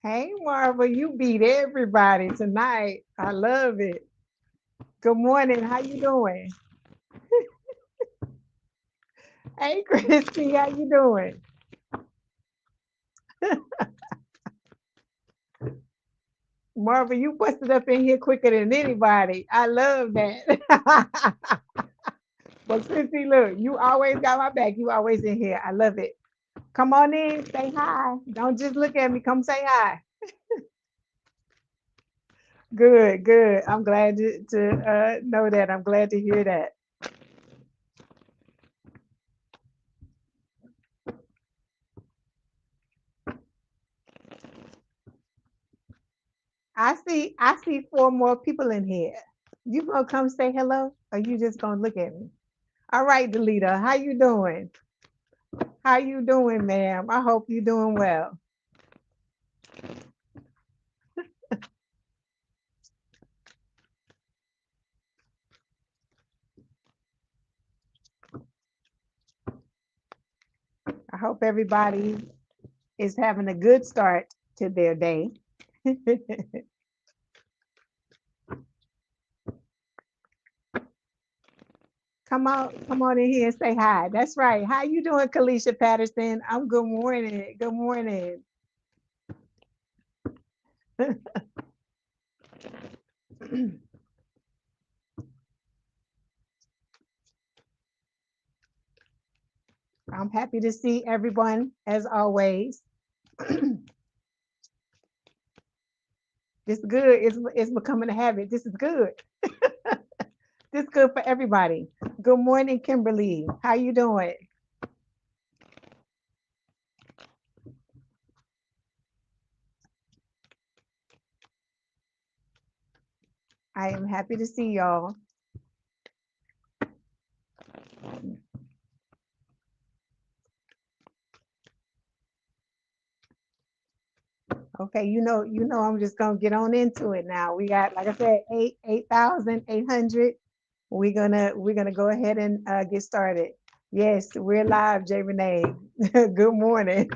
Hey, Marva, you beat everybody tonight. I love it. Good morning. How you doing? Hey, Christy, how you doing? Marva, you busted up in here quicker than anybody. I love that. But Christy, look, you always got my back. You always in here. I love it. Come on in, say hi. Don't just look at me. Come say hi. Good, good. I'm glad to know that. I'm glad to hear that. I see four more people in here. You gonna come say hello, or you just gonna look at me? All right, Delita, how you doing? How you doing, ma'am? I hope you doing well. I hope everybody is having a good start to their day. Come on in here and say hi. That's right. How you doing, Kalisha Patterson? I'm good morning. Good morning. I'm happy to see everyone as always. This is good. It's becoming a habit. This is good. This is good for everybody. Good morning, Kimberly. How you doing? I am happy to see y'all. Okay, I'm just gonna get on into it now. We got, like I said, 8,800. We're gonna go ahead and get started. Yes, we're live, Jay Renee. Good morning.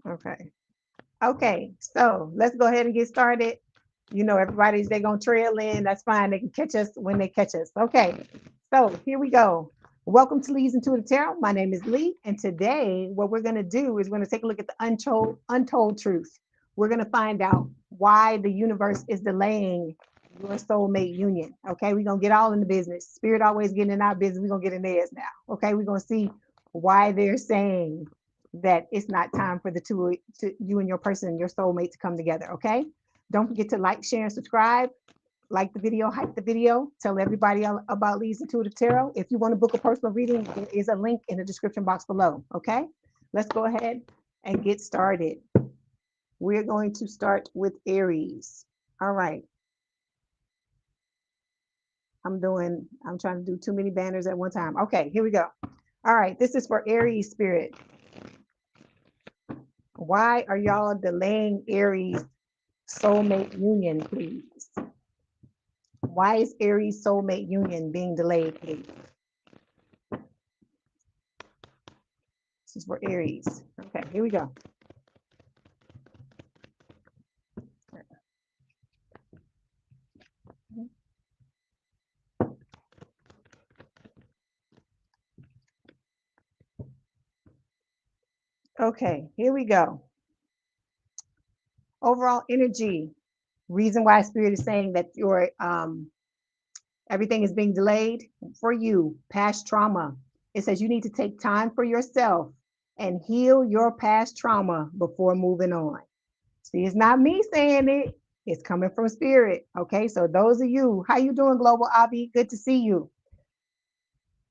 Okay. Okay, so let's go ahead and get started. They're gonna trail in. That's fine. They can catch us when they catch us. Okay, so here we go. Welcome to Lee's Intuitive Tarot. My name is Leigh, and today what we're gonna do is we're gonna take a look at the untold truth. We're gonna find out why the universe is delaying your soulmate union. Okay, we're gonna get all in the business. Spirit always getting in our business. We're gonna get in theirs now. Okay, we're gonna see why they're saying that it's not time for the two to you and your person, your soulmate, to come together. Okay. Don't forget to like, share, and subscribe. Like the video, hype the video, tell everybody about Lee's Intuitive Tarot. If you want to book a personal reading, there is a link in the description box below. Okay. Let's go ahead and get started. We're going to start with Aries. All right. I'm trying to do too many banners at one time. Okay, here we go. All right, this is for Aries spirit. Why are y'all delaying Aries soulmate union, please? Why is Aries soulmate union being delayed, please? This is for Aries. Okay, here we go. Okay, here we go. Overall energy. Reason why Spirit is saying that your everything is being delayed for you. Past trauma. It says you need to take time for yourself and heal your past trauma before moving on. See, it's not me saying it. It's coming from Spirit. Okay, so those of you, how you doing, Global Avi? Good to see you.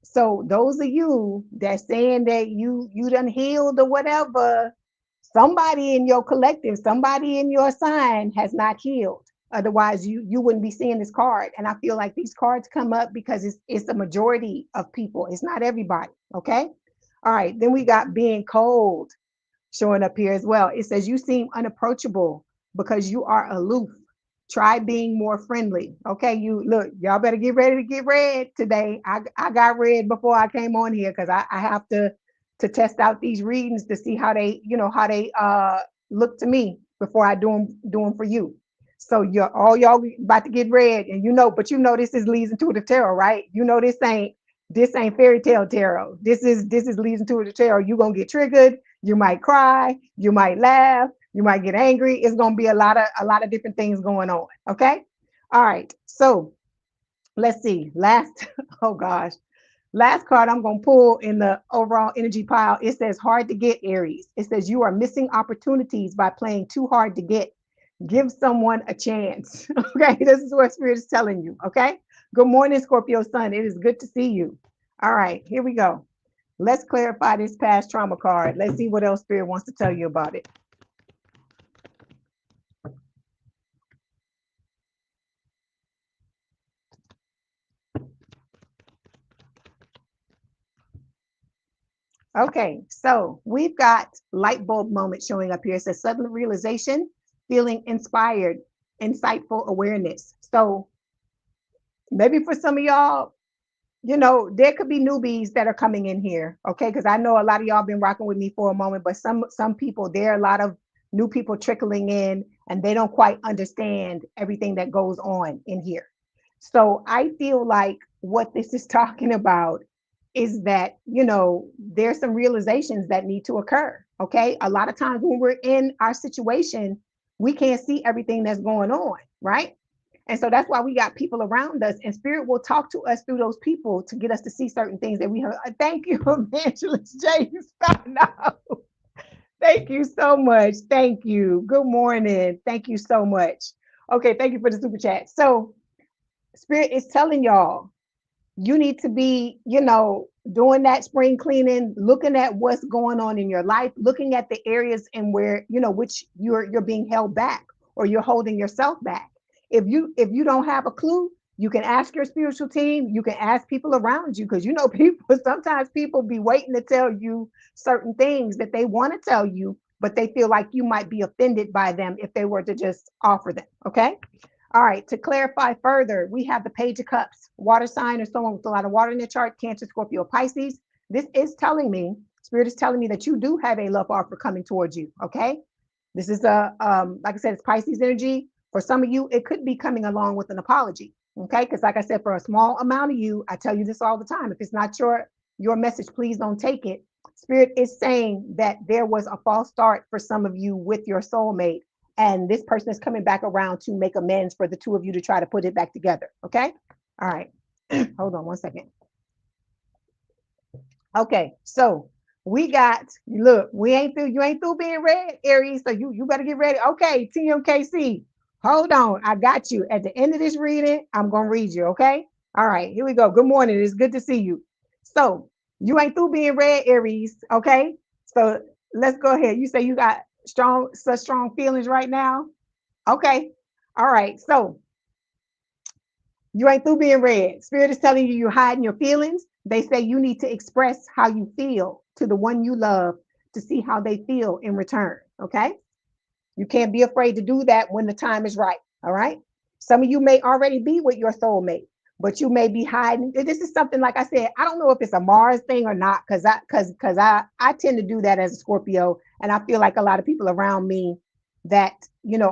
So those of you that saying that you done healed or whatever, somebody in your collective, somebody in your sign has not healed. Otherwise, you wouldn't be seeing this card. And I feel like these cards come up because it's the majority of people. It's not everybody. Okay. All right. Then we got being cold showing up here as well. It says you seem unapproachable because you are aloof. Try being more friendly. Okay, you look, y'all better get ready to get read today. I got read before I came on here because I have to test out these readings to see how they, how they look to me before I do them for you. So you're all y'all about to get read, and but this is Lee's intuitive tarot, right? This ain't fairy tale tarot. This is Lee's intuitive tarot. You're gonna get triggered, you might cry, you might laugh, you might get angry. It's going to be a lot of different things going on. Okay. All right. So let's see. Oh gosh. Last card I'm going to pull in the overall energy pile. It says hard to get, Aries. It says you are missing opportunities by playing too hard to get. Give someone a chance. Okay. This is what Spirit is telling you. Okay. Good morning, Scorpio sun. It is good to see you. All right. Here we go. Let's clarify this past trauma card. Let's see what else Spirit wants to tell you about it. Okay, so we've got light bulb moment showing up here. It says sudden realization, feeling inspired, insightful awareness. So maybe for some of y'all, there could be newbies that are coming in here. Okay, because I know a lot of y'all been rocking with me for a moment, but some people, there are a lot of new people trickling in, and they don't quite understand everything that goes on in here. So I feel like what this is talking about is that, there's some realizations that need to occur. Okay. A lot of times when we're in our situation, we can't see everything that's going on. Right. And so that's why we got people around us, and Spirit will talk to us through those people to get us to see certain things that we have. Thank you, Evangelist James. No. Thank you so much. Thank you. Good morning. Thank you so much. Okay. Thank you for the super chat. So Spirit is telling y'all, you need to be, doing that spring cleaning, looking at what's going on in your life, looking at the areas in where, which you're being held back, or you're holding yourself back. If you don't have a clue, you can ask your spiritual team, you can ask people around you, because sometimes people be waiting to tell you certain things that they want to tell you, but they feel like you might be offended by them if they were to just offer them. Okay. All right, to clarify further, we have the Page of Cups, water sign, or someone with a lot of water in their chart, Cancer, Scorpio, Pisces. This is telling me, Spirit is telling me that you do have a love offer coming towards you, okay? This is like I said, it's Pisces energy. For some of you, it could be coming along with an apology, okay? Because like I said, for a small amount of you, I tell you this all the time, if it's not your message, please don't take it. Spirit is saying that there was a false start for some of you with your soulmate, and this person is coming back around to make amends for the two of you to try to put it back together. Okay. All right. Hold on one second. Okay. So we got, look, you ain't through being read, Aries. So you better get ready. Okay. TMKC. Hold on. I got you. At the end of this reading, I'm going to read you. Okay. All right. Here we go. Good morning. It's good to see you. So you ain't through being read, Aries. Okay. So let's go ahead. You say you got such strong feelings right now. Okay. All right. So you ain't through being read. Spirit is telling you you're hiding your feelings. They say you need to express how you feel to the one you love to see how they feel in return. Okay. You can't be afraid to do that when the time is right. All right. Some of you may already be with your soulmate, but you may be hiding. This is something, like I said, I don't know if it's a Mars thing or not, because I tend to do that as a Scorpio, and I feel like a lot of people around me that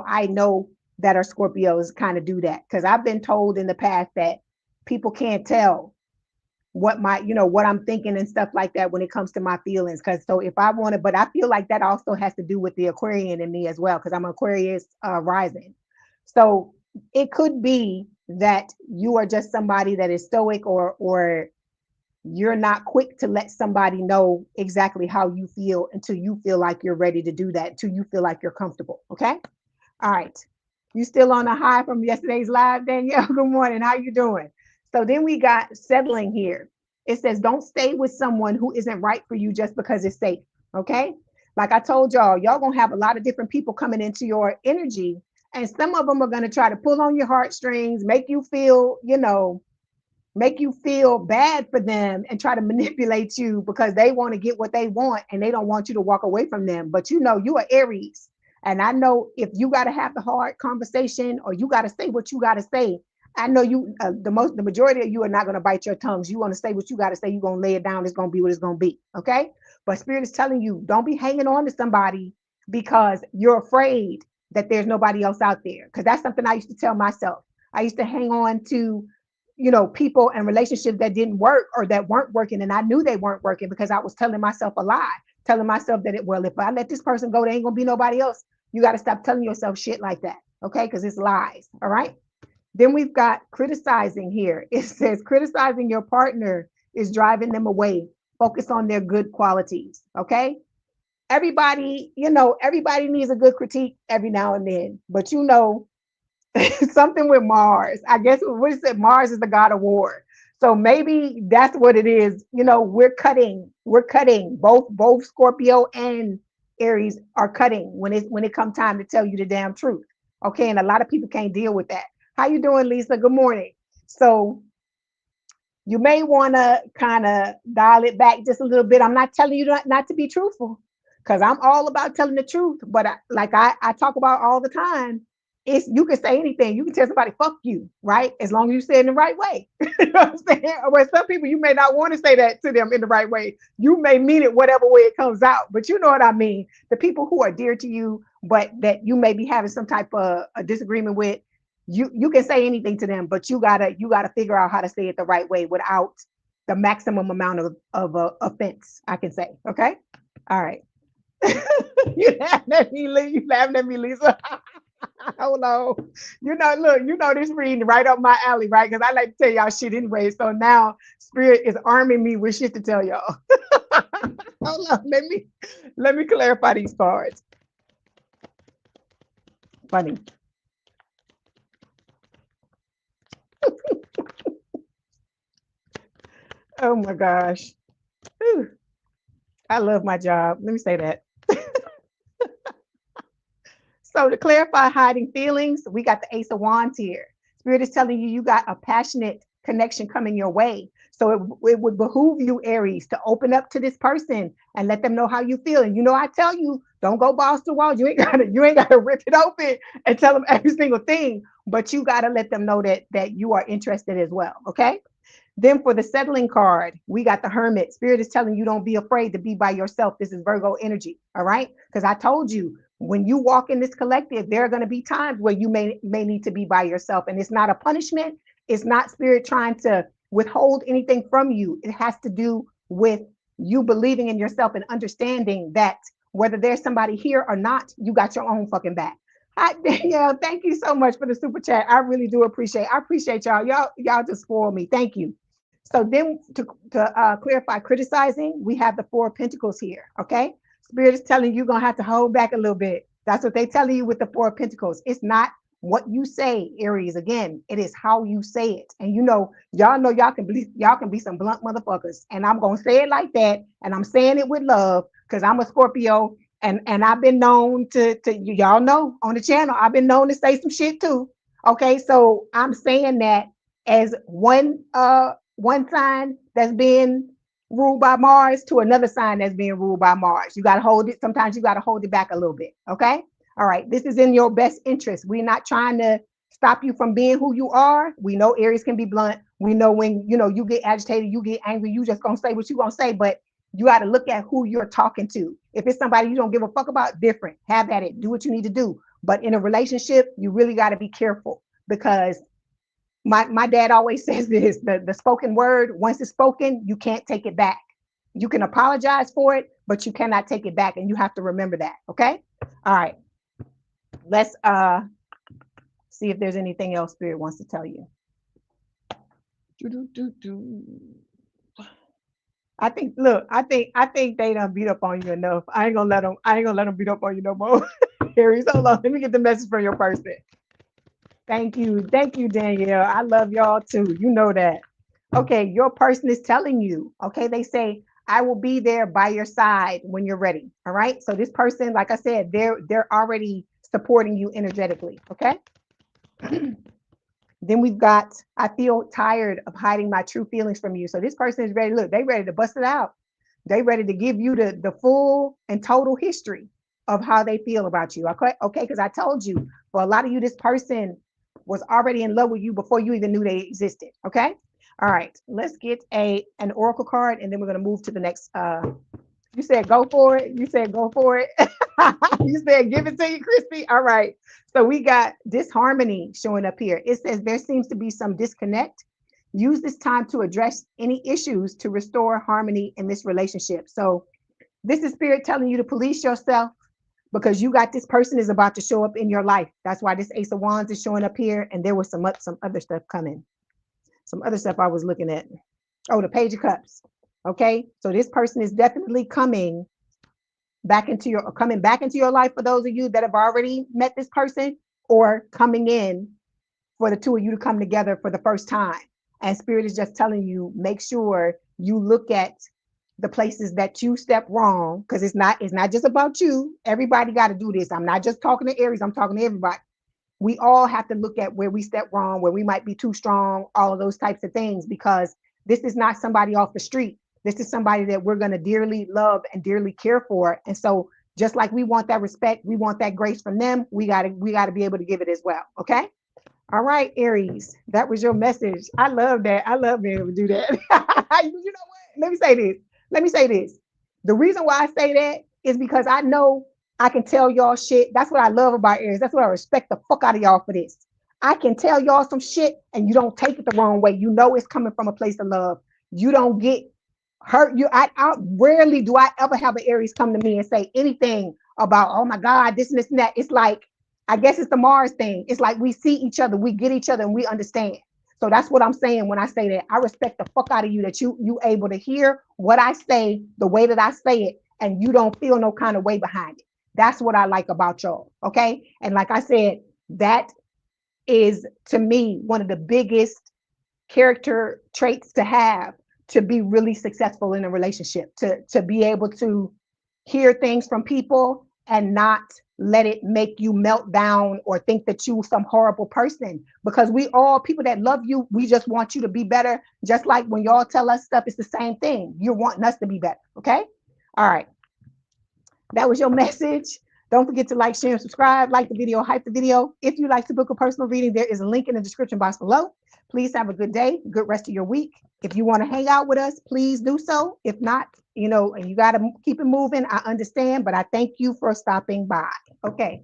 I know that are Scorpios kind of do that, because I've been told in the past that people can't tell what what I'm thinking and stuff like that when it comes to my feelings. Because so if I want to, but I feel like that also has to do with the Aquarian in me as well, because I'm Aquarius rising. So it could be that you are just somebody that is stoic, or you're not quick to let somebody know exactly how you feel until you feel like you're ready to do that, until you feel like you're comfortable. Okay. All right. You still on a high from yesterday's live, Danielle? Good morning. How you doing? So then we got settling here. It says, don't stay with someone who isn't right for you just because it's safe. Okay. Like I told y'all going to have a lot of different people coming into your energy, and some of them are going to try to pull on your heartstrings, make you feel bad for them, and try to manipulate you because they want to get what they want and they don't want you to walk away from them. But you are Aries. And I know if you got to have the hard conversation or you got to say what you got to say, I know you, the majority of you are not going to bite your tongues. You want to say what you got to say. You're going to lay it down. It's going to be what it's going to be. Okay. But Spirit is telling you, don't be hanging on to somebody because you're afraid that there's nobody else out there. Because that's something I used to tell myself. I used to hang on to, people and relationships that didn't work or that weren't working. And I knew they weren't working because I was telling myself a lie, telling myself that if I let this person go, there ain't going to be nobody else. You got to stop telling yourself shit like that. Okay. Because it's lies. All right. Then we've got criticizing here. It says criticizing your partner is driving them away. Focus on their good qualities. Okay. Everybody needs a good critique every now and then. But something with Mars. I guess what is it? Mars is the god of war. So maybe that's what it is. We're cutting. Both Scorpio and Aries are cutting when it comes time to tell you the damn truth. Okay. And a lot of people can't deal with that. How you doing, Lisa? Good morning. So you may want to kind of dial it back just a little bit. I'm not telling you not to be truthful because I'm all about telling the truth. But I talk about all the time, you can say anything. You can tell somebody, fuck you, right? As long as you say it in the right way. You know what I'm saying? Well, some people, you may not want to say that to them in the right way. You may mean it whatever way it comes out, but you know what I mean? The people who are dear to you, but that you may be having some type of a disagreement with, you can say anything to them, but you gotta figure out how to say it the right way without the maximum amount of offense, I can say. Okay. All right. You laughing at me, Leigh? You laughing at me, Lisa? Hold on. Look, this reading right up my alley, right? Because I like to tell y'all shit anyway. So now Spirit is arming me with shit to tell y'all. Hold on. Let me clarify these cards. Funny. Oh my gosh. Whew. I love my job. Let me say that. So to clarify hiding feelings, we got the Ace of Wands here. Spirit is telling you got a passionate connection coming your way. So it would behoove you, Aries, to open up to this person and let them know how you feel. And I tell you, don't go balls to walls. You ain't gotta rip it open and tell them every single thing, but you gotta let them know that you are interested as well. Okay. Then for the settling card, we got the Hermit. Spirit is telling you don't be afraid to be by yourself. This is Virgo energy. All right. Because I told you, when you walk in this collective, there are going to be times where you may need to be by yourself. And it's not a punishment. It's not Spirit trying to withhold anything from you. It has to do with you believing in yourself and understanding that whether there's somebody here or not, you got your own fucking back. Hi, Danielle, thank you so much for the super chat. I really do appreciate. I appreciate y'all. Y'all just spoil me. Thank you. So then to clarify criticizing, we have the Four of Pentacles here. Okay. Spirit is telling you, you're going to have to hold back a little bit. That's what they telling you with the Four of Pentacles. It's not what you say, Aries. Again, it is how you say it. And y'all can be some blunt motherfuckers. And I'm going to say it like that. And I'm saying it with love because I'm a Scorpio. And I've been known to y'all know on the channel, I've been known to say some shit too. Okay. So I'm saying that as one sign that's being ruled by Mars to another sign that's being ruled by Mars. You got to hold it. Sometimes you got to hold it back a little bit. Okay. All right. This is in your best interest. We're not trying to stop you from being who you are. We know Aries can be blunt. We know when, you get agitated, you get angry, you just going to say what you're going to say, but you got to look at who you're talking to. If it's somebody you don't give a fuck about, different. Have at it. Do what you need to do. But in a relationship, you really got to be careful because my dad always says this, the spoken word, once it's spoken, you can't take it back. You can apologize for it, but you cannot take it back. And you have to remember that. Okay. All right. Let's see if there's anything else Spirit wants to tell you. I think they done beat up on you enough. I ain't gonna let them beat up on you no more. Aries, hold on. Let me get the message from your person. Thank you, Danielle. I love y'all too. You know that. Okay, your person is telling you. Okay, they say, I will be there by your side when you're ready. All right. So this person, like I said, they're already supporting you energetically. Okay. Then we've got, I feel tired of hiding my true feelings from you. So this person is ready. Look, they ready to bust it out. They ready to give you the full and total history. of how they feel about you. Okay, because I told you, for a lot of you, this person was already in love with you before you even knew they existed. Okay. All right, let's get an oracle card, and then we're going to move to the next. You said go for it. You said go for it. You said give it to you, Christy. All right. So we got disharmony showing up here. It says there seems to be some disconnect. Use this time to address any issues to restore harmony in this relationship. So this is spirit telling you to police yourself, because you got this person is about to show up in your life. That's why this Ace of Wands is showing up here. And there was some other stuff coming. Some other stuff I was looking at. Oh, the Page of Cups. Okay. So this person is definitely coming back into your life, for those of you that have already met this person, or coming in for the two of you to come together for the first time. And spirit is just telling you, make sure you look at the places that you step wrong, because it's not just about you. Everybody got to do this. I'm not just talking to Aries, I'm talking to everybody. We all have to look at where we step wrong, where we might be too strong, all of those types of things, because this is not somebody off the street. This is somebody that we're going to dearly love and dearly care for. And so just like we want that respect, we want that grace from them, we got to be able to give it as well. Okay. All right, Aries, that was your message. I love that. I love being able to do that. You know what? Let me say this. The reason why I say that is because I know I can tell y'all shit. That's what I love about Aries. That's what I respect the fuck out of y'all for this. I can tell y'all some shit and you don't take it the wrong way. You know it's coming from a place of love. You don't get hurt. I rarely do I ever have an Aries come to me and say anything about, oh my God, this and this and that. It's like, I guess it's the Mars thing. It's like we see each other, we get each other, and we understand. So that's what I'm saying when I say that. I respect the fuck out of you that you able to hear what I say the way that I say it, and you don't feel no kind of way behind it. That's what I like about y'all. Okay. And like I said, that is to me one of the biggest character traits to have, to be really successful in a relationship, to be able to hear things from people and not let it make you melt down or think that you some horrible person, because we all people that love you, we just want you to be better. Just like when y'all tell us stuff, it's the same thing. You're wanting us to be better. Okay. All right. That was your message. Don't forget to like, share, and subscribe. Like the video, hype the video. If you'd like to book a personal reading, there is a link in the description box below. Please have a good day, good rest of your week. If you want to hang out with us, please do so. If not, you know, you got to keep it moving. I understand, but I thank you for stopping by. Okay,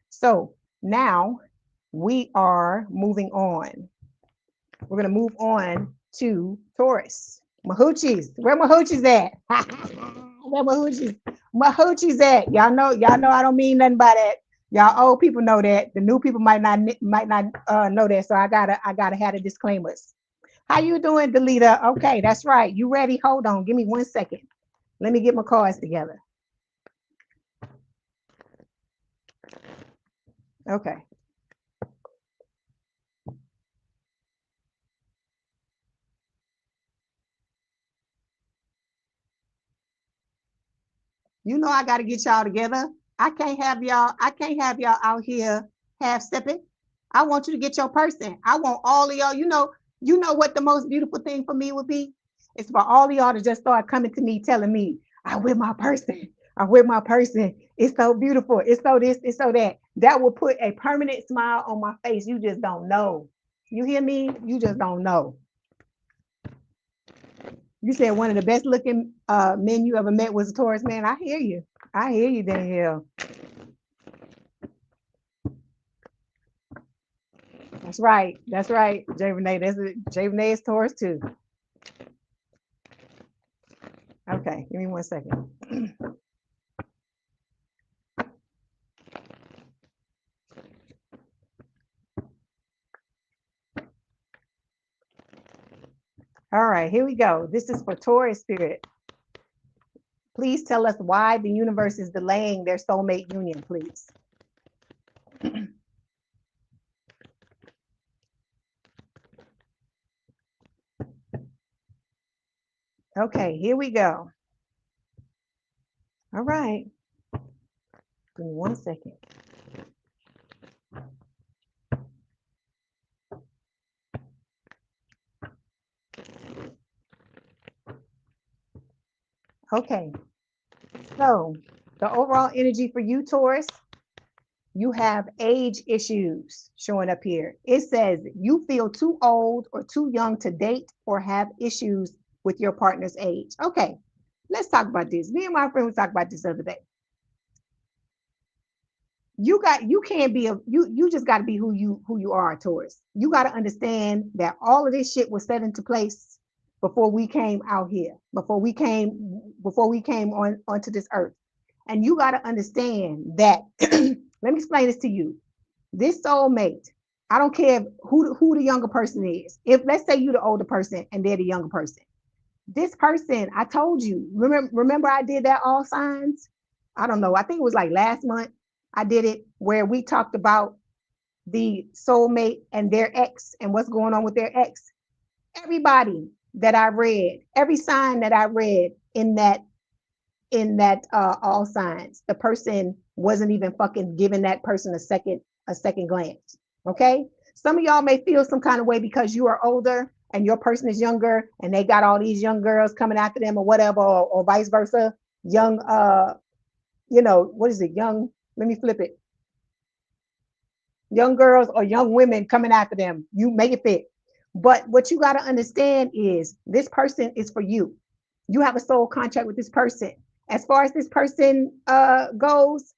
so now we are moving on. We're going to move on to Taurus. Mahoochies. Where Mahoochies at? Where Mahoochies? Mahoochies at? Y'all know I don't mean nothing by that. Y'all old people know that. The new people might not know that. So I gotta have the disclaimers. How you doing, Delita? Okay, that's right. You ready? Hold on. Give me 1 second. Let me get my cards together. Okay. You know I gotta get y'all together. I can't have y'all out here half stepping. I want you to get your person. I want all of y'all, you know what the most beautiful thing for me would be? It's for all of y'all to just start coming to me telling me, I'm with my person. I'm with my person. It's so beautiful. It's so this, it's so that. That will put a permanent smile on my face. You just don't know. You hear me? You just don't know. You said one of the best looking men you ever met was a Taurus man. I hear you. I hear you, Danielle. That's right. That's right. J. Renee. J. Renee is Taurus too. Okay, give me 1 second. All right, here we go. This is for Taurus spirit. Please tell us why the universe is delaying their soulmate union, please. Okay, here we go. All right. Give me 1 second. Okay, so The overall energy for you, Taurus, you have age issues showing up here. It says you feel too old or too young to date or have issues with your partner's age. Okay, let's talk about this. Me and my friend was talking about this the other day. You can't be you just got to be who you are, Taurus. You got to understand that all of this shit was set into place before we came out here, before we came onto this earth. And you got to understand that let me explain this to you. This soulmate, I don't care who the younger person is. If let's say you the older person and they're the younger person. This person, I told you, remember I did that all signs? I don't know. I think it was like last month. I did it where we talked about the soulmate and their ex and what's going on with their ex. Everybody that I read, every sign that I read in that all signs, the person wasn't even fucking giving that person a second glance. Okay, some of y'all may feel some kind of way because you are older and your person is younger and they got all these young girls coming after them or whatever, or vice versa. Young what is it, young, let me flip it, young girls or young women coming after them. You make it fit. But what you got to understand is this person is for you. You have a soul contract with this person. As far as this person goes,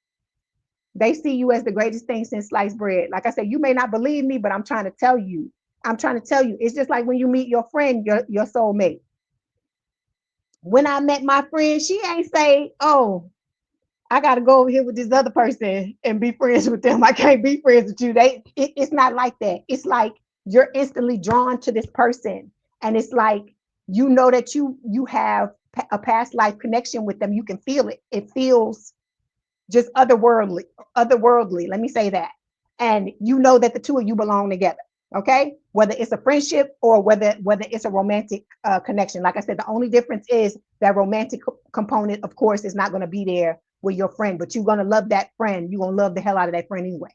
they see you as the greatest thing since sliced bread. Like I said, you may not believe me, but I'm trying to tell you. It's just like when you meet your friend, your soulmate. When I met my friend, she ain't say, oh, I got to go over here with this other person and be friends with them. I can't be friends with you. It's not like that. It's like you're instantly drawn to this person. And it's like, you know that you have a past life connection with them. You can feel it. It feels just otherworldly. Let me say that. And you know that the two of you belong together. Okay, whether it's a friendship or whether it's a romantic connection. Like I said, the only difference is that romantic component, of course, is not going to be there with your friend, but you're going to love that friend. You're going to love the hell out of that friend anyway.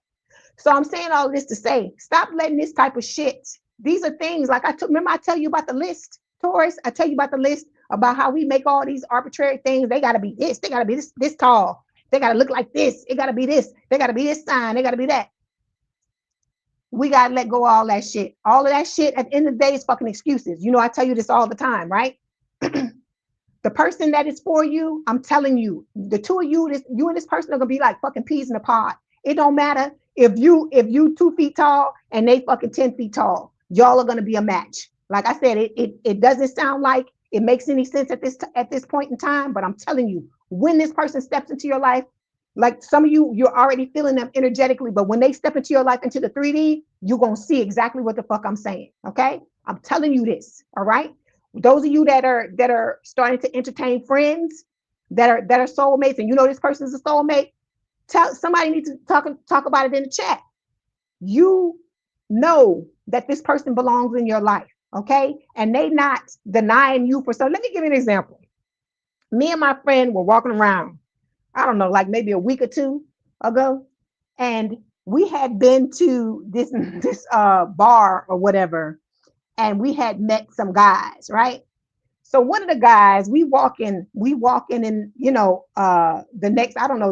So I'm saying all this to say, stop letting this type of shit. These are things like remember I tell you about the list, Taurus. I tell you about the list about how we make all these arbitrary things. They got to be this. They got to be this tall. They got to look like this. It got to be this. They got to be this sign. They got to be that. We got to let go of all that shit. All of that shit at the end of the day is fucking excuses. You know, I tell you this all the time, right? The person that is for you, I'm telling you, the two of you, you and this person are going to be like fucking peas in a pod. It don't matter if you 2 feet tall and they fucking 10 feet tall. Y'all are going to be a match. Like I said, it doesn't sound like it makes any sense at this point in time, but I'm telling you, when this person steps into your life, like some of you, you're already feeling them energetically, but when they step into your life into the 3D, you're going to see exactly what the fuck I'm saying. Okay. I'm telling you this. All right. Those of you that are starting to entertain friends that are soulmates, and you know this person is a soulmate, somebody needs to talk about it in the chat. You know that this person belongs in your life. Okay. And they not denying you for so. Let me give you an example. Me and my friend were walking around, I don't know, like maybe a week or two ago. And we had been to this bar or whatever. And we had met some guys, right? So one of the guys, we walking in, the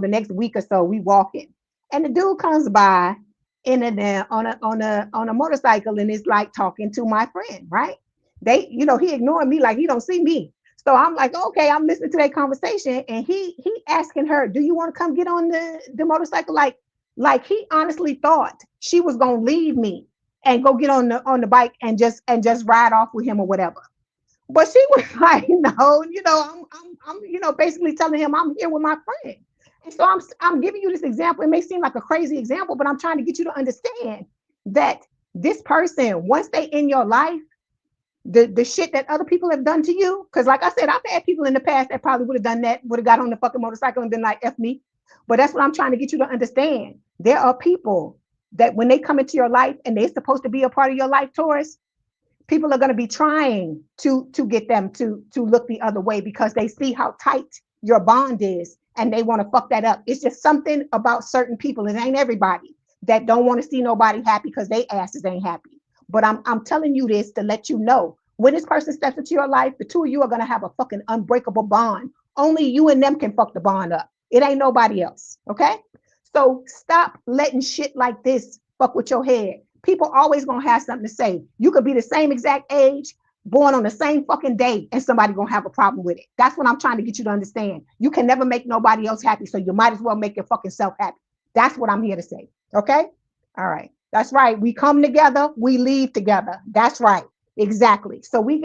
next week or so, we walking. And the dude comes by on a motorcycle and is like talking to my friend, right? He ignoring me like he don't see me. So I'm like, okay, I'm listening to that conversation, and he asking her, do you want to come get on the motorcycle? Like he honestly thought she was gonna leave me and go get on the bike and just ride off with him or whatever. But she was like, no, I'm basically telling him I'm here with my friend. And so I'm giving you this example. It may seem like a crazy example, but I'm trying to get you to understand that this person, once they in your life, the shit that other people have done to you, because like I said, I've had people in the past that probably would have done that, would have got on the fucking motorcycle and been like, F me. But that's what I'm trying to get you to understand. There are people that when they come into your life and they're supposed to be a part of your life, Taurus, people are going to be trying to get them to look the other way because they see how tight your bond is and they want to fuck that up. It's just something about certain people. It ain't everybody that don't want to see nobody happy because they asses ain't happy. But I'm telling you this to let you know, when this person steps into your life, the two of you are going to have a fucking unbreakable bond. Only you and them can fuck the bond up. It ain't nobody else. Okay. So stop letting shit like this fuck with your head. People always gonna have something to say. You could be the same exact age, born on the same fucking day, and somebody gonna have a problem with it. That's what I'm trying to get you to understand. You can never make nobody else happy, so you might as well make your fucking self happy. That's what I'm here to say. Okay. All right. That's right. We come together, we leave together. That's right. Exactly. So we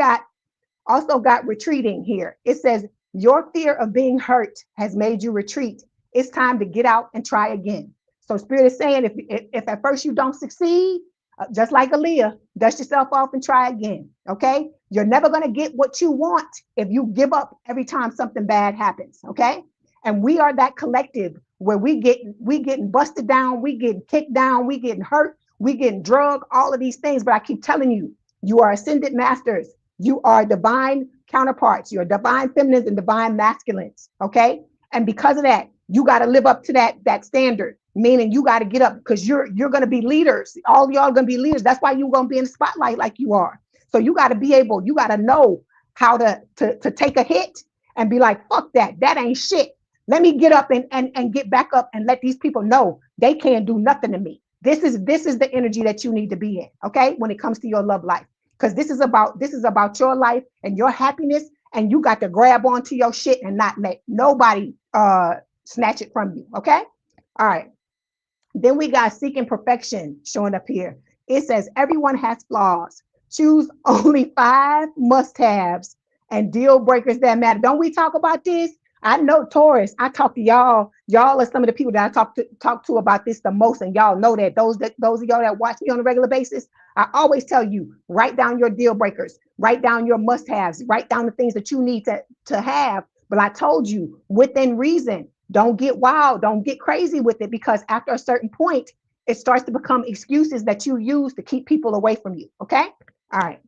also got retreating here. It says, your fear of being hurt has made you retreat. It's time to get out and try again. So Spirit is saying, if at first you don't succeed, just like Aaliyah, dust yourself off and try again. Okay. You're never going to get what you want if you give up every time something bad happens. Okay. And we are that collective where we getting busted down, we getting kicked down, we getting hurt, we getting drugged, all of these things. But I keep telling you, you are ascended masters. You are divine counterparts. You're divine feminines and divine masculines. Okay. And because of that, you got to live up to that standard, meaning you got to get up because you're going to be leaders. All y'all going to be leaders. That's why you're going to be in the spotlight like you are. So you got to be able, you got to know how to take a hit and be like, fuck that. That ain't shit. Let me get up and get back up and let these people know they can't do nothing to me. This is the energy that you need to be in. Okay. When it comes to your love life. Because this is about your life and your happiness, and you got to grab onto your shit and not let nobody snatch it from you. Okay. All right. Then we got seeking perfection showing up here. It says everyone has flaws. Choose only 5 must-haves and deal breakers that matter. Don't we talk about this? I know Taurus. I talk to y'all. Y'all are some of the people that I talk to about this the most, and y'all know that those of y'all that watch me on a regular basis, I always tell you, write down your deal breakers, write down your must-haves, write down the things that you need to have. But I told you, within reason, don't get wild, don't get crazy with it, because after a certain point, it starts to become excuses that you use to keep people away from you. Okay. All right.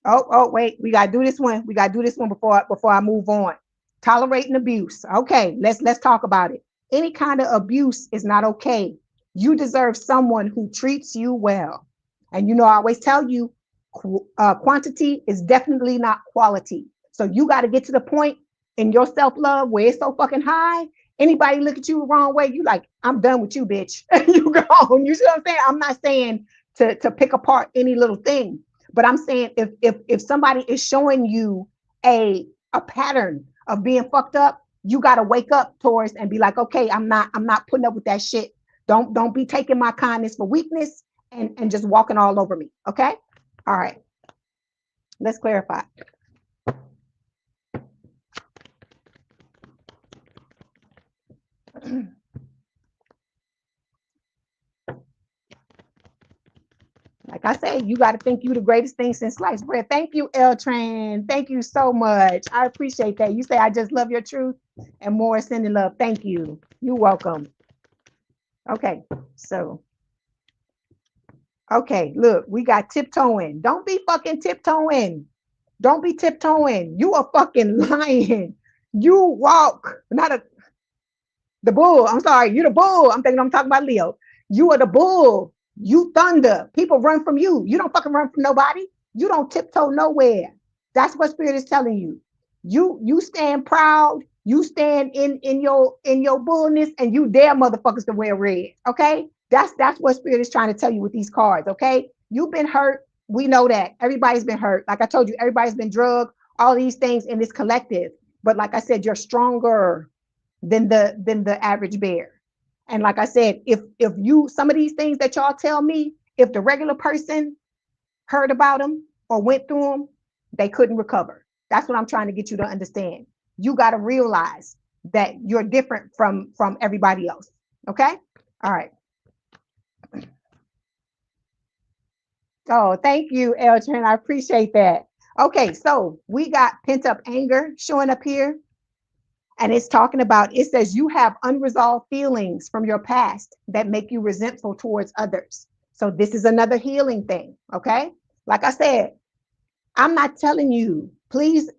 Oh, wait, we gotta do this one. We gotta do this one before I move on. Tolerating abuse. Okay, let's talk about it. Any kind of abuse is not okay. You deserve someone who treats you well. And I always tell you, quantity is definitely not quality. So you got to get to the point in your self-love where it's so fucking high. Anybody look at you the wrong way, you like, I'm done with you, bitch. You go on. You see what I'm saying? I'm not saying to pick apart any little thing. But I'm saying if somebody is showing you a pattern of being fucked up, you got to wake up, Taurus, and be like, okay, I'm not putting up with that shit. Don't be taking my kindness for weakness and just walking all over me. Okay. All right. Let's clarify. Like I say, you got to think you the greatest thing since sliced bread. Thank you, L-Train. Thank you so much. I appreciate that. You say, I just love your truth and more sending love. Thank you. You're welcome. Okay. So, okay, look, we got tiptoeing. Don't be fucking tiptoeing. Don't be tiptoeing. You are fucking lying. You walk, the bull. I'm sorry. You're the bull. I'm talking about Leo. You are the bull. You thunder. People run from you. You don't fucking run from nobody. You don't tiptoe nowhere. That's what Spirit is telling you. You stand proud. You stand in your bullness, and you dare motherfuckers to wear red. Okay, that's what Spirit is trying to tell you with these cards. Okay, you've been hurt. We know that everybody's been hurt. Like I told you, everybody's been drugged. All these things in this collective. But like I said, you're stronger than the average bear. And like I said, if you, some of these things that y'all tell me, if the regular person heard about them or went through them, they couldn't recover. That's what I'm trying to get you to understand. You got to realize that you're different from everybody else. Okay. All right. Oh, thank you, Eltrin. I appreciate that. Okay. So we got pent up anger showing up here. And it's talking about, it says you have unresolved feelings from your past that make you resentful towards others. So this is another healing thing. Okay. Like I said, I'm not telling you, please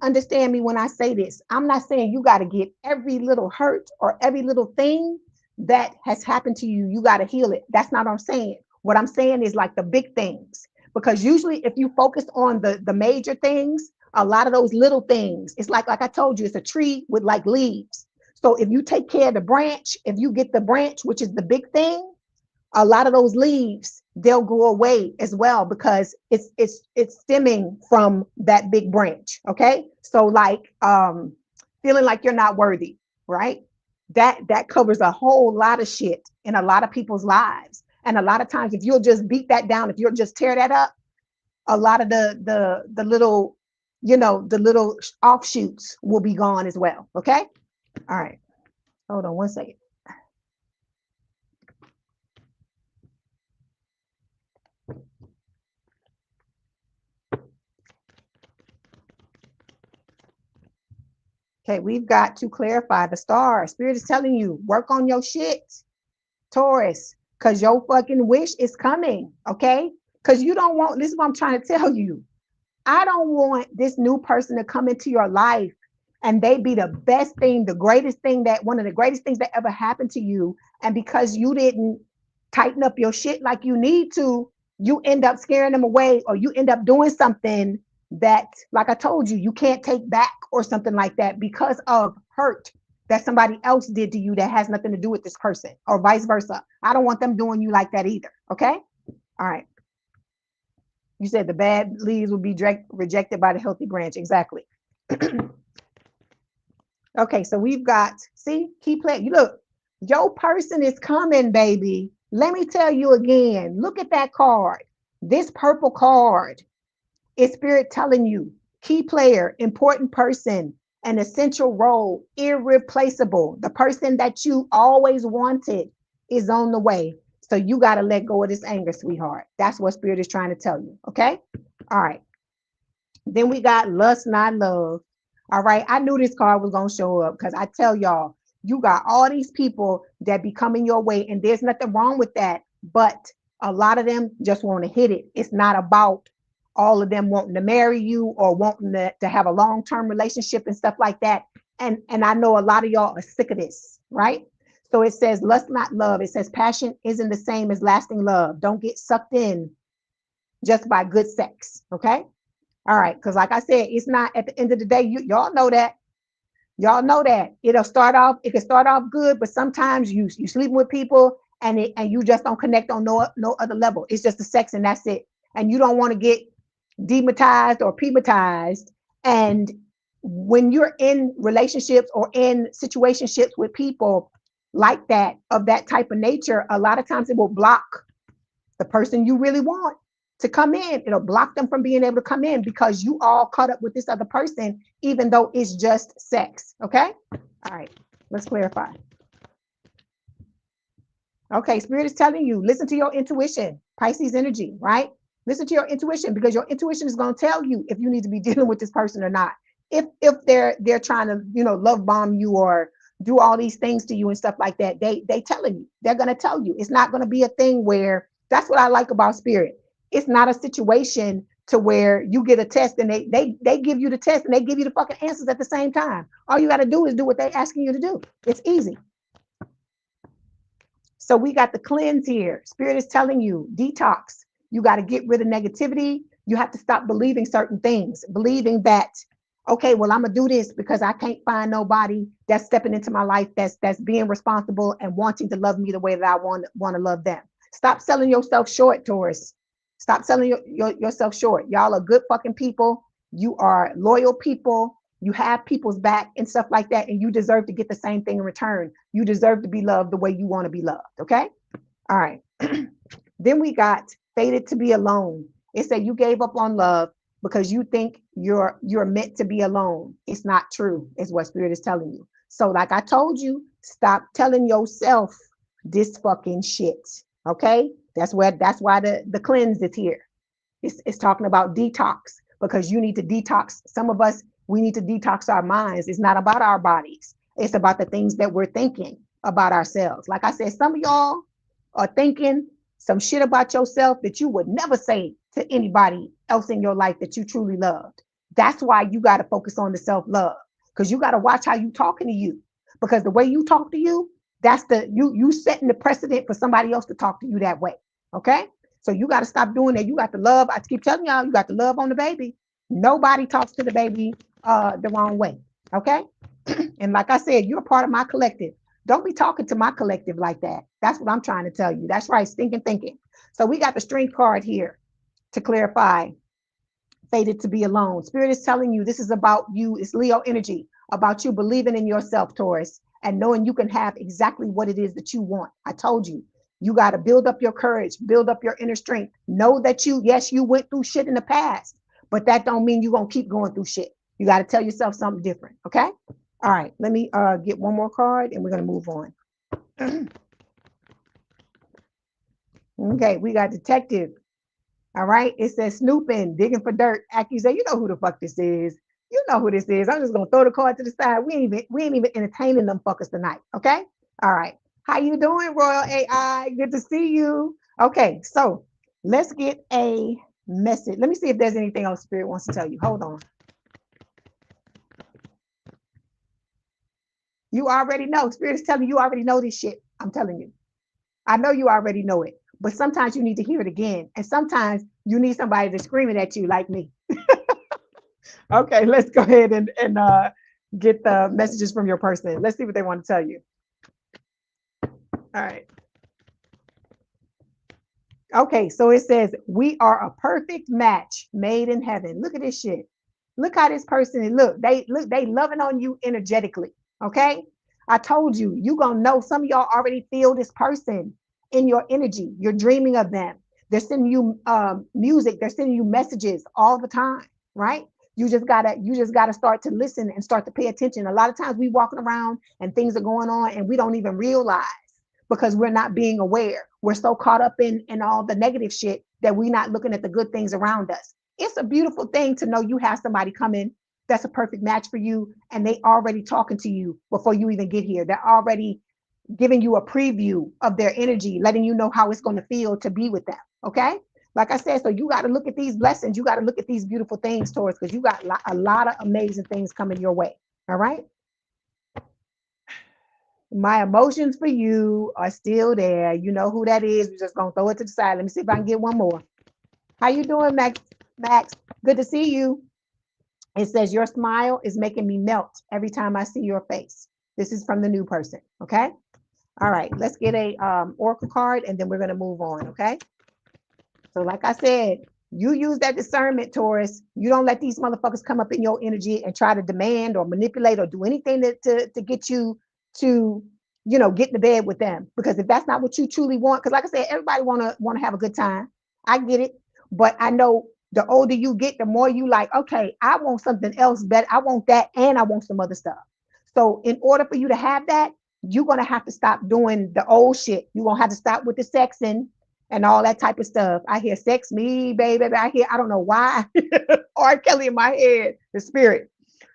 understand me when I say this. I'm not saying you got to get every little hurt or every little thing that has happened to you. You got to heal it. That's not what I'm saying. What I'm saying is like the big things, because usually if you focus on the major things, A lot of those little things, it's like I told you, it's a tree with like leaves. So if you take care of the branch, if you get the branch, which is the big thing, a lot of those leaves, they'll go away as well, because it's stemming from that big branch. Okay, so like feeling like you're not worthy, right? That covers a whole lot of shit in a lot of people's lives. And a lot of times, if you'll just beat that down, if you'll just tear that up, a lot of the little, the little offshoots will be gone as well. Okay, all right, hold on one second. Okay, we've got to clarify the star. Spirit is telling you, work on your shit, Taurus, because your fucking wish is coming. Okay, because you don't want, this is what I'm trying to tell you. I don't want this new person to come into your life and they be the best thing, the greatest thing, that one of the greatest things that ever happened to you. And because you didn't tighten up your shit like you need to, you end up scaring them away, or you end up doing something that, like I told you, you can't take back or something like that, because of hurt that somebody else did to you that has nothing to do with this person, or vice versa. I don't want them doing you like that either. Okay. All right. You said the bad leaves will be rejected by the healthy branch. Exactly. Okay, so we've got, see, key play. You look, your person is coming, baby. Let me tell you again, look at that card. This purple card is Spirit telling you, key player, important person, an essential role, irreplaceable. The person that you always wanted is on the way. So you got to let go of this anger, sweetheart. That's what Spirit is trying to tell you. Okay. All right. Then we got lust, not love. All right. I knew this card was going to show up, because I tell y'all, you got all these people that be coming your way, and there's nothing wrong with that. But a lot of them just want to hit it. It's not about all of them wanting to marry you or wanting to have a long-term relationship and stuff like that. And I know a lot of y'all are sick of this, right? So it says lust, not love. It says passion isn't the same as lasting love. Don't get sucked in just by good sex. Okay. All right. Because like I said, it's not, at the end of the day, y'all know that. Y'all know that it can start off good, but sometimes you sleep with people and you just don't connect on no other level. It's just the sex and that's it. And you don't want to get dematized or pematized. And when you're in relationships or in situationships with people like that, of that type of nature, a lot of times it will block the person you really want to come in. It'll block them from being able to come in, because you all caught up with this other person, even though it's just sex. Okay. All right. Let's clarify. Okay. Spirit is telling you, listen to your intuition, Pisces energy, right? Listen to your intuition, because your intuition is going to tell you if you need to be dealing with this person or not. If they're trying to, love bomb you or do all these things to you and stuff like that, they telling you, they're going to tell you. It's not going to be a thing where, that's what I like about Spirit. It's not a situation to where you get a test and they give you the test and they give you the fucking answers at the same time. All you got to do is do what they're asking you to do. It's easy. So we got the cleanse here. Spirit is telling you, detox. You got to get rid of negativity. You have to stop believing certain things, believing that, okay, well, I'm gonna do this because I can't find nobody that's stepping into my life that's being responsible and wanting to love me the way that I want to love them. Stop selling yourself short, Taurus. Stop selling yourself short. Y'all are good fucking people. You are loyal people. You have people's back and stuff like that, and you deserve to get the same thing in return. You deserve to be loved the way you want to be loved. Okay. All right. Then we got fated to be alone. It said you gave up on love because you think you're meant to be alone. It's not true, is what Spirit is telling you. So like I told you, stop telling yourself this fucking shit. Okay. That's why the cleanse is here. It's talking about detox, because you need to detox. Some of us, we need to detox our minds. It's not about our bodies. It's about the things that we're thinking about ourselves. Like I said, some of y'all are thinking some shit about yourself that you would never say to anybody else in your life that you truly loved. That's why you got to focus on the self-love, because you got to watch how you talking to you, because the way you talk to you, that's you setting the precedent for somebody else to talk to you that way. Okay. So you got to stop doing that. You got to love. I keep telling y'all, you got to love on the baby. Nobody talks to the baby the wrong way. Okay. And like I said, you're a part of my collective. Don't be talking to my collective like that. That's what I'm trying to tell you. That's right. Stinking thinking. So we got the strength card here to clarify. Fated to be alone. Spirit is telling you this is about you. It's Leo energy, about you believing in yourself, Taurus, and knowing you can have exactly what it is that you want. I told you, you got to build up your courage, build up your inner strength. Know that yes, you went through shit in the past, but that don't mean you're going to keep going through shit. You got to tell yourself something different. Okay. All right. Let me get one more card and we're going to move on. Okay. We got detective. All right. It says snooping, digging for dirt, accusation. You know who the fuck this is. You know who this is. I'm just gonna throw the card to the side. We ain't even entertaining them fuckers tonight. Okay. All right. How you doing, Royal AI? Good to see you. Okay, so let's get a message. Let me see if there's anything else Spirit wants to tell you. Hold on. You already know. Spirit is telling you, you already know this shit. I'm telling you. I know you already know it, but sometimes you need to hear it again. And sometimes you need somebody to scream it at you like me. Okay, let's go ahead and get the messages from your person. Let's see what they want to tell you. All right. Okay, so it says, we are a perfect match made in heaven. Look at this shit. Look how this person is. Look, they loving on you energetically. Okay. I told you, you gonna know some of y'all already feel this person in your energy. You're dreaming of them. They're sending you music, they're sending you messages all the time, right? You just gotta start to listen and start to pay attention. A lot of times we walking around and things are going on and we don't even realize because we're not being aware. We're so caught up in all the negative shit that we're not looking at the good things around us. It's a beautiful thing to know you have somebody come in that's a perfect match for you and they already talking to you before you even get here. They're already giving you a preview of their energy, letting you know how it's going to feel to be with them. Okay. Like I said, so you got to look at these blessings. You got to look at these beautiful things, Taurus, because you got a lot of amazing things coming your way. All right. My emotions for you are still there. You know who that is. We're just gonna throw it to the side. Let me see if I can get one more. How you doing, Max? Max, good to see you. It says your smile is making me melt every time I see your face. This is from the new person. Okay. All right. Let's get a oracle card and then we're gonna move on. Okay. So, like I said, you use that discernment, Taurus. You don't let these motherfuckers come up in your energy and try to demand or manipulate or do anything to get you to, get in the bed with them. Because if that's not what you truly want, because like I said, everybody wanna have a good time. I get it, but I know the older you get, the more you like, okay, I want something else better. I want that, and I want some other stuff. So, in order for you to have that, you're gonna have to stop doing the old shit. You're gonna have to stop with the sexing and all that type of stuff. I hear sex me, baby. I don't know why. R. Kelly in my head, the spirit.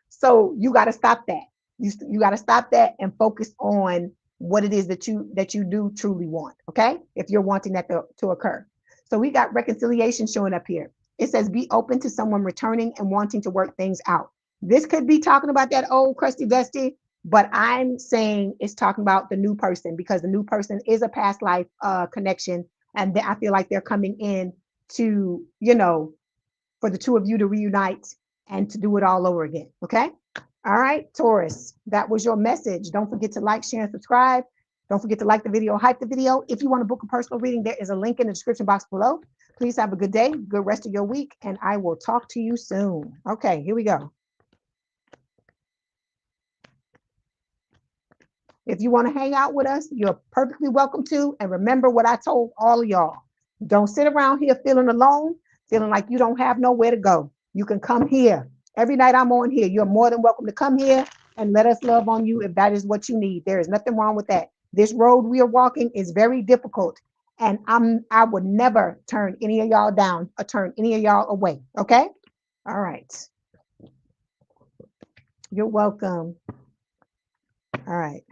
So you got to stop that. You got to stop that and focus on what it is that you do truly want. Okay. If you're wanting that to occur. So we got reconciliation showing up here. It says be open to someone returning and wanting to work things out. This could be talking about that old crusty dusty, but I'm saying it's talking about the new person because the new person is a past life connection. And I feel like they're coming in to, for the two of you to reunite and to do it all over again. Okay. All right, Taurus, that was your message. Don't forget to like, share, and subscribe. Don't forget to like the video, hype the video. If you want to book a personal reading, there is a link in the description box below. Please have a good day, good rest of your week, and I will talk to you soon. Okay, here we go. If you want to hang out with us, you're perfectly welcome to. And remember what I told all of y'all. Don't sit around here feeling alone, feeling like you don't have nowhere to go. You can come here. Every night I'm on here. You're more than welcome to come here and let us love on you if that is what you need. There is nothing wrong with that. This road we are walking is very difficult. And I would never turn any of y'all down or turn any of y'all away. Okay? All right. You're welcome. All right.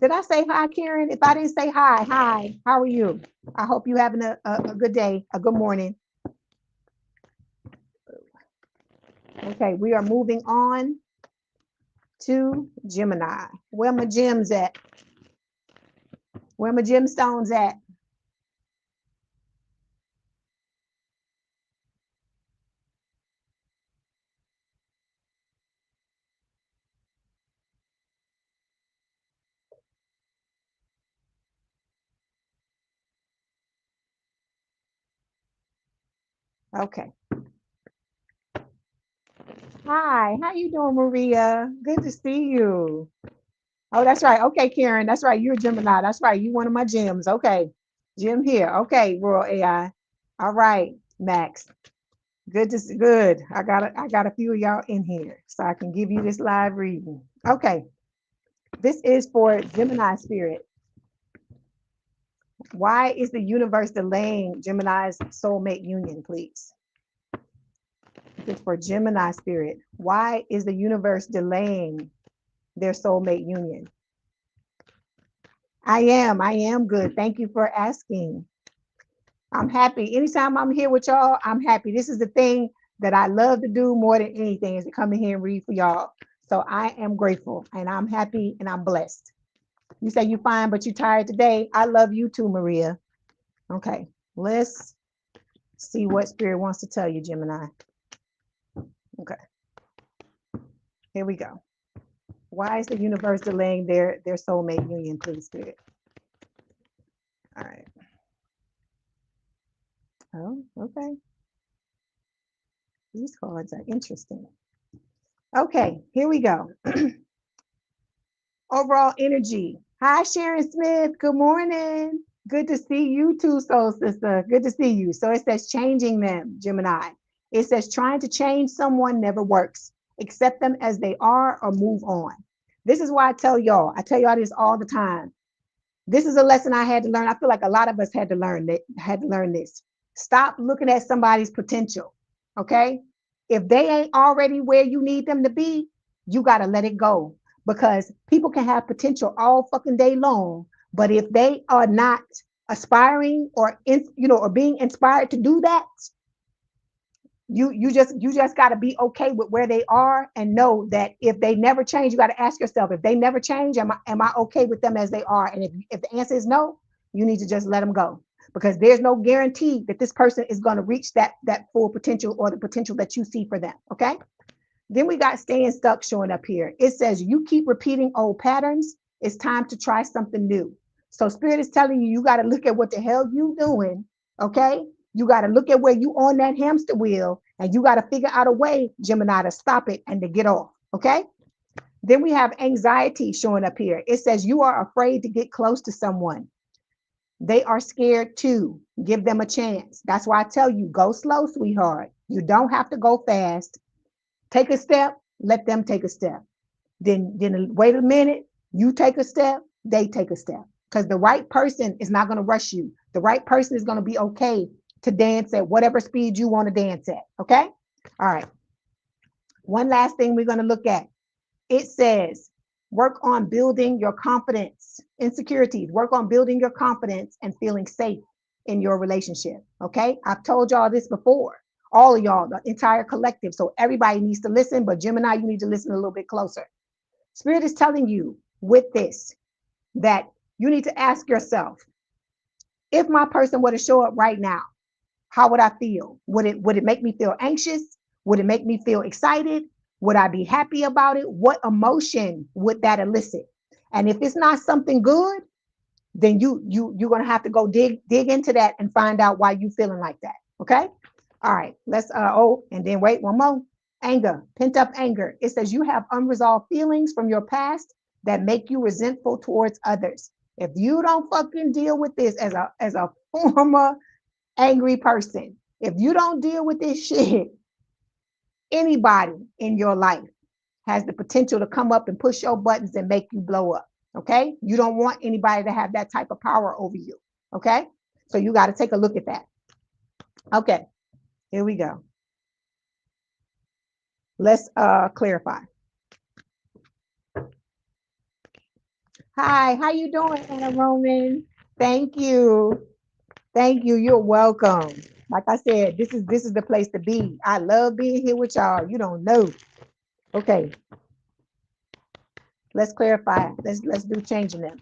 Did I say hi, Karen? If I didn't say hi, how are you? I hope you're having a good day, a good morning. Okay, we are moving on to Gemini. Where my gems at? Where my gemstones at? Okay. Hi, how you doing, Maria? Good to see you. Oh, that's right. Okay, Karen, that's right. You're a Gemini. That's right. You one of my gems. Okay. Jim here. Okay, Royal AI. All right, Max. Good to see. Good. I got a few of y'all in here, so I can give you this live reading. Okay. This is for Gemini spirit. Why is the universe delaying Gemini's soulmate union, please? It's for Gemini spirit. Why is the universe delaying their soulmate union? I am good. Thank you for asking. I'm happy. Anytime I'm here with y'all, I'm happy. This is the thing that I love to do more than anything is to come in here and read for y'all. So I am grateful and I'm happy and I'm blessed. You say you fine, but you tired today. I love you too, Maria. Okay, let's see what spirit wants to tell you, Gemini. Okay, here we go. Why is the universe delaying their soulmate union, please, spirit? All right. Oh, okay. These cards are interesting. Okay, here we go. Overall energy. Hi, Sharon Smith. Good morning. Good to see you too, soul sister. Good to see you. So it says changing them, Gemini. It says trying to change someone never works. Accept them as they are or move on. This is why I tell y'all this all the time. This is a lesson I had to learn. I feel like a lot of us had to learn this. Stop looking at somebody's potential. Okay. If they ain't already where you need them to be, you got to let it go because people can have potential all fucking day long. But if they are not aspiring or being inspired to do that, you just got to be okay with where they are and know that if they never change, you got to ask yourself, if they never change, am I okay with them as they are? And if the answer is no, you need to just let them go because there's no guarantee that this person is going to reach that full potential or the potential that you see for them. Okay. Then we got staying stuck showing up here. It says you keep repeating old patterns. It's time to try something new. So spirit is telling you got to look at what the hell you doing. Okay. You got to look at where you on that hamster wheel and you got to figure out a way, Gemini, to stop it and to get off. Okay. Then we have anxiety showing up here. It says you are afraid to get close to someone. They are scared too. Give them a chance. That's why I tell you, go slow, sweetheart. You don't have to go fast. Take a step, let them take a step. Then wait a minute, you take a step, they take a step. Because the right person is not going to rush you. The right person is going to be okay to dance at whatever speed you want to dance at. Okay. All right. One last thing we're going to look at. It says, work on building your confidence. Insecurities, work on building your confidence and feeling safe in your relationship. Okay. I've told y'all this before. All of y'all, the entire collective. So everybody needs to listen, but Gemini, you need to listen a little bit closer. Spirit is telling you with this that you need to ask yourself, if my person were to show up right now, how would I feel? Would it make me feel anxious? Would it make me feel excited? Would I be happy about it? What emotion would that elicit? And if it's not something good, then you're gonna have to go dig into that and find out why you feeling like that. Okay. All right. Let's and then wait one more. Anger, pent up anger. It says you have unresolved feelings from your past that make you resentful towards others. If you don't fucking deal with this as a former angry person, if you don't deal with this shit, anybody in your life has the potential to come up and push your buttons and make you blow up. Okay. You don't want anybody to have that type of power over you. Okay. So you got to take a look at that. Okay. Here we go. Let's clarify. Hi, how you doing, Anna Roman? Thank you. Thank you. You're welcome. Like I said, this is the place to be. I love being here with y'all. You don't know. Okay. Let's clarify. Let's do changing them.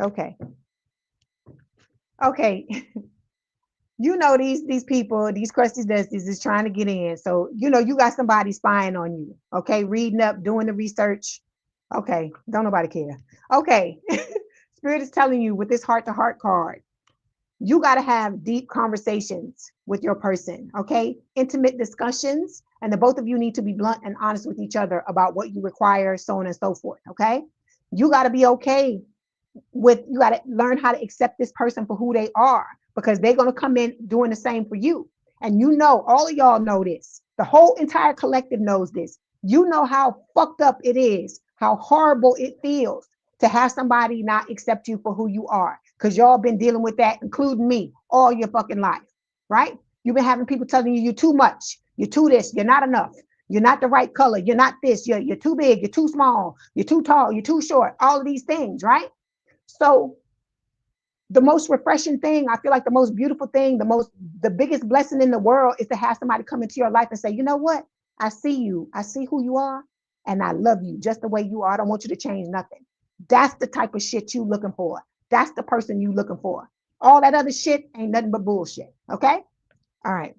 Okay. Okay. You know these people, these crusty dusties is trying to get in. So you got somebody spying on you. Okay, reading up, doing the research. Okay, don't nobody care. Okay. Spirit is telling you with this heart-to-heart card, you got to have deep conversations with your person, okay? Intimate discussions, and the both of you need to be blunt and honest with each other about what you require, so on and so forth, okay? You got to be okay with, you got to learn how to accept this person for who they are, because they're going to come in doing the same for you. And you know, all of y'all know this. The whole entire collective knows this. You know how fucked up it is, how horrible it feels to have somebody not accept you for who you are, because y'all been dealing with that, including me, all your fucking life, right? You've been having people telling you you're too much, you're too this, you're not enough, you're not the right color, you're not this, you're too big, you're too small, you're too tall, you're too short, all of these things, right? So the most refreshing thing, I feel like the most beautiful thing, the biggest blessing in the world is to have somebody come into your life and say, you know what? I see you. I see who you are, and I love you just the way you are. I don't want you to change nothing. That's the type of shit you looking for. That's the person you looking for. All that other shit ain't nothing but bullshit. Okay? All right.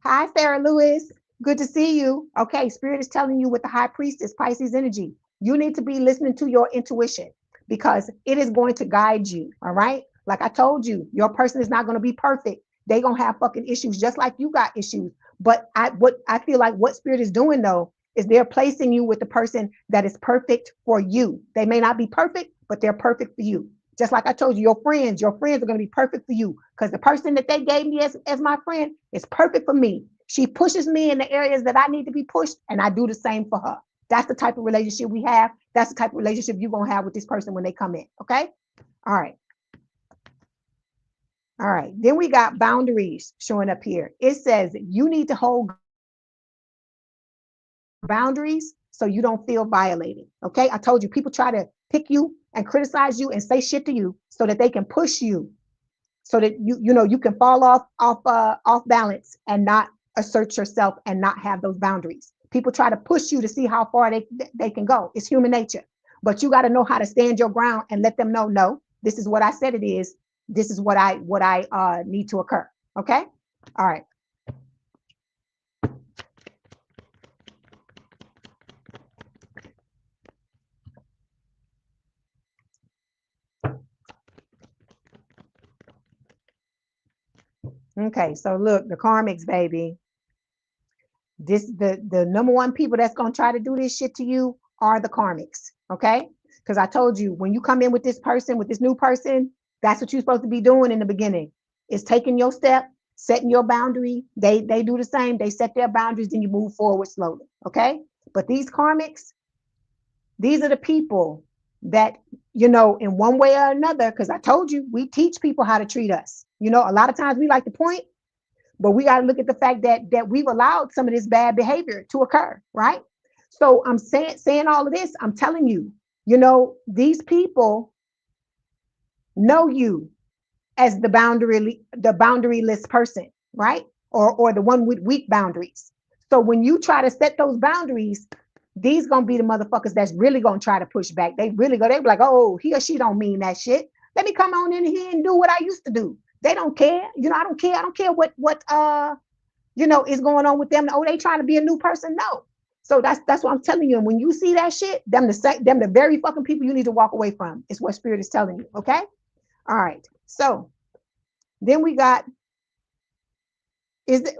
Hi, Sarah Lewis. Good to see you. Okay, Spirit is telling you with the High Priestess, Pisces energy, you need to be listening to your intuition, because it is going to guide you. All right? Like I told you, your person is not going to be perfect. They're going to have fucking issues just like you got issues. But what I feel like what Spirit is doing though is they're placing you with the person that is perfect for you. They may not be perfect, but they're perfect for you. Just like I told you, your friends are going to be perfect for you, because the person that they gave me as my friend is perfect for me. She pushes me in the areas that I need to be pushed, and I do the same for her. That's the type of relationship we have. That's the type of relationship you're going to have with this person when they come in. Okay? All right. All right. Then we got boundaries showing up here. It says you need to hold boundaries so you don't feel violated. Okay? I told you, people try to pick you and criticize you and say shit to you so that they can push you, so that you can fall off balance and not assert yourself and not have those boundaries. People try to push you to see how far they can go. It's human nature. But you got to know how to stand your ground and let them know, no, this is what I said it is. This is what I need to occur. Okay? All right. Okay, so look, the karmics, baby. This the number one people that's gonna try to do this shit to you are the karmics. Okay, because I told you, when you come in with this person, with this new person, that's what you're supposed to be doing in the beginning, is taking your step, setting your boundary. They do the same. They set their boundaries, then you move forward slowly. Okay, but these karmics, these are the people that, in one way or another, because I told you, we teach people how to treat us. A lot of times we like to point, but we got to look at the fact that we've allowed some of this bad behavior to occur, right? So I'm saying all of this, I'm telling you, these people know you as the boundaryless person, right? Or the one with weak boundaries. So when you try to set those boundaries, these gonna be the motherfuckers that's really gonna try to push back. They be like, oh, he or she don't mean that shit. Let me come on in here and do what I used to do. They don't care. I don't care. I don't care what is going on with them. Oh, they trying to be a new person. No. So that's what I'm telling you. And when you see that shit, them the very fucking people you need to walk away from. Is what Spirit is telling you. Okay. All right. So then we got, is it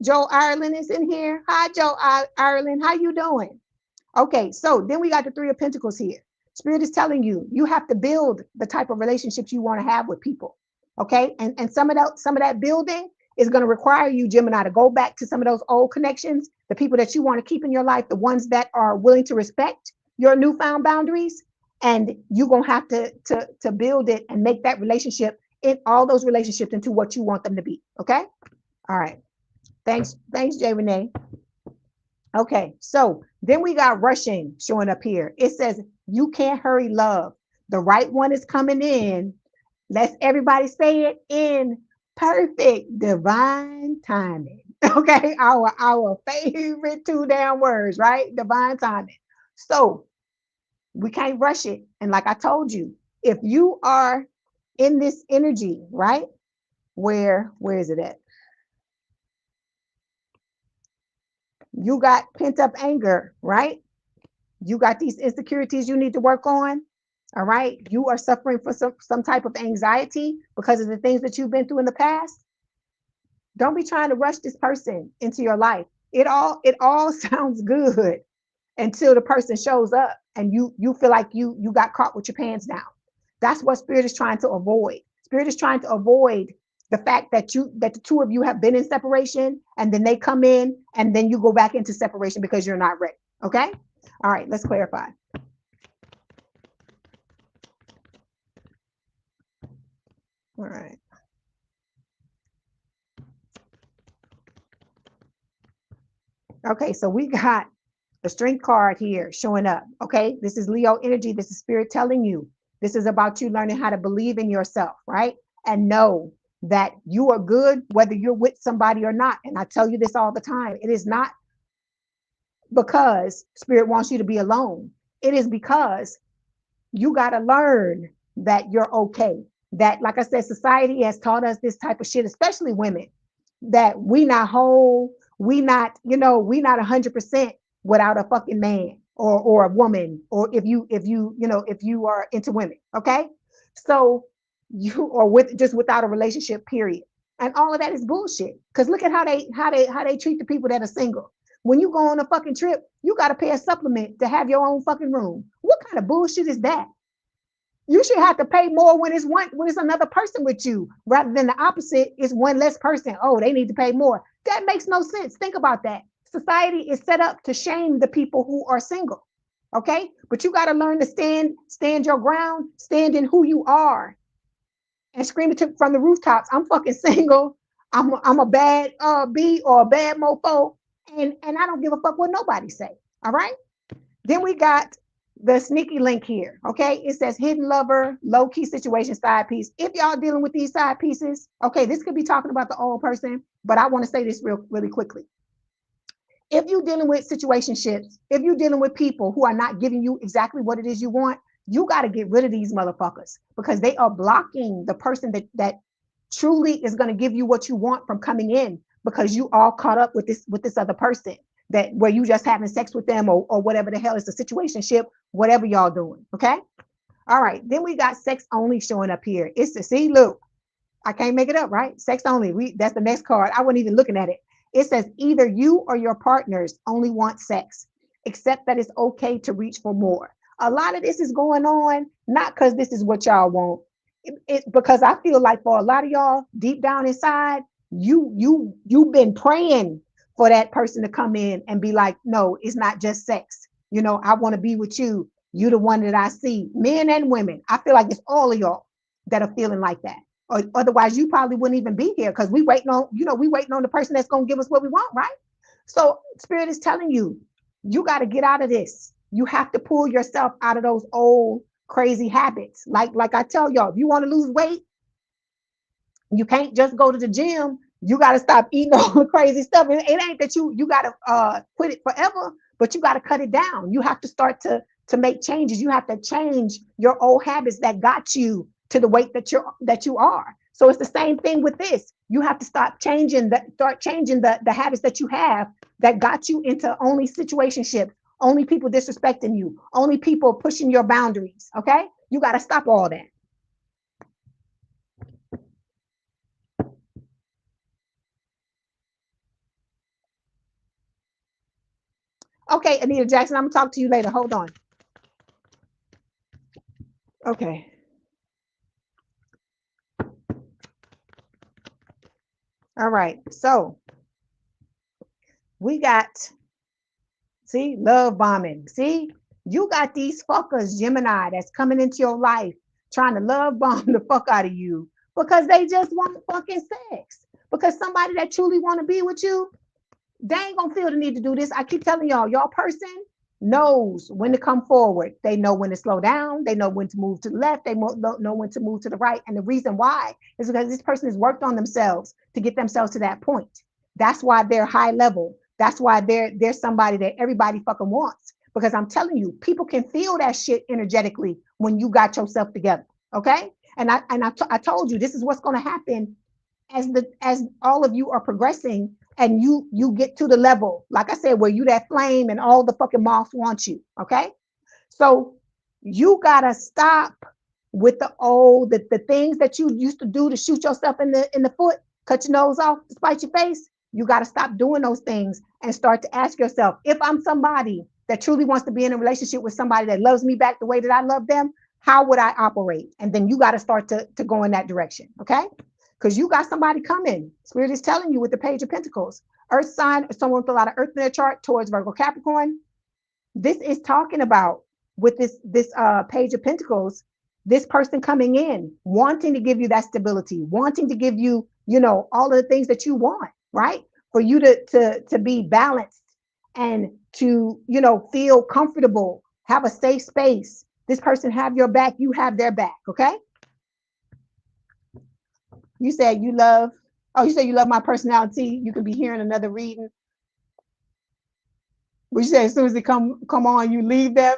Joe Ireland is in here? Hi, Joe Ireland. How you doing? Okay. So then we got the Three of Pentacles here. Spirit is telling you, you have to build the type of relationships you want to have with people. Okay. And some of that building is going to require you, Gemini, to go back to some of those old connections, the people that you want to keep in your life, the ones that are willing to respect your newfound boundaries. And you're going to have to build it and make that relationship, in all those relationships, into what you want them to be. Okay. All right. Thanks, Jay Renee. Okay. So then we got rushing showing up here. It says, you can't hurry love. The right one is coming in. Let's everybody say it in perfect divine timing. Okay, our favorite two damn words, right? Divine timing. So we can't rush it. And like I told you, if you are in this energy, right? Where is it at? You got pent up anger, right? You got these insecurities you need to work on. All right. You are suffering from some type of anxiety because of the things that you've been through in the past. Don't be trying to rush this person into your life. It all sounds good until the person shows up and you feel like you got caught with your pants down. That's what spirit is trying to avoid. Spirit is trying to avoid the fact that the two of you have been in separation and then they come in and then you go back into separation because you're not ready. Okay? All right, let's clarify. All right. Okay, so we got the strength card here showing up. Okay, this is Leo energy. This is spirit telling you this is about you learning how to believe in yourself, right? And know that you are good whether you're with somebody or not. And I tell you this all the time. It is not because spirit wants you to be alone. It is because you got to learn that you're okay. That, like I said, society has taught us this type of shit, especially women, that we not whole, we not, we not 100% without a fucking man or a woman, or if you are into women, okay? So you or with just without a relationship, period. And all of that is bullshit. Because look at how they treat the people that are single. When you go on a fucking trip, you got to pay a supplement to have your own fucking room. What kind of bullshit is that? You should have to pay more when it's another person with you, rather than the opposite is one less person. Oh, they need to pay more. That makes no sense. Think about that. Society is set up to shame the people who are single. Okay, but you got to learn to stand your ground, stand in who you are, and scream it from the rooftops. I'm fucking single. I'm a bad B or a bad mofo, and I don't give a fuck what nobody say. All right. Then we got the sneaky link here. Okay, it says hidden lover, low key situation, side piece. If y'all dealing with these side pieces, okay, this could be talking about the old person, but I want to say this really quickly. If you're dealing with situationships, if you're dealing with people who are not giving you exactly what it is you want, you got to get rid of these motherfuckers because they are blocking the person that truly is going to give you what you want from coming in, because you all caught up with this other person that where you just having sex with them or whatever the hell is the situationship, whatever y'all doing. Okay. All right. Then we got sex only showing up here. It's the see, look, I can't make it up, right? Sex only. That's the next card. I wasn't even looking at it. It says either you or your partners only want sex, except that it's okay to reach for more. A lot of this is going on, not because this is what y'all want. Because I feel like for a lot of y'all, deep down inside, you've been praying for that person to come in and be like, no, it's not just sex. I want to be with you. You the one that I see, men and women. I feel like it's all of y'all that are feeling like that. Or otherwise you probably wouldn't even be here, because we waiting on the person that's going to give us what we want, right? So spirit is telling you, you got to get out of this. You have to pull yourself out of those old crazy habits. Like I tell y'all, if you want to lose weight, you can't just go to the gym. You got to stop eating all the crazy stuff. It ain't that you got to quit it forever, but you got to cut it down. You have to start to make changes. You have to change your old habits that got you to the weight that you are. So it's the same thing with this. You have to start changing the habits that you have that got you into only situationships, only people disrespecting you, only people pushing your boundaries. Okay, you got to stop all that. Okay, Anita Jackson, I'm gonna talk to you later. Hold on. Okay. All right. So we got, see, love bombing. See, you got these fuckers, Gemini, that's coming into your life trying to love bomb the fuck out of you because they just want fucking sex. Because somebody that truly want to be with you, they ain't gonna feel the need to do this. I keep telling y'all person knows when to come forward. They know when to slow down. They know when to move to the left. They know when to move to the right. And the reason why is because this person has worked on themselves to get themselves to that point. That's why they're high level. That's why they're somebody that everybody fucking wants. Because I'm telling you, people can feel that shit energetically when you got yourself together. Okay. And I told you this is what's going to happen as all of you are progressing and you get to the level, like I said, where you that flame and all the fucking moths want you. Okay. So you gotta stop with the things that you used to do to shoot yourself in the foot, cut your nose off to spite your face. You got to stop doing those things and start to ask yourself, if I'm somebody that truly wants to be in a relationship with somebody that loves me back the way that I love them, how would I operate? And then you got to start to go in that direction. Okay. Because you got somebody coming. Spirit is telling you with the Page of Pentacles, Earth sign, someone with a lot of earth in their chart towards Virgo Capricorn. This is talking about with this Page of Pentacles, this person coming in, wanting to give you that stability, wanting to give you, all of the things that you want, right? For you to be balanced and to, feel comfortable, have a safe space. This person have your back, you have their back, okay? You said you love my personality. You could be hearing another reading. But you say as soon as they come on, you leave them.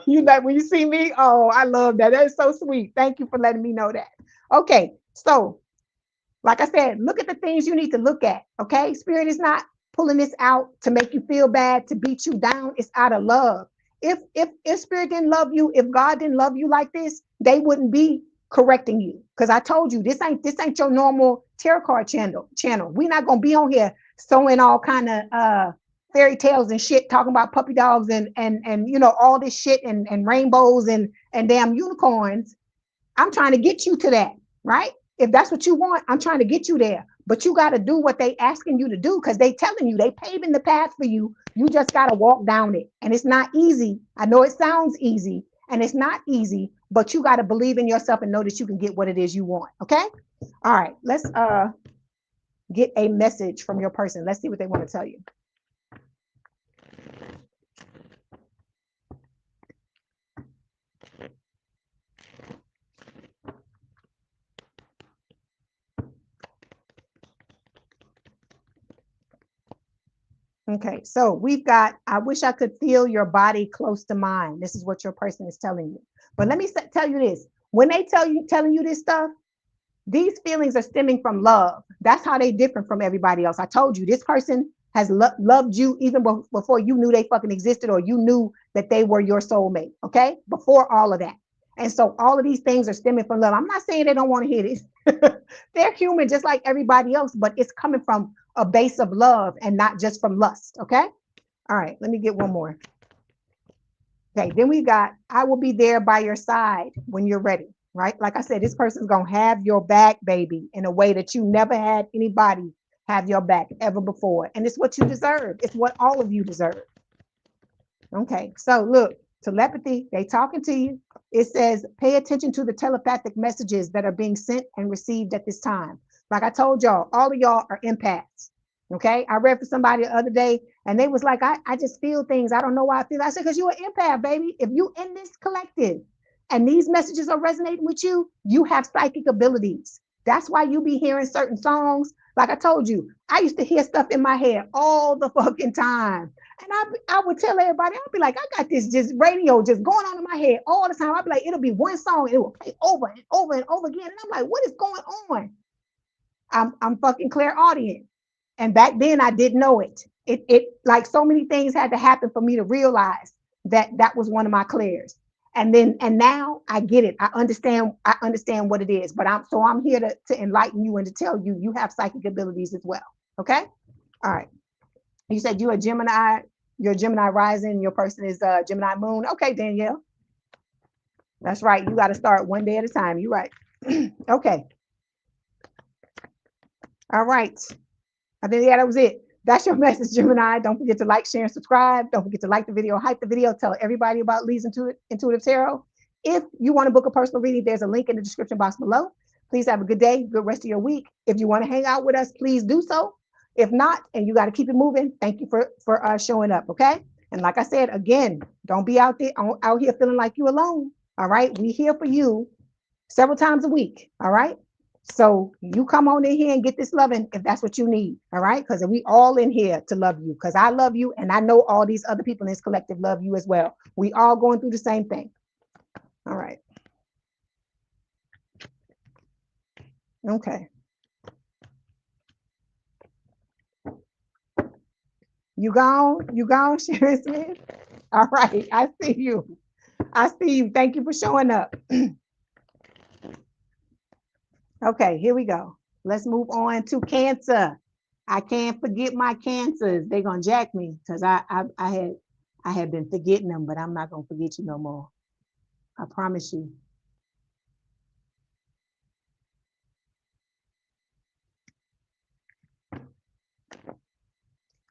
You like when you see me, oh, I love that. That is so sweet. Thank you for letting me know that. Okay, so like I said, look at the things you need to look at. Okay, Spirit is not pulling this out to make you feel bad, to beat you down. It's out of love. If Spirit didn't love you, if God didn't love you like this, they wouldn't be correcting you. Because I told you this ain't your normal tarot card channel. We're not gonna be on here sewing all kind of fairy tales and shit, talking about puppy dogs and all this shit and rainbows and damn unicorns. I'm trying to get you to that, right? If that's what you want, I'm trying to get you there. But you got to do what they asking you to do, because they telling you, they paving the path for you. You just got to walk down it. And it's not easy. I know it sounds easy, and it's not easy, but you got to believe in yourself and know that you can get what it is you want. Okay. All right. Let's get a message from your person. Let's see what they want to tell you. Okay, so we've got, I wish I could feel your body close to mine. This is what your person is telling you. But let me tell you this. When they telling you this stuff, these feelings are stemming from love. That's how they different from everybody else. I told you, this person has loved you even before you knew they fucking existed, or you knew that they were your soulmate, okay? Before all of that. And so all of these things are stemming from love. I'm not saying they don't want to hear this. They're human just like everybody else, but it's coming from a base of love and not just from lust, okay? All right, let me get one more. Okay, then we got, I will be there by your side when you're ready, right? Like I said, this person's gonna have your back, baby, in a way that you never had anybody have your back ever before. And it's what you deserve. It's what all of you deserve. Okay, so look, telepathy, they talking to you. It says, pay attention to the telepathic messages that are being sent and received at this time. Like I told y'all, all of y'all are empaths. Okay, I read for somebody the other day and they was like, I just feel things. I don't know why I feel. I said, because you're an empath, baby. If you in this collective and these messages are resonating with you, you have psychic abilities. That's why you be hearing certain songs. Like I told you, I used to hear stuff in my head all the fucking time. And I would tell everybody, I'd be like, I got this just radio just going on in my head all the time. I'd be like, it'll be one song, it will play over and over and over again. And I'm like, what is going on? I'm fucking clairaudient. And back then I didn't know it. It like so many things had to happen for me to realize that that was one of my clairs. And now I get it. I understand what it is. But I'm here to enlighten you and to tell you you have psychic abilities as well. Okay? All right. You said you're a Gemini rising, your person is Gemini moon. Okay, Danielle. That's right. You got to start one day at a time. You're right. Okay. All right. I think, yeah, that was it. That's your message, Gemini. Don't forget to like, share, and subscribe. Don't forget to like the video, hype the video, tell everybody about Leigh's Intuitive Tarot. If you want to book a personal reading, there's a link in the description box below. Please have a good day, good rest of your week. If you want to hang out with us, please do so. If not, and you got to keep it moving, thank you for showing up, okay? And like I said, again, don't be out here feeling like you alone, all right? We here for you several times a week, all right? So you come on in here and get this loving if that's what you need, all right? Because we all in here to love you, because I love you, and I know all these other people in this collective love you as well. We all going through the same thing. All right. Okay. You gone? You gone, Sharon Smith? All right. I see you. I see you. Thank you for showing up. Okay, here we go. Let's move on to Cancer. I can't forget my cancers. They're gonna jack me because I had been forgetting them, but I'm not gonna forget you no more. I promise you.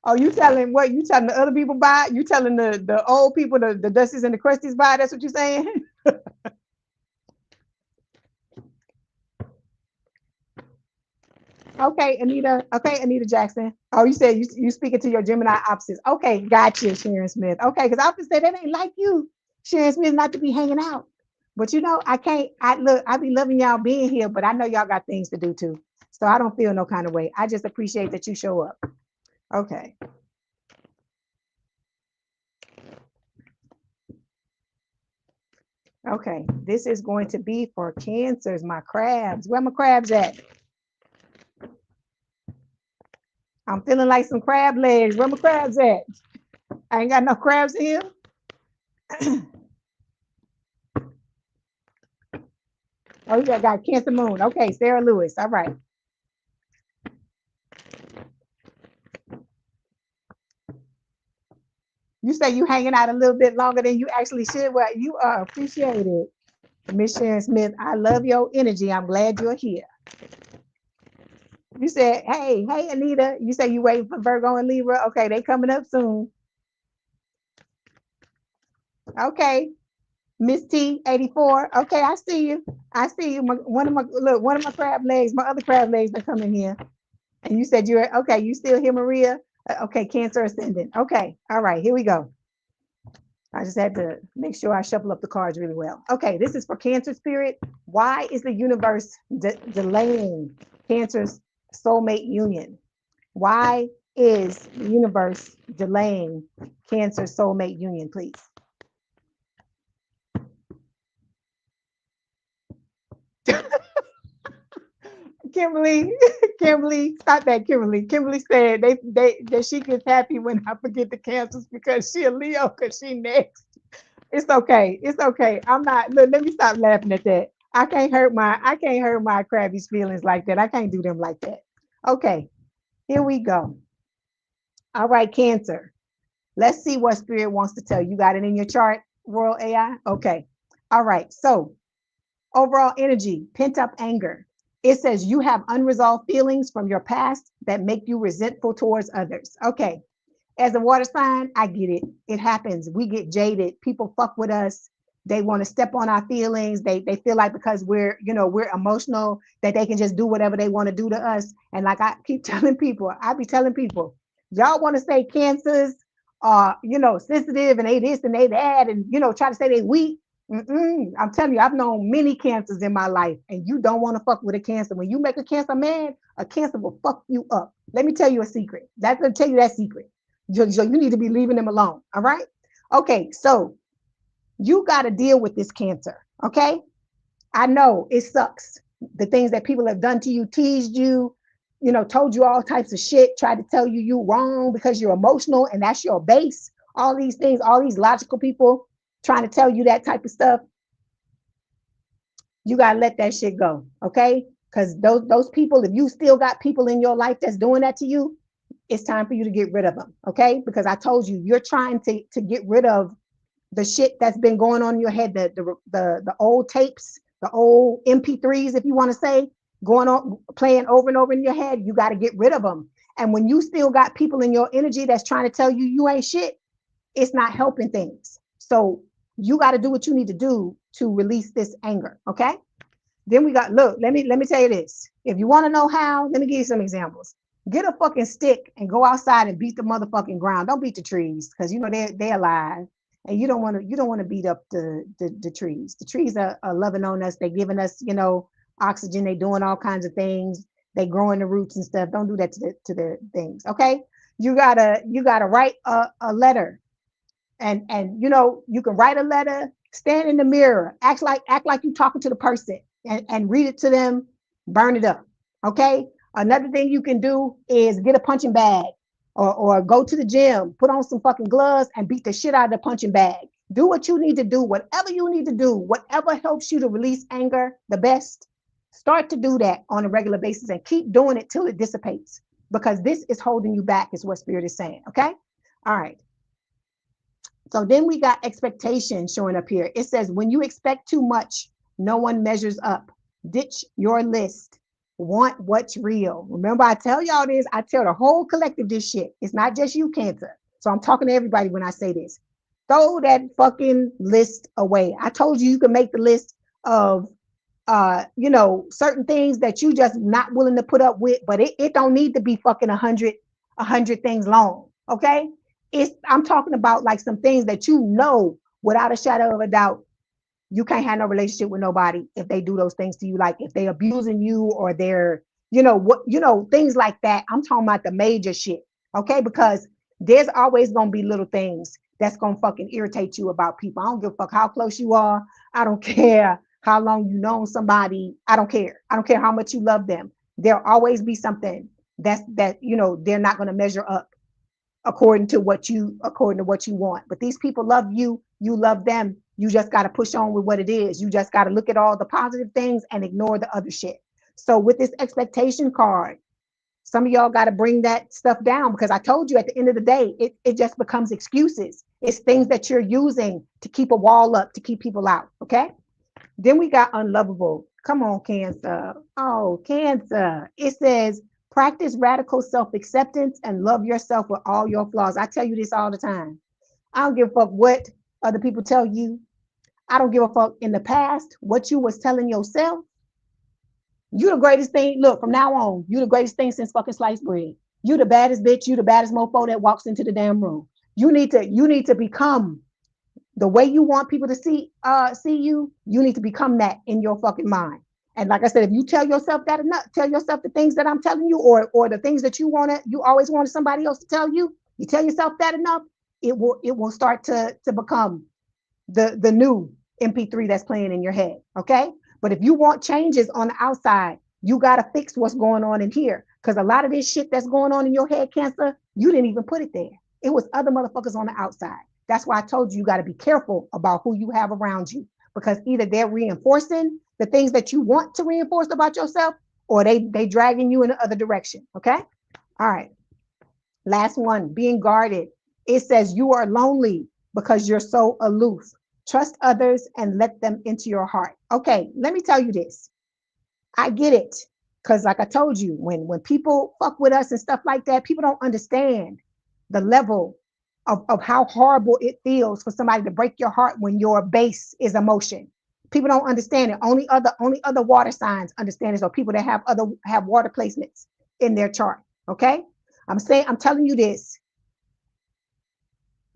Oh, you telling what? You telling the other people buy? You telling the old people, the Dusties and the Crusties buy? That's what you're saying? Okay, Anita. Okay, Anita Jackson. Oh, you said you speaking to your Gemini opposites. Okay, gotcha, Sharon Smith. Okay, because I was say that ain't like you, Sharon Smith, not to be hanging out. But you know, I can't. I look. I be loving y'all being here, but I know y'all got things to do too. So I don't feel no kind of way. I just appreciate that you show up. Okay. Okay. This is going to be for cancers. My crabs. Where my crabs at? I'm feeling like some crab legs. Where my crabs at? I ain't got no crabs here. Oh, you got Cancer Moon. Okay, Sarah Lewis. All right. You say you hanging out a little bit longer than you actually should. Well, you are appreciated. Miss Sharon Smith, I love your energy. I'm glad you're here. You said, hey, Anita. You say you waiting for Virgo and Libra. Okay, they coming up soon. Okay, Miss T 84. Okay, I see you. I see you. One of my crab legs, my other crab legs are coming here. And you said you're okay. You still here, Maria? Okay, Cancer Ascendant. Okay, all right. Here we go. I just had to make sure I shuffle up the cards really well. Okay, this is for Cancer Spirit. Why is the universe delaying Cancer's soulmate union? Why is the universe delaying Cancer soulmate union, please? Kimberly, Kimberly, stop that, Kimberly. Kimberly said that she gets happy when I forget the cancers because she a Leo because she next. It's okay. It's okay. I'm not. Look, let me stop laughing at that. I can't hurt my Krabby's feelings like that. I can't do them like that. Okay, here we go. All right, Cancer. Let's see what Spirit wants to tell you. You got it in your chart, Royal AI? Okay. All right. So overall energy, pent up anger. It says you have unresolved feelings from your past that make you resentful towards others. Okay. As a water sign, I get it. It happens. We get jaded. People fuck with us. They want to step on our feelings. They feel like because we're emotional that they can just do whatever they want to do to us. And like I keep telling people, I be telling people, y'all want to say cancers are sensitive and they this and they that and try to say they weak. I'm telling you, I've known many cancers in my life, and you don't want to fuck with a cancer. When you make a cancer mad, a cancer will fuck you up. Let me tell you a secret. That's gonna tell you that secret. So you need to be leaving them alone. All right. Okay. So you got to deal with this cancer. Okay. I know it sucks. The things that people have done to you, teased you, told you all types of shit, tried to tell you wrong because you're emotional and that's your base. All these things, all these logical people trying to tell you that type of stuff. You got to let that shit go. Okay. Because those people, if you still got people in your life that's doing that to you, it's time for you to get rid of them. Okay. Because I told you, you're trying to get rid of the shit that's been going on in your head, the old tapes, the old MP3s, if you want to say, going on, playing over and over in your head. You got to get rid of them. And when you still got people in your energy that's trying to tell you you ain't shit, it's not helping things. So you got to do what you need to do to release this anger. Okay. Then we got, look, let me tell you this. If you want to know how, let me give you some examples. Get a fucking stick and go outside and beat the motherfucking ground. Don't beat the trees because they're alive. And you don't want to beat up the trees. The trees are loving on us. They're giving us, oxygen. They're doing all kinds of things. They growing the roots and stuff. Don't do that to the things. Okay. You gotta write a letter and you can write a letter, stand in the mirror, act like you're talking to the person and read it to them, burn it up. Okay. Another thing you can do is get a punching bag or go to the gym, put on some fucking gloves and beat the shit out of the punching bag. Do what you need to do, whatever you need to do, whatever helps you to release anger the best. Start to do that on a regular basis and keep doing it till it dissipates, because this is holding you back, is what Spirit is saying. Okay. All right. So then we got expectation showing up here. It says, when you expect too much, no one measures up. Ditch your list. Want what's real. Remember, I tell y'all this, I tell the whole collective this shit. It's not just you, Cancer. So I'm talking to everybody when I say this. Throw that fucking list away. I told you can make the list of certain things that you just not willing to put up with, but it don't need to be fucking 100 things long. Okay. I'm talking about like some things that without a shadow of a doubt, you can't have no relationship with nobody if they do those things to you, like if they abusing you or they're, things like that. I'm talking about the major shit. Okay. Because there's always gonna be little things that's gonna fucking irritate you about people. I don't give a fuck how close you are. I don't care how long you know somebody. I don't care. I don't care how much you love them. There'll always be something that they're not gonna measure up according to what you want. But these people love you, you love them. You just got to push on with what it is. You just got to look at all the positive things and ignore the other shit. So with this expectation card, some of y'all got to bring that stuff down, because I told you at the end of the day, it just becomes excuses. It's things that you're using to keep a wall up, to keep people out. Okay. Then we got unlovable. Come on, Cancer. Oh, Cancer. It says, practice radical self-acceptance and love yourself with all your flaws. I tell you this all the time. I don't give a fuck what other people tell you. I don't give a fuck in the past what you was telling yourself. You the greatest thing. Look, from now on, you the greatest thing since fucking sliced bread. You the baddest bitch. You the baddest mofo that walks into the damn room. You need to become the way you want people to see you. You need to become that in your fucking mind. And like I said, if you tell yourself that enough, tell yourself the things that I'm telling you, or the things that you always wanted somebody else to tell you. You tell yourself that enough, it will start to become the new MP3 that's playing in your head. Okay. But if you want changes on the outside, you got to fix what's going on in here. Because a lot of this shit that's going on in your head, Cancer, you didn't even put it there. It was other motherfuckers on the outside. That's why I told you got to be careful about who you have around you, because either they're reinforcing the things that you want to reinforce about yourself, or they dragging you in the other direction. Okay. All right. Last one, being guarded. It says you are lonely because you're so aloof. Trust others and let them into your heart. Okay, let me tell you this. I get it. Because like I told you, when people fuck with us and stuff like that, people don't understand the level of how horrible it feels for somebody to break your heart when your base is emotion. People don't understand it. Only other water signs understand it. So people that have water placements in their chart. Okay. I'm telling you this.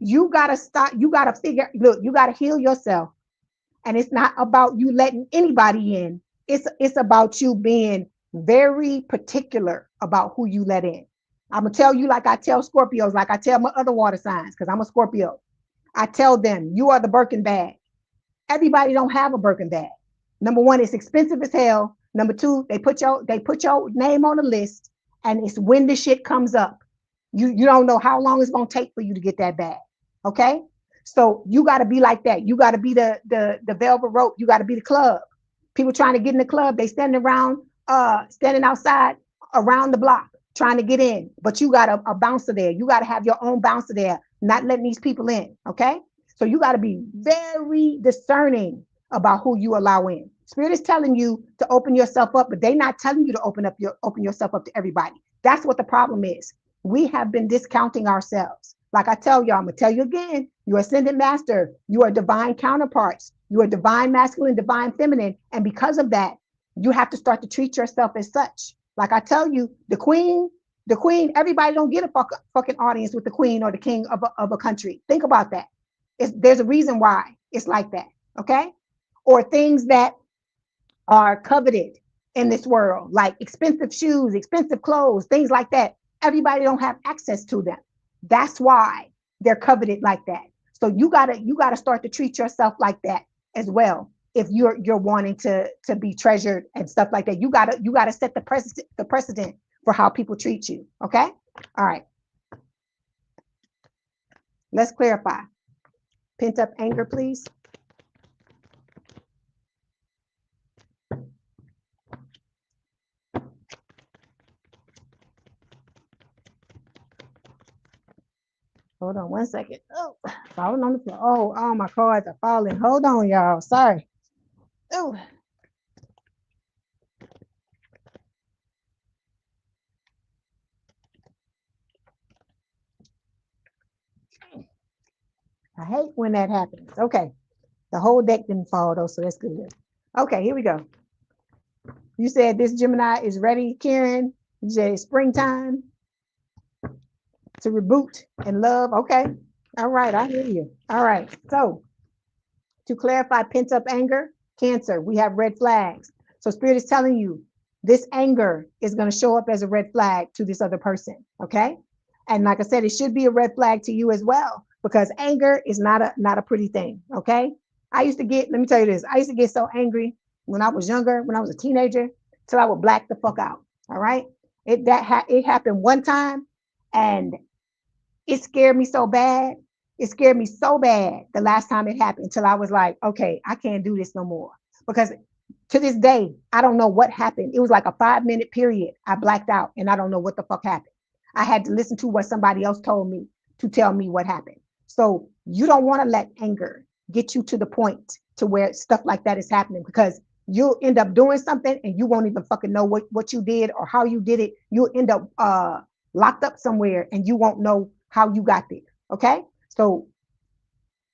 You got to stop. You got to you got to heal yourself. And it's not about you letting anybody in. It's about you being very particular about who you let in. I'm going to tell you, like I tell Scorpios, like I tell my other water signs, because I'm a Scorpio. I tell them, you are the Birkin bag. Everybody don't have a Birkin bag. Number one, it's expensive as hell. Number two, they put your name on the list, and it's when the shit comes up. You don't know how long it's going to take for you to get that bag. Okay. So you got to be like that. You got to be the velvet rope. You got to be the club. People trying to get in the club, they standing outside around the block trying to get in, but you got a bouncer there. You got to have your own bouncer there, not letting these people in. Okay. So you got to be very discerning about who you allow in. Spirit is telling you to open yourself up, but they're not telling you to open yourself up to everybody. That's what the problem is. We have been discounting ourselves. Like I tell y'all, I'm going to tell you again, you're ascendant master, you are divine counterparts, you are divine masculine, divine feminine. And because of that, you have to start to treat yourself as such. Like I tell you, the queen, everybody don't get a fucking audience with the queen or the king of a country. Think about that. There's a reason why it's like that. Okay. Or things that are coveted in this world, like expensive shoes, expensive clothes, things like that. Everybody don't have access to them. That's why they're coveted like that. So you gotta start to treat yourself like that as well. If you're wanting to be treasured and stuff like that, you gotta set the precedent for how people treat you. Okay. All right. Let's clarify. Pent up anger, please. Hold on 1 second. Oh, falling on the floor. Oh, my cards are falling. Hold on, y'all. Sorry. Oh. I hate when that happens. Okay. The whole deck didn't fall though, so that's good. Okay, here we go. You said this Gemini is ready, Karen. You said it's springtime to reboot and love. Okay. All right, I hear you. All right. So to clarify pent up anger, Cancer, we have red flags. So Spirit is telling you this anger is going to show up as a red flag to this other person. Okay. And like I said, it should be a red flag to you as well, because anger is not a pretty thing. Okay. I used to get, let me tell you this, I used to get so angry when I was younger, when I was a teenager, till I would black the fuck out. All right. It happened one time and it scared me so bad. It scared me so bad the last time it happened, until I was like, okay, I can't do this no more. Because to this day, I don't know what happened. It was like a 5-minute period. I blacked out and I don't know what the fuck happened. I had to listen to what somebody else told me to tell me what happened. So you don't want to let anger get you to the point to where stuff like that is happening, because you'll end up doing something and you won't even fucking know what you did or how you did it. You'll end up locked up somewhere and you won't know how you got there. Okay. So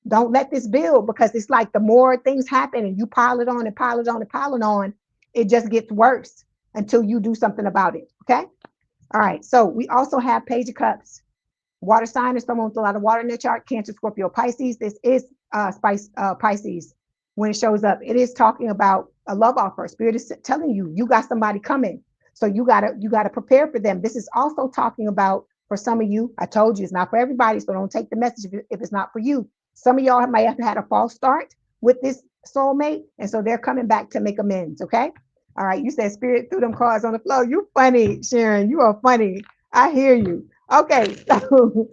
don't let this build, because it's like the more things happen and you pile it on and pile it on and pile it on, it just gets worse until you do something about it. Okay. All right. So we also have Page of Cups. Water sign is someone with a lot of water in their chart. Cancer, Scorpio, Pisces. This is Pisces. When it shows up, it is talking about a love offer. Spirit is telling you, you got somebody coming. So you gotta prepare for them. This is also talking about, for some of you, I told you it's not for everybody, so don't take the message if it's not for you. Some of y'all might have had a false start with this soulmate, and so they're coming back to make amends. Okay. All right. You said Spirit threw them cards on the floor. You funny, Sharon. You are funny. I hear you. Okay. So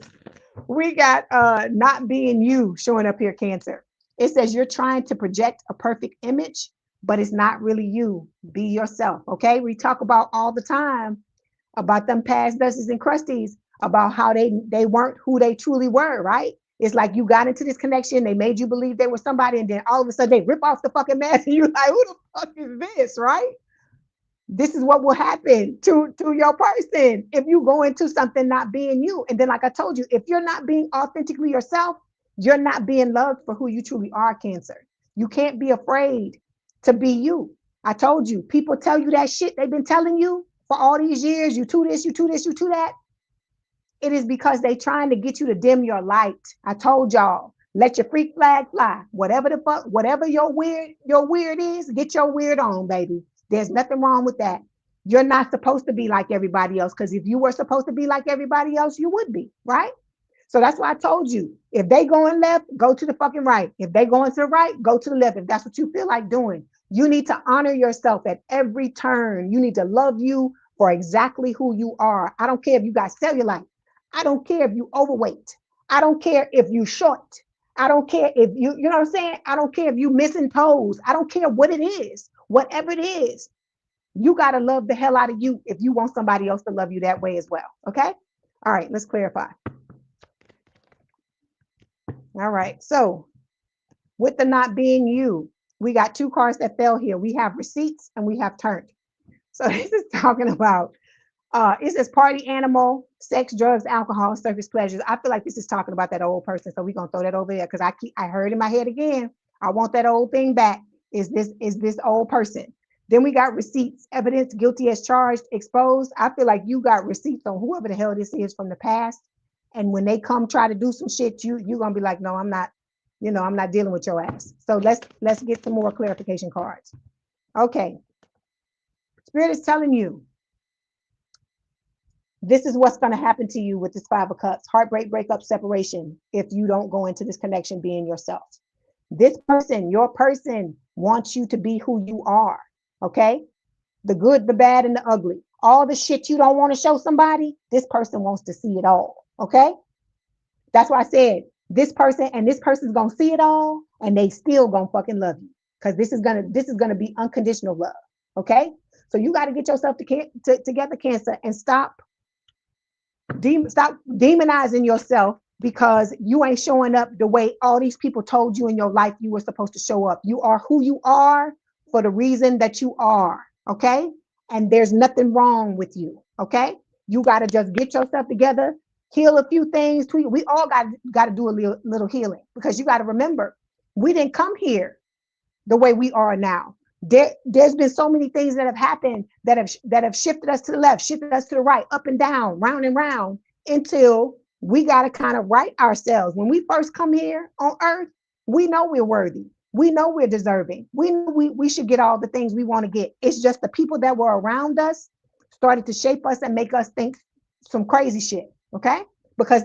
we got not being you showing up here, Cancer. It says you're trying to project a perfect image, but it's not really you. Be yourself. Okay. We talk about all the time about them past dusties and crusties, about how they weren't who they truly were, right? It's like you got into this connection, they made you believe they were somebody, and then all of a sudden they rip off the fucking mask and you're like, who the fuck is this, right? This is what will happen to your person if you go into something not being you. And then, like I told you, if you're not being authentically yourself, you're not being loved for who you truly are, Cancer. You can't be afraid to be you. I told you, people tell you that shit they've been telling you for all these years. You to this, you to this, you to that. It is because they trying to get you to dim your light. I told y'all, let your freak flag fly. Whatever the fuck, whatever your weird is, get your weird on, baby. There's nothing wrong with that. You're not supposed to be like everybody else, because if you were supposed to be like everybody else, you would be, right? So that's why I told you, if they going left, go to the fucking right. If they going to the right, go to the left. If that's what you feel like doing, you need to honor yourself at every turn. You need to love you for exactly who you are. I don't care if you got cellulite. I don't care if you overweight. I don't care if you short. I don't care if you know what I'm saying? I don't care if you missing toes. I don't care what it is. Whatever it is, you got to love the hell out of you if you want somebody else to love you that way as well. Okay. All right. Let's clarify. All right. So with the not being you, we got two cards that fell here. We have receipts and we have turned. So this is talking about it says party animal, sex, drugs, alcohol, surface pleasures. I feel like this is talking about that old person. So we're gonna throw that over there, because I heard in my head again. I want that old thing back. Is this old person? Then we got receipts, evidence, guilty as charged, exposed. I feel like you got receipts on whoever the hell this is from the past. And when they come try to do some shit, you're gonna be like, no, I'm not, I'm not dealing with your ass. So let's get some more clarification cards. Okay. Spirit is telling you, this is what's going to happen to you with this 5 of Cups: heartbreak, breakup, separation, if you don't go into this connection being yourself. This person, your person, wants you to be who you are. Okay. The good, the bad, and the ugly. All the shit you don't want to show somebody, this person wants to see it all. Okay. That's why I said this person, and this person's gonna see it all, and they still gonna fucking love you, because this is gonna be unconditional love. Okay, so you got to get yourself together, Cancer, and stop demonizing yourself because you ain't showing up the way all these people told you in your life you were supposed to show up. You are who you are for the reason that you are. Okay, and there's nothing wrong with you. Okay, you got to just get yourself together, heal a few things. We all got to do a little healing, because you got to remember, we didn't come here the way we are now. There's been so many things that have happened that have shifted us to the left, shifted us to the right, up and down, round and round, until we got to kind of right ourselves. When we first come here on earth, we know we're worthy. We know we're deserving. We know we should get all the things we want to get. It's just the people that were around us started to shape us and make us think some crazy shit. Okay? Because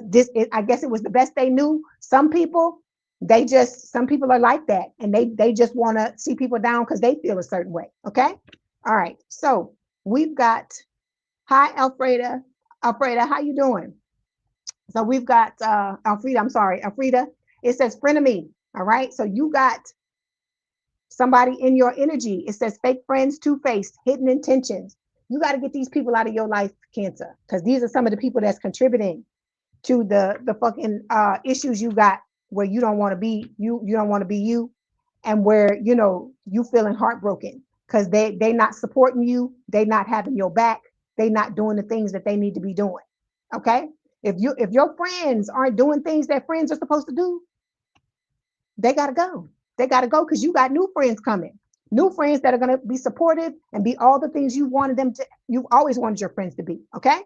I guess it was the best they knew. Some people are like that, and they just want to see people down because they feel a certain way. Okay, all right, so we've got, hi Alfreda. How you doing? So we've got Alfreda. It says frenemy. All right, so you got somebody in your energy. It says fake friends, two-faced, hidden intentions. You got to get these people out of your life, Cancer, because these are some of the people that's contributing to the fucking issues you got, where you don't want to be you don't want to be you, and where you feeling heartbroken because they not supporting you, they not having your back, they not doing the things that they need to be doing. Okay, if your friends aren't doing things that friends are supposed to do, they gotta go. Because you got new friends coming, new friends that are going to be supportive and be all the things you've always wanted your friends to be. Okay,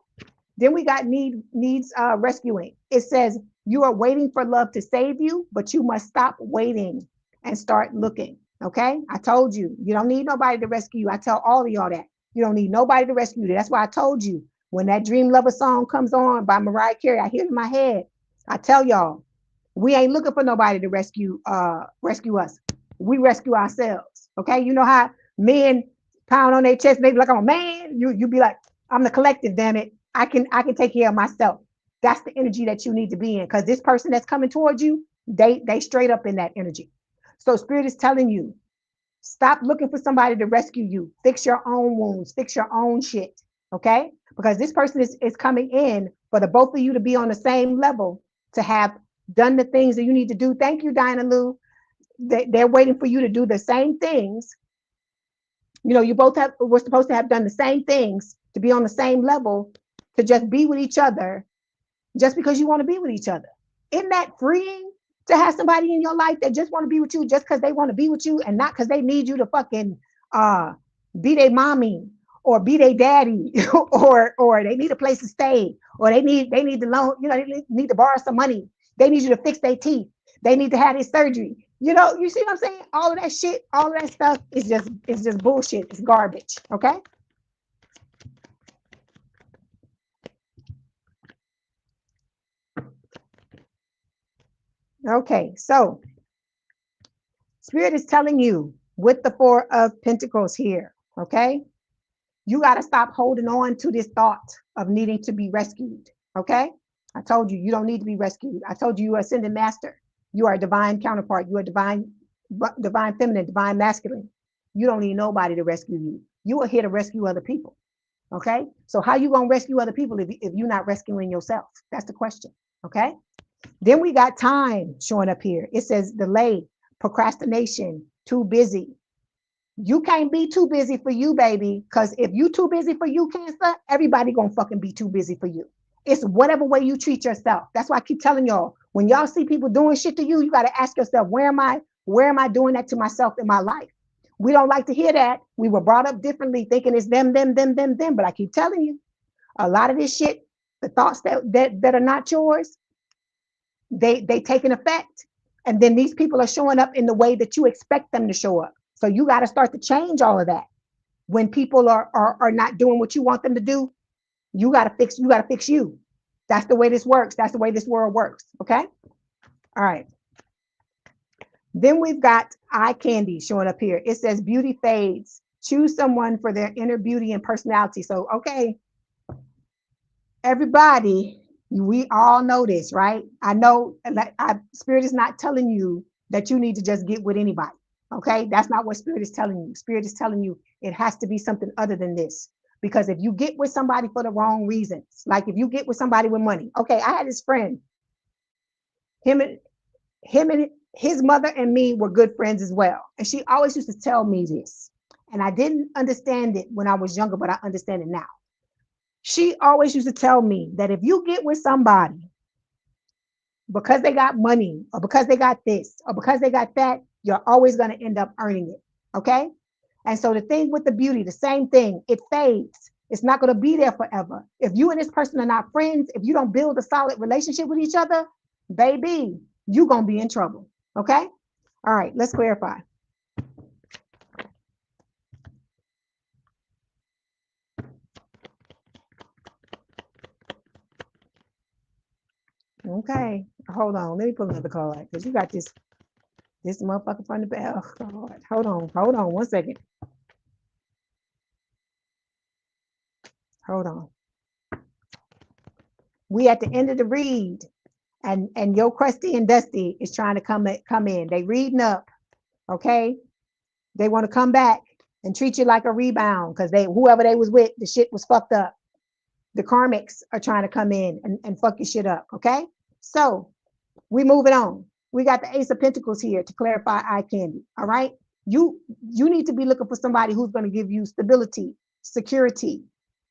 then we got needs rescuing. It says you are waiting for love to save you, but you must stop waiting and start looking. Okay, I told you, you don't need nobody to rescue you. I tell all of y'all that. You don't need nobody to rescue you. That's why I told you, when that Dream Lover song comes on by Mariah Carey, I hear it in my head. I tell y'all, we ain't looking for nobody to rescue us. We rescue ourselves. Okay, you know how men pound on their chest, maybe like I'm a man. You be like, I'm the collective, damn it. I can take care of myself. That's the energy that you need to be in, because this person that's coming towards you, they straight up in that energy. So Spirit is telling you, stop looking for somebody to rescue you. Fix your own wounds, fix your own shit. Okay, because this person is coming in for the both of you to be on the same level, to have done the things that you need to do. Thank you, Dinah Lou. They're waiting for you to do the same things. You both were supposed to have done the same things to be on the same level, to just be with each other, just because you want to be with each other. Isn't that freeing, to have somebody in your life that just want to be with you just because they want to be with you, and not because they need you to fucking be their mommy or be their daddy or they need a place to stay, or they need the loan, they need to borrow some money. They need you to fix their teeth. They need to have their surgery. You see what I'm saying? All of that shit, all of that stuff is just bullshit. It's garbage. Okay. Okay, so Spirit is telling you with the Four of Pentacles here, okay? You got to stop holding on to this thought of needing to be rescued, okay? I told you, you don't need to be rescued. I told you, you are Ascended Master. You are a divine counterpart. You are divine feminine, divine masculine. You don't need nobody to rescue you. You are here to rescue other people, okay? So how you going to rescue other people if you're not rescuing yourself? That's the question, okay? Then we got time showing up here. It says delay, procrastination, too busy. You can't be too busy for you, baby, because if you too busy for you, Cancer, everybody gonna fucking be too busy for you. It's whatever way you treat yourself. That's why I keep telling y'all, when y'all see people doing shit to you, you got to ask yourself, where am I doing that to myself in my life? We don't like to hear that. We were brought up differently, thinking it's them. But I keep telling you, a lot of this shit, the thoughts that are not yours, they take an effect, and then these people are showing up in the way that you expect them to show up. So you got to start to change all of that. When people are not doing what you want them to do, you got to fix you. That's the way this works. That's the way this world works. Okay, all right. Then we've got eye candy showing up here. It says beauty fades, choose someone for their inner beauty and personality. So okay, everybody We all know this, right? I know that Spirit is not telling you that you need to just get with anybody. Okay, that's not what Spirit is telling you. Spirit is telling you it has to be something other than this. Because if you get with somebody for the wrong reasons, like if you get with somebody with money, okay, I had this friend, him and his mother and me were good friends as well. And she always used to tell me this. And I didn't understand it when I was younger, but I understand it now. She always used to tell me that if you get with somebody because they got money or because they got this or because they got that, you're always going to end up earning it. Okay. And so the thing with the beauty, the same thing, it fades. It's not going to be there forever. If you and this person are not friends, if you don't build a solid relationship with each other, baby, you're going to be in trouble. Okay. All right. Let's clarify. Okay. Hold on. Let me pull another card because you got this motherfucker from the back. Oh, God. Hold on 1 second. Hold on. We at the end of the read, and your crusty and dusty is trying to come in. They reading up, okay? They want to come back and treat you like a rebound because whoever they was with, the shit was fucked up. The karmics are trying to come in and fuck your shit up, okay? So we moving on. We got the Ace of Pentacles here to clarify eye candy, all right? You need to be looking for somebody who's going to give you stability, security,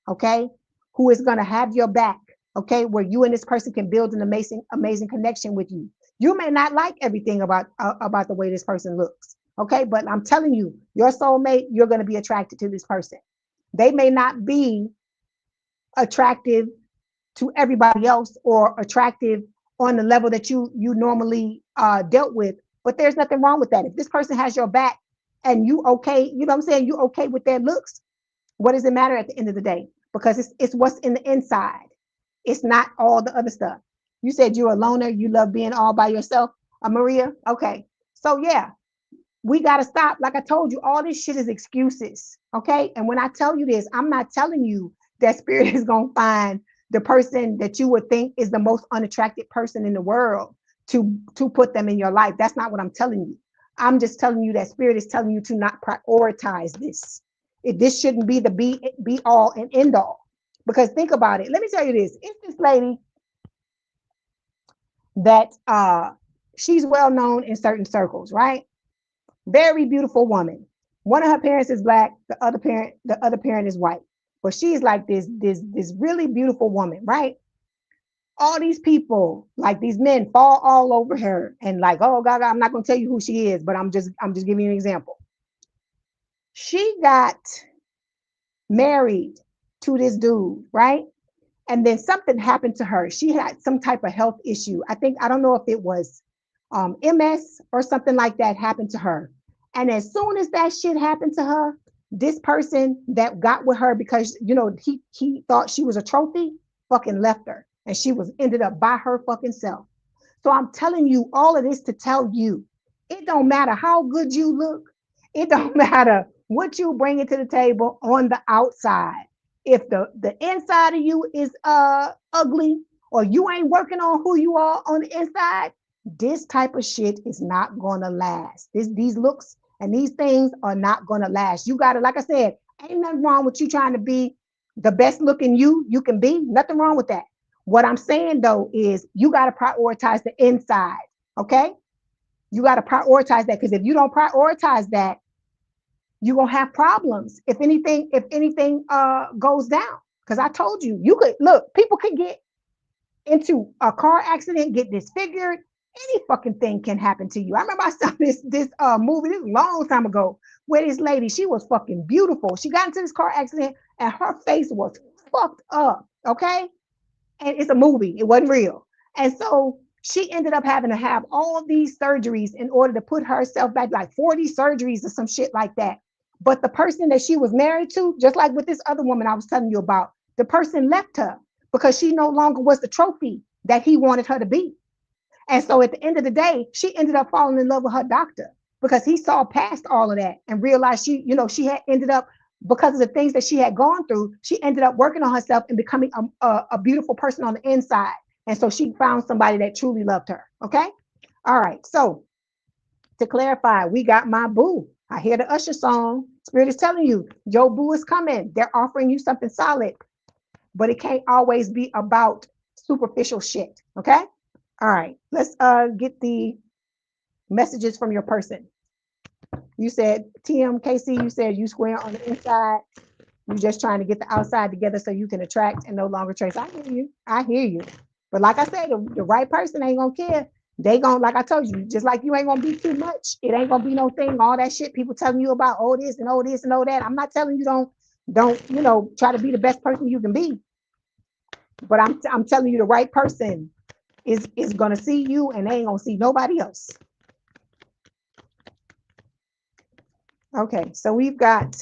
okay? Who is going to have your back, okay? Where you and this person can build an amazing connection with you. You may not like everything about the way this person looks, okay? But I'm telling you, your soulmate, you're going to be attracted to this person. They may not be attractive to everybody else or attractive on the level that you normally dealt with, but there's nothing wrong with that. If this person has your back and you okay, you know what I'm saying, you okay with their looks, what does it matter at the end of the day? Because it's what's in the inside. It's not all the other stuff. You said you're a loner, you love being all by yourself, Maria. Okay, so yeah, we got to stop. Like I told you, all this shit is excuses. Okay, and when I tell you this, I'm not telling you that Spirit is going to find the person that you would think is the most unattractive person in the world to put them in your life. That's not what I'm telling you. I'm just telling you that Spirit is telling you to not prioritize this. This shouldn't be the be all and end all. Because think about it. Let me tell you this. It's this lady that she's well known in certain circles, right? Very beautiful woman. One of her parents is black, the other parent is white. But she's like this really beautiful woman, right? All these people, like these men, fall all over her and like, oh God, I'm not gonna tell you who she is, but I'm just giving you an example. She got married to this dude, right? And then something happened to her. She had some type of health issue. I don't know if it was MS or something like that happened to her. And as soon as that shit happened to her, this person that got with her because, you know, he thought she was a trophy, fucking left her. And she was ended up by her fucking self. So I'm telling you all of this to tell you, it don't matter how good you look. It don't matter what you bring to the table on the outside. If the inside of you is ugly or you ain't working on who you are on the inside, this type of shit is not gonna last. These looks and these things are not gonna last. You gotta, like I said, ain't nothing wrong with you trying to be the best looking you can be. Nothing wrong with that. What I'm saying though is you gotta prioritize the inside. Okay, you gotta prioritize that, because if you don't prioritize that, you're gonna have problems if anything goes down. Because I told you, you could look, people could get into a car accident, get disfigured. Any fucking thing can happen to you. I remember I saw this movie this long time ago where this lady, she was fucking beautiful. She got into this car accident and her face was fucked up. Okay, and it's a movie, it wasn't real. And so she ended up having to have all these surgeries in order to put herself back, like 40 surgeries or some shit like that. But the person that she was married to, just like with this other woman I was telling you about, the person left her because she no longer was the trophy that he wanted her to be. And so at the end of the day, she ended up falling in love with her doctor because he saw past all of that and realized she had ended up, because of the things that she had gone through, she ended up working on herself and becoming a beautiful person on the inside. And so she found somebody that truly loved her. Okay. All right. So to clarify, we got my boo. I hear the Usher song. Spirit is telling you, your boo is coming. They're offering you something solid, but it can't always be about superficial shit. Okay. All right. Let's get the messages from your person. You said TMKC, you said you square on the inside. You're just trying to get the outside together so you can attract and no longer trace. I hear you. I hear you. But like I said, the right person ain't gonna care. They gonna, like I told you, just like you ain't gonna be too much. It ain't gonna be no thing. All that shit people telling you about, oh this and oh this and oh that. I'm not telling you don't try to be the best person you can be. But I'm telling you the right person is gonna see you and they ain't gonna see nobody else. Okay, so we've got,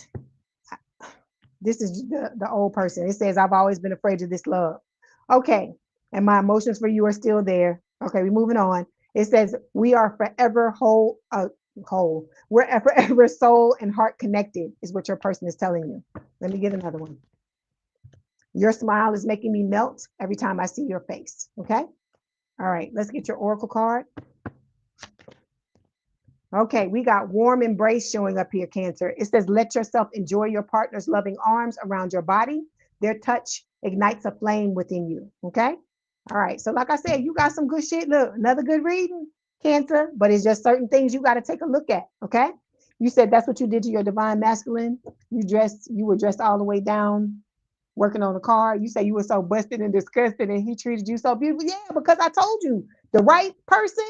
this is the old person. It says, I've always been afraid of this love. Okay, and my emotions for you are still there. Okay, we're moving on. It says, we are forever whole. We're forever soul and heart connected, is what your person is telling you. Let me get another one. Your smile is making me melt every time I see your face. Okay, all right, let's get your oracle card. Okay, we got warm embrace showing up here, Cancer. It says, let yourself enjoy your partner's loving arms around your body. Their touch ignites a flame within you. Okay. All right. So like I said, you got some good shit. Look, another good reading, Cancer, but it's just certain things you got to take a look at. Okay. You said that's what you did to your divine masculine. You were dressed all the way down, working on the car. You say you were so busted and disgusted and he treated you so beautiful. Yeah, because I told you the right person,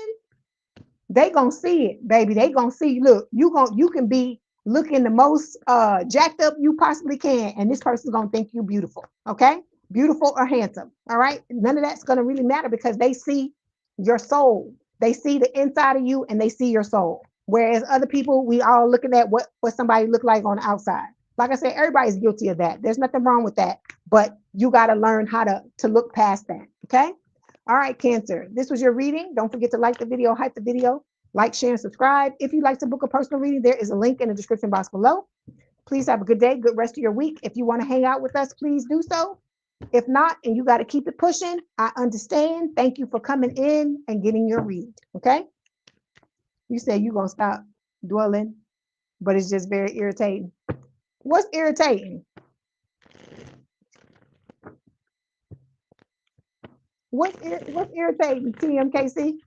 they gonna see it, baby. They gonna see, look, you can be looking the most jacked up you possibly can, and this person's gonna think you beautiful. Okay, beautiful or handsome. All right, none of that's gonna really matter because they see your soul. They see the inside of you and they see your soul. Whereas other people, we all looking at what somebody look like on the outside. Like I said, everybody's guilty of that. There's nothing wrong with that, but you got to learn how to look past that. Okay. All right, Cancer, this was your reading. Don't forget to like the video, hype the video, like, share, and subscribe. If you'd like to book a personal reading, there is a link in the description box below. Please have a good day, good rest of your week. If you want to hang out with us, please do so. If not, and you got to keep it pushing, I understand. Thank you for coming in and getting your read, okay? You said you're going to stop dwelling, but it's just very irritating. What's irritating? What's irritating, TMKC?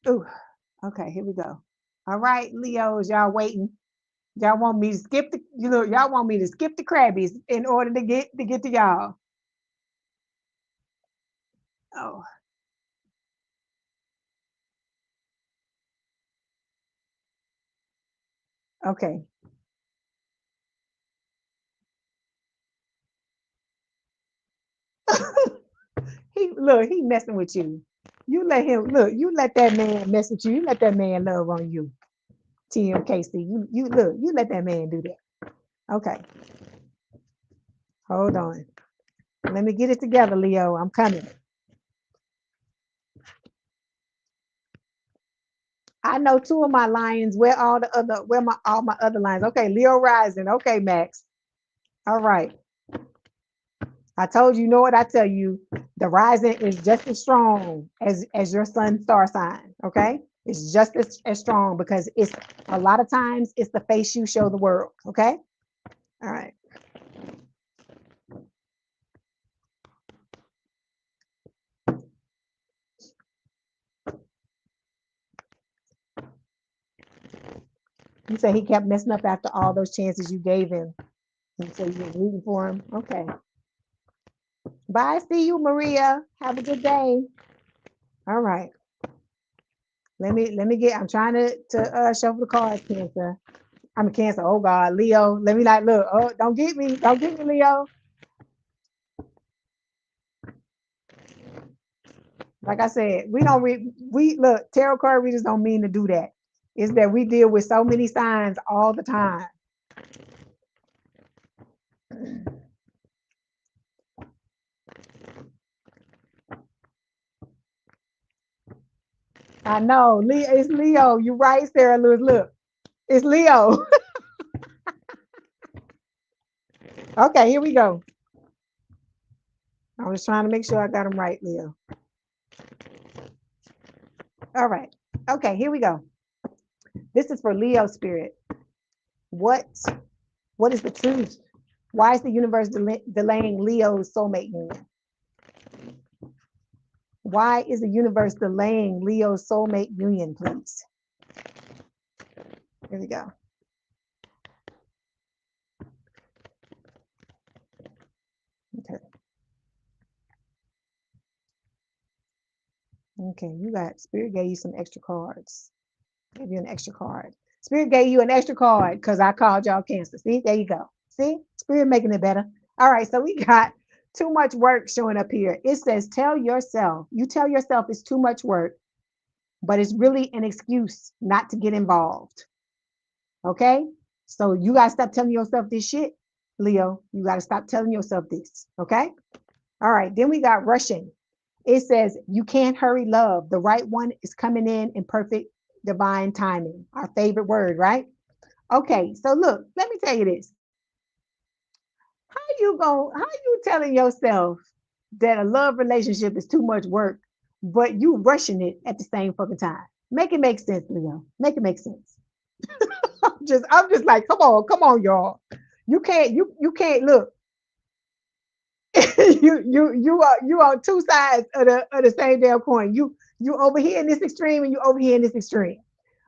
Ooh, okay, here we go. All right, Leos, y'all waiting. Y'all want me to skip y'all want me to skip the Krabbies in order to get to y'all. Oh, okay. He messing with you. You let him look, you let that man mess with you. You let that man love on you. TMKC. You let that man do that. Okay. Hold on. Let me get it together, Leo. I'm coming. I know two of my lions. Where all my other lions? Okay, Leo rising. Okay, Max. All right. I told you, know what I tell you, the rising is just as strong as your sun star sign. Okay, it's just as strong because it's a lot of times it's the face you show the world. Okay, all right. You say he kept messing up after all those chances you gave him, and so you were rooting for him. Okay. Bye. See you, Maria. Have a good day. All right. Let me get. I'm trying to shuffle the cards, Cancer. I'm a Cancer. Oh God, Leo. Let me like look. Oh, don't get me. Don't get me, Leo. Like I said, we don't we look, tarot card readers don't mean to do that. It's that we deal with so many signs all the time. I know. It's Leo. You're right, Sarah Lewis. Look, it's Leo. Okay, here we go. I was trying to make sure I got them right, Leo. All right. Okay, here we go. This is for Leo spirit. What is the truth? Why is the universe delaying Leo's soulmate union? Why is the universe delaying Leo's soulmate union, please? Here we go. Okay. Okay, you got Spirit gave you some extra cards. Gave you an extra card. Spirit gave you an extra card because I called y'all Cancer. See, there you go. See, Spirit making it better. All right, so we got too much work showing up here. It says, tell yourself, you tell yourself it's too much work, but it's really an excuse not to get involved. Okay, so you got to stop telling yourself this shit, Leo. You got to stop telling yourself this. Okay, all right, then we got Russian. It says, you can't hurry love. The right one is coming in perfect divine timing. Our favorite word, right? Okay, so look, let me tell you this. How you telling yourself that a love relationship is too much work, but you rushing it at the same fucking time? Make it make sense, Leo. Make it make sense. I'm just like, come on, y'all. You can't look. you on two sides of the same damn coin. You over here in this extreme and you over here in this extreme.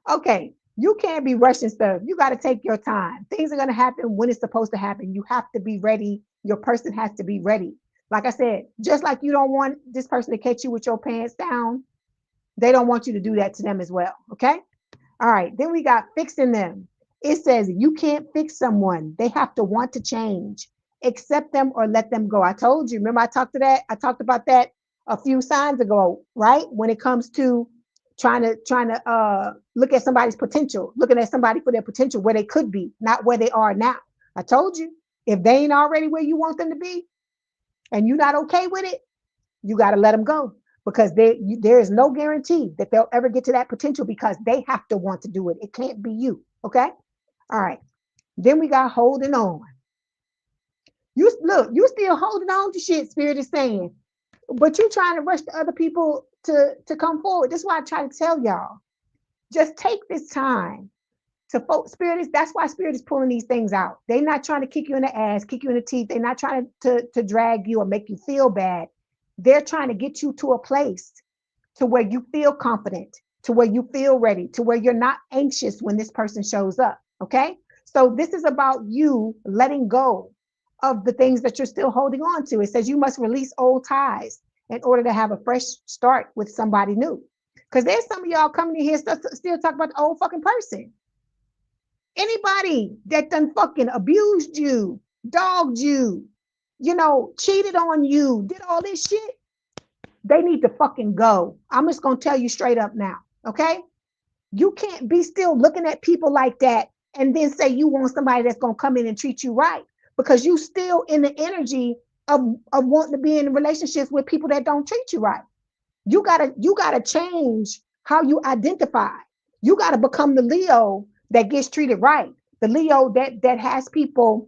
Okay, you can't be rushing stuff. You got to take your time. Things are going to happen when it's supposed to happen. You have to be ready. Your person has to be ready. Like I said, just like you don't want this person to catch you with your pants down, they don't want you to do that to them as well. Okay. All right. Then we got fixing them. It says you can't fix someone. They have to want to change. Accept them or let them go. I told you. Remember, I talked about that a few signs ago, right? When it comes to trying to look at somebody's potential, looking at somebody for their potential, where they could be, not where they are now. I told you, if they ain't already where you want them to be, and you're not okay with it, you got to let them go, because there is no guarantee that they'll ever get to that potential, because they have to want to do it. It can't be you. Okay. All right. Then we got holding on. You still holding on to shit, Spirit is saying, but you trying to rush the other people to come forward. That's why I try to tell y'all, just take this time to Spirit is, that's why Spirit is pulling these things out. They're not trying to kick you in the ass, kick you in the teeth. They're not trying to drag you or make you feel bad. They're trying to get you to a place to where you feel confident, to where you feel ready, to where you're not anxious when this person shows up. Okay. So this is about you letting go of the things that you're still holding on to. It says you must release old ties in order to have a fresh start with somebody new. Because there's some of y'all coming in here still talk about the old fucking person. Anybody that done fucking abused you, dogged you, cheated on you, did all this shit, they need to fucking go. I'm just going to tell you straight up now. Okay. You can't be still looking at people like that and then say you want somebody that's going to come in and treat you right, because you still in the energy of wanting to be in relationships with people that don't treat you right. You gotta change how you identify. You gotta become the Leo that gets treated right. The Leo that has people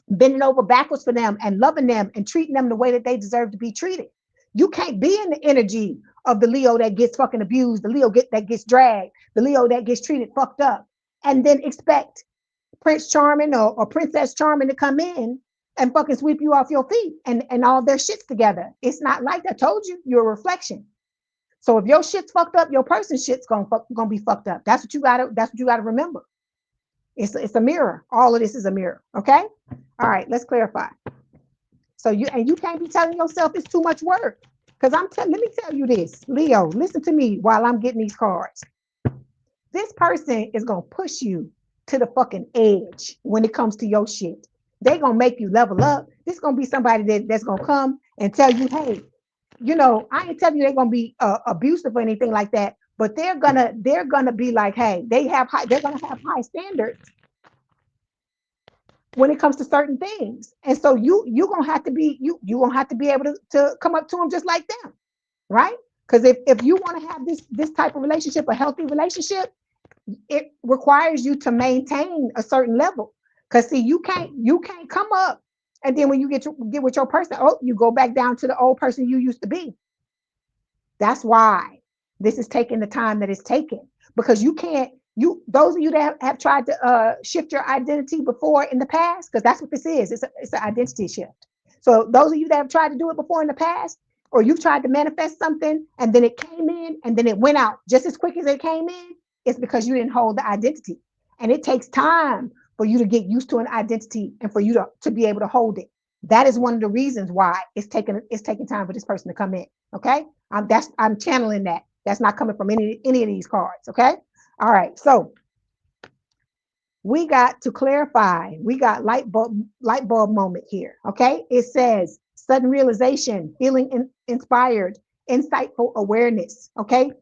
bending over backwards for them and loving them and treating them the way that they deserve to be treated. You can't be in the energy of the Leo that gets fucking abused, the Leo that gets dragged, the Leo that gets treated fucked up, and then expect Prince Charming or Princess Charming to come in and fucking sweep you off your feet and all their shit's together. It's not like that. I told you, you're a reflection. So if your shit's fucked up, your person's shit's gonna be fucked up. That's what you gotta remember. It's a mirror. All of this is a mirror. Okay. All right, let's clarify. So you can't be telling yourself it's too much work. Because let me tell you this, Leo, listen to me while I'm getting these cards. This person is gonna push you to the fucking edge when it comes to your shit. They're gonna make you level up. This is gonna be somebody that's gonna come and tell you, hey, I ain't telling you they're gonna be abusive or anything like that, but they're gonna be like, hey, they're gonna have high standards when it comes to certain things. And so you're gonna have to be gonna have to be able to come up to them just like them, right? Because if you want to have this type of relationship, a healthy relationship, it requires you to maintain a certain level. Because see, you can't come up And then when you get with your person, oh, you go back down to the old person you used to be. That's why this is taking the time that it's taken, because you can't, those of you that have tried to shift your identity before in the past, because that's what this is. It's an identity shift. So those of you that have tried to do it before in the past, or you've tried to manifest something and then it came in and then it went out just as quick as it came in, it's because you didn't hold the identity. And it takes time for you to get used to an identity and for you to be able to hold it. That is one of the reasons why it's taking time for this person to come in. Okay. I'm channeling that. That's not coming from any of these cards. Okay. All right. So we got to clarify. We got light bulb moment here. Okay. It says sudden realization, feeling inspired, insightful awareness. Okay.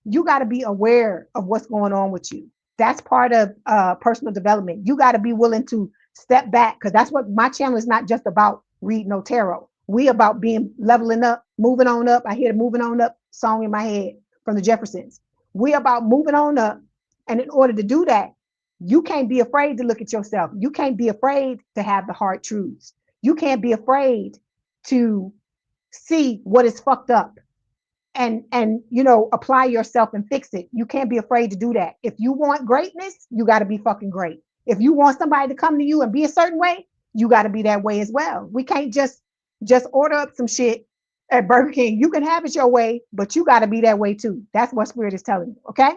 You got to be aware of what's going on with you. That's part of personal development. You got to be willing to step back, because that's what my channel is not just about reading no tarot. We about being leveling up, moving on up. I hear the moving on up song in my head from the Jeffersons. We about moving on up. And in order to do that, you can't be afraid to look at yourself. You can't be afraid to have the hard truths. You can't be afraid to see what is fucked up and apply yourself and fix it. You can't be afraid to do that. If you want greatness, you got to be fucking great. If you want somebody to come to you and be a certain way, you got to be that way as well. We can't just order up some shit at Burger King. You can have it your way, but you got to be that way too. That's what Spirit is telling you. Okay.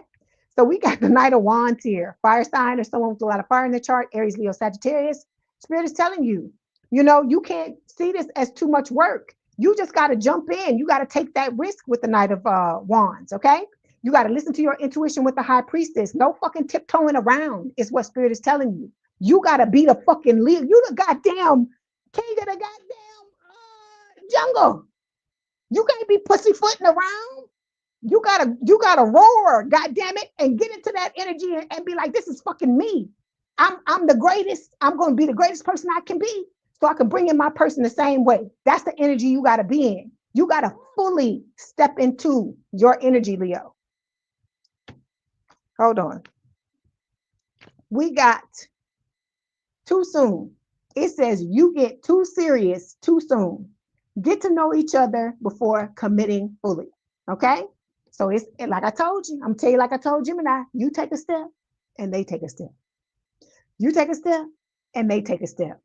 So we got the Knight of Wands here. Fire sign or someone with a lot of fire in the chart, Aries, Leo, Sagittarius. Spirit is telling you, you can't see this as too much work. You just got to jump in. You got to take that risk with the Knight of Wands. Okay. You got to listen to your intuition with the High Priestess. No fucking tiptoeing around is what Spirit is telling you. You got to be the fucking leader. You the goddamn king of the goddamn jungle. You can't be pussyfooting around. You gotta roar, goddamn it, and get into that energy and be like, this is fucking me. I'm the greatest. I'm going to be the greatest person I can be, so I can bring in my person the same way. That's the energy you got to be in. You got to fully step into your energy, Leo. Hold on. We got too soon. It says you get too serious too soon. Get to know each other before committing fully. Okay? So it's like I told you. I'm telling you, like I told Gemini, you take a step and they take a step. You take a step and they take a step.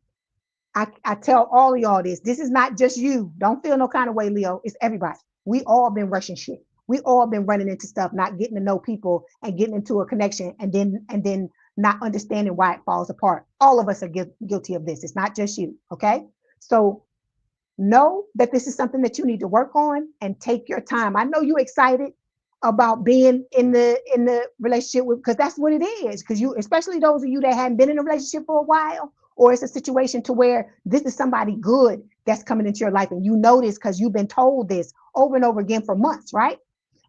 I tell all of y'all this. This is not just you. Don't feel no kind of way, Leo. It's everybody. We all been rushing shit. We all been running into stuff, not getting to know people and getting into a connection and then not understanding why it falls apart. All of us are guilty of this. It's not just you. Okay. So know that this is something that you need to work on and take your time. I know you're excited about being in the relationship with, because that's what it is. Because you, especially those of you that haven't been in a relationship for a while, or it's a situation to where this is somebody good that's coming into your life, and you know this because you've been told this over and over again for months, right?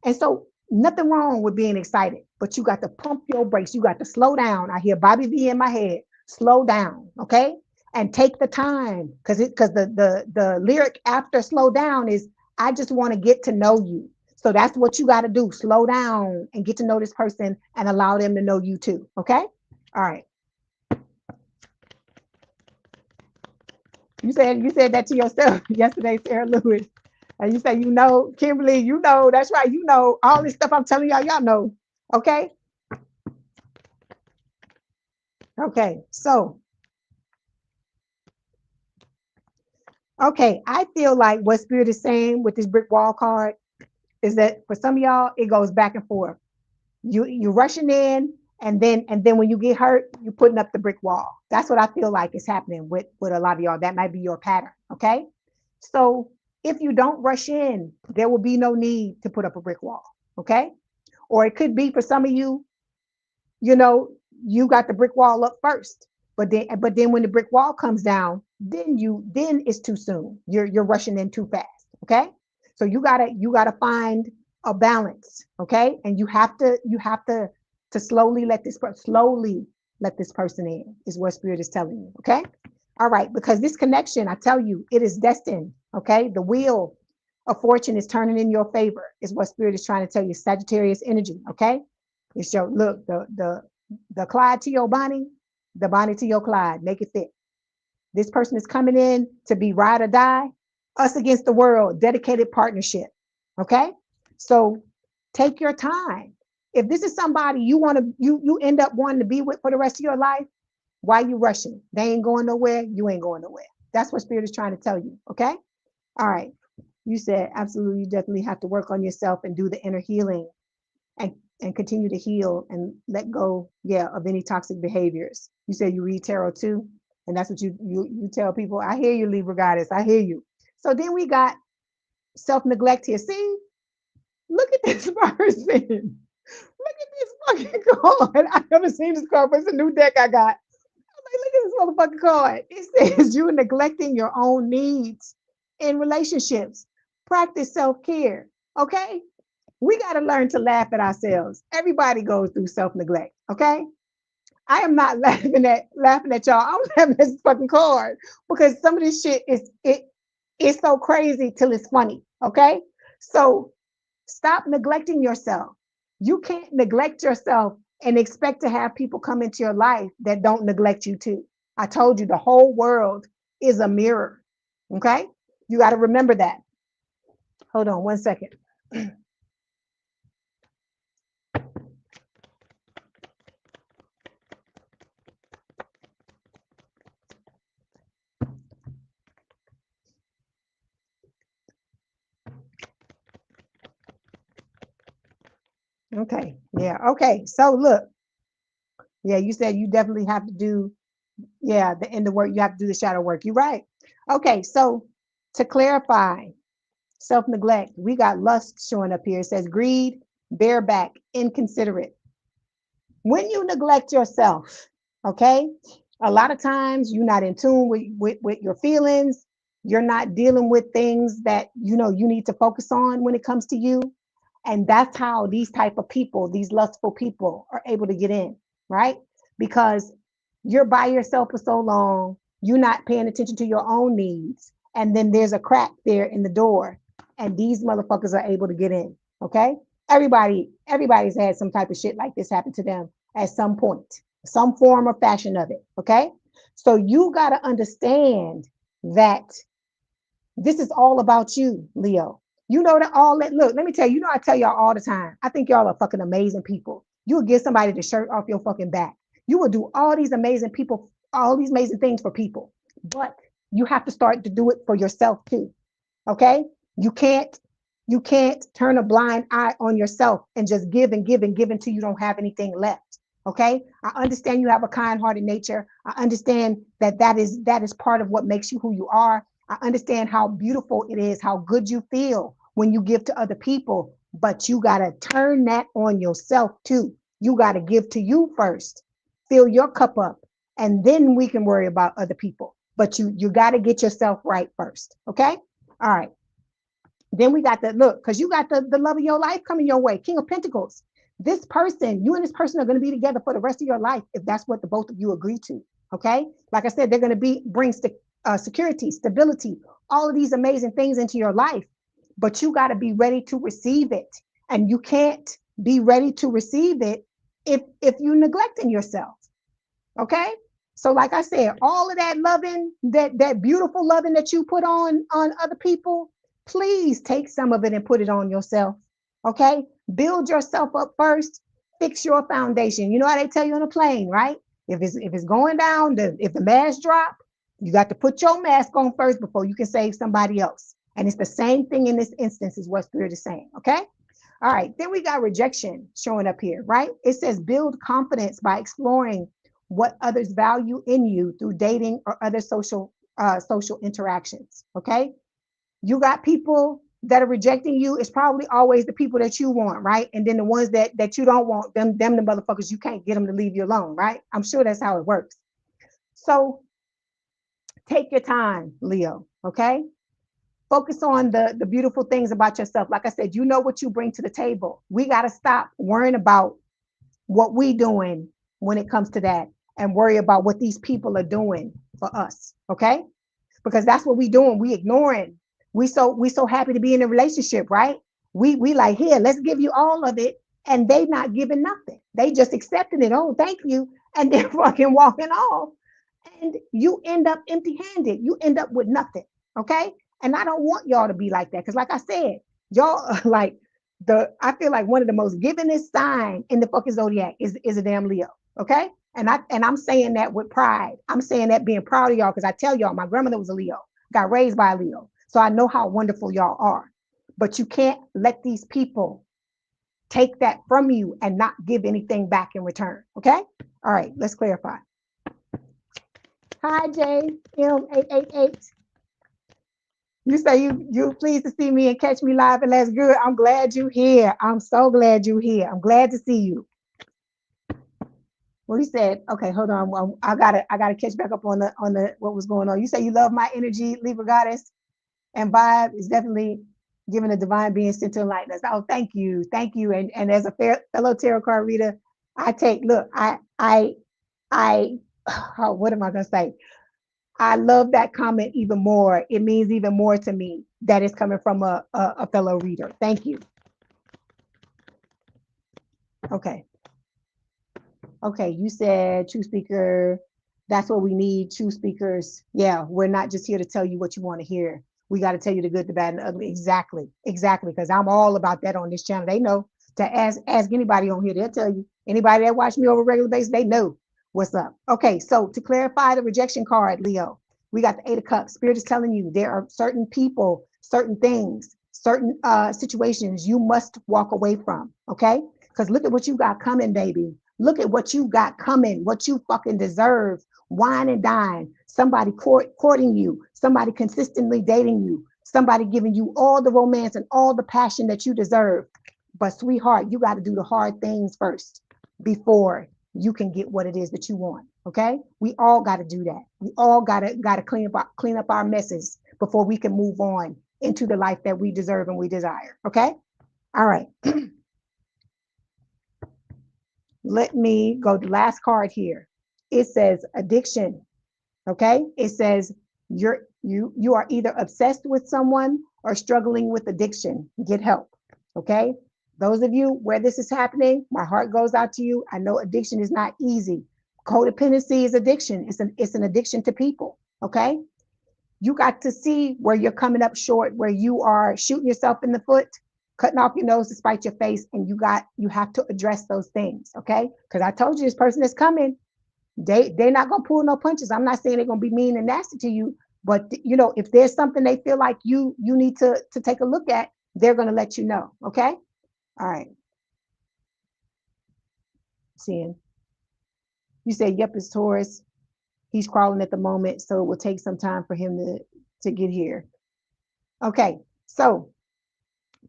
And so nothing wrong with being excited, but you got to pump your brakes. You got to slow down. I hear Bobby V in my head. Slow down, okay? And take the time, because the lyric after slow down is, I just want to get to know you. So that's what you got to do. Slow down and get to know this person and allow them to know you too. Okay. All right. You said that to yourself yesterday, Sarah Lewis. And you say, Kimberly, that's right. All this stuff I'm telling y'all know. Okay. Okay. So, okay. I feel like what Spirit is saying with this brick wall card is that for some of y'all, it goes back and forth. You're rushing in, and then when you get hurt, you're putting up the brick wall. That's what I feel like is happening with a lot of y'all. That might be your pattern. Okay. So if you don't rush in, there will be no need to put up a brick wall. Okay. Or it could be for some of you, you got the brick wall up first, but then when the brick wall comes down, then it's too soon. You're rushing in too fast. Okay. So you gotta find a balance, okay? And you have to slowly let this person in, is what Spirit is telling you, okay? All right, because this connection, I tell you, it is destined, okay? The wheel of fortune is turning in your favor, is what Spirit is trying to tell you. Sagittarius energy, okay? It's your look, the Clyde to your Bonnie, the Bonnie to your Clyde, make it fit. This person is coming in to be ride or die. Us against the world, dedicated partnership. Okay? So take your time. If this is somebody you want to, you end up wanting to be with for the rest of your life, why you rushing? They ain't going nowhere. You ain't going nowhere. That's what Spirit is trying to tell you. Okay? All right. You said absolutely. You definitely have to work on yourself and do the inner healing and continue to heal and let go, yeah, of any toxic behaviors. You said you read tarot too, and that's what you tell people. I hear you, Libra goddess. I hear you. So then we got self-neglect here. See, look at this person. Look at this fucking card. I've never seen this card, but it's a new deck I got. I'm like, look at this motherfucking card. It says you're neglecting your own needs in relationships. Practice self-care. Okay? We got to learn to laugh at ourselves. Everybody goes through self-neglect. Okay? I am not laughing at y'all. I'm laughing at this fucking card because some of this shit is so crazy till it's funny. Okay? So stop neglecting yourself. You can't neglect yourself and expect to have people come into your life that don't neglect you too. I told you the whole world is a mirror. Okay? You got to remember that. Hold on 1 second. Okay. Yeah. Okay. So look, yeah, you said you definitely have to do, yeah, the end of work. You have to do the shadow work. You're right. Okay. So to clarify, self-neglect, we got lust showing up here. It says greed, bareback, inconsiderate. When you neglect yourself, okay, a lot of times you're not in tune with your feelings. You're not dealing with things that you know you need to focus on when it comes to you. And that's how these type of people, these lustful people, are able to get in, right? Because you're by yourself for so long, you're not paying attention to your own needs. And then there's a crack there in the door, and these motherfuckers are able to get in. Okay. Everybody's had some type of shit like this happen to them at some point, some form or fashion of it. Okay. So you got to understand that this is all about you, Leo. You know that all that, look, let me tell you, I tell y'all all the time, I think y'all are fucking amazing people. You will give somebody the shirt off your fucking back. You will do all these amazing people, all these amazing things for people, but you have to start to do it for yourself too. Okay. You can't turn a blind eye on yourself and just give and give and give until you don't have anything left. Okay. I understand you have a kind-hearted nature. I understand that is part of what makes you who you are. I understand how beautiful it is, how good you feel when you give to other people, but you got to turn that on yourself too. You got to give to you first, fill your cup up, and then we can worry about other people. But you got to get yourself right first. Okay. All right. Then we got the look, because you got the love of your life coming your way. King of Pentacles. This person, you and this person are going to be together for the rest of your life if that's what the both of you agree to. Okay. Like I said, they're going to bring security, stability, all of these amazing things into your life, but you got to be ready to receive it. And you can't be ready to receive it if you're neglecting yourself. Okay. So like I said, all of that loving, that beautiful loving that you put on other people, please take some of it and put it on yourself. Okay. Build yourself up first. Fix your foundation. You know how they tell you on a plane, right? If it's going down, if the mask drop, you got to put your mask on first before you can save somebody else. And it's the same thing in this instance is what Spirit is saying. Okay. All right. Then we got rejection showing up here, right? It says build confidence by exploring what others value in you through dating or other social interactions. Okay. You got people that are rejecting you. It's probably always the people that you want, right? And then the ones that you don't want, them the motherfuckers, you can't get them to leave you alone, right? I'm sure that's how it works. So take your time, Leo. Okay. Focus on the beautiful things about yourself. Like I said, you know what you bring to the table. We got to stop worrying about what we doing when it comes to that and worry about what these people are doing for us. Okay. Because that's what we doing. We ignoring. We so happy to be in a relationship, right? We like, here, let's give you all of it. And they not giving nothing. They just accepting it. Oh, thank you. And they're fucking walking off. and you end up empty-handed. You end up with nothing. Okay. And I don't want y'all to be like that. Because like I said, y'all are like I feel like one of the most givingest sign in the fucking zodiac is a damn Leo. Okay. And I'm saying that with pride. I'm saying that being proud of y'all because I tell y'all my grandmother was a Leo, got raised by a Leo. So I know how wonderful y'all are. But you can't let these people take that from you and not give anything back in return. Okay. All right. Let's clarify. Hi, JM888. You say you pleased to see me and catch me live, and that's good. I'm glad you here. I'm so glad you here. I'm glad to see you. Well, you said, okay, hold on. Well, I gotta catch back up on the what was going on. You say you love my energy, Libra goddess, and vibe is definitely giving a divine being sent to enlighten us. Oh, thank you, thank you. And as a fellow tarot card reader, oh, what am I gonna say? I love that comment even more. It means even more to me that it's coming from a fellow reader. Thank you. Okay. Okay. You said true speaker. That's what we need. True speakers. Yeah. We're not just here to tell you what you want to hear. We got to tell you the good, the bad, and the ugly. Exactly. Exactly. Because I'm all about that on this channel. They know to ask anybody on here. They'll tell you. Anybody that watch me over a regular basis, they know what's up. Okay. So to clarify the rejection card, Leo, we got the 8 of Cups. Spirit is telling you there are certain people, certain things, certain situations you must walk away from. Okay. Because look at what you got coming, baby. Look at what you got coming, what you fucking deserve. Wine and dine, somebody courting you, somebody consistently dating you, somebody giving you all the romance and all the passion that you deserve. But sweetheart, you got to do the hard things first before you can get what it is that you want. Okay. We all got to do that. We all got to clean up our messes before we can move on into the life that we deserve and we desire. Okay. All right. Let me go to the last card here. It says addiction. Okay. It says you are either obsessed with someone or struggling with addiction. Get help. Okay. Those of you where this is happening, my heart goes out to you. I know addiction is not easy. Codependency is addiction. It's an addiction to people. Okay. You got to see where you're coming up short, where you are shooting yourself in the foot, cutting off your nose to spite your face, and you have to address those things. Okay. Because I told you this person is coming. They're not gonna pull no punches. I'm not saying they're gonna be mean and nasty to you, but you know, if there's something they feel like you need to take a look at, they're gonna let you know. Okay. All right. Seeing you say, yep, it's Taurus. He's crawling at the moment, so it will take some time for him to get here. Okay, so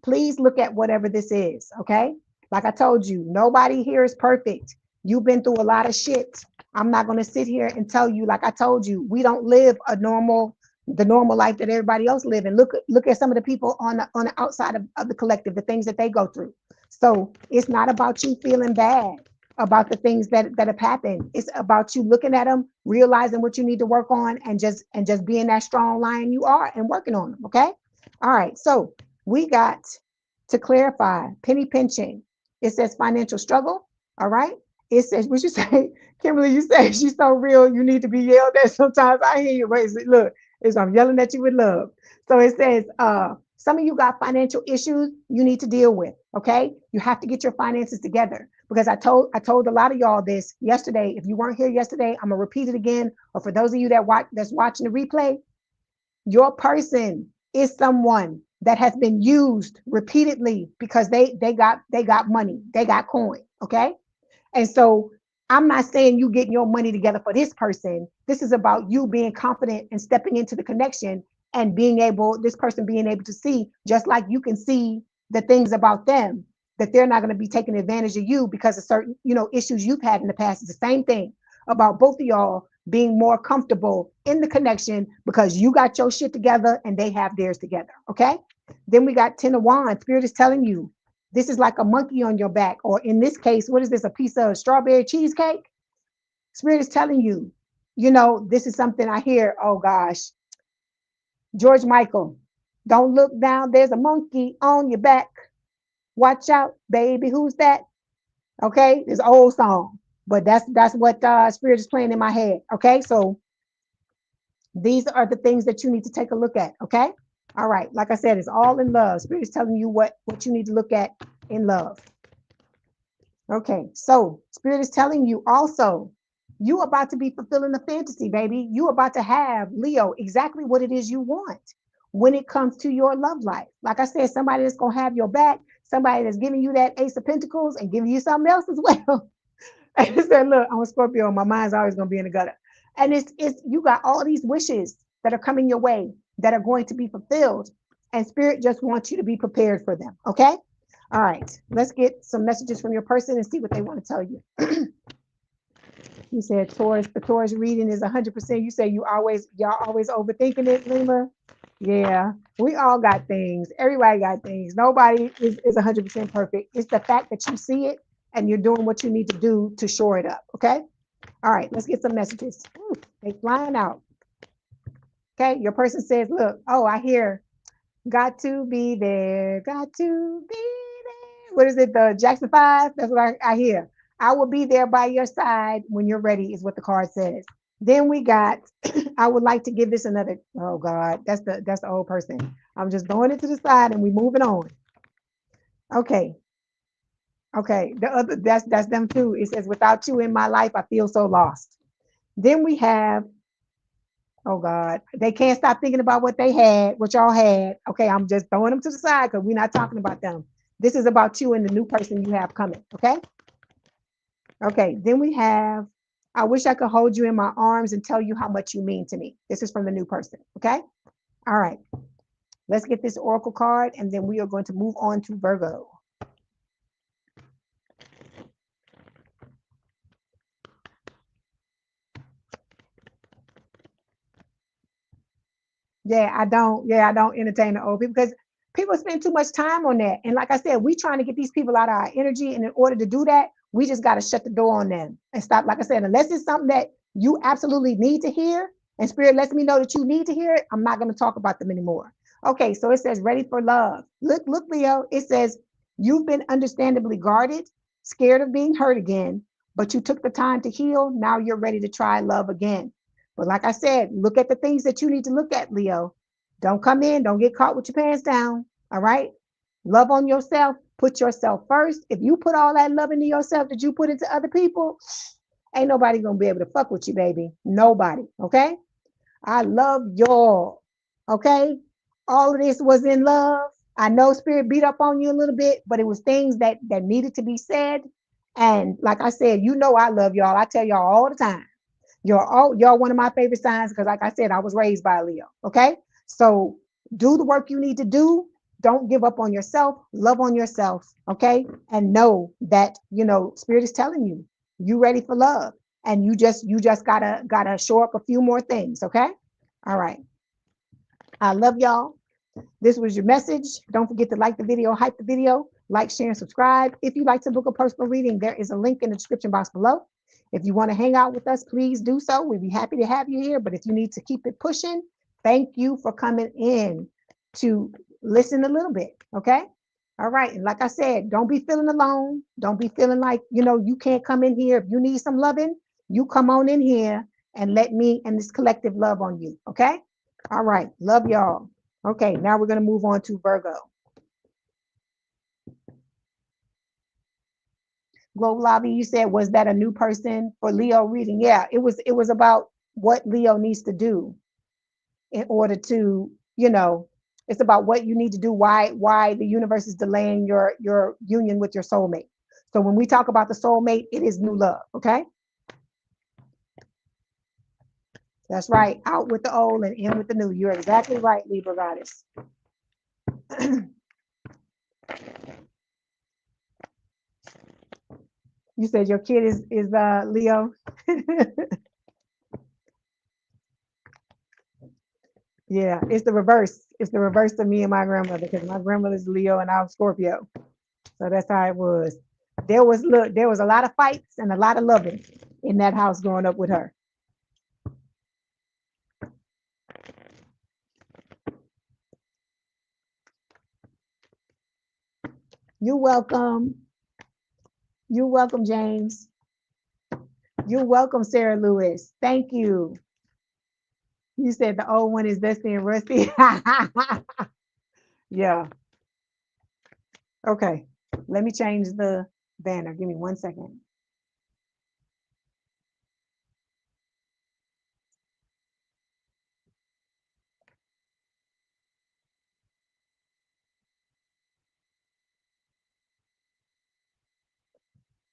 please look at whatever this is. Okay, like I told you, nobody here is perfect. You've been through a lot of shit. I'm not going to sit here and tell you, like I told you, we don't live the normal life that everybody else live. And look at some of the people on the outside of the collective, the things that they go through. So it's not about you feeling bad about the things that have happened. It's about you looking at them, realizing what you need to work on, and just being that strong lion you are and working on them. Okay. All right. So we got to clarify penny pinching. It says financial struggle. All right. It says, what you say, Kimberly, you say she's so real, you need to be yelled at sometimes. I hear you, but look, I'm yelling at you with love. So it says, some of you got financial issues you need to deal with. Okay. You have to get your finances together, because I told a lot of y'all this yesterday. If you weren't here yesterday, I'm gonna repeat it again. Or for those of you that's watching the replay, your person is someone that has been used repeatedly because they got money, they got coin. Okay. And so I'm not saying you getting your money together for this person. This is about you being confident and stepping into the connection and this person being able to see, just like you can see the things about them, that they're not going to be taking advantage of you because of certain, issues you've had in the past. It's the same thing about both of y'all being more comfortable in the connection because you got your shit together and they have theirs together. Okay. Then we got 10 of Wands. Spirit is telling you, this is like a monkey on your back, or in this case, what is this? A piece of strawberry cheesecake? Spirit is telling you, this is something I hear. Oh gosh, George Michael, don't look down. There's a monkey on your back. Watch out, baby. Who's that? Okay, it's an old song, but that's what Spirit is playing in my head. Okay, so These are the things that you need to take a look at. Okay. All right. Like I said, it's all in love. Spirit is telling you what you need to look at in love. Okay. So Spirit is telling you also, you about to be fulfilling the fantasy, baby. You about to have, Leo, exactly what it is you want when it comes to your love life. Like I said, somebody that's going to have your back, somebody that's giving you that Ace of Pentacles and giving you something else as well. I just said, look, I'm a Scorpio. My mind's always going to be in the gutter. And it's you got all these wishes that are coming your way that are going to be fulfilled. And Spirit just wants you to be prepared for them. Okay. All right. Let's get some messages from your person and see what they want to tell you. You said Taurus, the Taurus reading is 100%. You say y'all always overthinking it, Lima. Yeah, we all got things. Everybody got things. Nobody is 100% perfect. It's the fact that you see it and you're doing what you need to do to shore it up. Okay. All right. Let's get some messages. Ooh, they flying out. Okay. Your person says, look, oh, I hear got to be there. Got to be there. What is it? The Jackson 5? That's what I hear. I will be there by your side when you're ready, is what the card says. Then we got, I would like to give this another, oh God, that's the old person. I'm just throwing it to the side and we moving on. Okay. Okay. The other, that's them too. It says, without you in my life, I feel so lost. Then we have, oh God, they can't stop thinking about what they had, what y'all had. Okay. I'm just throwing them to the side because we're not talking about them. This is about you and the new person you have coming. Okay. Okay, then we have, I wish I could hold you in my arms and tell you how much you mean to me. This is from the new person, okay? All right, let's get this oracle card and then we are going to move on to Virgo. I don't entertain the old people because people spend too much time on that. And like I said, we trying to get these people out of our energy. And in order to do that, we just got to shut the door on them and stop. Like I said, unless it's something that you absolutely need to hear and Spirit lets me know that you need to hear it, I'm not going to talk about them anymore. Okay, so it says ready for love. Look, Leo, it says you've been understandably guarded, scared of being hurt again, but you took the time to heal. Now you're ready to try love again. But like I said, look at the things that you need to look at, Leo. Don't come in, don't get caught with your pants down. All right. Love on yourself, put yourself first. If you put all that love into yourself that you put into other people, ain't nobody gonna be able to fuck with you, baby. Nobody. Okay. I love y'all. Okay. All of this was in love. I know Spirit beat up on you a little bit, but it was things that needed to be said. And like I said, you know I love y'all. I tell y'all all the time. Y'all one of my favorite signs because like I said, I was raised by a Leo. Okay. So do the work you need to do. Don't give up on yourself. Love on yourself. Okay. And know that, Spirit is telling you, you ready for love. And you just gotta show up a few more things. Okay. All right. I love y'all. This was your message. Don't forget to like the video, hype the video, like, share, and subscribe. If you'd like to book a personal reading, there is a link in the description box below. If you want to hang out with us, please do so. We'd be happy to have you here. But if you need to keep it pushing, thank you for coming in to listen a little bit. Okay. All right. And like I said, don't be feeling alone. Don't be feeling like, you can't come in here. If you need some loving, you come on in here and let me and this collective love on you. Okay. All right. Love y'all. Okay. Now we're going to move on to Virgo. Globe Lobby, you said, was that a new person for Leo reading? Yeah, it was about what Leo needs to do in order to, it's about what you need to do, why the universe is delaying your union with your soulmate. So when we talk about the soulmate, it is new love, okay? That's right. Out with the old and in with the new. You're exactly right, Libra goddess. You said your kid is Leo. Yeah, it's the reverse. It's the reverse of me and my grandmother because my grandmother's Leo and I'm Scorpio. So that's how it was. There was a lot of fights and a lot of loving in that house growing up with her. You're welcome. You're welcome, James. You're welcome, Sarah Lewis. Thank you. You said the old one is dusty and rusty. Yeah. Okay. Let me change the banner. Give me 1 second.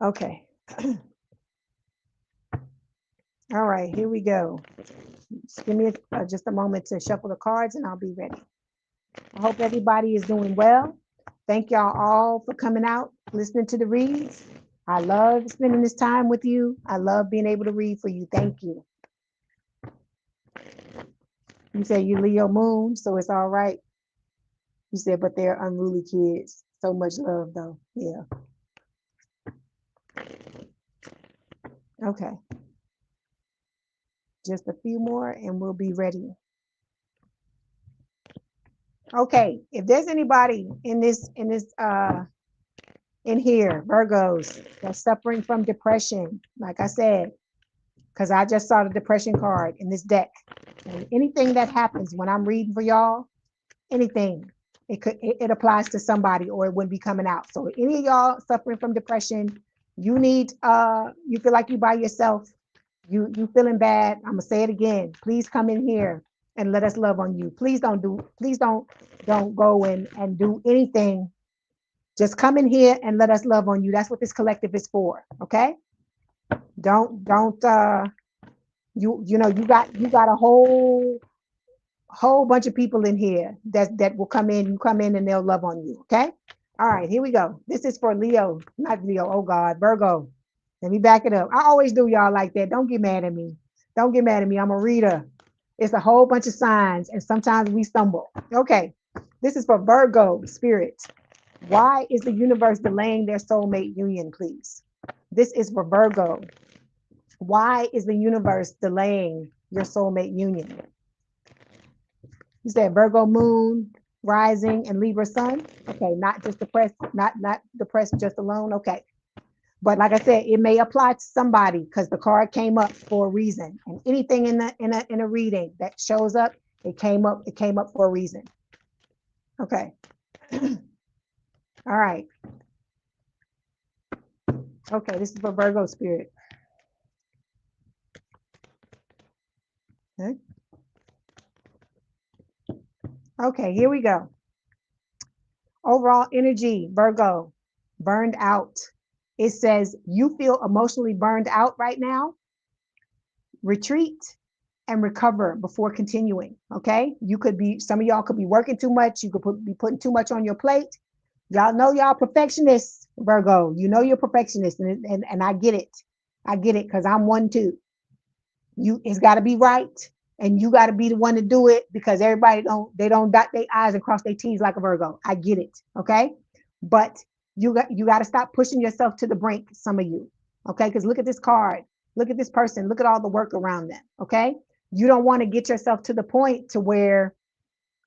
Okay. All right, here we go. Just give me just a moment to shuffle the cards and I'll be ready. I hope everybody is doing well. Thank y'all all for coming out, listening to the reads. I love spending this time with you. I love being able to read for you. Thank you. You say you Leo moon, so it's all right. You said, but they're unruly kids. So much love though. Yeah. Okay. Just a few more and we'll be ready. Okay. If there's anybody in here, Virgos, that's suffering from depression, like I said, because I just saw the depression card in this deck. And anything that happens when I'm reading for y'all, anything, it applies to somebody or it wouldn't be coming out. So any of y'all suffering from depression, you need you feel like you by yourself, you feeling bad. I'm gonna say it again. Please come in here and let us love on you. Please don't go and do anything. Just come in here and let us love on you. That's what this collective is for. Okay. Don't you know you got a whole bunch of people in here that will come in. You come in and they'll love on you. Okay. All right, here we go. This is for Leo, not Leo. Oh God, Virgo. Let me back it up. I always do y'all like that. Don't get mad at me. Don't get mad at me. I'm a reader. It's a whole bunch of signs, and sometimes we stumble. Okay. This is for Virgo spirit. Why is the universe delaying their soulmate union, please? This is for Virgo. Why is the universe delaying your soulmate union? You said Virgo moon, rising, and Libra sun. Okay, not just depressed, not depressed just alone. Okay. But like I said, it may apply to somebody because the card came up for a reason. And anything in a reading that shows up, it came up for a reason. Okay. All right. Okay, this is for Virgo spirit. Okay. Okay, here we go. Overall energy, Virgo, burned out. It says you feel emotionally burned out right now. Retreat and recover before continuing. Okay. You could be, some of y'all could be working too much. You could be putting too much on your plate. Y'all know y'all perfectionists, Virgo. You know you're perfectionist, and I get it. I get it because I'm one too. It's got to be right, and you got to be the one to do it because everybody don't dot their I's and cross their T's like a Virgo. I get it. Okay. But you got to stop pushing yourself to the brink, some of you. Okay. Because look at this card. Look at this person. Look at all the work around them. Okay. You don't want to get yourself to the point to where,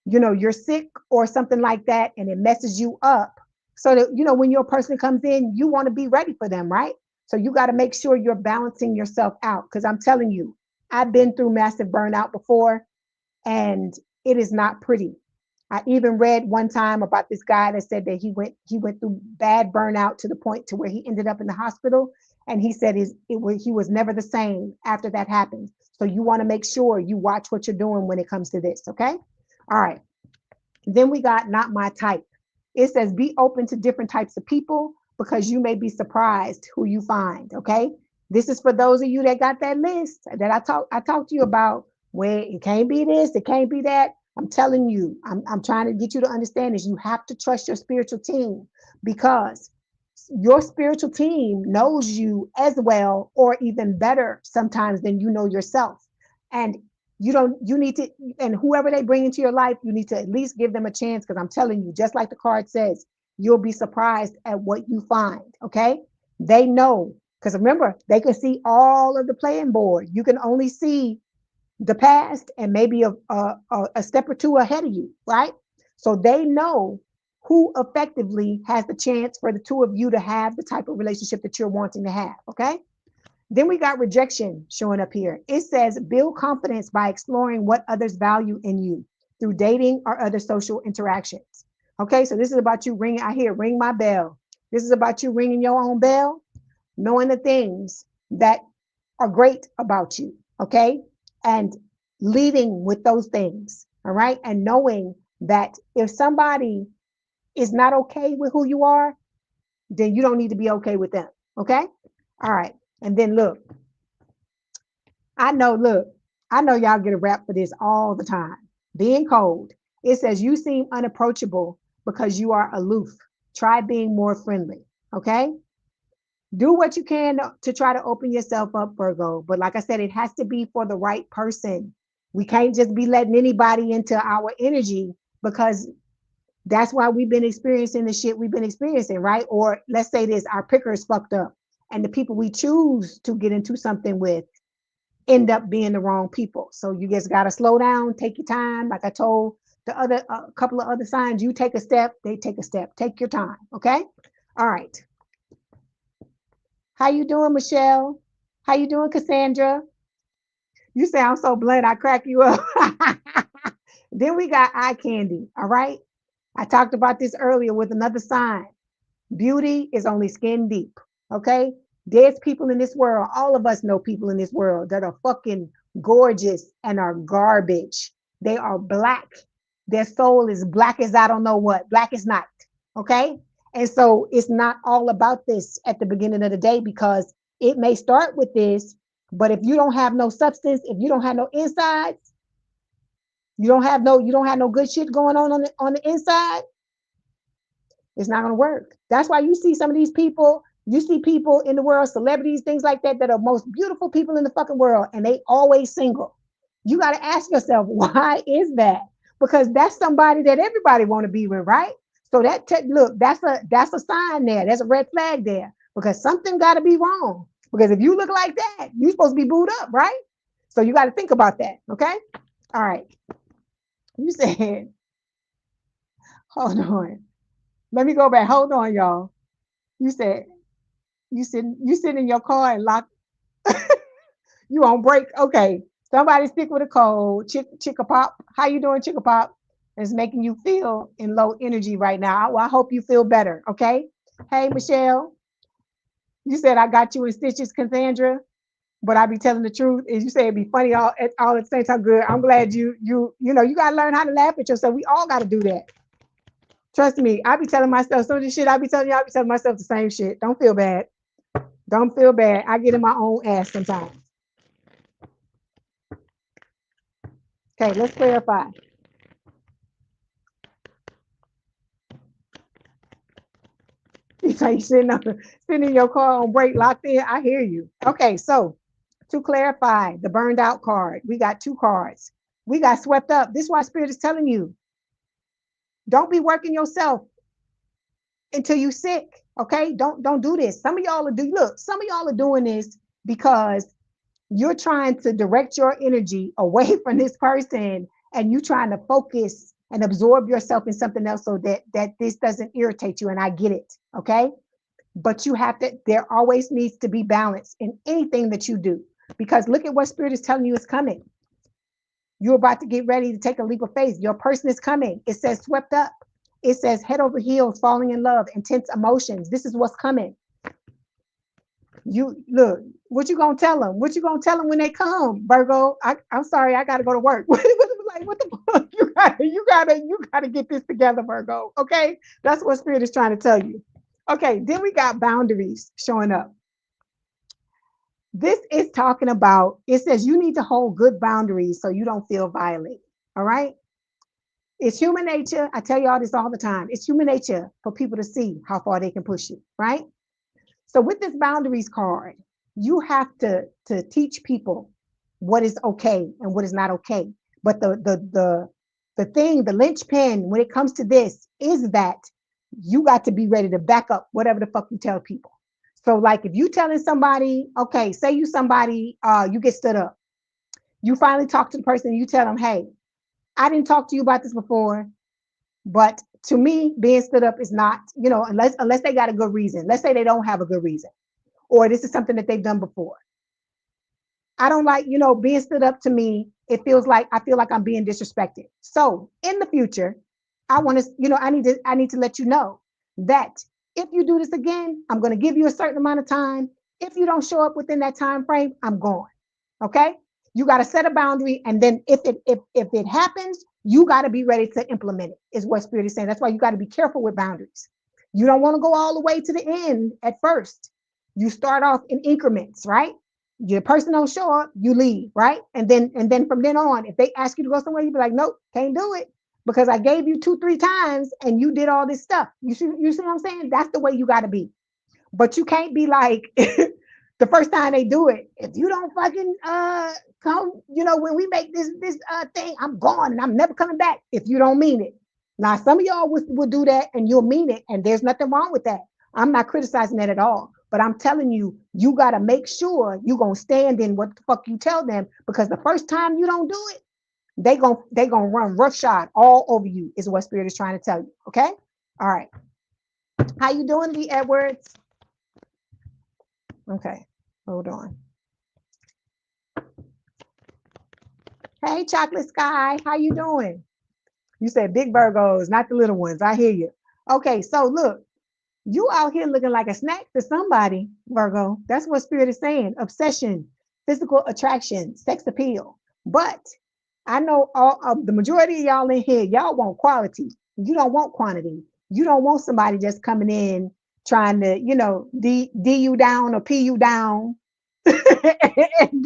you know, you're sick or something like that and it messes you up. So that, you know, when your person comes in, you want to be ready for them, right? So you got to make sure you're balancing yourself out. Because I'm telling you, I've been through massive burnout before and it is not pretty. I even read one time about this guy that said that he went through bad burnout to the point to where he ended up in the hospital. And he said he was never the same after that happened. So you want to make sure you watch what you're doing when it comes to this. Okay. All right. Then we got not my type. It says be open to different types of people because you may be surprised who you find. Okay. This is for those of you that got that list that I talked to you about where it can't be this, it can't be that. I'm telling you, I'm trying to get you to understand is you have to trust your spiritual team because your spiritual team knows you as well or even better sometimes than you know yourself. And you need to, and whoever they bring into your life, you need to at least give them a chance because I'm telling you, just like the card says, you'll be surprised at what you find. Okay. They know because remember, they can see all of the playing board. You can only see the past and maybe a step or two ahead of you, right? So they know who effectively has the chance for the two of you to have the type of relationship that you're wanting to have. Okay. Then we got rejection showing up here. It says build confidence by exploring what others value in you through dating or other social interactions. Okay, so this is about you ringing. I hear ring my bell. This is about you ringing your own bell, knowing the things that are great about you. Okay, and leading with those things. All right, and knowing that if somebody is not okay with who you are, then you don't need to be okay with them. Okay, all right. And then look, look, I know y'all get a rap for this all the time. Being cold. It says you seem unapproachable because you are aloof. Try being more friendly. Okay. Do what you can to try to open yourself up, Virgo. But like I said, it has to be for the right person. We can't just be letting anybody into our energy, because that's why we've been experiencing the shit we've been experiencing, right? Or let's say this, our picker is fucked up, and the people we choose to get into something with end up being the wrong people. So you just got to slow down, take your time. Like I told the other couple of other signs, you take a step, they take a step. Take your time, okay? All right. How you doing, Michelle? How you doing, Cassandra? You say I'm so blunt, I crack you up. Then we got eye candy, all right? I talked about this earlier with another sign. Beauty is only skin deep, okay? There's people in this world, all of us know people in this world that are fucking gorgeous and are garbage. They are black. Their soul is black as I don't know what, black as night, okay? And so it's not all about this at the beginning of the day, because it may start with this, but if you don't have no substance, if you don't have no insides, you don't have no good shit going on the inside, it's not going to work. That's why you see some of these people, you see people in the world, celebrities, things like that, that are most beautiful people in the fucking world, and they always single. You got to ask yourself, why is that? Because that's somebody that everybody want to be with, right? So look, that's a sign there. There's a red flag there, because something got to be wrong. Because if you look like that, you're supposed to be booed up, right? So you got to think about that, okay? All right. You said, hold on. Let me go back. Hold on, y'all. You said you sit in your car and lock. You on break. Okay. Somebody stick with a cold. Chicka Pop. How you doing, Chicka Pop? It's making you feel in low energy right now. I hope you feel better. Okay. Hey, Michelle. You said I got you in stitches, Cassandra, but I be telling the truth. Is you say it'd be funny all at the same time. Good. I'm glad you gotta learn how to laugh at yourself. We all gotta do that. Trust me, I be telling myself some of the shit I be telling you, I be telling myself the same shit. Don't feel bad. Don't feel bad. I get in my own ass sometimes. Okay, let's clarify. You say you sitting in your car on break, locked in. I hear you. Okay, so to clarify the burned out card, we got two cards. We got swept up. This is why Spirit is telling you, don't be working yourself until you sick. Okay, don't do this. Some of y'all are doing this because you're trying to direct your energy away from this person, and you trying to focus and absorb yourself in something else so that this doesn't irritate you. And I get it. Okay. But there always needs to be balance in anything that you do, because look at what Spirit is telling you is coming. You're about to get ready to take a leap of faith. Your person is coming. It says swept up. It says head over heels, falling in love, intense emotions. This is what's coming. You look, what you gonna tell them? What you gonna tell them when they come, Virgo? I'm sorry, I gotta go to work. Like, what the fuck? You gotta get this together, Virgo. Okay, that's what Spirit is trying to tell you. Okay, then we got boundaries showing up. This is talking about, it says you need to hold good boundaries so you don't feel violated. All right. It's human nature. I tell y'all this all the time. It's human nature for people to see how far they can push you, right? So with this boundaries card, you have to teach people what is okay and what is not okay. But the linchpin when it comes to this is that you got to be ready to back up whatever the fuck you tell people. So like if you telling somebody, okay, say you somebody, you get stood up. You finally talk to the person, you tell them, hey, I didn't talk to you about this before, but to me, being stood up is not, unless they got a good reason. Let's say they don't have a good reason, or this is something that they've done before. I don't like, being stood up to me. I feel like I'm being disrespected. So in the future, I want to, I need to let you know that if you do this again, I'm going to give you a certain amount of time. If you don't show up within that time frame, I'm gone. Okay. You got to set a boundary. And then if it happens, you got to be ready to implement it, is what Spirit is saying. That's why you got to be careful with boundaries. You don't want to go all the way to the end at first. You start off in increments, right? Your person don't show up, you leave, right? And then from then on, if they ask you to go somewhere, you be like, nope, can't do it because I gave you 2-3 times and you did all this stuff. You see what I'm saying? That's the way you got to be. But you can't be like the first time they do it. If you don't fucking come, when we make this thing, I'm gone and I'm never coming back. If you don't mean it. Now, some of y'all will do that and you'll mean it, and there's nothing wrong with that. I'm not criticizing that at all. But I'm telling you, you got to make sure you're going to stand in what the fuck you tell them, because the first time you don't do it, they gonna run roughshod all over you, is what Spirit is trying to tell you. Okay? All right. How you doing, Leigh Edwards? Okay, hold on. Hey, Chocolate Sky, how you doing? You said big Virgos, not the little ones. I hear you. Okay, so look, you out here looking like a snack to somebody, Virgo. That's what Spirit is saying. Obsession, physical attraction, sex appeal. But I know all of the majority of y'all in here, y'all want quality. You don't want quantity. You don't want somebody just coming in trying to, D you down or P you down and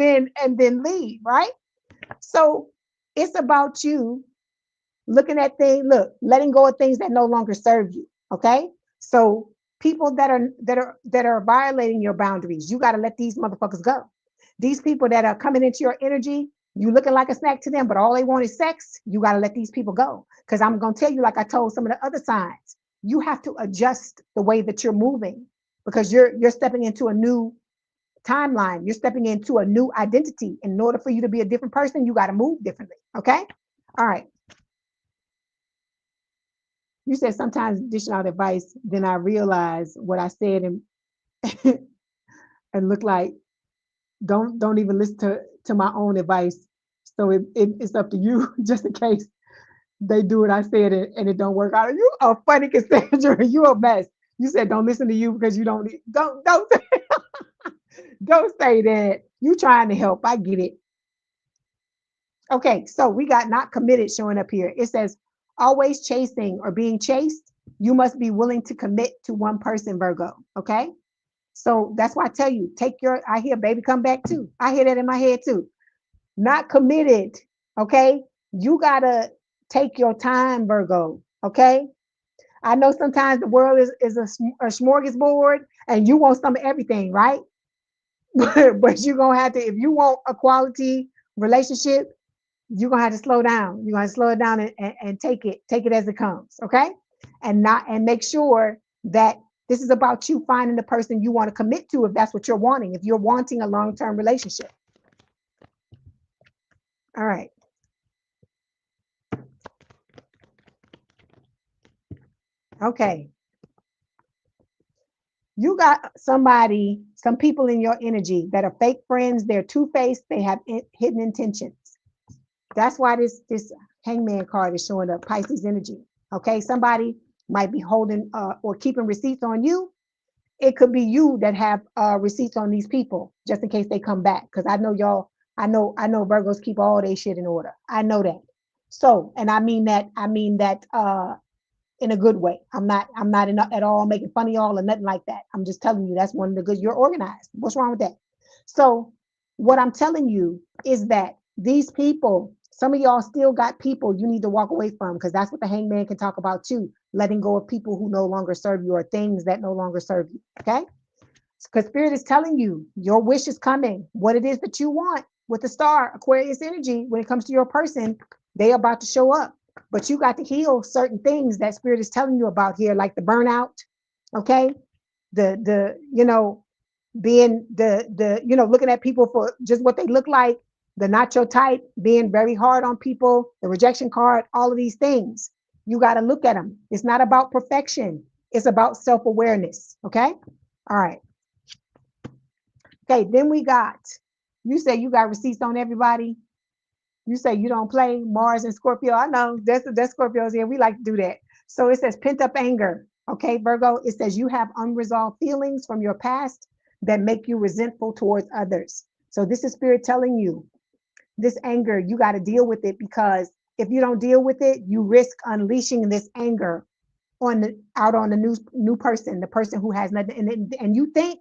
then leave, right? So it's about you looking at things, letting go of things that no longer serve you. Okay. So people that are violating your boundaries, you got to let these motherfuckers go. These people that are coming into your energy, you looking like a snack to them, but all they want is sex, you got to let these people go. Because I'm going to tell you, like I told some of the other signs, you have to adjust the way that you're moving, because you're stepping into a new timeline. You're stepping into a new identity. In order for you to be a different person, you got to move differently. Okay. All right. You said sometimes dishing out advice, then I realize what I said and and look like don't even listen to my own advice. So it's up to you, just in case they do what I said and it don't work out. You a funny Cassandra. You a mess. You said don't listen to you because you don't don't say that. You trying to help. I get it. Okay, so we got not committed showing up here. It says always chasing or being chased. You must be willing to commit to one person, Virgo. Okay. So that's why I tell you, I hear baby come back too. I hear that in my head too. Not committed. Okay. You got to take your time, Virgo. Okay. I know sometimes the world is a smorgasbord and you want some of everything, right? But you're going to have to, if you want a quality relationship, you're going to have to slow down. You're going to slow it down and take it as it comes. Okay. And make sure that this is about you finding the person you want to commit to, if that's what you're wanting, if you're wanting a long-term relationship. All right. Okay. You got some people in your energy that are fake friends. They're two-faced. They have hidden intentions. That's why this Hangman card is showing up, Pisces energy. Okay. Somebody might be holding or keeping receipts on you. It could be you that have receipts on these people just in case they come back. Because I know y'all, I know Virgos keep all their shit in order. I know that. So, and I mean that in a good way. I'm not at all making fun of y'all or nothing like that. I'm just telling you that's one of the good. You're organized. What's wrong with that? So, what I'm telling you is that these people, some of y'all still got people you need to walk away from, because that's what the Hangman can talk about too. Letting go of people who no longer serve you or things that no longer serve you. Okay? Because Spirit is telling you your wish is coming. What it is that you want with the star, Aquarius energy, when it comes to your person, they are about to show up. But you got to heal certain things that Spirit is telling you about here, like the burnout. Okay? Being looking at people for just what they look like, the not your type, being very hard on people, the rejection card, all of these things. You got to look at them. It's not about perfection. It's about self-awareness. Okay. All right. Okay. Then we got You say you got receipts on everybody. You say you don't play Mars and Scorpio. I know that's Scorpios here. We like to do that. So it says pent up anger. Okay, Virgo, it says you have unresolved feelings from your past that make you resentful towards others. So this is spirit telling you this anger, you got to deal with it, because if you don't deal with it, you risk unleashing this anger on the out on the new person, the person who has nothing. And you think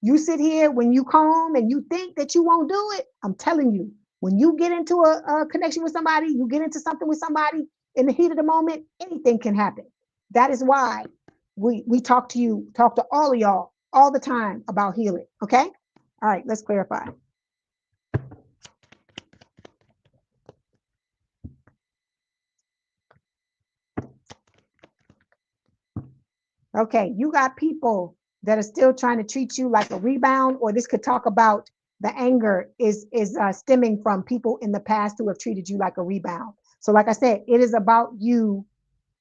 you sit here when you calm and you think that you won't do it. I'm telling you, when you get into a connection with somebody, you get into something with somebody in the heat of the moment, anything can happen. That is why we talk to all of y'all all the time about healing. Okay. All right, let's clarify. Okay, you got people that are still trying to treat you like a rebound, or this could talk about the anger is stemming from people in the past who have treated you like a rebound. So, like I said, it is about you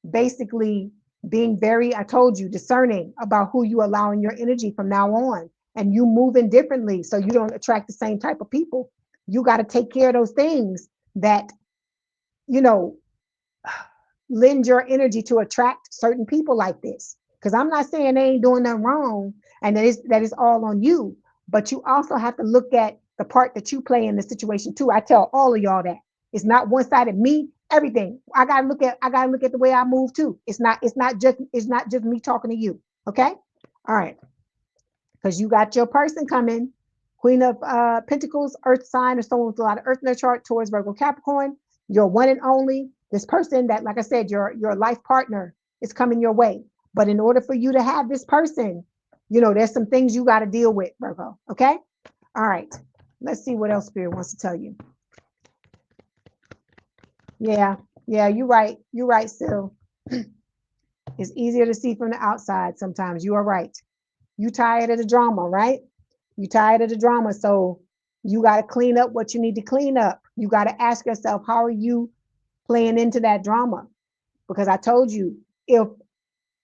basically being very, I told you, discerning about who you allow in your energy from now on, and you moving differently so you don't attract the same type of people. You got to take care of those things that you know lend your energy to attract certain people like this. Because I'm not saying they ain't doing nothing wrong and that is all on you, but you also have to look at the part that you play in the situation too. I tell all of y'all that it's not one-sided. Me, everything. I gotta look at the way I move too. It's not just me talking to you. Okay. All right. Because you got your person coming, Queen of Pentacles, Earth sign, or someone with a lot of Earth in their chart towards Virgo Capricorn. Your one and only. This person that, like I said, your life partner is coming your way. But in order for you to have this person, there's some things you got to deal with, Virgo. Okay. All right. Let's see what else Spirit wants to tell you. Yeah. Yeah. You're right. You're right, Sil. It's easier to see from the outside sometimes. You are right. You tired of the drama, right? You tired of the drama. So you got to clean up what you need to clean up. You got to ask yourself, how are you playing into that drama? Because I told you, if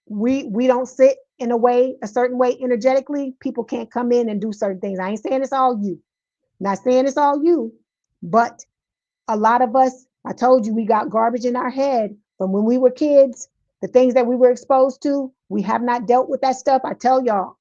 we don't sit in a certain way energetically, people can't come in and do certain things. I ain't saying it's all you. Not saying it's all you, but a lot of us, I told you, we got garbage in our head from when we were kids, the things that we were exposed to. We have not dealt with that stuff. I tell y'all,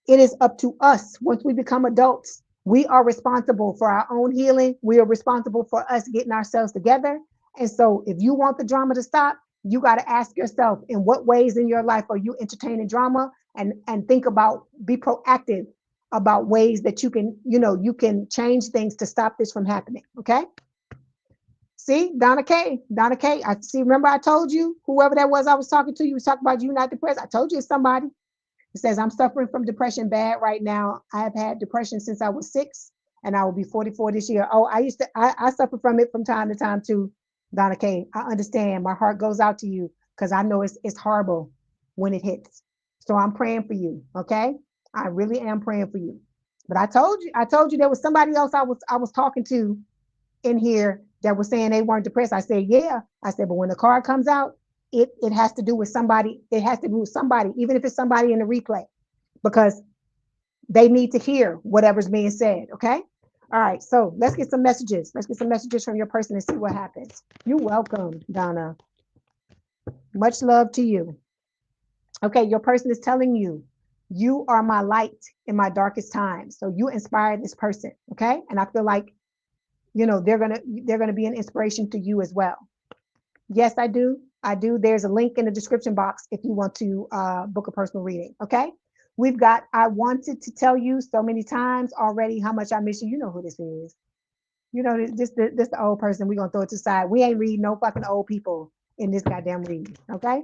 it is up to us. Once we become adults, we are responsible for our own healing. We are responsible for us getting ourselves together. And so if you want the drama to stop, you got to ask yourself, in what ways in your life are you entertaining drama? And think about, be proactive about ways that you can change things to stop this from happening. Okay. See, Donna K. I see. Remember, I told you, whoever that was I was talking to, you was talking about you not depressed. I told you it's somebody. It says, I'm suffering from depression bad right now. I have had depression since I was 6, and I will be 44 this year. Oh, I suffer from it from time to time too, Donna K. I understand. My heart goes out to you because I know it's horrible when it hits. So I'm praying for you. Okay. I really am praying for you. But I told you there was somebody else I was talking to in here that was saying they weren't depressed. I said, yeah. I said, but when the card comes out, it has to do with somebody. It has to do with somebody, even if it's somebody in the replay, because they need to hear whatever's being said. Okay. All right. So let's get some messages. Let's get some messages from your person and see what happens. You're welcome, Donna. Much love to you. Okay. Your person is telling you, you are my light in my darkest times. So you inspired this person. Okay. And I feel like, they're gonna be an inspiration to you as well. Yes, I do. I do. There's a link in the description box if you want to book a personal reading. Okay. We've got, I wanted to tell you so many times already how much I miss you. You know who this is. This the old person. We're gonna throw it to the side. We ain't reading no fucking old people in this goddamn reading. Okay.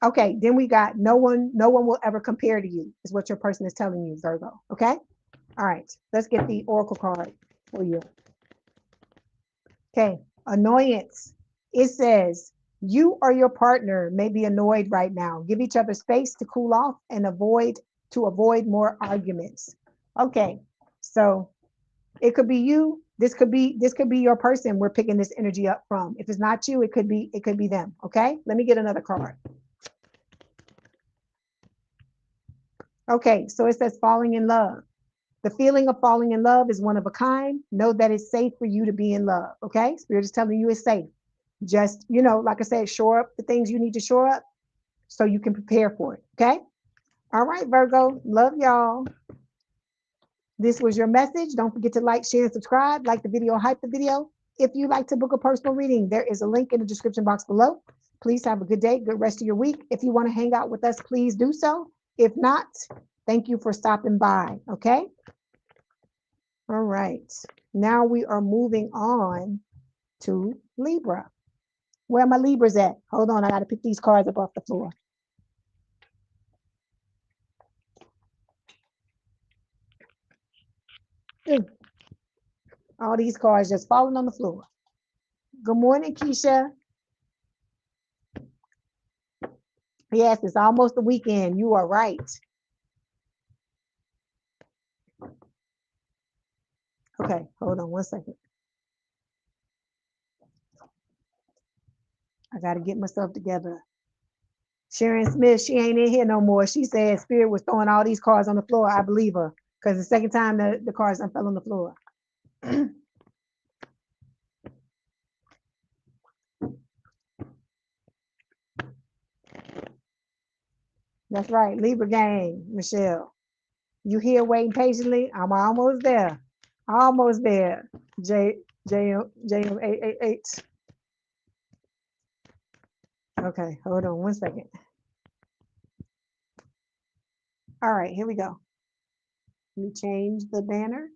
Okay. Then we got, no one will ever compare to you, is what your person is telling you, Virgo. Okay. All right. Let's get the oracle card for you. Okay, annoyance. It says, you or your partner may be annoyed right now. Give each other space to cool off and avoid more arguments. Okay, so it could be you. This could be your person we're picking this energy up from. If it's not you, it could be them. Okay, let me get another card. Okay, so it says falling in love. The feeling of falling in love is one of a kind. Know that it's safe for you to be in love. Okay, Spirit is telling you it's safe. Just, like I said, shore up the things you need to shore up so you can prepare for it. Okay. All right, Virgo. Love y'all. This was your message. Don't forget to like, share, and subscribe. Like the video, hype the video. If you like to book a personal reading, there is a link in the description box below. Please have a good day, good rest of your week. If you want to hang out with us, please do so. If not, thank you for stopping by. Okay. All right. Now we are moving on to Libra. Where are my Libras at? Hold on. I got to pick these cards up off the floor. All these cards just falling on the floor. Good morning, Keisha. Yes, it's almost the weekend. You are right. Okay, hold on one second. I got to get myself together. Sharon Smith, she ain't in here no more. She said Spirit was throwing all these cards on the floor. I believe her because the second time the cards fell on the floor. That's right. Libra gang, Michelle. You here waiting patiently? I'm almost there. Almost there. JM888. Okay, hold on one second. All right, here we go. Let me change the banner.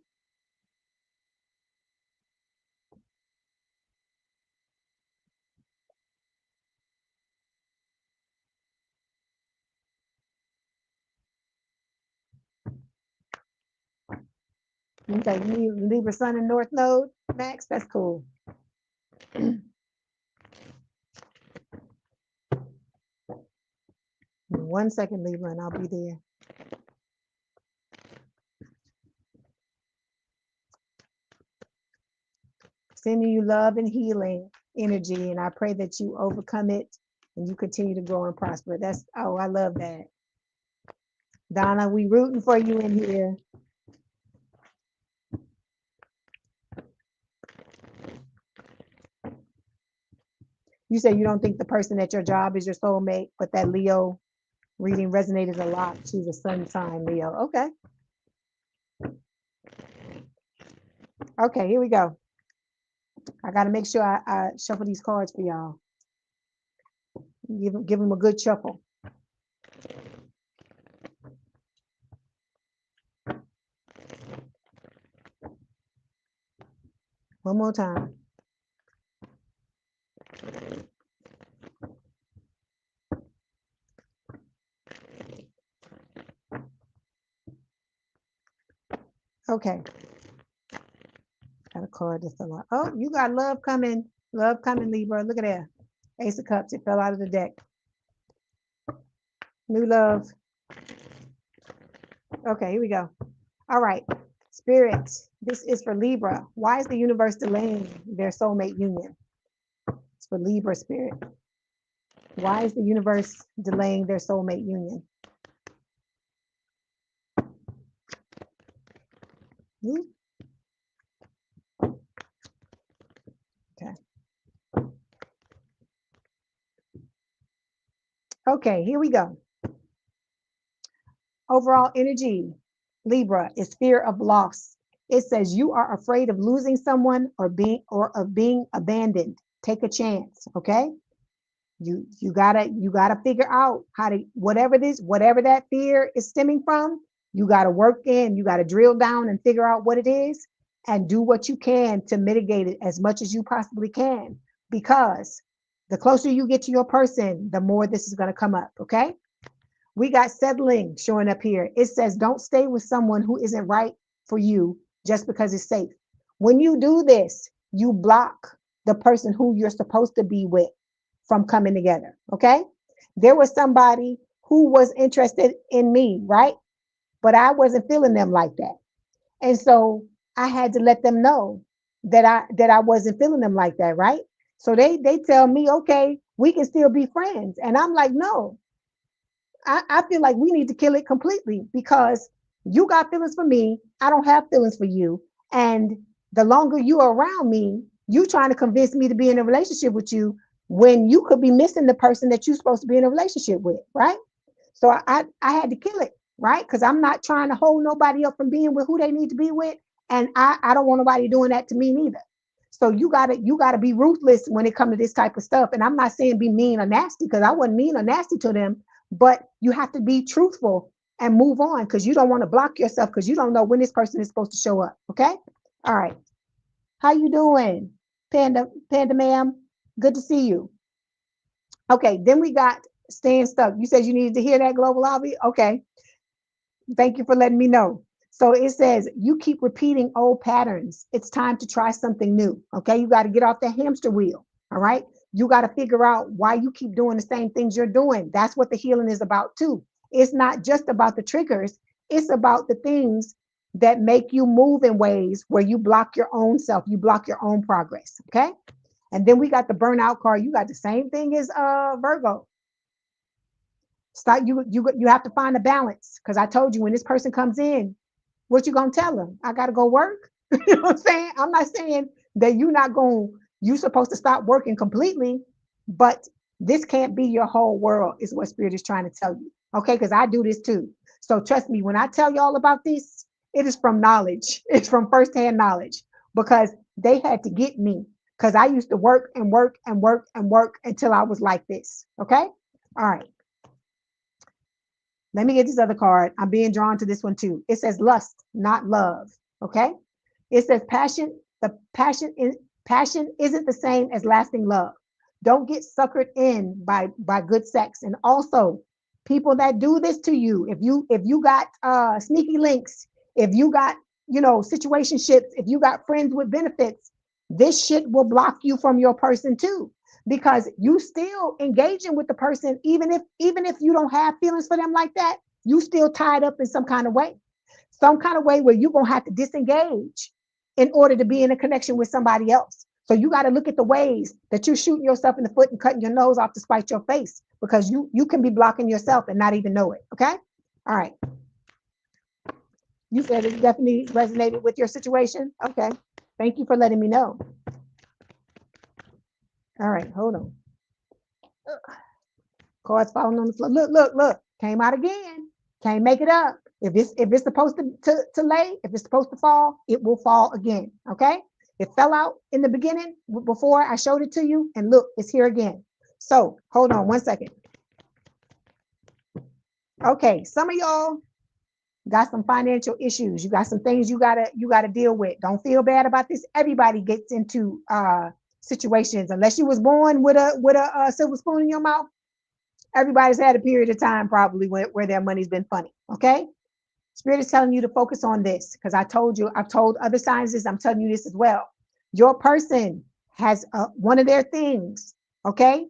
Okay, Libra Sun and North Node, Max, that's cool. One second, Libra, and I'll be there. Sending you love and healing energy, and I pray that you overcome it and you continue to grow and prosper. I love that. Donna, we rooting for you in here. You say you don't think the person at your job is your soulmate, but that Leo reading resonated a lot. She's a sun sign, Leo. Okay. Okay, here we go. I got to make sure I shuffle these cards for y'all. Give them a good shuffle. One more time. Okay. Got a card to fill out. Oh, you got love coming. Love coming, Libra. Look at that. Ace of Cups. It fell out of the deck. New love. Okay, here we go. All right. Spirit, this is for Libra. Why is the universe delaying their soulmate union? It's for Libra, Spirit. Why is the universe delaying their soulmate union? Okay. Okay, here we go. Overall energy, Libra, is fear of loss. It says you are afraid of losing someone or of being abandoned. Take a chance, okay? You gotta figure out how to whatever that fear is stemming from, you gotta work in, you gotta drill down and figure out what it is and do what you can to mitigate it as much as you possibly can. Because the closer you get to your person, the more this is gonna come up, okay? We got settling showing up here. It says don't stay with someone who isn't right for you just because it's safe. When you do this, you block the person who you're supposed to be with from coming together. Okay. There was somebody who was interested in me, right? But I wasn't feeling them like that. And so I had to let them know that I wasn't feeling them like that, right? So they tell me, okay, we can still be friends. And I'm like, no, I feel like we need to kill it completely because you got feelings for me. I don't have feelings for you. And the longer you are around me, you trying to convince me to be in a relationship with you when you could be missing the person that you're supposed to be in a relationship with, right? So I had to kill it, right? Because I'm not trying to hold nobody up from being with who they need to be with. And I don't want nobody doing that to me neither. So you gotta be ruthless when it comes to this type of stuff. And I'm not saying be mean or nasty because I wasn't mean or nasty to them, but you have to be truthful and move on because you don't want to block yourself because you don't know when this person is supposed to show up. Okay. All right. How you doing? Panda ma'am. Good to see you. Okay, then we got staying stuck. You said you needed to hear that, Global Lobby. Okay, thank you for letting me know. So it says you keep repeating old patterns. It's time to try something new. Okay, you got to get off that hamster wheel. All right, you got to figure out why you keep doing the same things you're doing. That's what the healing is about too. It's not just about the triggers. It's about the things that make you move in ways where you block your own self. You block your own progress. Okay. And then we got the burnout card. You got the same thing as Virgo. Start you have to find a balance because I told you when this person comes in, what you gonna tell them? I gotta go work. You know what I'm saying? I'm not saying that you're supposed to stop working completely, but this can't be your whole world, is what Spirit is trying to tell you. Okay, because I do this too. So trust me, when I tell y'all about this, it is from knowledge. It's from firsthand knowledge because they had to get me because I used to work and work and work and work until I was like this. Okay. All right. Let me get this other card. I'm being drawn to this one too. It says lust, not love. Okay. It says passion. The passion isn't the same as lasting love. Don't get suckered in by good sex. And also, people that do this to you, if you got sneaky links, if you got situationships, if you got friends with benefits, this shit will block you from your person too because you still engaging with the person even if you don't have feelings for them like that, you still tied up in some kind of way where you're going to have to disengage in order to be in a connection with somebody else. So you got to look at the ways that you're shooting yourself in the foot and cutting your nose off to spite your face because you can be blocking yourself and not even know it. Okay. All right. You said it definitely resonated with your situation. Okay. Thank you for letting me know. All right, hold on. Cards falling on the floor. Look. Came out again. Can't make it up. If it's supposed to lay, if it's supposed to fall, it will fall again. Okay. It fell out in the beginning before I showed it to you, and look, it's here again. So hold on 1 second. Okay, some of y'all got some financial issues. You got some things you gotta deal with. Don't feel bad about this. Everybody gets into situations, unless you was born with a silver spoon in your mouth. Everybody's had a period of time probably where their money's been funny. Okay. Spirit is telling you to focus on this because I've told other signs this, I'm telling you this as well. Your person has one of their things, okay,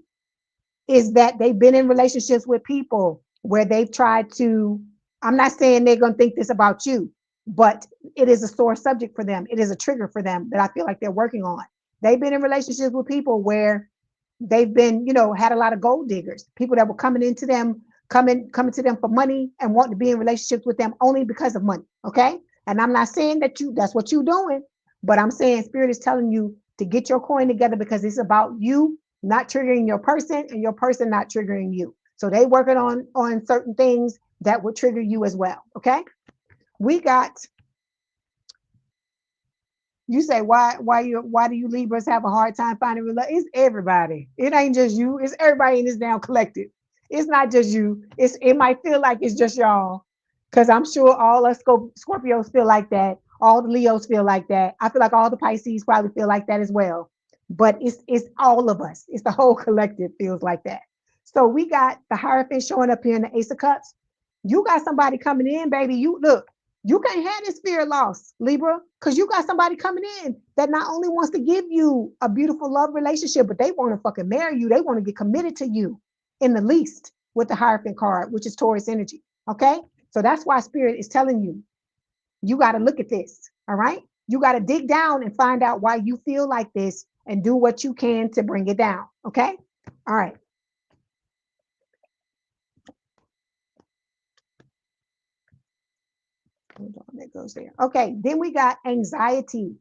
is that they've been in relationships with people where they've tried to, I'm not saying they're going to think this about you, but it is a sore subject for them. It is a trigger for them that I feel like they're working on. They've been in relationships with people where they've been, had a lot of gold diggers, people that were coming to them for money and wanting to be in relationships with them only because of money. Okay. And I'm not saying that's what you're doing, but I'm saying Spirit is telling you to get your coin together because it's about you not triggering your person and your person not triggering you. So they working on certain things that would trigger you as well. Okay. We got, you say why do you Libras have a hard time finding relationships? It's everybody. It ain't just you. It's everybody in this damn collective. It's not just you. It might feel like it's just y'all, because I'm sure all us Scorpios feel like that. All the Leos feel like that. I feel like all the Pisces probably feel like that as well. But it's all of us. It's the whole collective feels like that. So we got the Hierophant showing up here in the Ace of Cups. You got somebody coming in, baby. You look. You can't have this fear of loss, Libra, because you got somebody coming in that not only wants to give you a beautiful love relationship, but they want to fucking marry you. They want to get committed to you in the least with the Hierophant card, which is Taurus energy. Okay. So that's why Spirit is telling you, you got to look at this. All right. You got to dig down and find out why you feel like this and do what you can to bring it down. Okay. All right. goes there. Okay, then we got anxiety.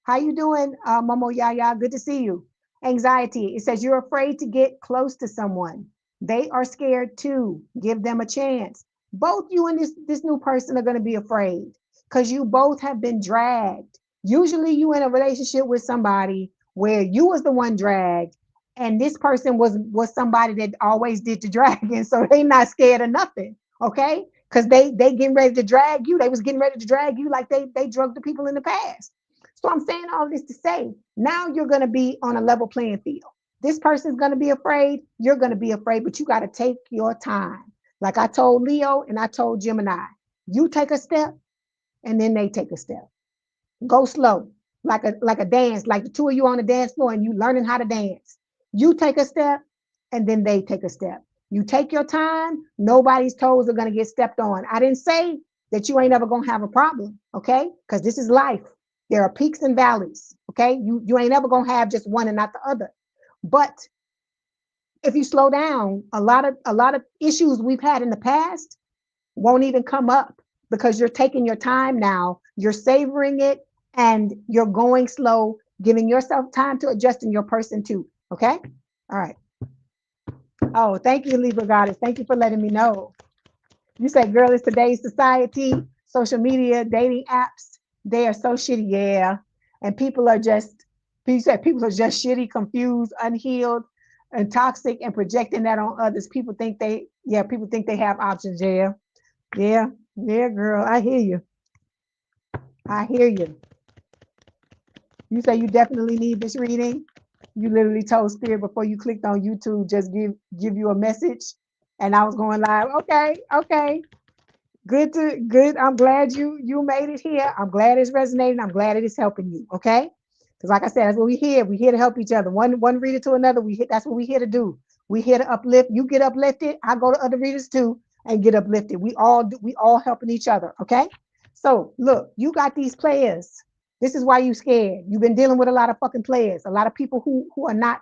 How you doing, Momo Yaya? Good to see you. Anxiety. It says you're afraid to get close to someone. They are scared too. Give them a chance. Both you and this new person are going to be afraid because you both have been dragged. Usually you in a relationship with somebody where you was the one dragged and this person was somebody that always did the dragging, so they not scared of nothing. Okay, because they getting ready to drag you. They was getting ready to drag you like they drugged the people in the past. So I'm saying all this to say, now you're going to be on a level playing field. This person's going to be afraid. You're going to be afraid, but you got to take your time. Like I told Leo and I told Gemini, you take a step and then they take a step. Go slow, like a dance, like the two of you on the dance floor and you learning how to dance. You take a step and then they take a step. You take your time, nobody's toes are going to get stepped on. I didn't say that you ain't ever going to have a problem, okay? Because this is life. There are peaks and valleys, okay? You ain't ever going to have just one and not the other. But if you slow down, a lot of issues we've had in the past won't even come up because you're taking your time now, you're savoring it, and you're going slow, giving yourself time to adjust in your person too, okay? All right. Oh, thank you, Libra Goddess. Thank you for letting me know. You say, girl, it's today's society, social media, dating apps. They are so shitty, yeah. And people are just shitty, confused, unhealed, and toxic, and projecting that on others. People think they have options, yeah. Yeah, girl, I hear you. I hear you. You say you definitely need this reading. You literally told Spirit before you clicked on YouTube, just give you a message. And I was going live. Okay. Good. I'm glad you made it here. I'm glad it's resonating. I'm glad it is helping you. Okay. Because like I said, that's what we here. We're here to help each other. One reader to another. That's what we're here to do. We're here to uplift. You get uplifted. I go to other readers too and get uplifted. We all helping each other. Okay. So look, you got these players. This is why you scared. You've been dealing with a lot of fucking players, a lot of people who are not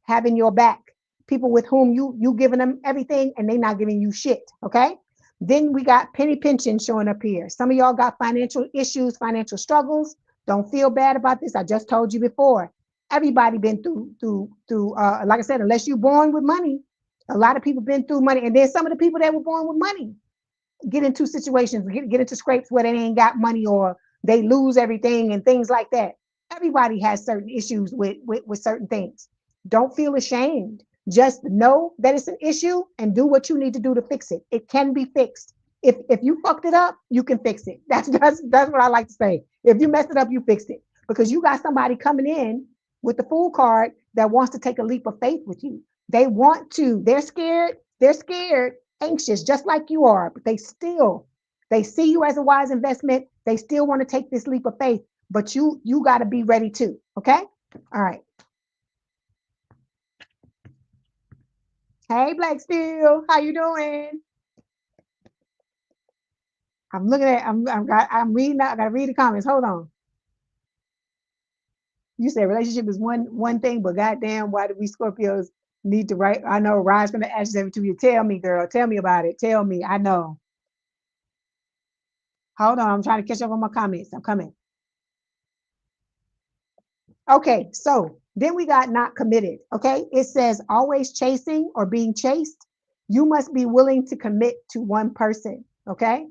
having your back, people with whom you giving them everything and they not giving you shit. Okay. Then we got penny pension showing up here. Some of y'all got financial issues, financial struggles. Don't feel bad about this. I just told you before. Everybody been through like I said, unless you're born with money, a lot of people been through money. And then some of the people that were born with money get into situations, get into scrapes where they ain't got money or they lose everything and things like that. Everybody has certain issues with certain things. Don't feel ashamed. Just know that it's an issue and do what you need to do to fix it. It can be fixed. If you fucked it up, you can fix it. That's what I like to say. If you messed it up, you fixed it. Because you got somebody coming in with the Fool card that wants to take a leap of faith with you. They want to. They're scared, anxious, just like you are, but they see you as a wise investment. They still want to take this leap of faith, but you got to be ready too. Okay. All right. Hey, Black Steel, how you doing? I'm looking at. I'm reading. I gotta read the comments. Hold on. You said relationship is one thing, but goddamn, why do we Scorpios need to write? I know, rise from the ashes every 2 years. Tell me, girl. Tell me about it. Tell me. I know. Hold on. I'm trying to catch up on my comments. I'm coming. Okay, so then we got not committed. Okay, it says always chasing or being chased. You must be willing to commit to one person. Okay,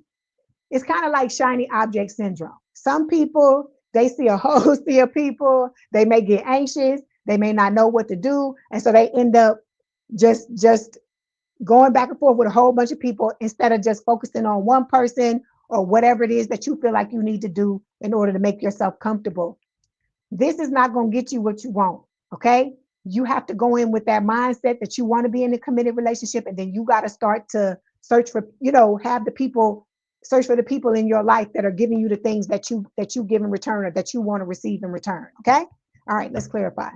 it's kind of like shiny object syndrome. Some people, they see a whole sea of people, they may get anxious, they may not know what to do, and so they end up just going back and forth with a whole bunch of people instead of just focusing on one person or whatever it is that you feel like you need to do in order to make yourself comfortable. This is not going to get you what you want. Okay. You have to go in with that mindset that you want to be in a committed relationship. And then you got to start to search for, search for the people in your life that are giving you the things that you give in return or that you want to receive in return. Okay. All right. Let's clarify.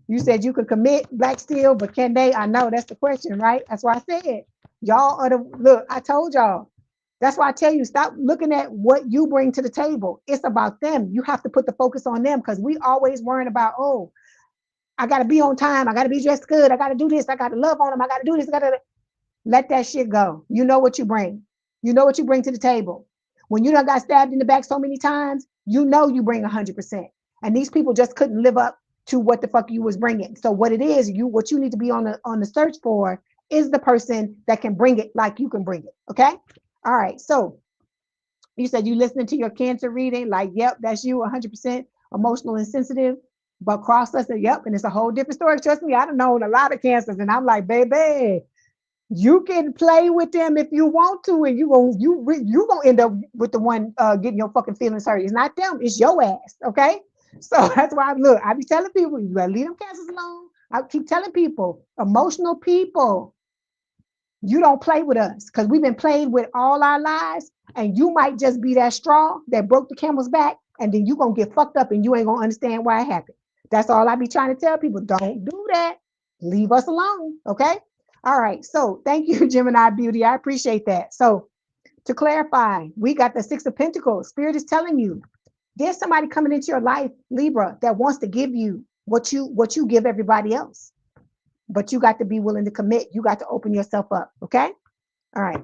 You said you could commit, Black Steel, but can they? I know that's the question, right? That's why I said y'all are look, I told y'all. That's why I tell you, stop looking at what you bring to the table. It's about them. You have to put the focus on them because we always worrying about, oh, I got to be on time. I got to be dressed good. I got to do this. I got to love on them. I got to do this. Let that shit go. You know what you bring. You know what you bring to the table. When you done got stabbed in the back so many times, you know you bring 100%. And these people just couldn't live up to what the fuck you was bringing. So what it is, what you need to be on the search for is the person that can bring it like you can bring it. Okay. All right. So you said you listening to your Cancer reading, like, yep, that's you, 100% emotional and sensitive. But cross us, yep, and it's a whole different story. Trust me, I don't know a lot of cancers, and I'm like, baby, you can play with them if you want to, and you gonna end up with the one getting your fucking feelings hurt. It's not them, it's your ass. Okay, so that's why I be telling people, you better leave them cancers alone. I keep telling people, emotional people, you don't play with us because we've been played with all our lives, and you might just be that straw that broke the camel's back, and then you gonna get fucked up and you ain't gonna understand why it happened. That's all I be trying to tell people. Don't do that. Leave us alone. Okay. All right. So thank you, Gemini Beauty. I appreciate that. So to clarify, we got the Six of Pentacles. Spirit is telling you there's somebody coming into your life, Libra, that wants to give you what you give everybody else. But you got to be willing to commit. You got to open yourself up. Okay. All right.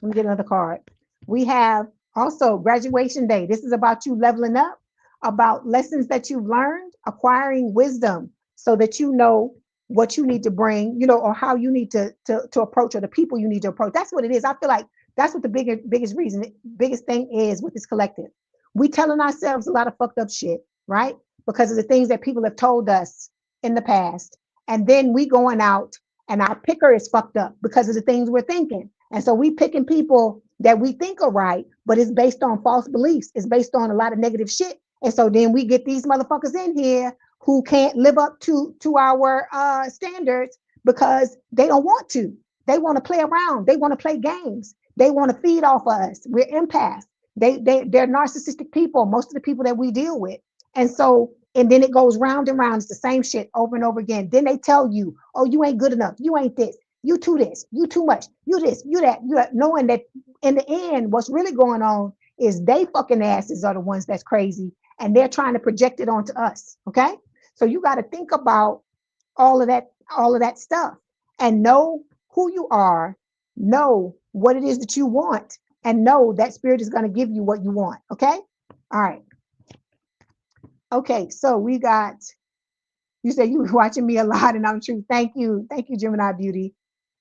Let me get another card. We have also graduation day. This is about you leveling up, about lessons that you've learned, acquiring wisdom so that you know what you need to bring, or how you need to approach, or the people you need to approach. That's what it is. I feel like that's what the biggest thing is with this collective. We telling ourselves a lot of fucked up shit, right? Because of the things that people have told us in the past. And then we going out and our picker is fucked up because of the things we're thinking. And so we picking people that we think are right, but it's based on false beliefs. It's based on a lot of negative shit. And so then we get these motherfuckers in here who can't live up to our standards because they don't want to. They want to play around. They want to play games. They want to feed off of us. We're empaths. They're narcissistic people, most of the people that we deal with. And so, and then it goes round and round. It's the same shit over and over again. Then they tell you, oh, you ain't good enough. You ain't this. You too this. You too much. You this. You that. You that. Knowing that in the end, what's really going on is they fucking asses are the ones that's crazy, and they're trying to project it onto us. Okay. So you got to think about all of that stuff, and know who you are, know what it is that you want, and know that spirit is going to give you what you want. Okay. All right. Okay. So we got, you said you were watching me a lot, and I'm true. Thank you. Thank you, Gemini Beauty.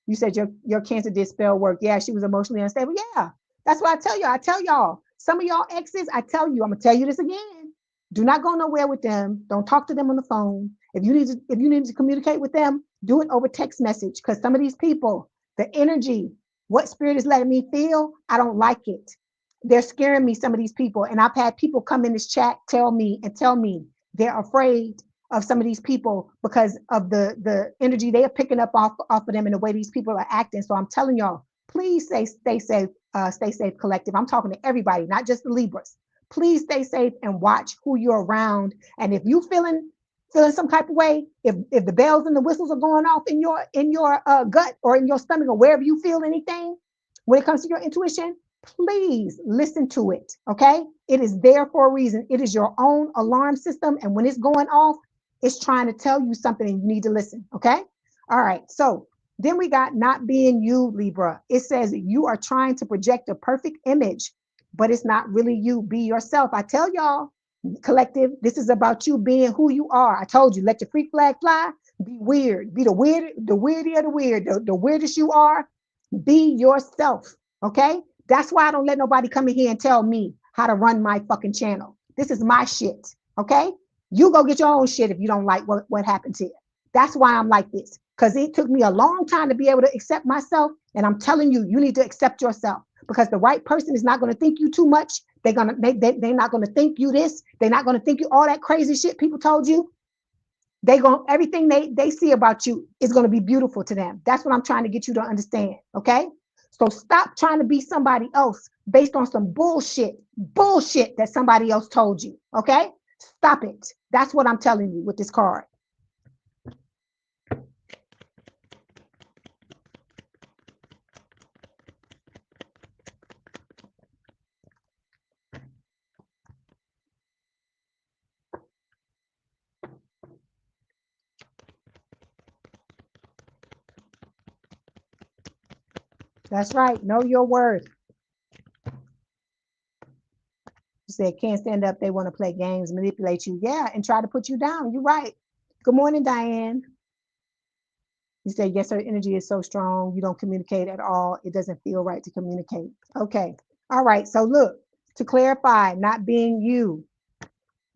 You said your Cancer did spell work. Yeah, she was emotionally unstable. Yeah, that's what I tell you. I tell y'all, some of y'all exes, I tell you, I'm gonna tell you this again. Do not go nowhere with them. Don't talk to them on the phone. If you need to communicate with them, do it over text message. Because some of these people, the energy, what spirit is letting me feel, I don't like it. They're scaring me, some of these people. And I've had people come in this chat tell me they're afraid of some of these people because of the energy they are picking up off of them and the way these people are acting. So I'm telling y'all, please stay safe, collective. I'm talking to everybody, not just the Libras. Please stay safe and watch who you're around. And if you feeling some type of way, if the bells and the whistles are going off in your gut or in your stomach or wherever you feel anything, when it comes to your intuition, please listen to it. Okay, it is there for a reason. It is your own alarm system, and when it's going off, it's trying to tell you something and you need to listen. Okay. All right. So then we got not being you, Libra. It says you are trying to project a perfect image, but it's not really you. Be yourself. I tell y'all, collective, this is about you being who you are. I told you, let your freak flag fly. Be weird. Be the weird, the weirdy of the weird, the weirdest you are. Be yourself. Okay. That's why I don't let nobody come in here and tell me how to run my fucking channel. This is my shit. Okay. You go get your own shit if you don't like what happened to you. That's why I'm like this. Because it took me a long time to be able to accept myself. And I'm telling you, you need to accept yourself. Because the right person is not going to think you too much. They're not going to think you this. They're not going to think you all that crazy shit people told you. Everything they see about you is going to be beautiful to them. That's what I'm trying to get you to understand. Okay. So stop trying to be somebody else based on some bullshit that somebody else told you. Okay. Stop it. That's what I'm telling you with this card. That's right. Know your worth. said, can't stand up. They want to play games, manipulate you. Yeah, and try to put you down. You're right. Good morning, Diane. You said, yes, her energy is so strong. You don't communicate at all. It doesn't feel right to communicate. Okay. All right. So look, to clarify, not being you,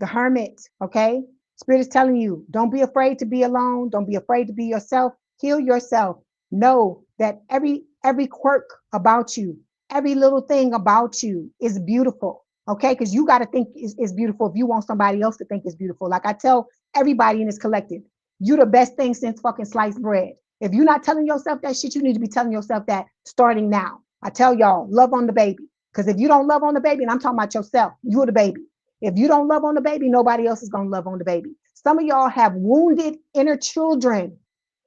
the hermit, okay? Spirit is telling you, don't be afraid to be alone. Don't be afraid to be yourself. Heal yourself. Know that every quirk about you, every little thing about you is beautiful, okay? Because you got to think is beautiful if you want somebody else to think it's beautiful. Like I tell everybody in this collective, you the best thing since fucking sliced bread. If you're not telling yourself that shit, you need to be telling yourself that starting now. I tell y'all, love on the baby. Because if you don't love on the baby, and I'm talking about yourself, you're the baby. If you don't love on the baby, nobody else is going to love on the baby. Some of y'all have wounded inner children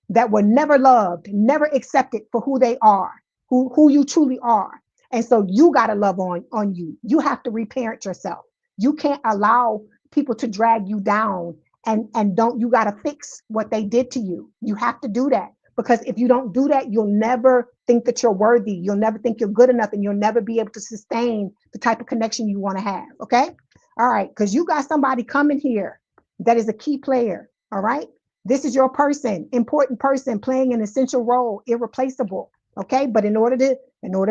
that were never loved, never accepted for who they are, who you truly are. And so you got to love on you. You have to reparent yourself. You can't allow people to drag you down and don't, you got to fix what they did to you. You have to do that, because if you don't do that, you'll never think that you're worthy. You'll never think you're good enough, and you'll never be able to sustain the type of connection you want to have. Okay. All right. Because you got somebody coming here that is a key player. All right. This is your person, important person, playing an essential role, irreplaceable. Okay. But in order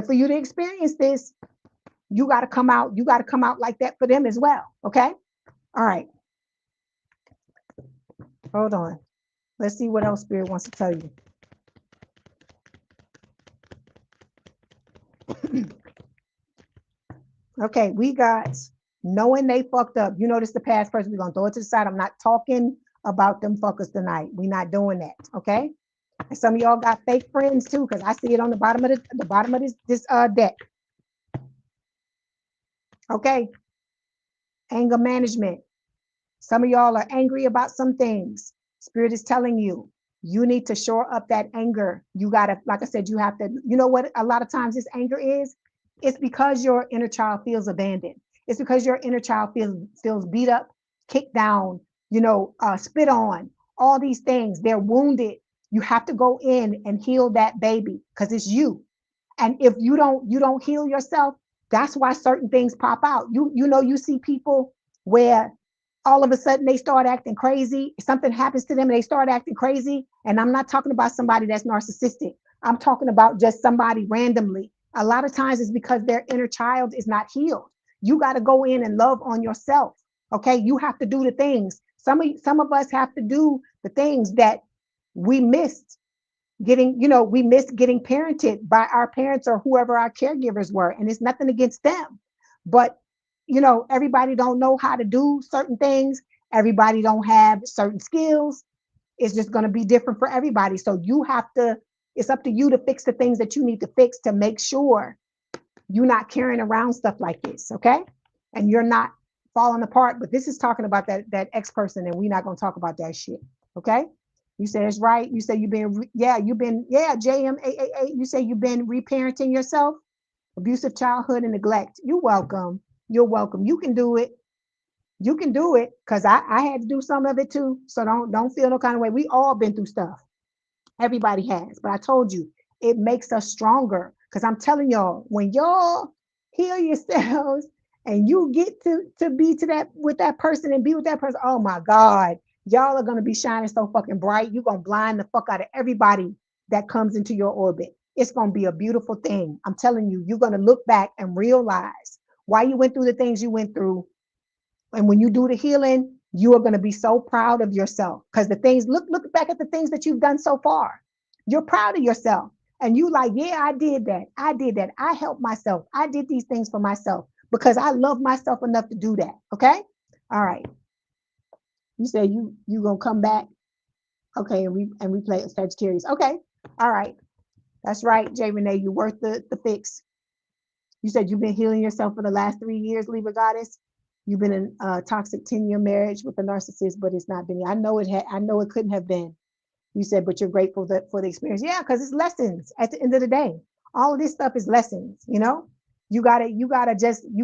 for you to experience this, you got to come out. You got to come out like that for them as well. Okay. All right. Hold on. Let's see what else Spirit wants to tell you. Okay. We got knowing they fucked up. You notice the past person. We're going to throw it to the side. I'm not talking about them fuckers tonight. We're not doing that. Okay. And some of y'all got fake friends too, because I see it on the bottom of this deck. Okay. Anger management. Some of y'all are angry about some things. Spirit is telling you, you need to shore up that anger. You gotta, like I said, you have to, you know what a lot of times this anger is? It's because your inner child feels abandoned. It's because your inner child feels beat up, kicked down, spit on, all these things. They're wounded. You have to go in and heal that baby, because it's you. And if you don't heal yourself, that's why certain things pop out. You see people where all of a sudden they start acting crazy. Something happens to them and they start acting crazy. And I'm not talking about somebody that's narcissistic. I'm talking about just somebody randomly. A lot of times it's because their inner child is not healed. You got to go in and love on yourself. Okay. You have to do the things. Some of us have to do the things that we missed we missed getting parented by our parents or whoever our caregivers were. And it's nothing against them, but everybody don't know how to do certain things. Everybody don't have certain skills. It's just going to be different for everybody. So it's up to you to fix the things that you need to fix to make sure you're not carrying around stuff like this. Okay. And you're not falling apart, but this is talking about that ex person, and we're not going to talk about that shit. Okay. You said it's right. You say JMAAA. You say you've been reparenting yourself, abusive childhood and neglect. You're welcome. You're welcome. You can do it. You can do it, because I had to do some of it too. So don't feel no kind of way. We all been through stuff. Everybody has. But I told you, it makes us stronger. Because I'm telling y'all, when y'all heal yourselves and you get to be to that with that person and be with that person, oh my God, y'all are going to be shining so fucking bright. You're going to blind the fuck out of everybody that comes into your orbit. It's going to be a beautiful thing. I'm telling you, you're going to look back and realize why you went through the things you went through. And when you do the healing, you are going to be so proud of yourself, because the things, look back at the things that you've done so far. You're proud of yourself. And you like, yeah, I did that. I helped myself. I did these things for myself because I love myself enough to do that. Okay. All right. You say you gonna come back. Okay. And we play Sagittarius. Okay. All right. That's right. J. Renee, you're worth the fix. You said you've been healing yourself for the last 3 years, Libra Goddess. You've been in a toxic 10-year marriage with a narcissist, but it's not been. I know it couldn't have been. You said, but you're grateful for the experience. Yeah, because it's lessons at the end of the day. All of this stuff is lessons, You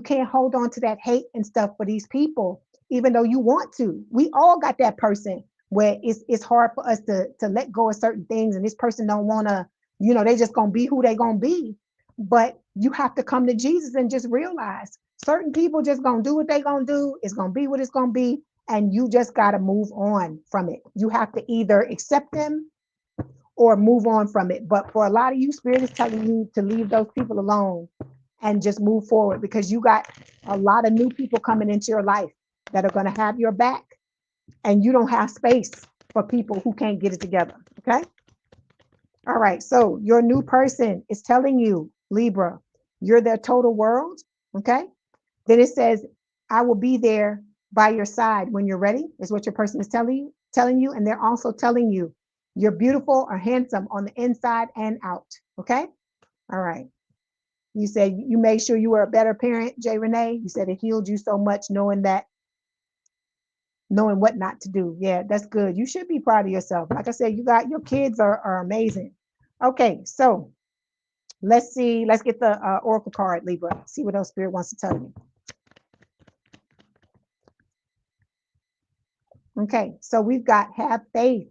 can't hold on to that hate and stuff for these people, even though you want to. We all got that person where it's hard for us to let go of certain things, and this person don't want to, they just gonna be who they gonna be. But you have to come to Jesus and just realize Certain people just gonna do what they gonna do. It's gonna be what it's gonna be, and you just gotta move on from it. You have to either accept them or move on from it. But for a lot of you, Spirit is telling you to leave those people alone and just move forward, because you got a lot of new people coming into your life that are going to have your back, and you don't have space for people who can't get it together. Okay. All right. So your new person is telling you, Libra, you're their total world. Okay. Then it says, I will be there by your side when you're ready, is what your person is telling you. And they're also telling you you're beautiful or handsome on the inside and out. Okay. All right. You said you made sure you were a better parent, Jay Renee. You said it healed you so much knowing what not to do. Yeah, that's good. You should be proud of yourself. Like I said, your kids are amazing. Okay, so let's see. Let's get the Oracle card, Libra. See what else Spirit wants to tell you. Okay, so we've got have faith.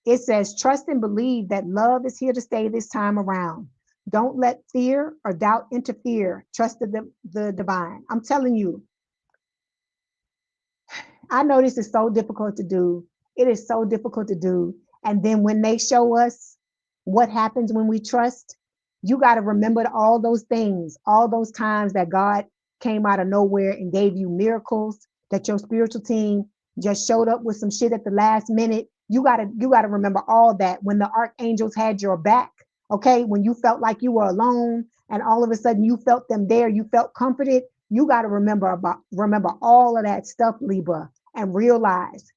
It says trust and believe that love is here to stay this time around. Don't let fear or doubt interfere. Trust the divine. I'm telling you, I know this is so difficult to do. It is so difficult to do. And then when they show us what happens when we trust, you got to remember all those things, all those times that God came out of nowhere and gave you miracles, that your spiritual team just showed up with some shit at the last minute. You gotta remember all that, when the archangels had your back, okay? When you felt like you were alone and all of a sudden you felt them there, you felt comforted. You got to remember all of that stuff, Libra, and realize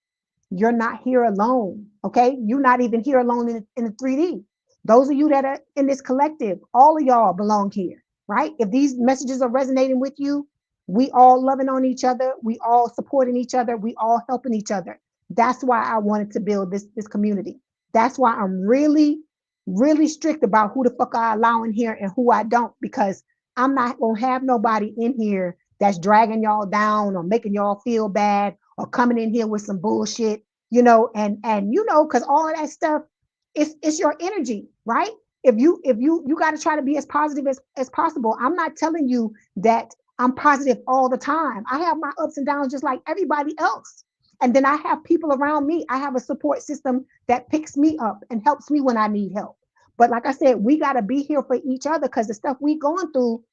you're not here alone. Okay, you're not even here alone in the 3D. Those of you that are in this collective, all of y'all belong here, right? If these messages are resonating with you, we all loving on each other, we all supporting each other, we all helping each other. That's why I wanted to build this community. That's why I'm really, really strict about who the fuck I allow in here and who I don't, because I'm not gonna have nobody in here that's dragging y'all down or making y'all feel bad or coming in here with some bullshit, and because all of that stuff, it's your energy, right? If you got to try to be as positive as possible. I'm not telling you that I'm positive all the time. I have my ups and downs just like everybody else. And then I have people around me. I have a support system that picks me up and helps me when I need help. But like I said, we got to be here for each other, because the stuff we going through,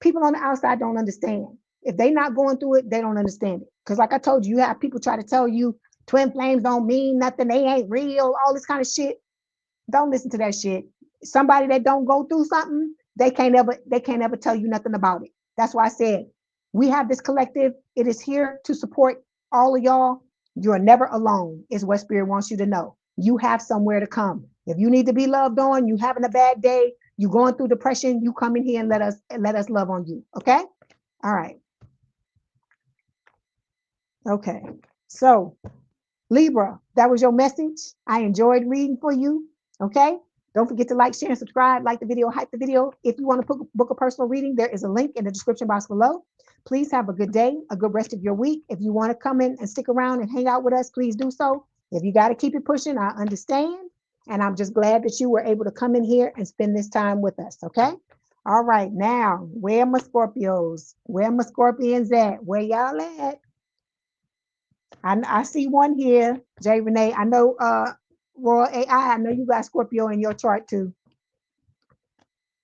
people on the outside don't understand. If they not going through it, they don't understand it. Because like I told you, you have people try to tell you twin flames don't mean nothing, they ain't real, all this kind of shit. Don't listen to that shit. Somebody that don't go through something, they can't ever tell you nothing about it. That's why I said we have this collective. It is here to support all of y'all. You're never alone, is what Spirit wants you to know. You have somewhere to come. If you need to be loved on, you having a bad day, you going through depression, you come in here and let us love on you. Okay? All right. Okay. So Libra, that was your message. I enjoyed reading for you. Okay. Don't forget to like, share, and subscribe. Like the video, hype the video. If you want to book a personal reading, there is a link in the description box below. Please have a good day, a good rest of your week. If you want to come in and stick around and hang out with us, please do so. If you got to keep it pushing, I understand. And I'm just glad that you were able to come in here and spend this time with us. Okay. All right. Now, where are my Scorpios? Where are my Scorpions at? Where y'all at? I see one here, Jay Renee. I know Royal AI, I know you got Scorpio in your chart too.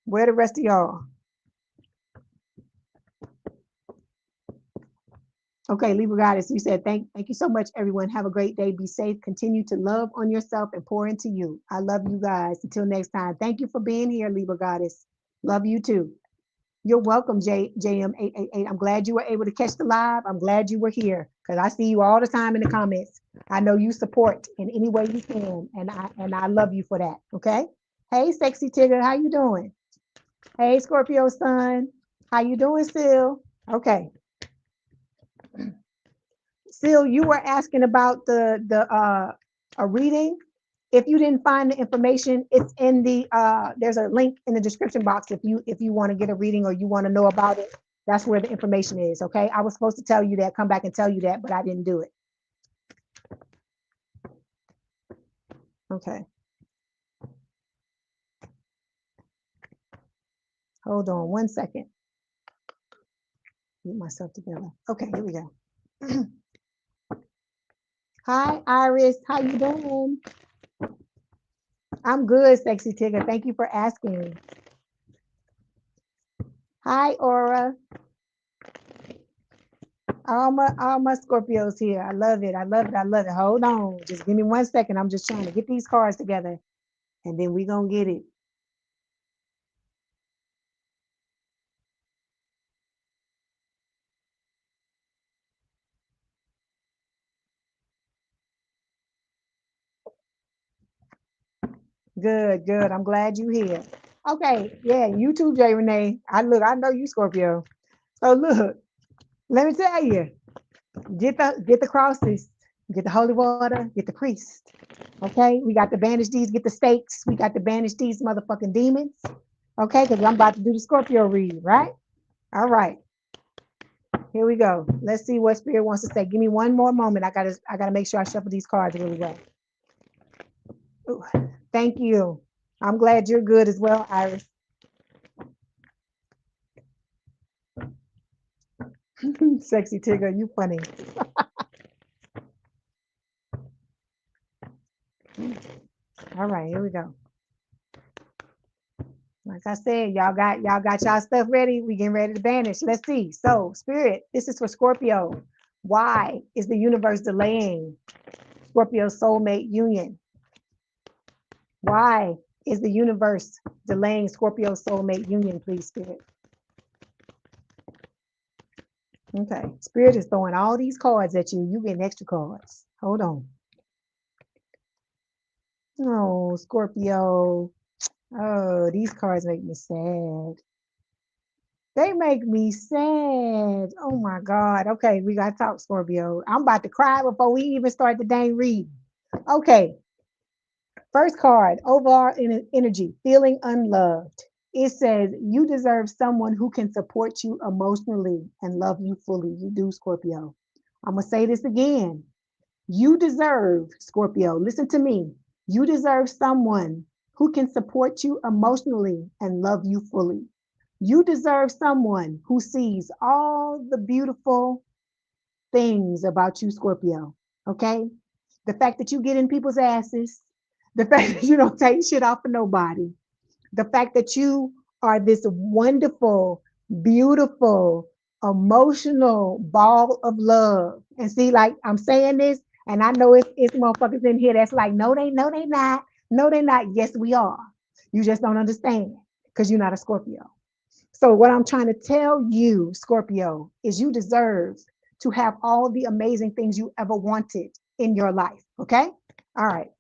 Where the rest of y'all? Okay, Libra Goddess, you said thank you so much, everyone. Have a great day. Be safe. Continue to love on yourself and pour into you. I love you guys. Until next time. Thank you for being here, Libra Goddess. Love you too. You're welcome, JM888. I'm glad you were able to catch the live. I'm glad you were here, because I see you all the time in the comments. I know you support in any way you can, and I love you for that. Okay. Hey, sexy Tigger, how you doing? Hey, Scorpio sun, how you doing, Sil? Okay. Sil, you were asking about the a reading. If you didn't find the information, it's in the there's a link in the description box if you want to get a reading or you want to know about it. That's where the information is. Okay, I was supposed to tell you that, come back and tell you that, but I didn't do it. Okay, hold on one second. Get myself together. Okay, here we go. Hi, Iris. How you doing? I'm good, Sexy Tigger. Thank you for asking. Hi, Aura. All my Scorpios here. I love it. I love it. I love it. Hold on. Just give me 1 second. I'm just trying to get these cards together, and then we gonna get it. Good, good. I'm glad you here. Okay, yeah, you too, J Renee. I know you Scorpio. So look, let me tell you, get the crosses, get the holy water, get the priest. Okay, we got to banish these, get the stakes, we got to banish these motherfucking demons. Okay, because I'm about to do the Scorpio read, right? All right, here we go. Let's see what Spirit wants to say. Give me one more moment. I gotta make sure I shuffle these cards really well. Ooh, thank you. I'm glad you're good as well, Iris. Sexy Tigger, you funny. All right, here we go. Like I said, y'all got y'all stuff ready. We getting ready to banish. Let's see. So, Spirit, this is for Scorpio. Why is the universe delaying Scorpio soulmate union? Why is the universe delaying Scorpio soulmate union, please, Spirit? Okay. Spirit is throwing all these cards at you. You getting extra cards. Hold on. Oh, Scorpio. Oh, these cards make me sad. They make me sad. Oh my God. Okay, we got to talk, Scorpio. I'm about to cry before we even start the dang read. Okay, first card, overall energy, feeling unloved. It says you deserve someone who can support you emotionally and love you fully. You do, Scorpio. I'm going to say this again. You deserve, Scorpio, listen to me. You deserve someone who can support you emotionally and love you fully. You deserve someone who sees all the beautiful things about you, Scorpio. Okay? The fact that you get in people's asses, the fact that you don't take shit off of nobody, the fact that you are this wonderful, beautiful, emotional ball of love. And see, like I'm saying this, and I know it's motherfuckers in here that's like, no, they not. No, they not. Yes, we are. You just don't understand because you're not a Scorpio. So what I'm trying to tell you, Scorpio, is you deserve to have all the amazing things you ever wanted in your life. Okay. All right.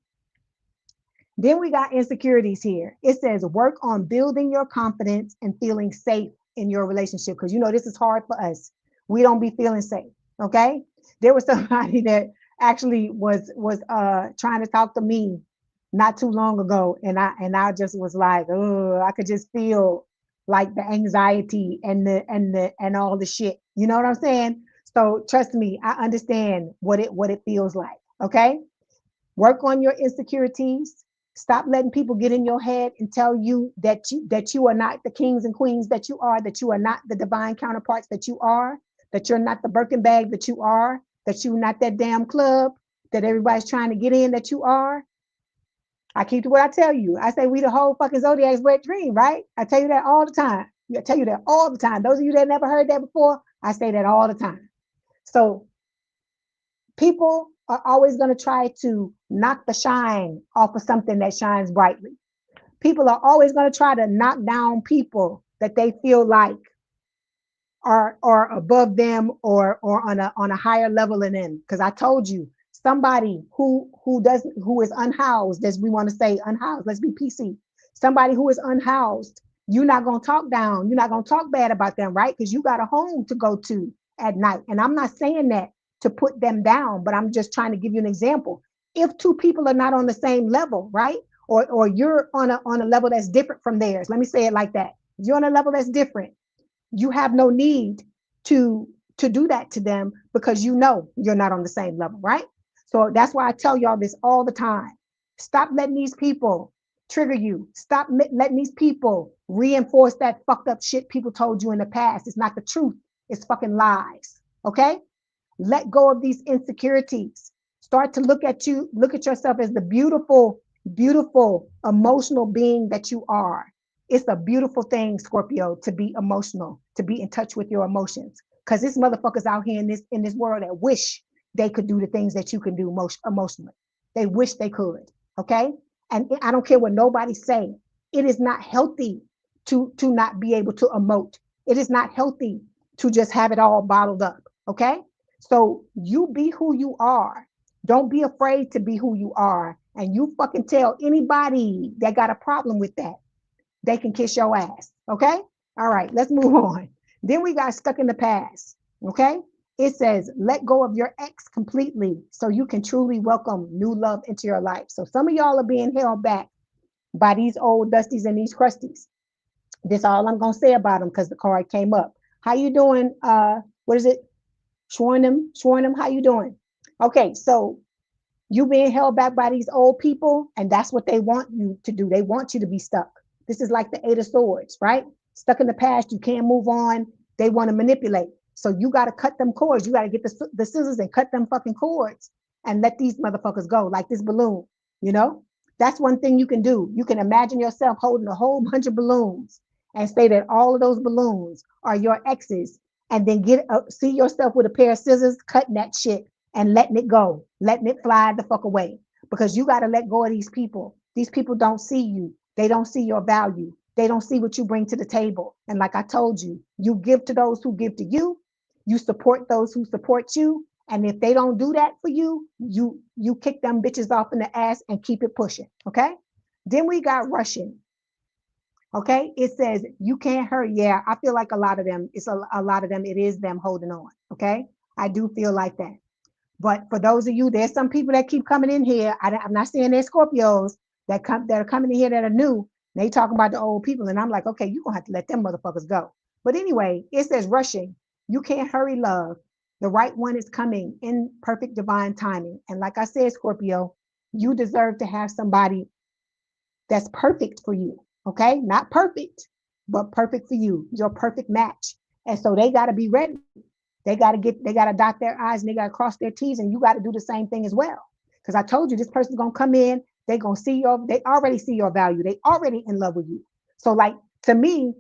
Then we got insecurities here. It says work on building your confidence and feeling safe in your relationship. Because you know this is hard for us. We don't be feeling safe. Okay. There was somebody that actually was trying to talk to me not too long ago. And I just was like, oh, I could just feel like the anxiety and all the shit. You know what I'm saying? So trust me, I understand what it feels like. Okay. Work on your insecurities. Stop letting people get in your head and tell you that you are not the kings and queens that you are, that you are not the divine counterparts that you are, that you're not the Birkin bag that you are, that you're not that damn club that everybody's trying to get in that you are. I keep to what I tell you. I say we the whole fucking zodiac's wet dream, right? I tell you that all the time. I tell you that all the time. Those of you that never heard that before, I say that all the time. So people are always going to try to knock the shine off of something that shines brightly. People are always going to try to knock down people that they feel like are above them or on a higher level than them. Because I told you, somebody who is unhoused, as we want to say unhoused, let's be PC. Somebody who is unhoused, you're not going to talk down, you're not going to talk bad about them, right? Because you got a home to go to at night. And I'm not saying that to put them down, but I'm just trying to give you an example. If two people are not on the same level, right? Or you're on a level that's different from theirs. Let me say it like that. You're on a level that's different. You have no need to do that to them because you know you're not on the same level, right? So that's why I tell y'all this all the time. Stop letting these people trigger you. Stop letting these people reinforce that fucked up shit people told you in the past. It's not the truth. It's fucking lies. Okay? Let go of these insecurities. Start to look at yourself as the beautiful, beautiful, emotional being that you are. It's a beautiful thing, Scorpio, to be emotional, to be in touch with your emotions. Because there's motherfuckers out here in this world that wish they could do the things that you can do emotionally. They wish they could. Okay? And I don't care what nobody say. It is not healthy to not be able to emote. It is not healthy to just have it all bottled up. Okay? So you be who you are. Don't be afraid to be who you are. And you fucking tell anybody that got a problem with that, they can kiss your ass. Okay? All right, let's move on. Then we got stuck in the past. Okay? It says, let go of your ex completely so you can truly welcome new love into your life. So some of y'all are being held back by these old dusties and these crusties. This all I'm going to say about them because the card came up. How you doing? What is it? Schwarnum, how you doing? Okay, so you being held back by these old people, and that's what they want you to do. They want you to be stuck. This is like the Eight of Swords, right? Stuck in the past, you can't move on. They want to manipulate. So you got to cut them cords. You got to get the scissors and cut them fucking cords and let these motherfuckers go, like this balloon, you know? That's one thing you can do. You can imagine yourself holding a whole bunch of balloons and say that all of those balloons are your exes, and then see yourself with a pair of scissors, cutting that shit and letting it go, letting it fly the fuck away. Because you got to let go of these people. These people don't see you. They don't see your value. They don't see what you bring to the table. And like I told you, you give to those who give to you. You support those who support you. And if they don't do that for you, you kick them bitches off in the ass and keep it pushing. Okay. Then we got Russian. Okay. It says you can't hurt. Yeah. I feel like a lot of them, it's a lot of them. It is them holding on. Okay. I do feel like that. But for those of you, there's some people that keep coming in here. I'm not saying they're Scorpios that are coming in here that are new. They talking about the old people. And I'm like, okay, you're going to have to let them motherfuckers go. But anyway, it says rushing. You can't hurry love. The right one is coming in perfect divine timing. And like I said, Scorpio, you deserve to have somebody that's perfect for you. Okay. Not perfect, but perfect for you. Your perfect match. And so they got to be ready. They got to dot their I's and they got to cross their T's, and you got to do the same thing as well. Because I told you this person's going to come in, they already see your value. They already in love with you. So like, to me,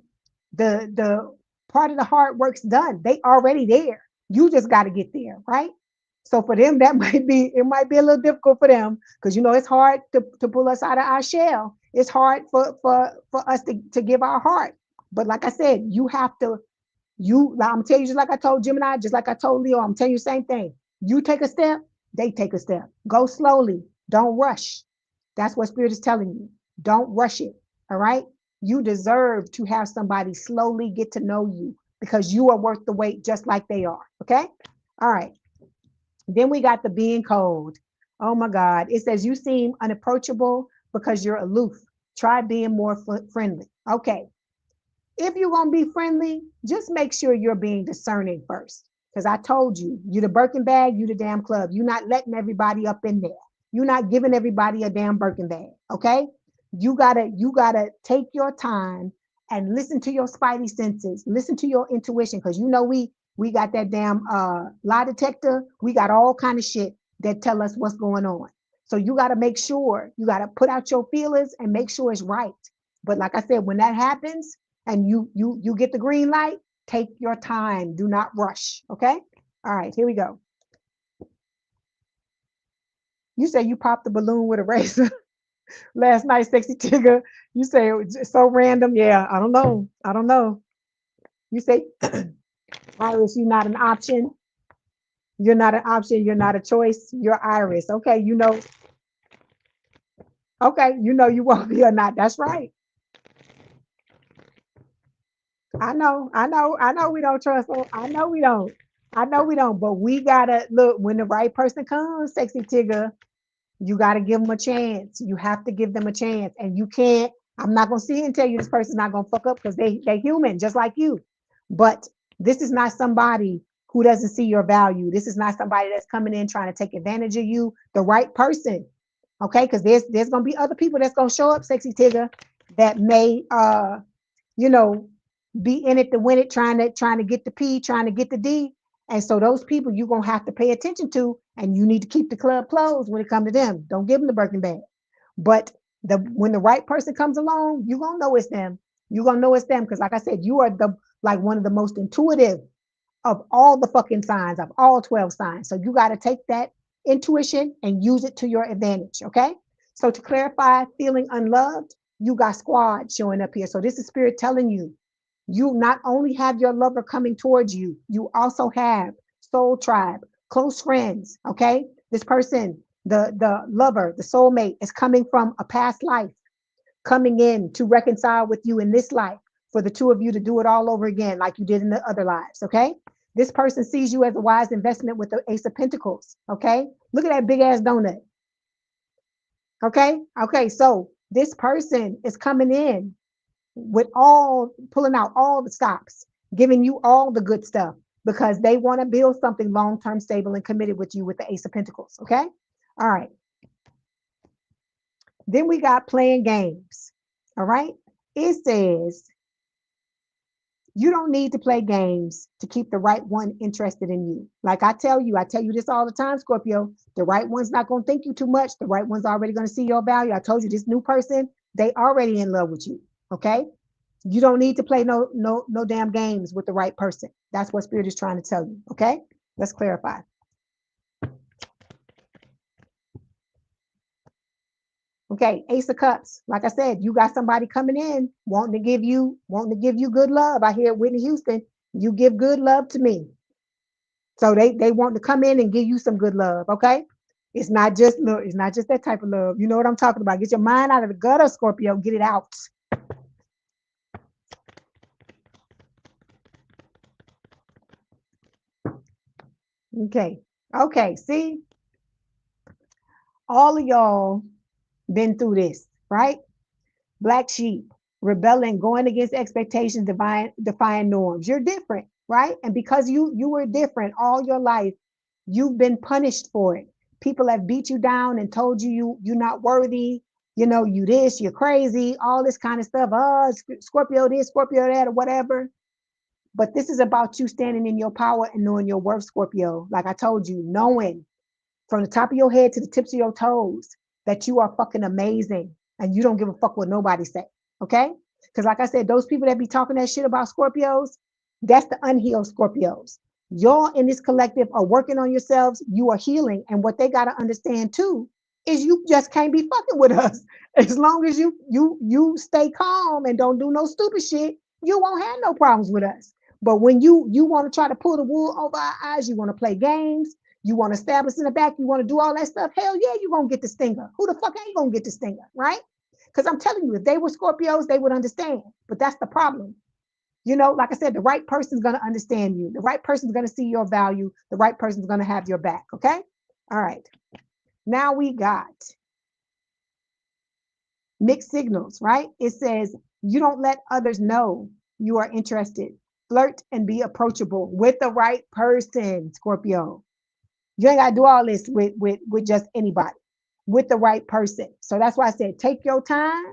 the part of the hard work's done. They already there. You just got to get there, right? So for them, it might be a little difficult for them because, you know, it's hard to pull us out of our shell. It's hard for us to give our heart. But like I said, you have to, I'm telling you, just like I told Gemini, just like I told Leo, I'm telling you the same thing. You take a step, they take a step. Go slowly. Don't rush. That's what Spirit is telling you. Don't rush it. All right. You deserve to have somebody slowly get to know you because you are worth the wait just like they are. Okay. All right. Then we got the being cold. Oh my God. It says you seem unapproachable because you're aloof. Try being more friendly. Okay. If you're going to be friendly, just make sure you're being discerning first. Because I told you, you the Birkin bag, you the damn club. You're not letting everybody up in there. You're not giving everybody a damn Birkin bag. Okay. You gotta take your time and listen to your spidey senses, listen to your intuition. Because you know, we got that damn lie detector. We got all kind of shit that tell us what's going on. So you got to make sure, you got to put out your feelers and make sure it's right. But like I said, when that happens, and you get the green light, take your time. Do not rush. Okay. All right, here we go. You say you popped the balloon with a razor last night, Sexy Tigger. You say it was so random. Yeah, I don't know. You say, Iris, you're not an option. You're not an option. You're not a choice. You're Iris. Okay, you know. Okay, you know you won't be or not. That's right. I know we don't trust them. I know we don't, but we gotta look when the right person comes, Sexy Tigger, you gotta give them a chance. You have to give them a chance. And you can't, I'm not gonna see and tell you this person's not gonna fuck up because they human just like you. But this is not somebody who doesn't see your value. This is not somebody that's coming in trying to take advantage of you. The right person. Okay, because there's gonna be other people that's gonna show up, Sexy Tigger, that may you know, be in it to win it, trying to get the P, trying to get the D. And so those people you're gonna have to pay attention to, and you need to keep the club closed when it comes to them. Don't give them the Birkin bag. But when the right person comes along, you're gonna know it's them. You're gonna know it's them because, like I said, you are the like one of the most intuitive of all the fucking signs, of all 12 signs. So you got to take that intuition and use it to your advantage. Okay. So to clarify, feeling unloved, you got squad showing up here. So this is spirit telling you, you not only have your lover coming towards you, you also have soul tribe, close friends. Okay. This person, the lover, the soulmate is coming from a past life, coming in to reconcile with you in this life for the two of you to do it all over again like you did in the other lives. Okay. This person sees you as a wise investment with the Ace of Pentacles. Okay. Look at that big ass donut. Okay. Okay. So this person is coming in with pulling out all the stops, giving you all the good stuff because they want to build something long-term, stable, and committed with you with the Ace of Pentacles. Okay. All right. Then we got playing games. All right. It says you don't need to play games to keep the right one interested in you. Like I tell you this all the time, Scorpio. The right one's not going to think you too much. The right one's already going to see your value. I told you this new person, they already in love with you. Okay. You don't need to play no damn games with the right person. That's what spirit is trying to tell you. Okay. Let's clarify. Okay, Ace of Cups. Like I said, you got somebody coming in wanting to give you good love. I hear Whitney Houston, you give good love to me. So they want to come in and give you some good love. Okay, it's not just that type of love. You know what I'm talking about? Get your mind out of the gutter, Scorpio. Get it out. Okay. Okay. See, all of y'all been through this, right? Black sheep, rebelling, going against expectations, defying norms. You're different, right? And because you were different all your life, you've been punished for it. People have beat you down and told you're not worthy. You know, you this, you're crazy, all this kind of stuff. Oh, Scorpio this, Scorpio that, or whatever. But this is about you standing in your power and knowing your worth, Scorpio. Like I told you, knowing from the top of your head to the tips of your toes that you are fucking amazing and you don't give a fuck what nobody say. Okay. Because like I said, those people that be talking that shit about Scorpios, that's the unhealed Scorpios. Y'all in this collective are working on yourselves. You are healing. And what they got to understand too is you just can't be fucking with us. As long as you stay calm and don't do no stupid shit, you won't have no problems with us. But when you want to try to pull the wool over our eyes, you want to play games, you want to stab us in the back, you want to do all that stuff, hell yeah, you're going to get the stinger. Who the fuck ain't going to get the stinger, right? Because I'm telling you, if they were Scorpios, they would understand. But that's the problem. You know, like I said, the right person's going to understand you. The right person's going to see your value. The right person's going to have your back, okay? All right. Now we got mixed signals, right? It says you don't let others know you are interested. Flirt and be approachable with the right person, Scorpio. You ain't got to do all this with just anybody, with the right person. So that's why I said take your time,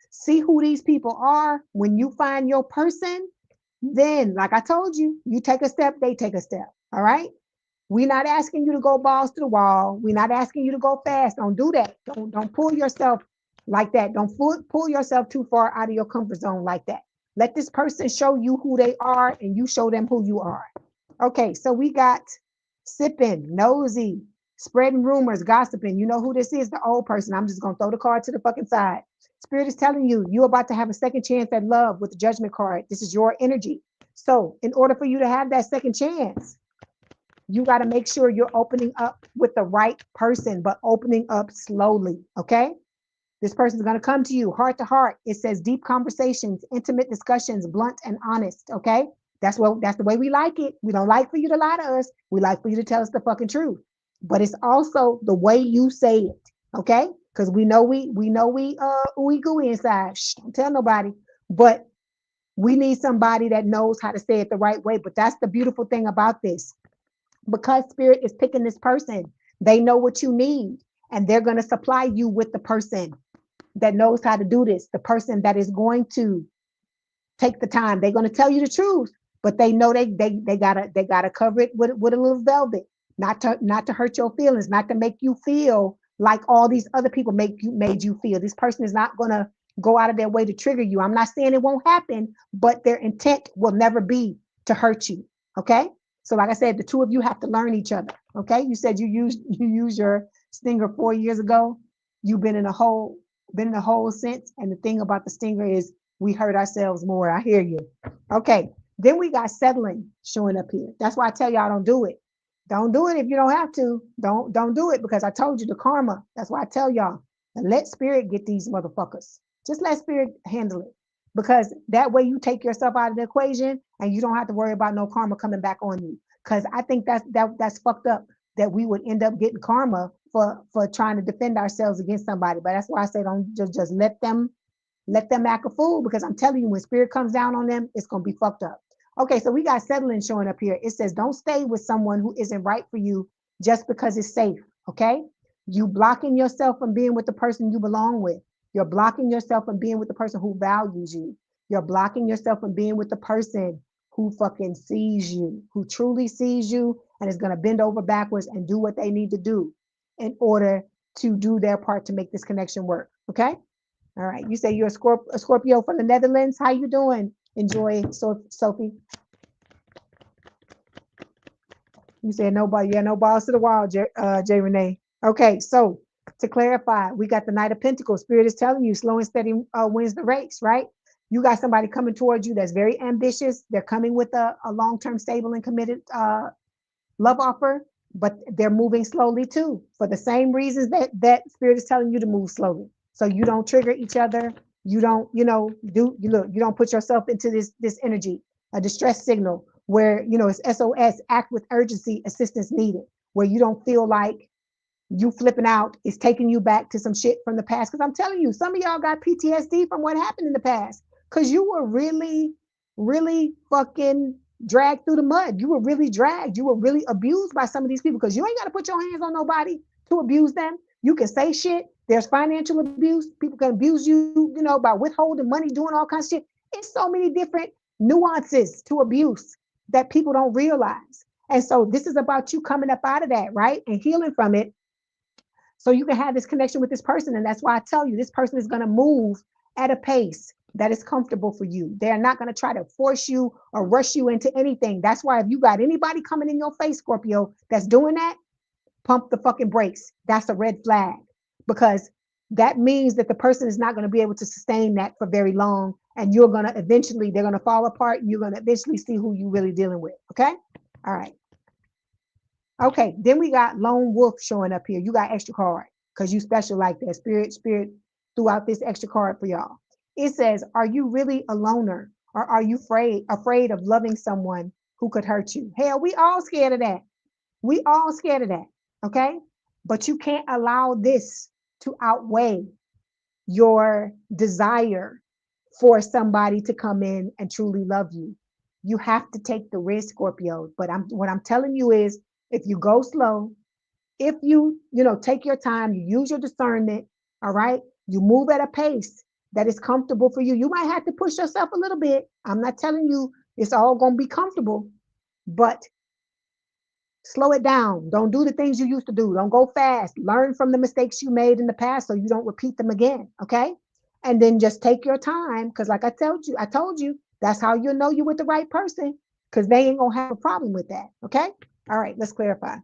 see who these people are. When you find your person, then, like I told you, you take a step, they take a step. All right. We're not asking you to go balls to the wall. We're not asking you to go fast. Don't do that. Don't pull yourself like that. Don't pull yourself too far out of your comfort zone like that. Let this person show you who they are and you show them who you are. Okay, so we got sipping, nosy, spreading rumors, gossiping. You know who this is? The old person. I'm just going to throw the card to the fucking side. Spirit is telling you, you're about to have a second chance at love with the judgment card. This is your energy. So in order for you to have that second chance, you got to make sure you're opening up with the right person, but opening up slowly. Okay. This person is going to come to you heart to heart. It says deep conversations, intimate discussions, blunt and honest. Okay. That's the way we like it. We don't like for you to lie to us. We like for you to tell us the fucking truth. But it's also the way you say it. Okay. Because we know we ooey gooey inside. Shh, don't tell nobody. But we need somebody that knows how to say it the right way. But that's the beautiful thing about this. Because spirit is picking this person, they know what you need, and they're going to supply you with the person that knows how to do this, the person that is going to take the time. They're going to tell you the truth, but they know they gotta cover it with a little velvet, not to hurt your feelings, not to make you feel like all these other people made you feel. This person is not gonna go out of their way to trigger you. I'm not saying it won't happen, but their intent will never be to hurt you. Okay. So like I said, the two of you have to learn each other. Okay. You said you used your stinger 4 years ago. You've been in a hole since. And the thing about the stinger is we hurt ourselves more. I hear you. Okay. Then we got settling showing up here. That's why I tell y'all don't do it. Don't do it if you don't have to. Don't do it, because I told you the karma. That's why I tell y'all, let spirit get these motherfuckers. Just let spirit handle it, because that way you take yourself out of the equation and you don't have to worry about no karma coming back on you. Because I think that's fucked up, that we would end up getting karma for trying to defend ourselves against somebody. But that's why I say don't just let them act a fool, because I'm telling you, when spirit comes down on them, it's going to be fucked up. Okay, so we got settling showing up here. It says don't stay with someone who isn't right for you just because it's safe. Okay, you blocking yourself from being with the person you belong with. You're blocking yourself from being with the person who values you. You're blocking yourself from being with the person who fucking sees you, who truly sees you and is going to bend over backwards and do what they need to do in order to do their part to make this connection work. Okay. All right. You say you're a Scorpio from the Netherlands. How you doing? Enjoy, Sophie. You said nobody. Yeah, no balls to the wall, J. Renee. Okay. So to clarify, we got the Knight of Pentacles. Spirit is telling you slow and steady wins the race, right? You got somebody coming towards you that's very ambitious. They're coming with a long-term, stable, and committed love offer, but they're moving slowly too, for the same reasons that Spirit is telling you to move slowly. So you don't trigger each other. You don't, you don't put yourself into this energy, a distress signal where, it's SOS, act with urgency, assistance needed, where you don't feel like you flipping out is taking you back to some shit from the past. Because I'm telling you, some of y'all got PTSD from what happened in the past, because you were really, really fucking dragged through the mud. You were really dragged. You were really abused by some of these people, because you ain't got to put your hands on nobody to abuse them. You can say shit. There's financial abuse. People can abuse you, by withholding money, doing all kinds of shit. It's so many different nuances to abuse that people don't realize. And so this is about you coming up out of that, right? And healing from it, so you can have this connection with this person. And that's why I tell you, this person is going to move at a pace that is comfortable for you. They're not going to try to force you or rush you into anything. That's why if you got anybody coming in your face, Scorpio, that's doing that, pump the fucking brakes. That's a red flag, because that means that the person is not going to be able to sustain that for very long. And they're going to fall apart. You're going to eventually see who you're really dealing with. Okay. All right. Okay, then we got Lone Wolf showing up here. You got extra card because you special like that. Spirit threw out this extra card for y'all. It says, are you really a loner, or are you afraid of loving someone who could hurt you? Hell, we all scared of that. We all scared of that. Okay, but you can't allow this to outweigh your desire for somebody to come in and truly love you. You have to take the risk, Scorpio. But what I'm telling you is, if you go slow, if you take your time, you use your discernment, all right, you move at a pace that is comfortable for you. You might have to push yourself a little bit. I'm not telling you it's all going to be comfortable, but slow it down. Don't do the things you used to do. Don't go fast. Learn from the mistakes you made in the past so you don't repeat them again. Okay. And then just take your time. Because like I told you, that's how you'll know you're with the right person, because they ain't going to have a problem with that. Okay. All right. Let's clarify.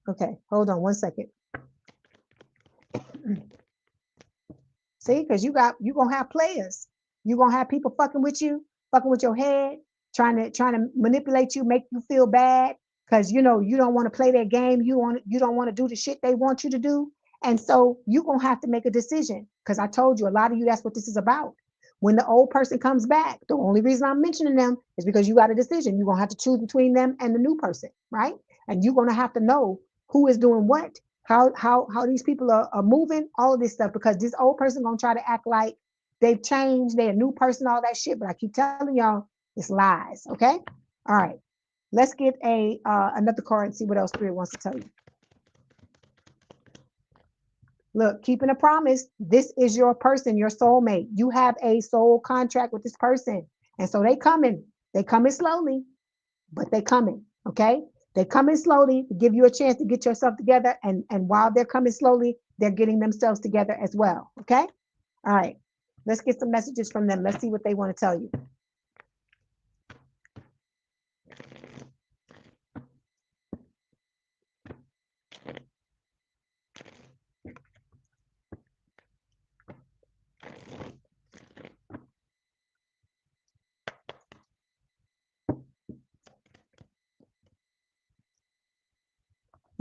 Okay. Hold on 1 second. See, because you're going to have players. You're going to have people fucking with you, fucking with your head, trying to manipulate you, make you feel bad, because you don't want to play their game. You don't want to do the shit they want you to do. And so you're going to have to make a decision, because I told you, a lot of you, that's what this is about. When the old person comes back, the only reason I'm mentioning them is because you got a decision. You're going to have to choose between them and the new person, right? And you're going to have to know who is doing what, how these people are moving, all of this stuff, because this old person going to try to act like they've changed, they're a new person, all that shit. But I keep telling y'all, it's lies. Okay. All right. Let's get another card and see what else Spirit wants to tell you. Look, keeping a promise. This is your person, your soulmate. You have a soul contract with this person. And so they coming. They coming slowly, but they coming. Okay. They coming slowly to give you a chance to get yourself together. And while they're coming slowly, they're getting themselves together as well. Okay. All right. Let's get some messages from them. Let's see what they want to tell you.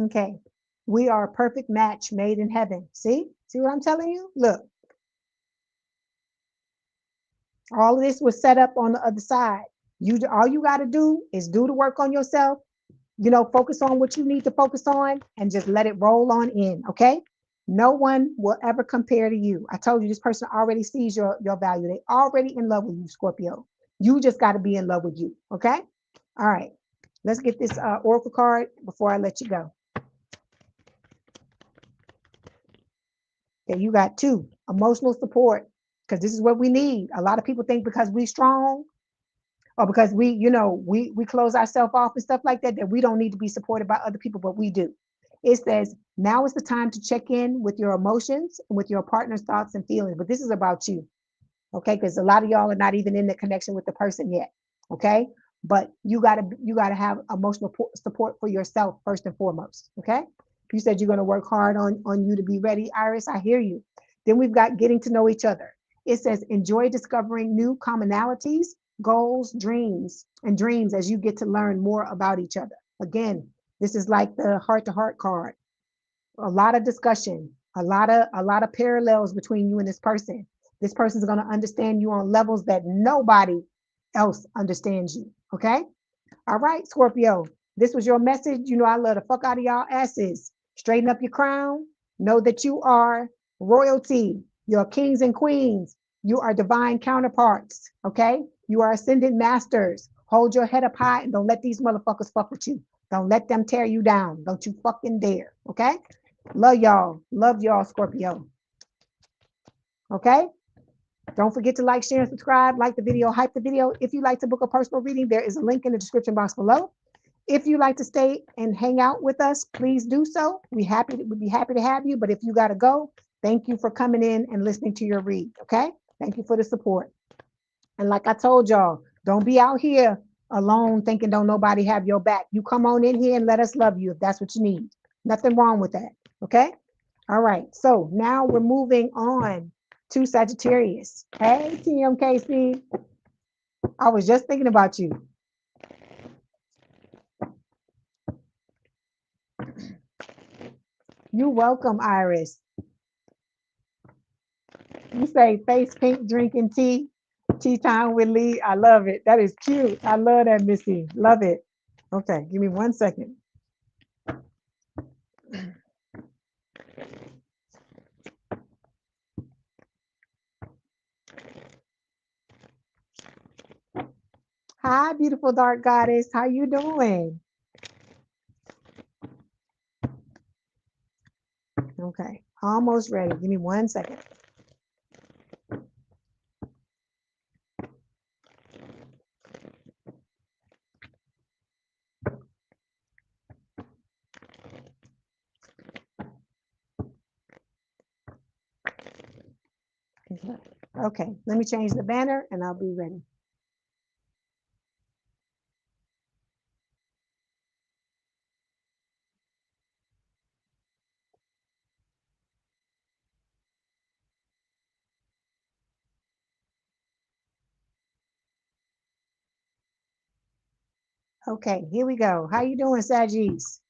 Okay. We are a perfect match made in heaven. See what I'm telling you? Look, all of this was set up on the other side. All you got to do is do the work on yourself, focus on what you need to focus on and just let it roll on in. Okay. No one will ever compare to you. I told you this person already sees your value. They already in love with you, Scorpio. You just got to be in love with you. Okay. All right. Let's get this oracle card before I let you go. Okay, you got 2, emotional support, because this is what we need. A lot of people think because we strong or because we close ourselves off and stuff like that, that we don't need to be supported by other people, but we do. It says, now is the time to check in with your emotions and with your partner's thoughts and feelings. But this is about you, okay? Because a lot of y'all are not even in the connection with the person yet, okay? But you gotta have emotional support for yourself first and foremost, okay? You said you're gonna work hard on you to be ready, Iris. I hear you. Then we've got getting to know each other. It says enjoy discovering new commonalities, goals, dreams as you get to learn more about each other. Again, this is like the heart-to-heart card. A lot of discussion, a lot of parallels between you and this person. This person is going to understand you on levels that nobody else understands you. Okay. All right, Scorpio. This was your message. I love the fuck out of y'all asses. Straighten up your crown. Know that you are royalty. You're kings and queens. You are divine counterparts. Okay. You are ascendant masters. Hold your head up high and don't let these motherfuckers fuck with you. Don't let them tear you down. Don't you fucking dare. Okay. Love y'all. Love y'all, Scorpio. Okay. Don't forget to like, share, and subscribe. Like the video, hype the video. If you'd like to book a personal reading, there is a link in the description box below. If you'd like to stay and hang out with us, please do so. We'd be happy to have you. But if you got to go, thank you for coming in and listening to your read. Okay. Thank you for the support. And like I told y'all, don't be out here alone thinking don't nobody have your back. You come on in here and let us love you if that's what you need. Nothing wrong with that. Okay. All right. So now we're moving on to Sagittarius. Hey, TMKC. I was just thinking about you. You're welcome, Iris. You say face pink drinking tea time with Leigh. I love it. That is cute. I love that, Missy. Love it. Okay, give me 1 second. Hi, beautiful dark goddess. How you doing? Okay, almost ready. Give me 1 second. Okay, let me change the banner and I'll be ready. Okay, here we go. How you doing, Sagis?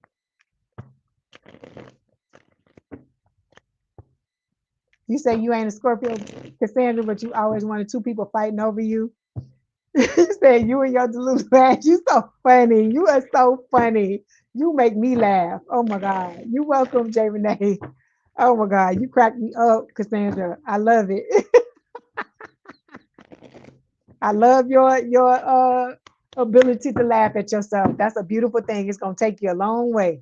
You say you ain't a Scorpio, Cassandra, but you always wanted 2 people fighting over you. You said you and your delusional ass. You so funny. You are so funny. You make me laugh. Oh my God. You welcome, J. Renee. Oh my God. You crack me up, Cassandra. I love it. I love your ability to laugh at yourself. That's a beautiful thing. It's gonna take you a long way.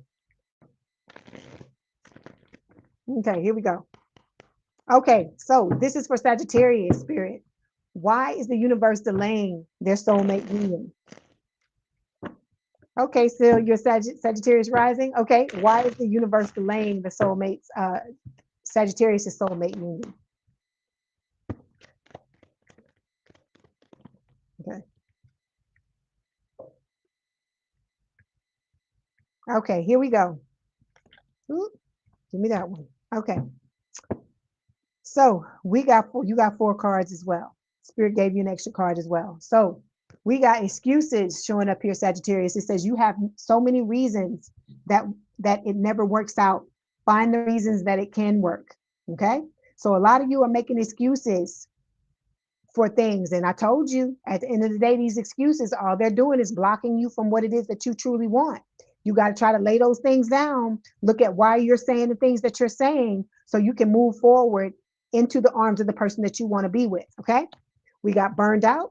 Okay, here we go. Okay, so this is for Sagittarius spirit. Why is the universe delaying their soulmate union? Okay, so you're Sagittarius rising. Okay, why is the universe delaying the soulmates, Sagittarius' soulmate union? Okay, okay, here we go. Ooh, give me that one. Okay, so we got four, you got four cards as well. Spirit gave you an extra card as well. So we got excuses showing up here, Sagittarius. It says you have so many reasons that it never works out. Find the reasons that it can work. Okay. So a lot of you are making excuses for things. And I told you at the end of the day, these excuses, all they're doing is blocking you from what it is that you truly want. You got to try to lay those things down, look at why you're saying the things that you're saying so you can move forward into the arms of the person that you want to be with. Okay. We got burned out.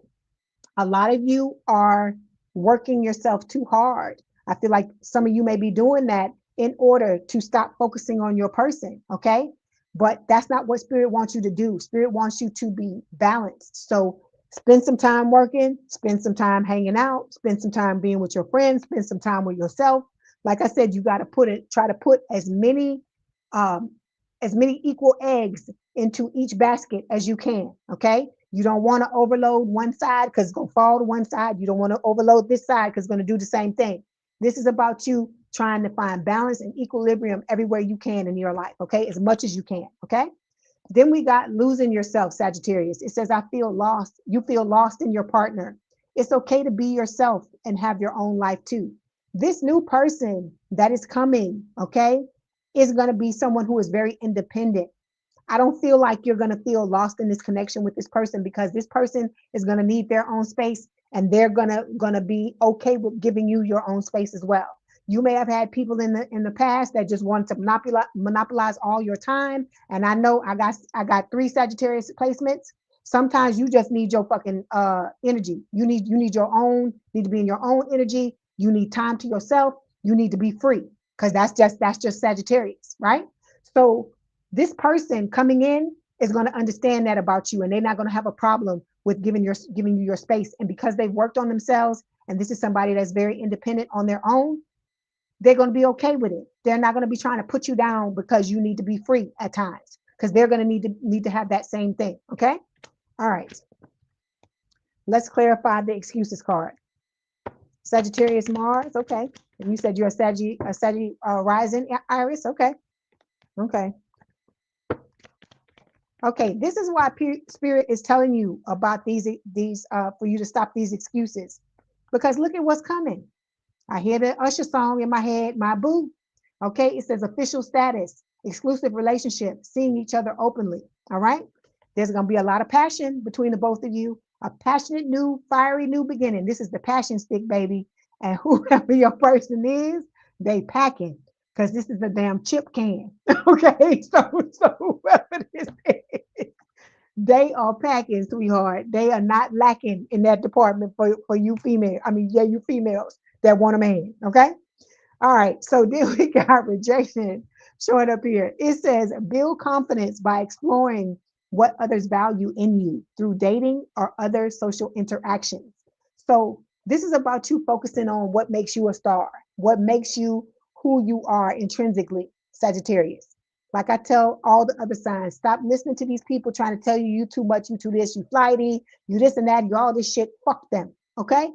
A lot of you are working yourself too hard. I feel like some of you may be doing that in order to stop focusing on your person. Okay. But that's not what Spirit wants you to do. Spirit wants you to be balanced. So spend some time working, spend some time hanging out, spend some time being with your friends, spend some time with yourself. Like I said, you got to try to put um, as many equal eggs into each basket as you can. Okay. You don't want to overload one side because it's going to fall to one side. You don't want to overload this side because it's going to do the same thing. This is about you trying to find balance and equilibrium everywhere you can in your life, okay? As much as you can, okay? Then we got losing yourself, Sagittarius. It says, I feel lost. You feel lost in your partner. It's okay to be yourself and have your own life too. This new person that is coming, okay, is going to be someone who is very independent. I don't feel like you're going to feel lost in this connection with this person because this person is going to need their own space and they're going to be okay with giving you your own space as well. You may have had people in the past that just wanted to monopolize all your time, and I know I got three Sagittarius placements. Sometimes you just need your fucking energy. You need your own, need to be in your own energy. You need time to yourself. You need to be free because that's just Sagittarius, right? So this person coming in is going to understand that about you, and they're not going to have a problem with giving you your space. And because they've worked on themselves, and this is somebody that's very independent on their own, they're going to be okay with it. They're not going to be trying to put you down because you need to be free at times, because they're going to need to have that same thing. Okay. All right. Let's clarify the excuses card. Sagittarius Mars. Okay. And you said you're a rising Iris. Okay. Okay. Okay, this is why Spirit is telling you about these for you to stop these excuses, because look at what's coming. I hear the Usher song in my head, my boo. Okay, it says official status, exclusive relationship, seeing each other openly. All right, there's gonna be a lot of passion between the both of you, a passionate new, fiery new beginning. This is the passion stick, baby, and whoever your person is, they packing because this is a damn chip can. Okay, so whoever this is, they are packing, sweetheart. They are not lacking in that department for you female. I mean, yeah, you females that want a man. Okay. All right. So then we got rejection showing up here. It says build confidence by exploring what others value in you through dating or other social interactions. So this is about you focusing on what makes you a star, what makes you who you are intrinsically, Sagittarius. Like I tell all the other signs, stop listening to these people trying to tell you you too much, you too this, you flighty, you this and that, you all this shit. Fuck them. Okay.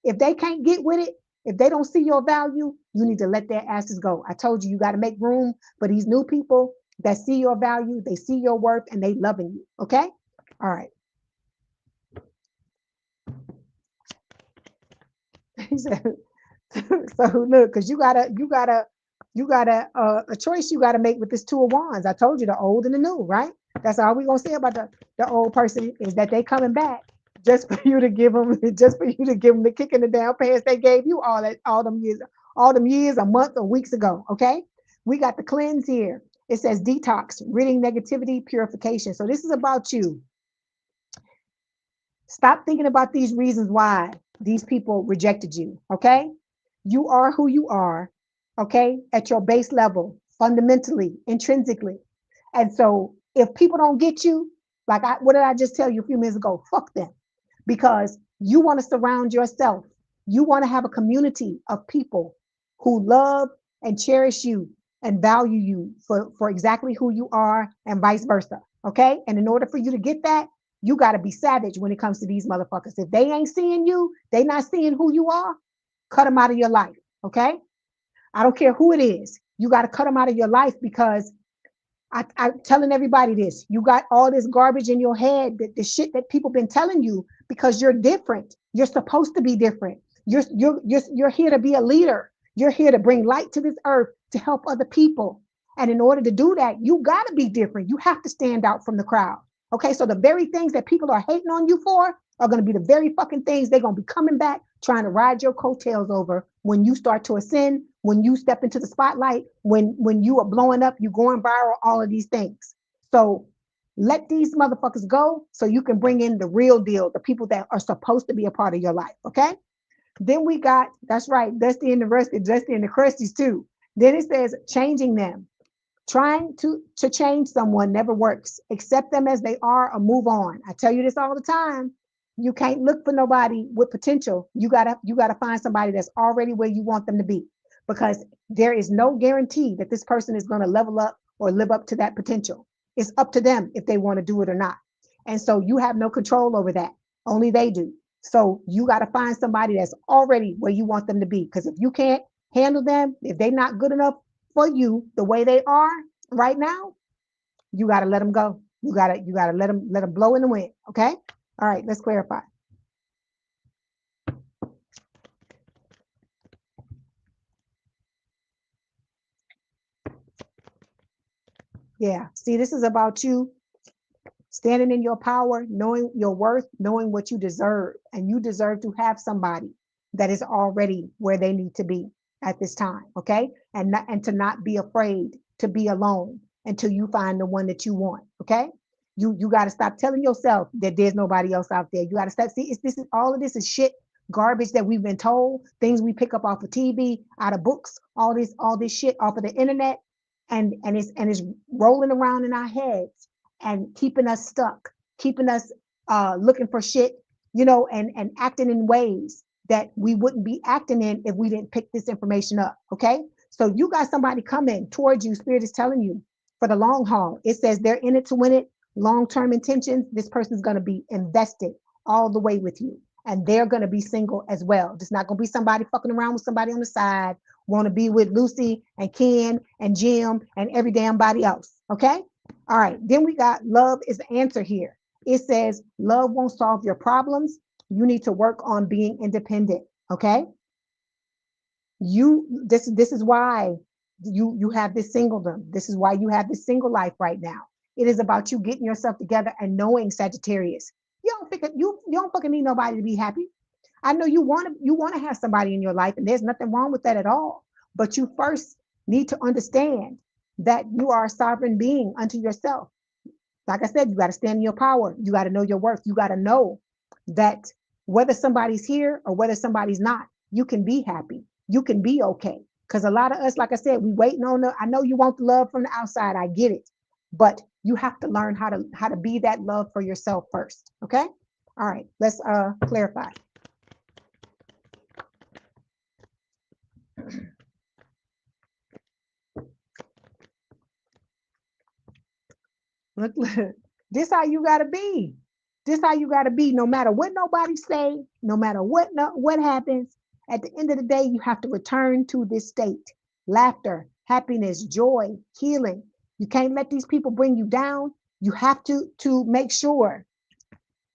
If they can't get with it, if they don't see your value, you need to let their asses go. I told you, you got to make room for these new people that see your value, they see your worth, and they loving you. Okay. All right. So look, because you got a choice you gotta make with this two of wands. I told you the old and the new, right? That's all we're gonna say about the old person is that they coming back just for you to give them just for you to give them the kick in the down pants they gave you all them years, a month or weeks ago. Okay, we got the cleanse here. It says detox, ridding negativity, purification. So this is about you. Stop thinking about these reasons why these people rejected you. Okay. You are who you are. Okay. At your base level, fundamentally, intrinsically. And so If people don't get you, like what did I just tell you a few minutes ago? Fuck them. Because you want to surround yourself. You want to have a community of people who love and cherish you and value you for exactly who you are and vice versa. Okay. And in order for you to get that, you got to be savage when it comes to these motherfuckers. If they ain't seeing you, they not seeing who you are, cut them out of your life. Okay. I don't care who it is. You got to cut them out of your life because I'm telling everybody this. You got all this garbage in your head, the shit that people been telling you because you're different. You're supposed to be different. You're here to be a leader. You're here to bring light to this earth to help other people. And in order to do that, you got to be different. You have to stand out from the crowd. Okay, so the very things that people are hating on you for are going to be the very fucking things they're going to be coming back trying to ride your coattails over when you start to ascend, when you step into the spotlight, when you are blowing up, you going viral, all of these things. So let these motherfuckers go so you can bring in the real deal, the people that are supposed to be a part of your life. Okay. Then we got, that's right, Dusty and the Rusty, Dusty and the Crusties too. Then it says changing them. Trying to change someone never works. Accept them as they are or move on. I tell you this all the time. You can't look for nobody with potential. You gotta find somebody that's already where you want them to be, because there is no guarantee that this person is going to level up or live up to that potential. It's up to them if they want to do it or not. And so you have no control over that. Only they do. So you got to find somebody that's already where you want them to be. Because if you can't handle them, if they're not good enough for you the way they are right now, you got to let them go. You got to let them blow in the wind. Okay. All right. Let's clarify. Yeah. See, this is about you standing in your power, knowing your worth, knowing what you deserve. And you deserve to have somebody that is already where they need to be at this time. Okay. And to not be afraid to be alone until you find the one that you want. Okay. You got to stop telling yourself that there's nobody else out there. You got to stop. See, this is all of this is shit, garbage that we've been told, things we pick up off of TV, out of books, all this shit off of the internet, and it's rolling around in our heads and keeping us stuck, keeping us looking for shit, and acting in ways that we wouldn't be acting in if we didn't pick this information up. Okay, so you got somebody coming towards you. Spirit is telling you for the long haul. It says they're in it to win it. Long-term intentions. This person is going to be invested all the way with you, and they're going to be single as well. It's not going to be somebody fucking around with somebody on the side. Want to be with Lucy and Ken and Jim and every damn body else. Okay. All right. Then we got love is the answer here. It says love won't solve your problems. You need to work on being independent. Okay. This is why you have this singledom. This is why you have this single life right now. It is about you getting yourself together and knowing, Sagittarius. You don't fucking need nobody to be happy. I know you want to have somebody in your life, and there's nothing wrong with that at all. But you first need to understand that you are a sovereign being unto yourself. Like I said, you got to stand in your power. You got to know your worth. You got to know that whether somebody's here or whether somebody's not, you can be happy. You can be okay. Because a lot of us, like I said, we waiting on I know you want the love from the outside. I get it. But you have to learn how to be that love for yourself first. Okay. All right. Let's clarify. Look, this how you gotta be. This how you gotta be. No matter what nobody say, no matter what happens, at the end of the day, you have to return to this state. Laughter, happiness, joy, healing. You can't let these people bring you down. You have to make sure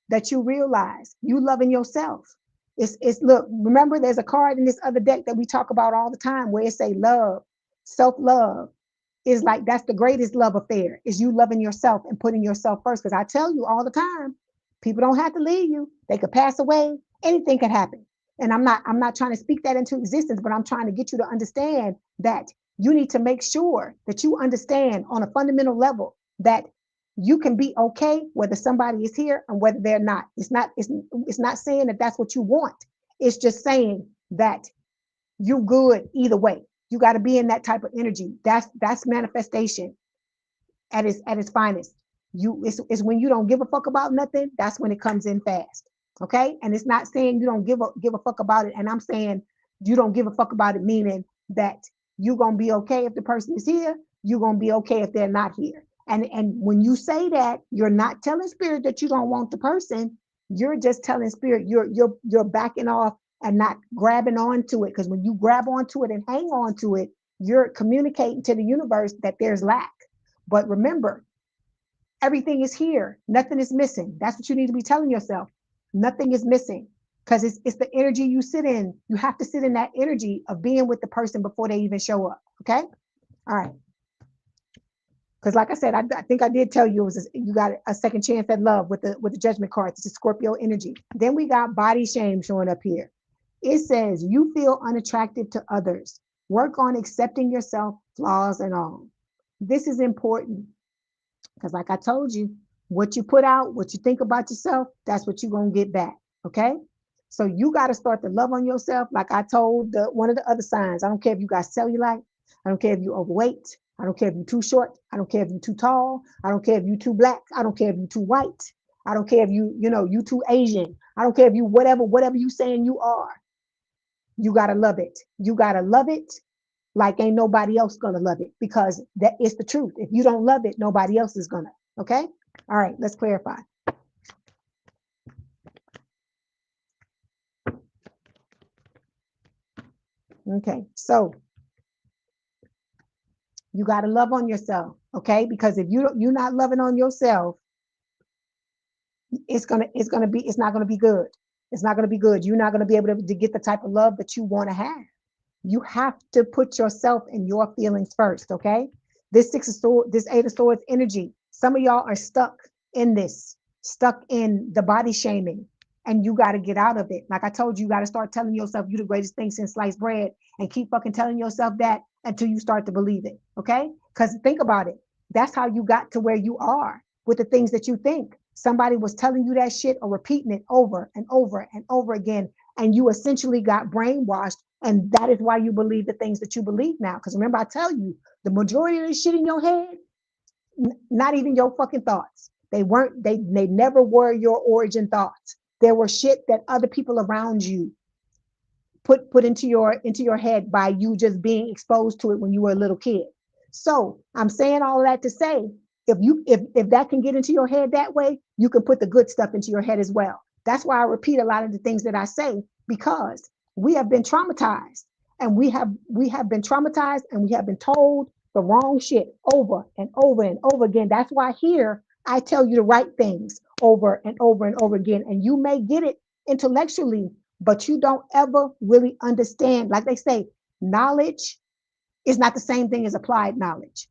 that you realize you loving yourself. It's look, remember there's a card in this other deck that we talk about all the time where it say love, self-love is like that's the greatest love affair is you loving yourself and putting yourself first. Because I tell you all the time, people don't have to leave you. They could pass away. Anything could happen. And I'm not trying to speak that into existence, but I'm trying to get you to understand that you need to make sure that you understand on a fundamental level that you can be okay whether somebody is here and whether they're not. It's not saying that that's what you want. It's just saying that you good either way. You got to be in that type of energy. That's manifestation at its finest. It's when you don't give a fuck about nothing, that's when it comes in fast. Okay. And it's not saying you don't give a fuck about it. And I'm saying you don't give a fuck about it, meaning that you're gonna be okay if the person is here, you're gonna be okay if they're not here. And when you say that, you're not telling spirit that you don't want the person. You're just telling spirit you're backing off and not grabbing onto it. Because when you grab onto it and hang on to it, you're communicating to the universe that there's lack. But remember, everything is here. Nothing is missing. That's what you need to be telling yourself. Nothing is missing because it's the energy you sit in. You have to sit in that energy of being with the person before they even show up. Okay. All right. Because like I said, I think I did tell you you got a second chance at love with the judgment card. It's a Scorpio energy. Then we got body shame showing up here. It says you feel unattractive to others. Work on accepting yourself, flaws and all. This is important because like I told you, what you put out, what you think about yourself, that's what you're going to get back. Okay. So you got to start to love on yourself. Like I told one of the other signs, I don't care if you got cellulite. I don't care if you're overweight. I don't care if you're too short. I don't care if you're too tall. I don't care if you're too black. I don't care if you're too white. I don't care if you too Asian. I don't care if you whatever you saying you are. You got to love it. You got to love it like ain't nobody else going to love it because that is the truth. If you don't love it, nobody else is going to. Okay. All right. Let's clarify. Okay. So you got to love on yourself. Okay. Because if you're not loving on yourself, it's not gonna be good. It's not gonna be good. You're not gonna be able to get the type of love that you want to have. You have to put yourself and your feelings first, okay? This this Eight of Swords energy. Some of y'all are stuck in the body shaming, and you got to get out of it. Like I told you, you got to start telling yourself you're the greatest thing since sliced bread, and keep fucking telling yourself that until you start to believe it, okay? Because think about it. That's how you got to where you are with the things that you think. Somebody was telling you that shit or repeating it over and over and over again, and you essentially got brainwashed, and that is why you believe the things that you believe now. Because remember, I tell you, the majority of the shit in your head, not even your fucking thoughts. They never were your origin thoughts. There were shit that other people around you put into your head by you just being exposed to it when you were a little kid. So I'm saying all of that to say, if that can get into your head that way, you can put the good stuff into your head as well. That's why I repeat a lot of the things that I say, because we have been traumatized, and we have been traumatized, and we have been told the wrong shit over and over and over again. That's why here I tell you the right things over and over and over again, and you may get it intellectually, but you don't ever really understand. Like they say, knowledge is not the same thing as applied knowledge.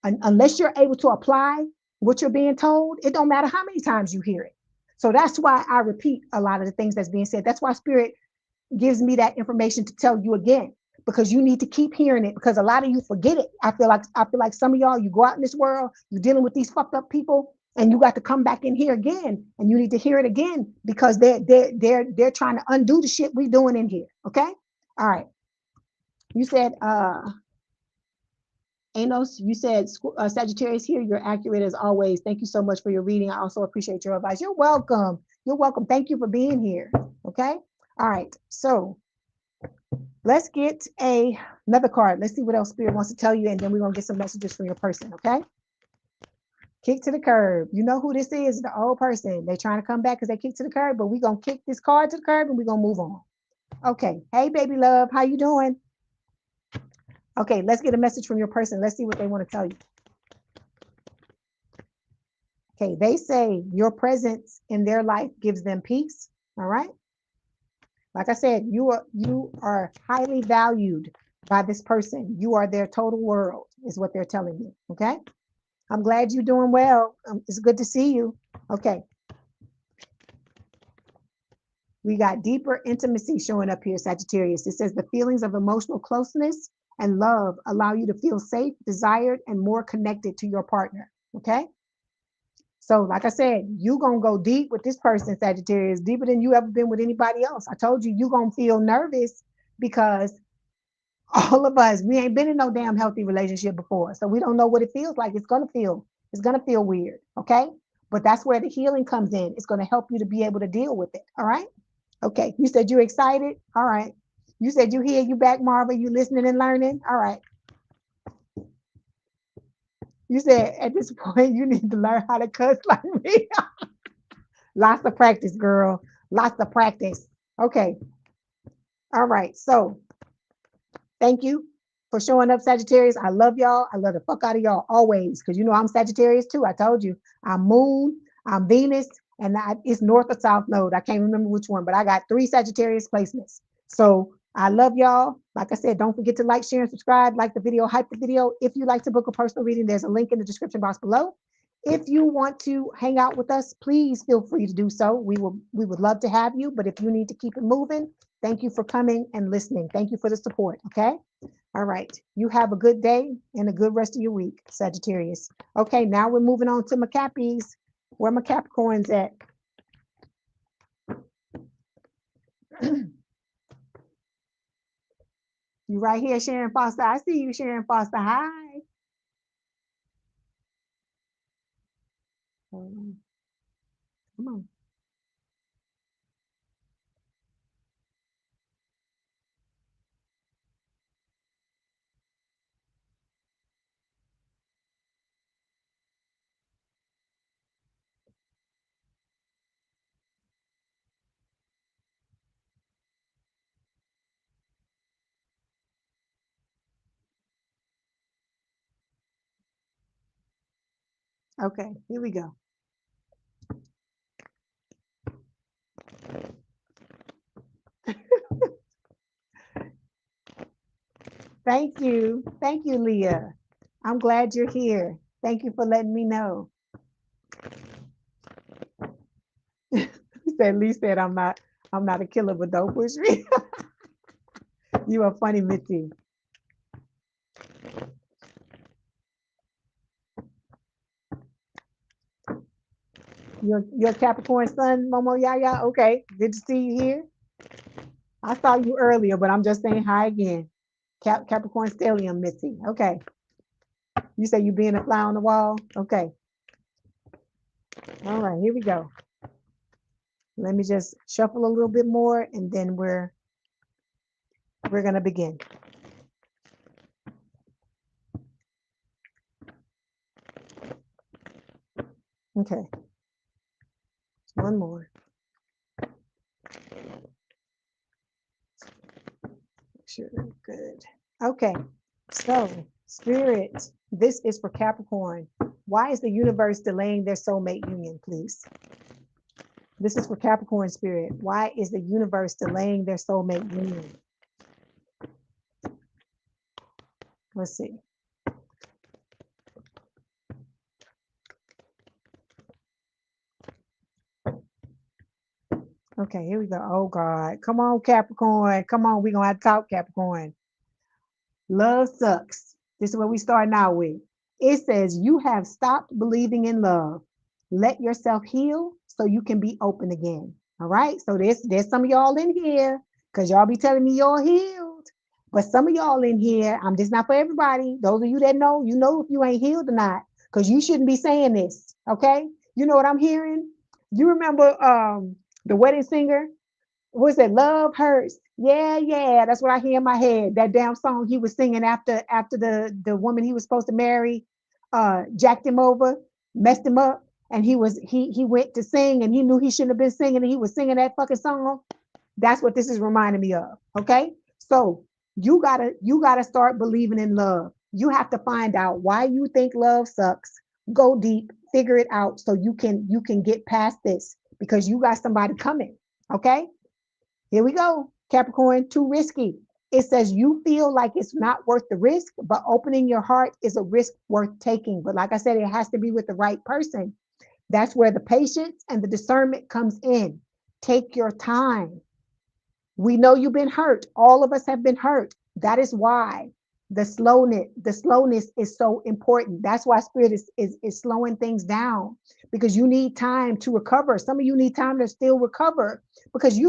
Unless you're able to apply what you're being told, it don't matter how many times you hear it. So that's why I repeat a lot of the things that's being said. That's why Spirit gives me that information to tell you again, because you need to keep hearing it, because a lot of you forget it. I feel like some of y'all, you go out in this world, you're dealing with these fucked up people, and you got to come back in here again, and you need to hear it again, because they're trying to undo the shit we doing in here. Okay. All right. You said Anos, you said Sagittarius here. You're accurate as always. Thank you so much for your reading. I also appreciate your advice. You're welcome. You're welcome. Thank you for being here. Okay. All right. So let's get another card. Let's see what else Spirit wants to tell you, and then we're going to get some messages from your person. Okay. Kick to the curb. You know who this is? The old person. They're trying to come back because they kick to the curb, but we're going to kick this card to the curb and we're going to move on. Okay. Hey, baby love. How you doing? Okay, let's get a message from your person. Let's see what they want to tell you. Okay, they say your presence in their life gives them peace. All right. Like I said, you are highly valued by this person. You are their total world, is what they're telling you. Okay. I'm glad you're doing well. It's good to see you. Okay. We got deeper intimacy showing up here, Sagittarius. It says the feelings of emotional closeness and love allow you to feel safe, desired, and more connected to your partner. Okay. So like I said, you're going to go deep with this person, Sagittarius, deeper than you ever been with anybody else. I told you, you're going to feel nervous because all of us, we ain't been in no damn healthy relationship before. So we don't know what it feels like. It's going to feel It's going to feel weird. Okay. But that's where the healing comes in. It's going to help you to be able to deal with it. All right. Okay. You said you're excited. All right. You said you hear you back, Marva. You listening and learning. All right. You said at this point, you need to learn how to cuss like me. Lots of practice, girl. Lots of practice. Okay. All right. So thank you for showing up, Sagittarius. I love y'all. I love the fuck out of y'all always. Because you know I'm Sagittarius too. I told you. I'm Moon, I'm Venus, and it's North or South Node. I can't remember which one, but I got 3 Sagittarius placements. So I love y'all. Like I said, don't forget to like, share, and subscribe. Like the video, hype the video. If you like to book a personal reading, there's a link in the description box below. If you want to hang out with us, please feel free to do so. We would love to have you, but if you need to keep it moving, thank you for coming and listening. Thank you for the support, okay? All right. You have a good day and a good rest of your week, Sagittarius. Okay, now we're moving on to my Cappies. Where my Capricorns at? You right here, Sharon Foster. I see you, Sharon Foster. Hi. Come on. Okay, here we go. Thank you. Thank you, Leah. I'm glad you're here. Thank you for letting me know. Lee said I'm not a killer, but don't push me. You are funny, Mitzi. Your Capricorn sun, Momo Yaya. Okay, good to see you here. I saw you earlier, but I'm just saying hi again. Capricorn stellium, Mitzi. Okay. You say you being a fly on the wall? Okay. All right, here we go. Let me just shuffle a little bit more and then we're gonna begin. Okay. One more. Sure, good. Okay. So, Spirit, this is for Capricorn. Why is the universe delaying their soulmate union, please? This is for Capricorn Spirit. Why is the universe delaying their soulmate union? Let's see. Okay, here we go. Oh, God. Come on, Capricorn. Come on. We're going to have to talk, Capricorn. Love sucks. This is what we start now with. It says, you have stopped believing in love. Let yourself heal so you can be open again. All right. So there's some of y'all in here because y'all be telling me you're healed. But some of y'all in here, I'm just not for everybody. Those of you that know, you know if you ain't healed or not, because you shouldn't be saying this. Okay. You know what I'm hearing? You remember the wedding singer? Was it Love Hurts? Yeah, that's what I hear in my head. That damn song he was singing after the woman he was supposed to marry jacked him over, messed him up, and he went to sing and he knew he shouldn't have been singing and he was singing that fucking song. That's what this is reminding me of. Okay, so you gotta start believing in love. You have to find out why you think love sucks. Go deep, figure it out so you can get past this because you got somebody coming. Okay. Here we go, Capricorn, too risky. It says you feel like it's not worth the risk, but opening your heart is a risk worth taking. But like I said, it has to be with the right person. That's where the patience and the discernment comes in. Take your time. We know you've been hurt. All of us have been hurt. That is why the slowness is so important. That's why spirit is slowing things down because you need time to recover. Some of you need time to still recover because if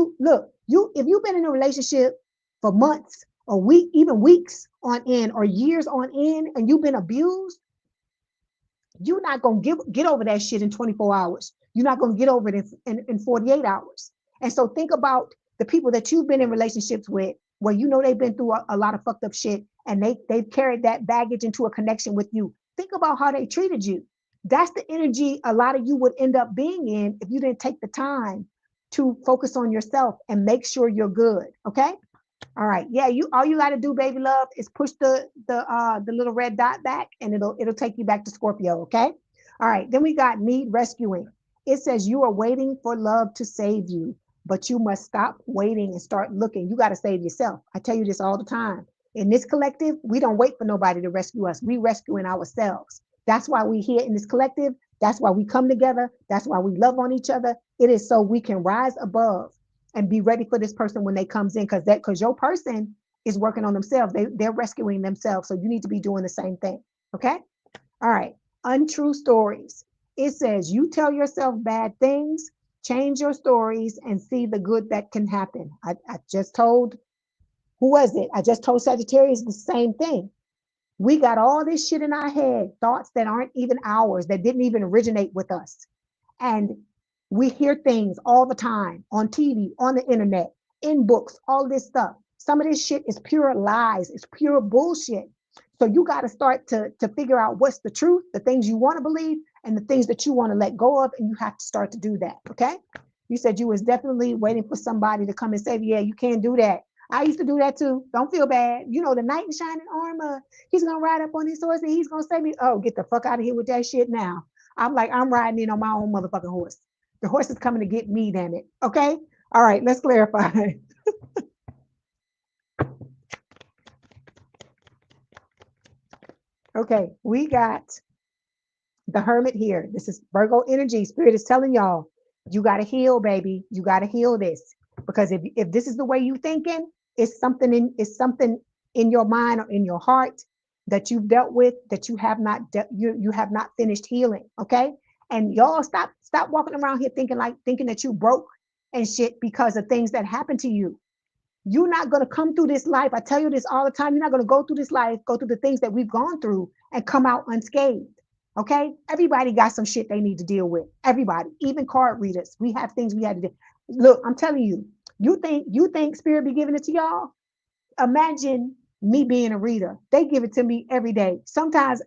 you've been in a relationship for months or even weeks on end or years on end and you've been abused, You're not going to get over that shit in 24 hours. You're not going to get over it in 48 hours. And so think about the people that you've been in relationships with where you know they've been through a lot of fucked up shit and they've carried that baggage into a connection with you. Think about how they treated you. That's the energy a lot of you would end up being in if you didn't take the time to focus on yourself and make sure you're good. Okay. All right. Yeah, all you gotta do, baby love, is push the little red dot back and it'll take you back to Scorpio. Okay. All right. Then we got need rescuing. It says you are waiting for love to save you, but you must stop waiting and start looking. You got to save yourself. I tell you this all the time. In this collective, we don't wait for nobody to rescue us. We rescuing ourselves. That's why we here in this collective. That's why we come together. That's why we love on each other. It is so we can rise above and be ready for this person when they comes in, because your person is working on themselves. They're rescuing themselves. So you need to be doing the same thing. Okay. All right. Untrue stories. It says you tell yourself bad things, change your stories, and see the good that can happen. I just told, who was it? I just told Sagittarius the same thing. We got all this shit in our head, thoughts that aren't even ours, that didn't even originate with us. And we hear things all the time on TV, on the internet, in books, all this stuff. Some of this shit is pure lies. It's pure bullshit. So you got to start to figure out what's the truth, the things you want to believe, and the things that you want to let go of. And you have to start to do that. Okay. You said you was definitely waiting for somebody to come and say, yeah, you can't do that. I used to do that too. Don't feel bad. You know, the knight in shining armor, he's going to ride up on his horse and he's going to save me. Oh, get the fuck out of here with that shit now. I'm like, I'm riding in on my own motherfucking horse. The horse is coming to get me, damn it. Okay. All right. Let's clarify. Okay. We got the Hermit here. This is Virgo energy. Spirit is telling y'all, you got to heal, baby. You got to heal this, because if this is the way you thinking, it's something in your mind or in your heart that you've dealt with that you have not you have not finished healing. Okay. And y'all stop walking around here thinking that you broke and shit because of things that happened to you. You're not going to come through this life. I tell you this all the time. You're not going to go through this life, go through the things that we've gone through and come out unscathed. Okay. Everybody got some shit they need to deal with. Everybody, even card readers. We have things we had to do. Look, I'm telling you, you think Spirit be giving it to y'all? Imagine me being a reader. They give it to me every day. Sometimes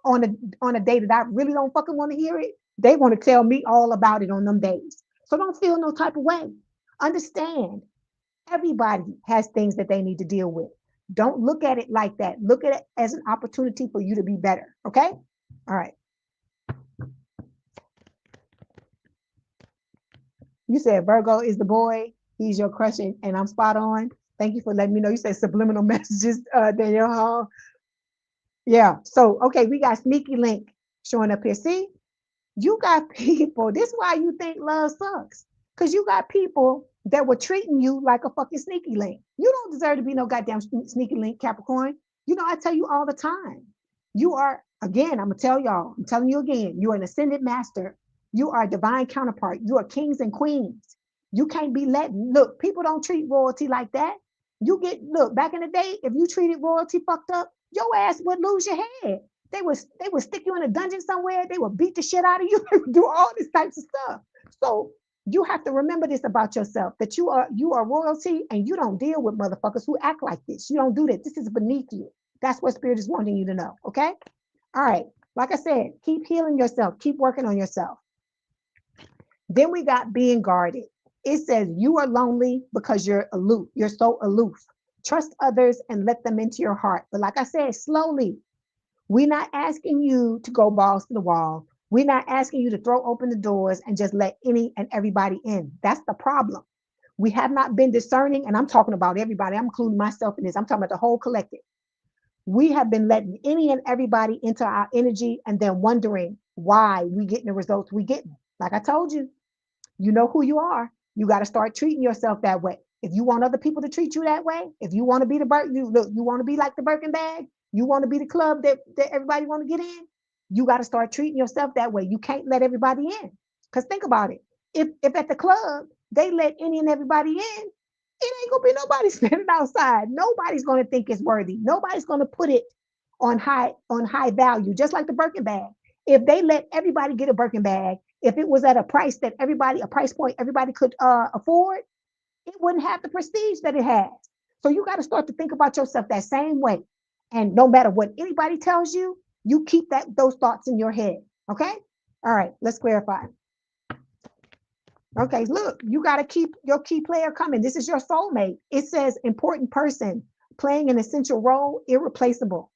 on a day that I really don't fucking want to hear it, they want to tell me all about it on them days. So don't feel no type of way. Understand, everybody has things that they need to deal with. Don't look at it like that. Look at it as an opportunity for you to be better. Okay? All right. You said Virgo is the boy. He's your crush, and I'm spot on. Thank you for letting me know. You said subliminal messages, Danielle Hall. Yeah. So, okay, we got Sneaky Link showing up here. See, you got people. This is why you think love sucks. Because you got people that were treating you like a fucking sneaky link. You don't deserve to be no goddamn sneaky link, Capricorn. You know, I tell you all the time. You are, again, I'm going to tell y'all, I'm telling you again, you are an ascended master. You are a divine counterpart. You are kings and queens. You can't be letting, look, people don't treat royalty like that. Look, back in the day, if you treated royalty fucked up, your ass would lose your head. They would stick you in a dungeon somewhere. They would beat the shit out of you. They would do all these types of stuff. So you have to remember this about yourself, that you are royalty, and you don't deal with motherfuckers who act like this. You don't do that. This is beneath you. That's what Spirit is wanting you to know. Okay. All right. Like I said, keep healing yourself. Keep working on yourself. Then we got being guarded. It says you are lonely because you're aloof. You're so aloof. Trust others and let them into your heart. But like I said, slowly. We're not asking you to go balls to the wall. We're not asking you to throw open the doors and just let any and everybody in. That's the problem. We have not been discerning, and I'm talking about everybody. I'm including myself in this. I'm talking about the whole collective. We have been letting any and everybody into our energy and then wondering why we getting the results we getting. Like I told you, you know who you are. You got to start treating yourself that way. If you want other people to treat you that way, if you want to be you want to be like the Birkin bag, you want to be the club that everybody want to get in, you got to start treating yourself that way. You can't let everybody in. Because think about it. If at the club they let any and everybody in, it ain't gonna be nobody standing outside. Nobody's gonna think it's worthy. Nobody's gonna put it on high value, just like the Birkin bag. If they let everybody get a Birkin bag, if it was at a price that a price point everybody could afford, it wouldn't have the prestige that it has. So you got to start to think about yourself that same way. And no matter what anybody tells you, you keep those thoughts in your head. Okay. All right. Let's clarify. Okay. Look, you got to keep your key player coming. This is your soulmate. It says important person playing an essential role, irreplaceable.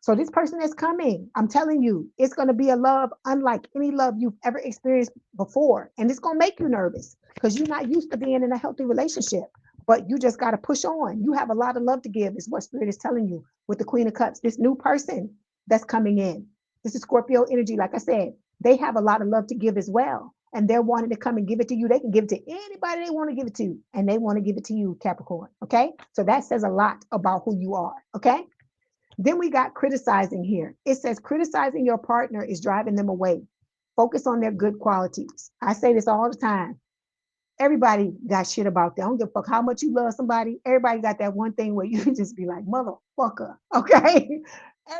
So this person is coming. I'm telling you, it's going to be a love unlike any love you've ever experienced before. And it's going to make you nervous because you're not used to being in a healthy relationship. But you just got to push on. You have a lot of love to give, is what Spirit is telling you with the Queen of Cups. This new person that's coming in. This is Scorpio energy. Like I said, they have a lot of love to give as well. And they're wanting to come and give it to you. They can give it to anybody they want to give it to. And they want to give it to you, Capricorn. Okay. So that says a lot about who you are. Okay. Then we got criticizing here. It says criticizing your partner is driving them away. Focus on their good qualities. I say this all the time. Everybody got shit about that. I don't give a fuck how much you love somebody. Everybody got that one thing where you just be like, motherfucker. Okay.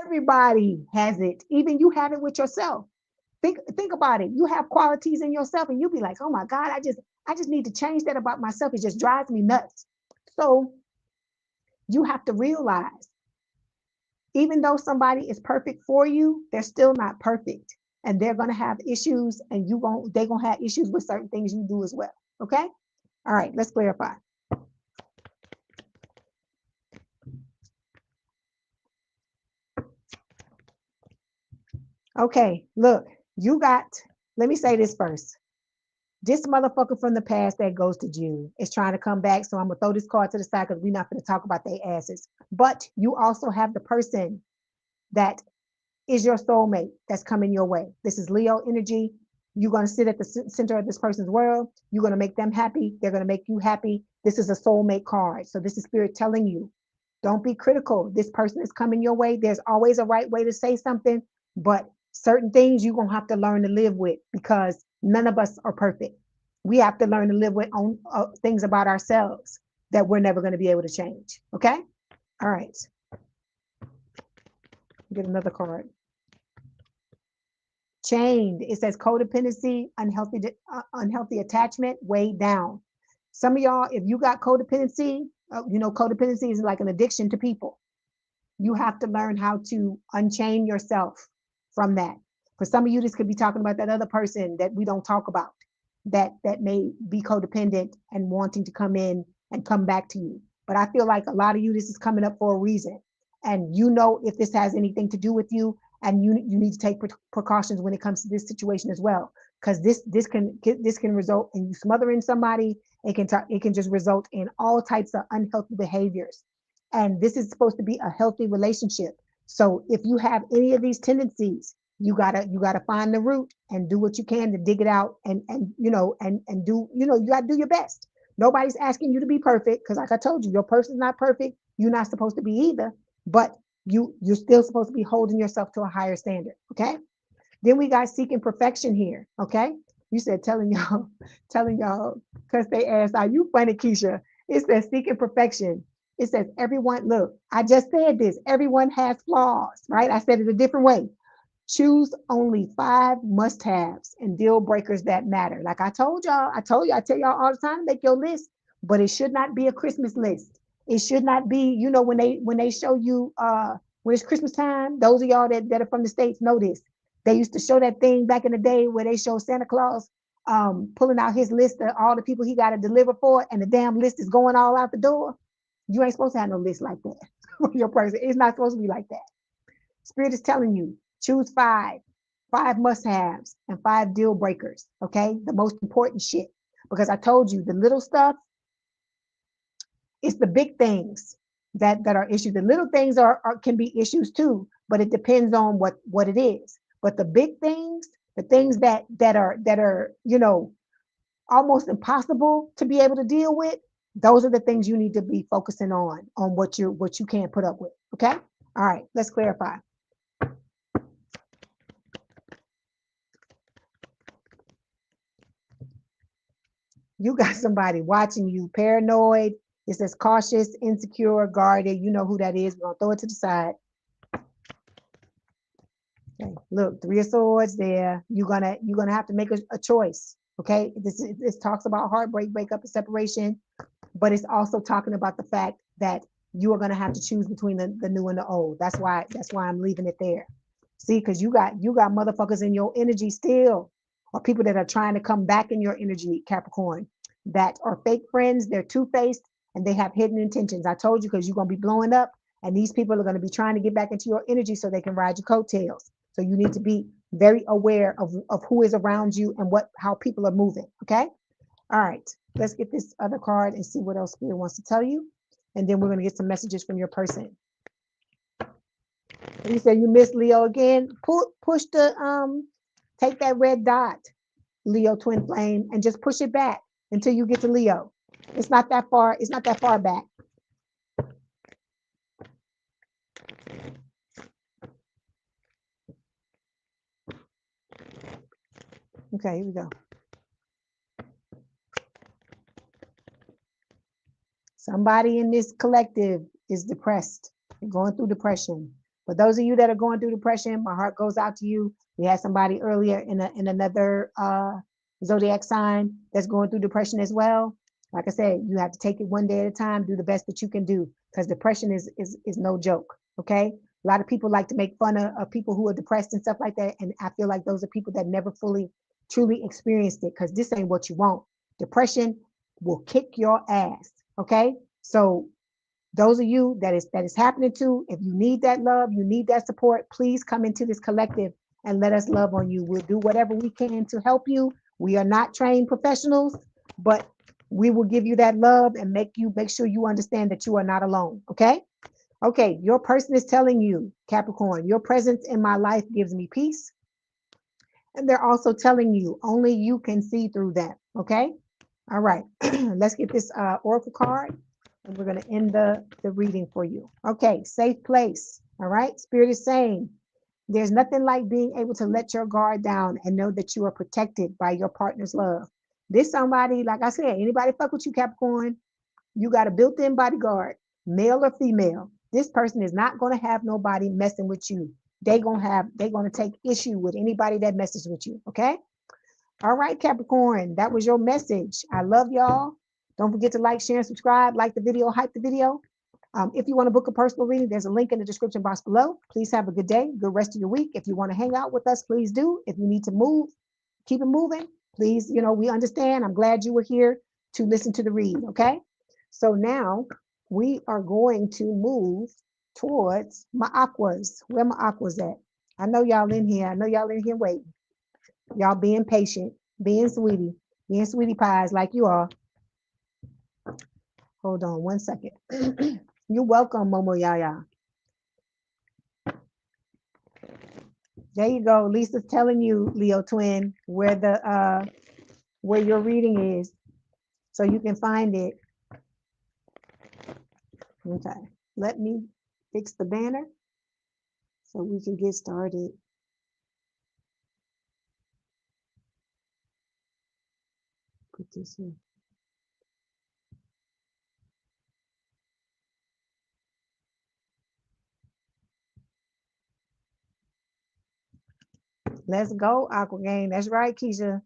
Everybody has it. Even you have it with yourself. Think about it. You have qualities in yourself and you be like, oh my God, I just need to change that about myself. It just drives me nuts. So you have to realize, even though somebody is perfect for you, they're still not perfect. And they're going to have issues and they're going to have issues with certain things you do as well. Okay. All right. Let's clarify. Okay. Look, let me say this first. This motherfucker from the past that goes to June is trying to come back. So I'm going to throw this card to the side because we're not going to talk about their asses. But you also have the person that is your soulmate that's coming your way. This is Leo energy. You're going to sit at the center of this person's world. You're going to make them happy. They're going to make you happy. This is a soulmate card. So this is Spirit telling you, don't be critical. This person is coming your way. There's always a right way to say something, but certain things you're going to have to learn to live with because none of us are perfect. We have to learn to live with things about ourselves that we're never going to be able to change. Okay? All right. Get another card. Chained. It says codependency, unhealthy attachment, weighed down. Some of y'all, if you got codependency, codependency is like an addiction to people. You have to learn how to unchain yourself from that. For some of you, this could be talking about that other person that we don't talk about, that may be codependent and wanting to come in and come back to you. But I feel like a lot of you, this is coming up for a reason. And you know if this has anything to do with you, and you need to take precautions when it comes to this situation as well, because this can result in you smothering somebody. It can just result in all types of unhealthy behaviors. And this is supposed to be a healthy relationship. So if you have any of these tendencies, you gotta find the root and do what you can to dig it out and do, you gotta do your best. Nobody's asking you to be perfect, because like I told you, your person's not perfect. You're not supposed to be either, but you're still supposed to be holding yourself to a higher standard. Okay. Then we got seeking perfection here. Okay. You said telling y'all, because they asked, are you funny, Keisha? It says seeking perfection. It says everyone, look, I just said this, everyone has flaws, right? I said it a different way. Choose only 5 must-haves and deal breakers that matter. Like I tell y'all all the time, make your list, but it should not be a Christmas list. It should not be, when they show you when it's Christmas time, those of y'all that are from the States know this. They used to show that thing back in the day where they show Santa Claus pulling out his list of all the people he got to deliver for, and the damn list is going all out the door. You ain't supposed to have no list like that for your person. It's not supposed to be like that. Spirit is telling you, choose 5 must-haves and 5 deal breakers. Okay, the most important shit. Because I told you, the little stuff, it's the big things that are issues. The little things can be issues too, but it depends on what it is. But the big things, the things that are almost impossible to be able to deal with, those are the things you need to be focusing on what you can't put up with. Okay. All right. Let's clarify. You got somebody watching you, paranoid. It says cautious, insecure, guarded. You know who that is. We're going to throw it to the side. Okay, look, Three of Swords there. You're gonna have to make a choice. Okay, this talks about heartbreak, breakup, and separation, but it's also talking about the fact that you are gonna have to choose between the new and the old. That's why I'm leaving it there. See, because you got motherfuckers in your energy still, or people that are trying to come back in your energy, Capricorn, that are fake friends. They're two-faced and they have hidden intentions. I told you, because you're gonna be blowing up, and these people are gonna be trying to get back into your energy so they can ride your coattails. So you need to be very aware of who is around you and how people are moving. Okay. All right. Let's get this other card and see what else Spirit wants to tell you. And then we're going to get some messages from your person. You said you missed Leo again. Push take that red dot, Leo twin flame, and just push it back until you get to Leo. It's not that far. It's not that far back. Okay, here we go. Somebody in this collective is depressed and going through depression. For those of you that are going through depression, my heart goes out to you. We had somebody earlier in another zodiac sign that's going through depression as well. Like I said, you have to take it one day at a time, do the best that you can do, because depression is no joke. Okay. A lot of people like to make fun of people who are depressed and stuff like that. And I feel like those are people that never fully, truly experienced it, because this ain't what you want. Depression will kick your ass. Okay. So those of you that is happening to, if you need that love, you need that support, please come into this collective and let us love on you. We'll do whatever we can to help you. We are not trained professionals, but we will give you that love and make sure you understand that you are not alone. Okay. Okay. Your person is telling you, Capricorn, your presence in my life gives me peace. And they're also telling you only you can see through that. Okay. All right. Let's get this oracle card. And we're going to end the reading for you. Okay, safe place. All right, Spirit is saying there's nothing like being able to let your guard down and know that you are protected by your partner's love. This somebody, like I said, anybody fuck with you, Capricorn, you got a built-in bodyguard, male or female. This person is not going to have nobody messing with you. They're going to take issue with anybody that messes with you. Okay. All right, Capricorn, that was your message. I love y'all. Don't forget to like, share, and subscribe. Like the video, hype the video. If you want to book a personal reading, there's a link in the description box below. Please have a good day, good rest of your week. If you want to hang out with us, please do. If you need to move, keep it moving. Please, we understand. I'm glad you were here to listen to the read, okay? So now we are going to move towards my aquas. Where my aquas at? I know y'all in here. I know y'all in here waiting. Y'all being patient, being sweetie pies like you are. Hold on 1 second. You're welcome, Momo Yaya. There you go. Lisa's telling you, Leo twin, where your reading is, so you can find it. Okay. Let me fix the banner so we can get started. Put this in. Let's go, Aqua Gang. That's right, Keisha.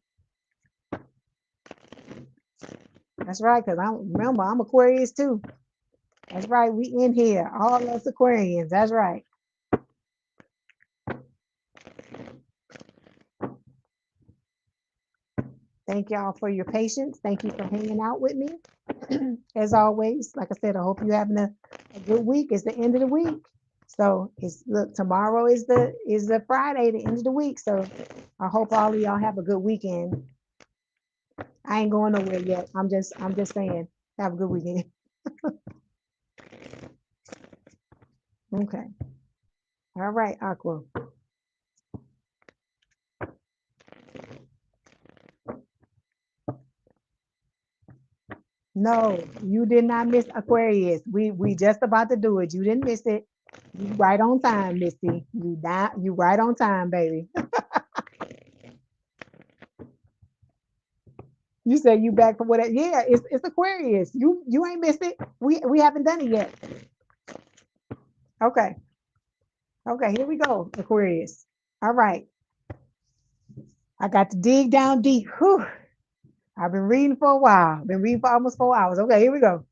That's right, because I'm Aquarius too. That's right, we in here. All us Aquarians. That's right. Thank y'all for your patience. Thank you for hanging out with me. As always, like I said, I hope you're having a good week. It's the end of the week. So tomorrow is the Friday, the end of the week. So I hope all of y'all have a good weekend. I ain't going nowhere yet. I'm just saying, have a good weekend. Okay. All right, Aqua. No, you did not miss Aquarius. We just about to do it. You didn't miss it. You right on time, Misty. You right on time, baby. You said you back for what? Yeah, it's Aquarius. You ain't missed it. We haven't done it yet. Okay. Okay, here we go, Aquarius. All right. I got to dig down deep. Whew. I've been reading for a while. Been reading for almost 4 hours. Okay, here we go.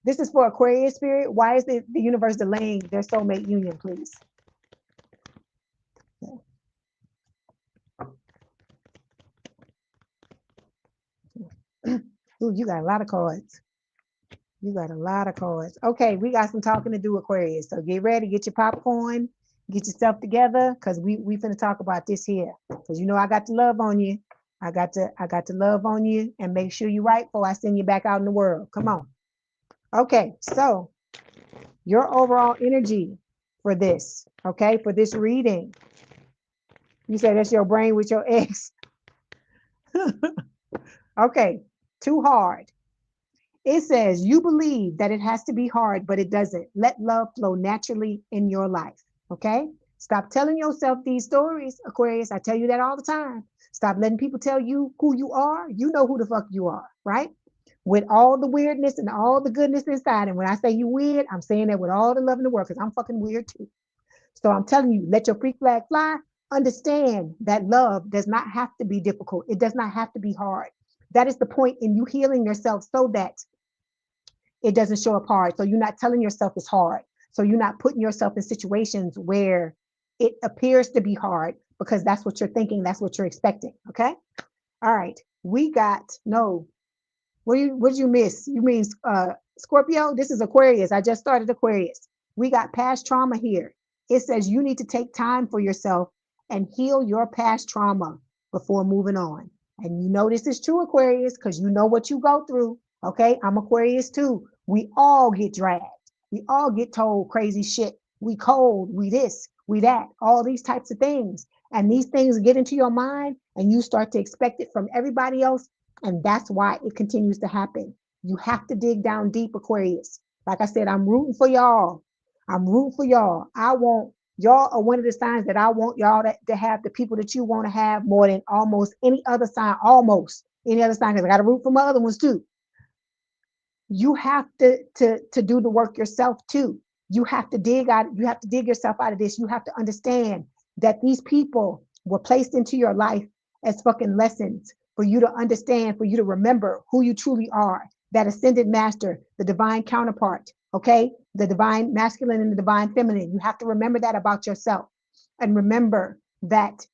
This is for Aquarius spirit. Why is the universe delaying their soulmate union, please? Ooh, you got a lot of cards. You got a lot of cards. Okay, we got some talking to do, Aquarius. So get ready, get your popcorn, get yourself together, because we finna talk about this here. Because you know I got to love on you. I got to love on you and make sure you're right before I send you back out in the world. Come on. Okay, so your overall energy for this, okay, for this reading. You say that's your brain with your ex. Okay, too hard. It says you believe that it has to be hard, but it doesn't. Let love flow naturally in your life. Okay? Stop telling yourself these stories, Aquarius. I tell you that all the time. Stop letting people tell you who you are. You know who the fuck you are, right? With all the weirdness and all the goodness inside. And when I say you weird, I'm saying that with all the love in the world, because I'm fucking weird too. So I'm telling you, let your freak flag fly. Understand that love does not have to be difficult. It does not have to be hard. That is the point in you healing yourself so that it doesn't show up hard. So you're not telling yourself it's hard. So you're not putting yourself in situations where it appears to be hard because that's what you're thinking. That's what you're expecting. Okay. All right. We got, no, what did you miss? You mean Scorpio? This is Aquarius. I just started Aquarius. We got past trauma here. It says you need to take time for yourself and heal your past trauma before moving on. And you know this is true, Aquarius, because you know what you go through. Okay, I'm Aquarius too. We all get dragged. We all get told crazy shit. We cold, we this, we that, all these types of things. And these things get into your mind and you start to expect it from everybody else. And that's why it continues to happen. You have to dig down deep, Aquarius. Like I said, I'm rooting for y'all. I'm rooting for y'all. I want y'all are one of the signs that I want y'all to have the people that you want to have more than almost any other sign, almost any other sign, because I got to root for my other ones too. You have to do the work yourself too. You have to dig out, you have to dig yourself out of this. You have to understand that these people were placed into your life as fucking lessons for you to understand, for you to remember who you truly are, that ascended master, the divine counterpart, okay? The divine masculine and the divine feminine. You have to remember that about yourself. And remember that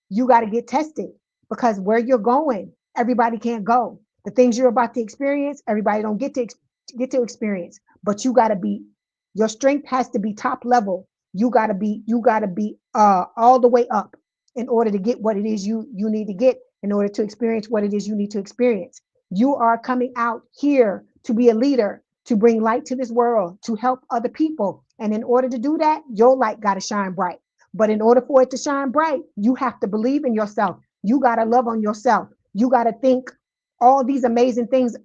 you got to get tested, because where you're going, everybody can't go. The things you're about to experience, everybody don't get to experience. But you got to be, your strength has to be top level. You got to be all the way up in order to get what it is you need to get, in order to experience what it is you need to experience. You are coming out here to be a leader, to bring light to this world, to help other people. And in order to do that, your light got to shine bright. But in order for it to shine bright, you have to believe in yourself. You got to love on yourself. You got to think all these amazing things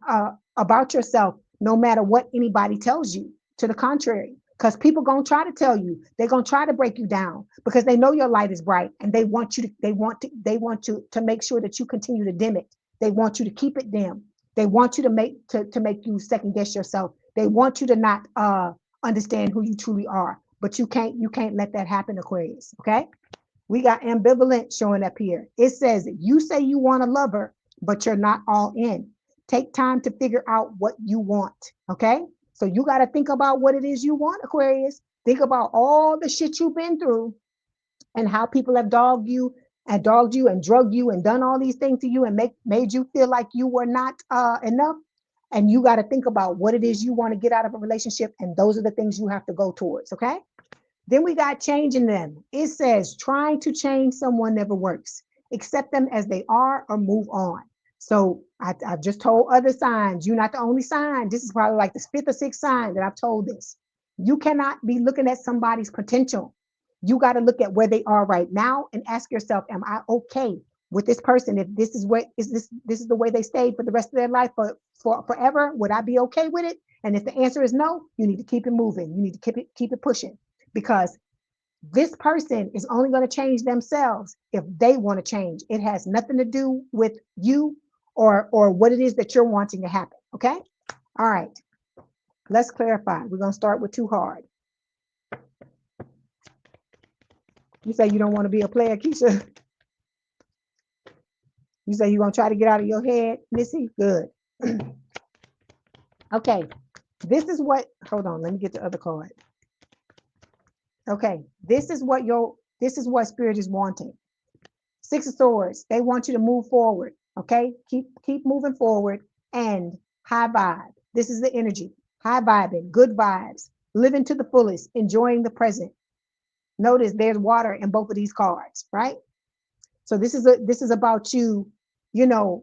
about yourself, no matter what anybody tells you to the contrary. Because people going to try to tell you, they're going to try to break you down because they know your light is bright and they want to make sure that you continue to dim it. They want you to keep it dim. They want you to make you second guess yourself. They want you to not understand who you truly are. But you can't let that happen, Aquarius. Okay. We got ambivalent showing up here. It says you say you want a lover, but you're not all in. Take time to figure out what you want. Okay. So you got to think about what it is you want, Aquarius. Think about all the shit you've been through and how people have dogged you and drugged you and done all these things to you and made you feel like you were not enough. And you got to think about what it is you want to get out of a relationship. And those are the things you have to go towards. Okay. Then we got changing them. It says trying to change someone never works. Accept them as they are or move on. So I've just told other signs, you're not the only sign. This is probably like the fifth or sixth sign that I've told this. You cannot be looking at somebody's potential. You got to look at where they are right now and ask yourself, am I okay with this person? If this is what is this is the way they stayed for the rest of their life for forever, would I be okay with it? And if the answer is no, you need to keep it moving. You need to keep it pushing, because this person is only going to change themselves if they want to change. It has nothing to do with you or what it is that you're wanting to happen. Okay. All right. Let's clarify. We're going to start with too hard. You say you don't want to be a player, Keisha. You say you're going to try to get out of your head, Missy? Good. Okay. This is what, hold on, let me get the other card. Okay. This is what Spirit is wanting. Six of Swords. They want you to move forward. Okay. Keep moving forward and high vibe. This is the energy. High vibing, good vibes, living to the fullest, enjoying the present. Notice there's water in both of these cards, right? So this is about you, you know,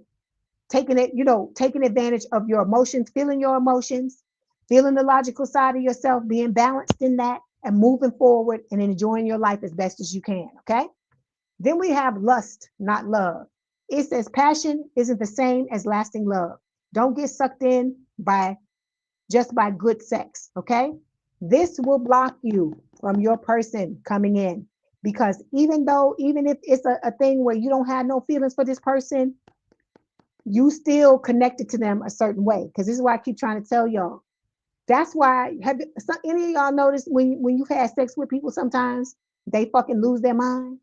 taking advantage of your emotions, feeling your emotions, feeling the logical side of yourself, being balanced in that, and moving forward and enjoying your life as best as you can. Okay. Then we have lust, not love. It says passion isn't the same as lasting love. Don't get sucked in by good sex. Okay. This will block you from your person coming in, because even if it's a thing where you don't have no feelings for this person, you still connected to them a certain way. Because this is why I keep trying to tell y'all. That's why, have any of y'all noticed when you've had sex with people, sometimes they fucking lose their mind?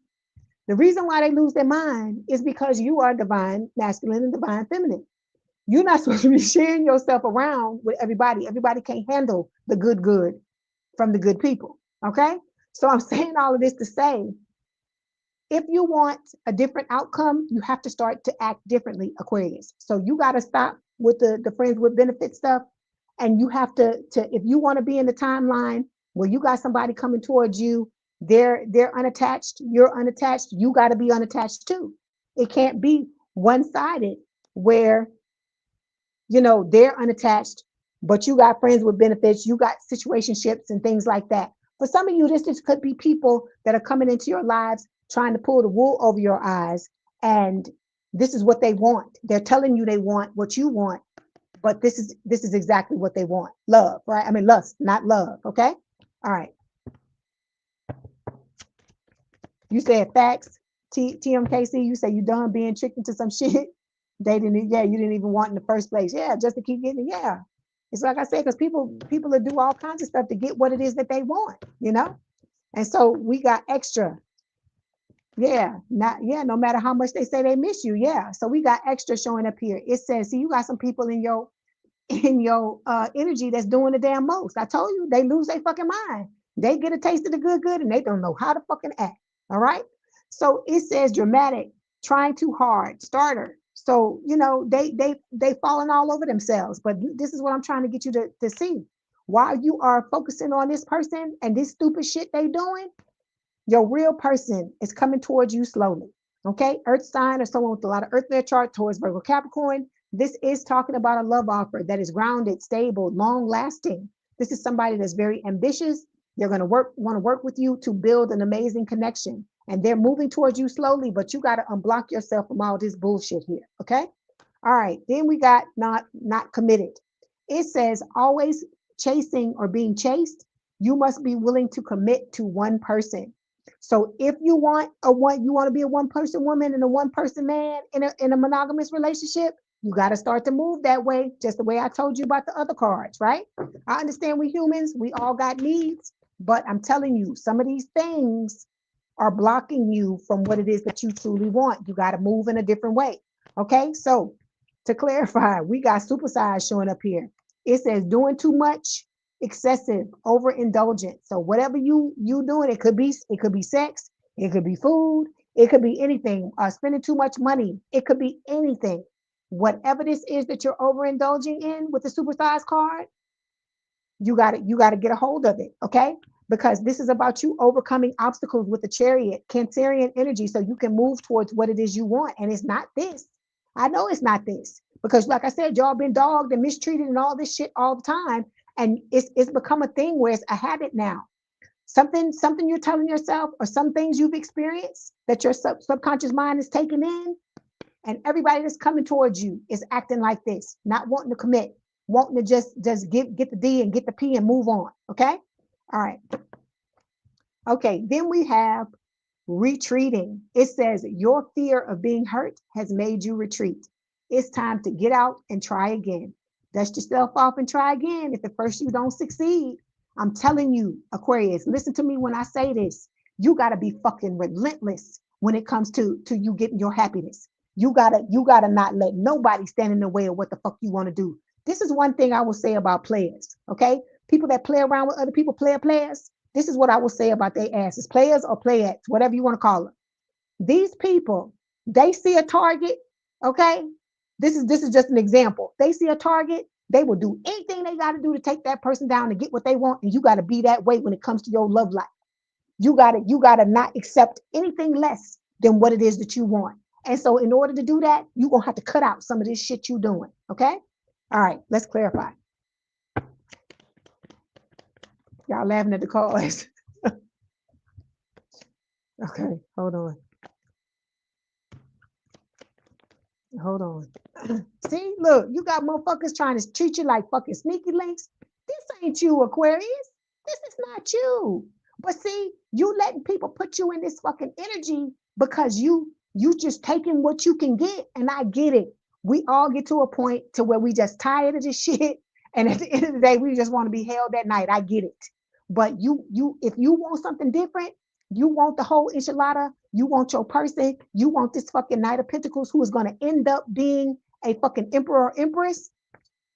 The reason why they lose their mind is because you are divine masculine and divine feminine. You're not supposed to be sharing yourself around with everybody. Everybody can't handle the good from the good people. Okay. So I'm saying all of this to say, if you want a different outcome, you have to start to act differently, Aquarius. So you got to stop with the friends with benefit stuff. And you have to if you want to be in the timeline where you got somebody coming towards you, they're unattached, you're unattached, you got to be unattached too. It can't be one-sided where, they're unattached, but you got friends with benefits, you got situationships and things like that. For some of you, this could be people that are coming into your lives trying to pull the wool over your eyes. And this is what they want. They're telling you they want what you want, but this is exactly what they want. Love, right? I mean, lust, not love. Okay. All right. You said facts, TMKC. You say you done being tricked into some shit. They didn't. Yeah, you didn't even want in the first place. Yeah, just to keep getting it. Yeah, it's like I said, because people will do all kinds of stuff to get what it is that they want. And so we got extra. Yeah, no matter how much they say they miss you. Yeah. So we got extra showing up here. It says, see, you got some people in your energy that's doing the damn most. I told you, they lose their fucking mind. They get a taste of the good, and they don't know how to fucking act. All right. So it says dramatic, trying too hard, starter. So they falling all over themselves. But this is what I'm trying to get you to see. While you are focusing on this person and this stupid shit they doing, your real person is coming towards you slowly. Okay. Earth sign or someone with a lot of earth in their chart towards Virgo Capricorn. This is talking about a love offer that is grounded, stable, long lasting. This is somebody that's very ambitious. They're going to want to work with you to build an amazing connection. And they're moving towards you slowly, but you got to unblock yourself from all this bullshit here. Okay. All right. Then we got not committed. It says always chasing or being chased. You must be willing to commit to one person. So if you want to be a one person woman and a one person man in a monogamous relationship, you got to start to move that way, just the way I told you about the other cards, right? I understand we humans, we all got needs, but I'm telling you, some of these things are blocking you from what it is that you truly want. You got to move in a different way. Okay. So to clarify, we got supersize showing up here. It says doing too much, excessive, overindulgent. So whatever you doing, it could be sex, it could be food, it could be anything. Spending too much money, it could be anything. Whatever this is that you're overindulging in with the supersize card, you got to get a hold of it, okay? Because this is about you overcoming obstacles with the Chariot, Cancerian energy, so you can move towards what it is you want. And it's not this. I know it's not this, because like I said, y'all been dogged and mistreated and all this shit all the time. And it's become a thing where it's a habit now. Something you're telling yourself, or some things you've experienced that your subconscious mind is taking in, and everybody that's coming towards you is acting like this, not wanting to commit, wanting to just get the D and get the P and move on. Okay. All right. Okay. Then we have retreating. It says your fear of being hurt has made you retreat. It's time to get out and try again. Dust yourself off and try again. If at first you don't succeed, I'm telling you, Aquarius, listen to me when I say this. You got to be fucking relentless when it comes to you getting your happiness. You gotta not let nobody stand in the way of what the fuck you want to do. This is one thing I will say about players, okay? People that play around with other people, players. This is what I will say about their asses, players or playettes, whatever you want to call them. These people, they see a target, okay? This is just an example. They see a target, they will do anything they got to do to take that person down and get what they want. And you got to be that way when it comes to your love life. You gotta not accept anything less than what it is that you want. And so in order to do that, you're gonna have to cut out some of this shit you're doing. Okay. All right, let's clarify. Y'all laughing at the cards. Okay, hold on. Hold on. See, look, you got motherfuckers trying to treat you like fucking sneaky links. This ain't you, Aquarius. This is not you. But see, you letting people put you in this fucking energy because you just taking what you can get. And I get it. We all get to a point to where we just tired of this shit. And at the end of the day, we just want to be held at night. I get it. But if you want something different, you want the whole enchilada, you want your person, you want this fucking Knight of Pentacles who is going to end up being a fucking emperor or empress,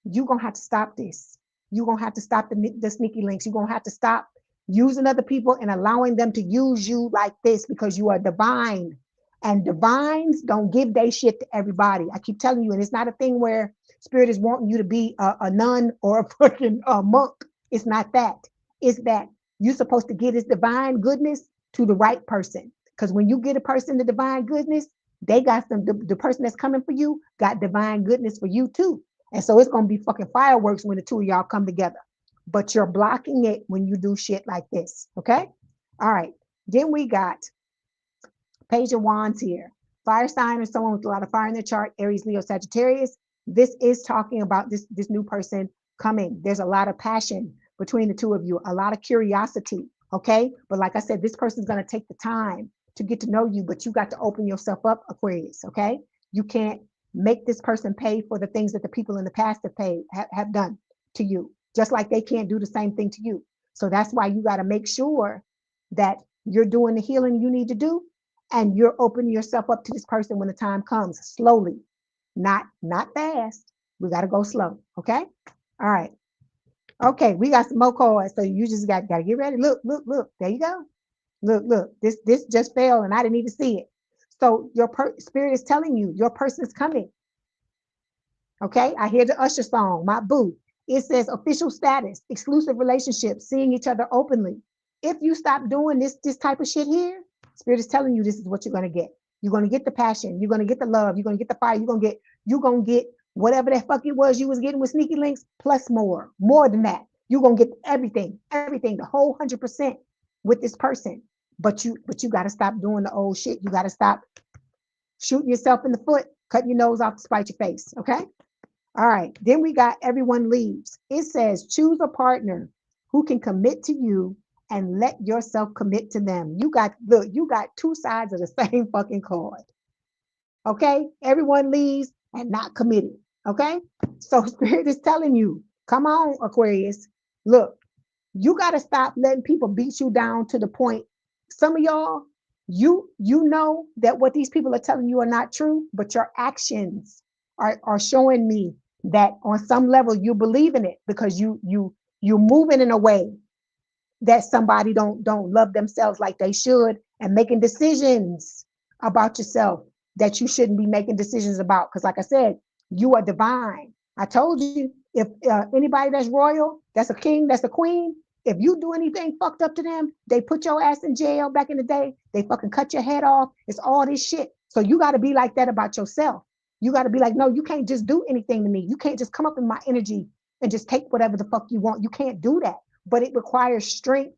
you're going to have to stop this. You're going to have to stop the sneaky links. You're going to have to stop using other people and allowing them to use you like this because you are divine. And divines don't give their shit to everybody. I keep telling you, and it's not a thing where spirit is wanting you to be a nun or a fucking monk. It's not that. It's that you're supposed to get this divine goodness to the right person. Because when you get a person the divine goodness, they got the person that's coming for you got divine goodness for you too. And so it's going to be fucking fireworks when the two of y'all come together. But you're blocking it when you do shit like this. Okay. All right. Then we got Page of Wands here. Fire sign or someone with a lot of fire in their chart, Aries, Leo, Sagittarius. This is talking about this new person coming. There's a lot of passion between the two of you, a lot of curiosity. Okay. But like I said, this person's going to take the time to get to know you, but you got to open yourself up, Aquarius. Okay. You can't make this person pay for the things that the people in the past have done to you, just like they can't do the same thing to you. So that's why you got to make sure that you're doing the healing you need to do and you're opening yourself up to this person when the time comes, slowly, not fast. We got to go slow. Okay. All right. Okay. We got some more cards. So you just got to get ready. Look. There you go. Look. This just fell and I didn't even see it. So your spirit is telling you your person is coming. Okay. I hear the Usher song, My Boo. It says official status, exclusive relationships, seeing each other openly. If you stop doing this type of shit here, spirit is telling you this is what you're going to get. You're going to get the passion. You're going to get the love. You're going to get the fire. You're going to get whatever the fuck it was you was getting with sneaky links, plus more than that. You're going to get everything, the whole 100% with this person. But you got to stop doing the old shit. You got to stop shooting yourself in the foot, cutting your nose off to spite your face. Okay. All right. Then we got everyone leaves. It says choose a partner who can commit to you and let yourself commit to them. You got two sides of the same fucking card. Okay. Everyone leaves and not committed. Okay. So spirit is telling you, come on, Aquarius. Look, you got to stop letting people beat you down to the point. Some of y'all, you know that what these people are telling you are not true, but your actions are showing me that on some level you believe in it because you're moving in a way that somebody don't love themselves like they should and making decisions about yourself that you shouldn't be making decisions about. Because like I said, you are divine. I told you, if anybody that's royal, that's a king, that's a queen, if you do anything fucked up to them, they put your ass in jail back in the day. They fucking cut your head off. It's all this shit. So you got to be like that about yourself. You got to be like, no, you can't just do anything to me. You can't just come up in my energy and just take whatever the fuck you want. You can't do that. But it requires strength,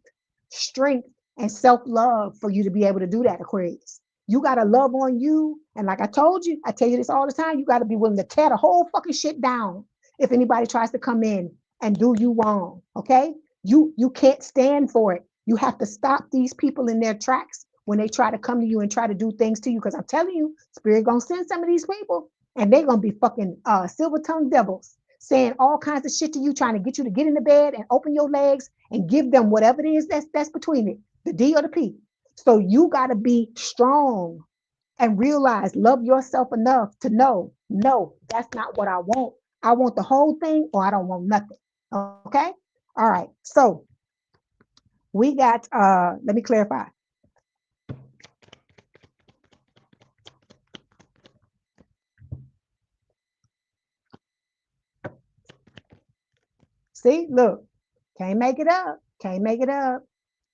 and self-love for you to be able to do that, Aquarius. You got to love on you. And like I told you, I tell you this all the time, you got to be willing to tear the whole fucking shit down if anybody tries to come in and do you wrong, okay? You can't stand for it. You have to stop these people in their tracks when they try to come to you and try to do things to you. Because I'm telling you, spirit gonna send some of these people and they're gonna be fucking silver-tongued devils saying all kinds of shit to you, trying to get you to get in the bed and open your legs and give them whatever it is that's between it, the D or the P. So you got to be strong and realize, love yourself enough to know, no, that's not what I want. I want the whole thing or I don't want nothing. Okay. All right. So we got, let me clarify. See, look, can't make it up. Can't make it up.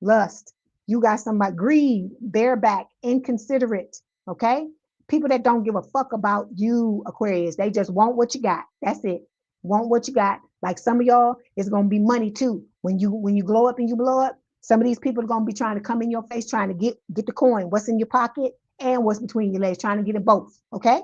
Lust. You got somebody, greed, bareback, inconsiderate. Okay. People that don't give a fuck about you, Aquarius. They just want what you got. That's it. Want what you got. Like some of y'all, it's gonna be money too. When you glow up and you blow up, some of these people are gonna be trying to come in your face, trying to get the coin, what's in your pocket and what's between your legs, trying to get it both. Okay.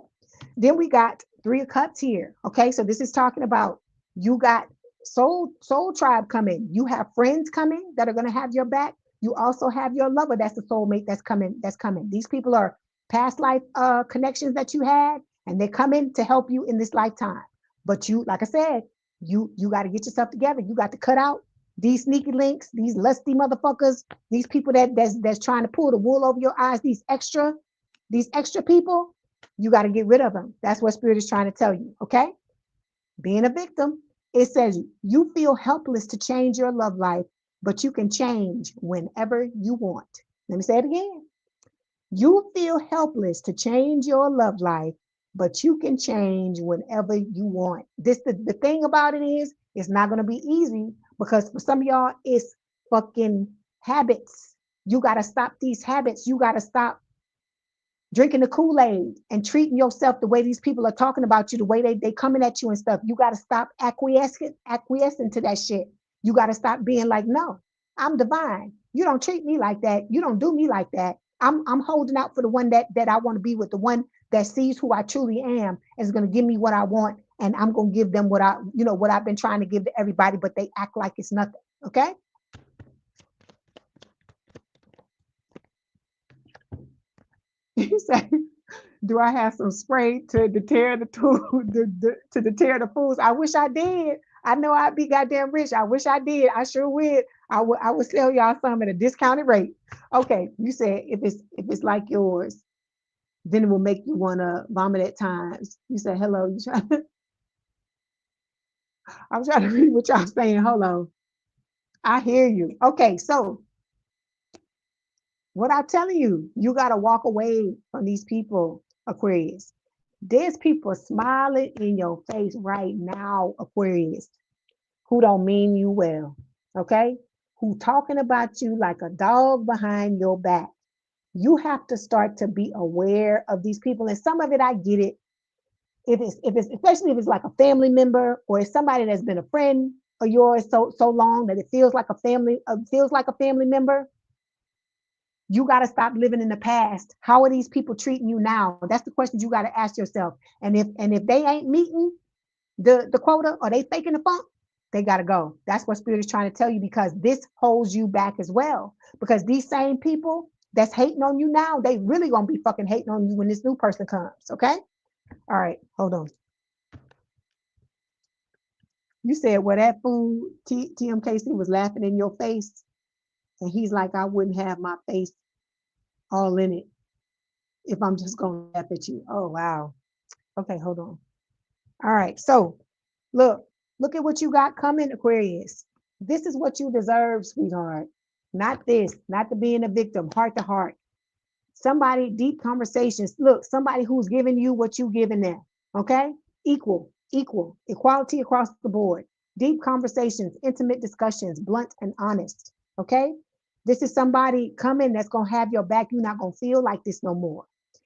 Then we got 3 of Cups here. Okay. So this is talking about you got soul tribe coming. You have friends coming that are going to have your back. You also have your lover. That's the soulmate that's coming. That's coming. These people are past life connections that you had, and they're coming to help you in this lifetime. But you, like I said, you got to get yourself together. You got to cut out these sneaky links, these lusty motherfuckers, these people that's trying to pull the wool over your eyes. These extra people. You got to get rid of them. That's what Spirit is trying to tell you. Okay. Being a victim, it says you feel helpless to change your love life, but you can change whenever you want. Let me say it again. You feel helpless to change your love life, but you can change whenever you want. The thing about it is, it's not going to be easy because for some of y'all, it's fucking habits. You got to stop these habits. You got to stop drinking the Kool-Aid and treating yourself the way these people are talking about you, the way they coming at you and stuff. You got to stop acquiescing to that shit. You got to stop being like, no, I'm divine. You don't treat me like that. You don't do me like that. I'm holding out for the one that I want to be with, the one that sees who I truly am and is going to give me what I want. And I'm going to give them what I've been trying to give to everybody, but they act like it's nothing. Okay. You say, do I have some spray to deter the to deter the fools? I wish I did. I know I'd be goddamn rich. I wish I did. I sure would. I would sell y'all some at a discounted rate. Okay, you said if it's like yours, then it will make you want to vomit at times. You said hello. I'm trying to read what y'all saying. Hold on. I hear you. Okay, so what I'm telling you, you got to walk away from these people, Aquarius. There's people smiling in your face right now, Aquarius, who don't mean you well, okay? Who talking about you like a dog behind your back. You have to start to be aware of these people. And some of it, I get it. If it's especially if it's like a family member or it's somebody that's been a friend of yours so long that it feels like a family member. You got to stop living in the past. How are these people treating you now? That's the question you got to ask yourself. And if they ain't meeting the quota or they faking the funk, they got to go. That's what Spirit is trying to tell you, because this holds you back as well. Because these same people that's hating on you now, they really gonna be fucking hating on you when this new person comes. Okay. All right. Hold on. You said, well, that fool TMKC was laughing in your face, and he's like, I wouldn't have my face all in it if I'm just gonna laugh at you. Oh wow. Okay, hold on. All right. So look at what you got coming, Aquarius. This is what you deserve, sweetheart. Not this, not to being a victim, heart to heart. Somebody, deep conversations. Look, somebody who's giving you what you giving them. Okay? Equal, equality across the board. Deep conversations, intimate discussions, blunt and honest. Okay? This is somebody coming that's gonna have your back. You're not gonna feel like this no more.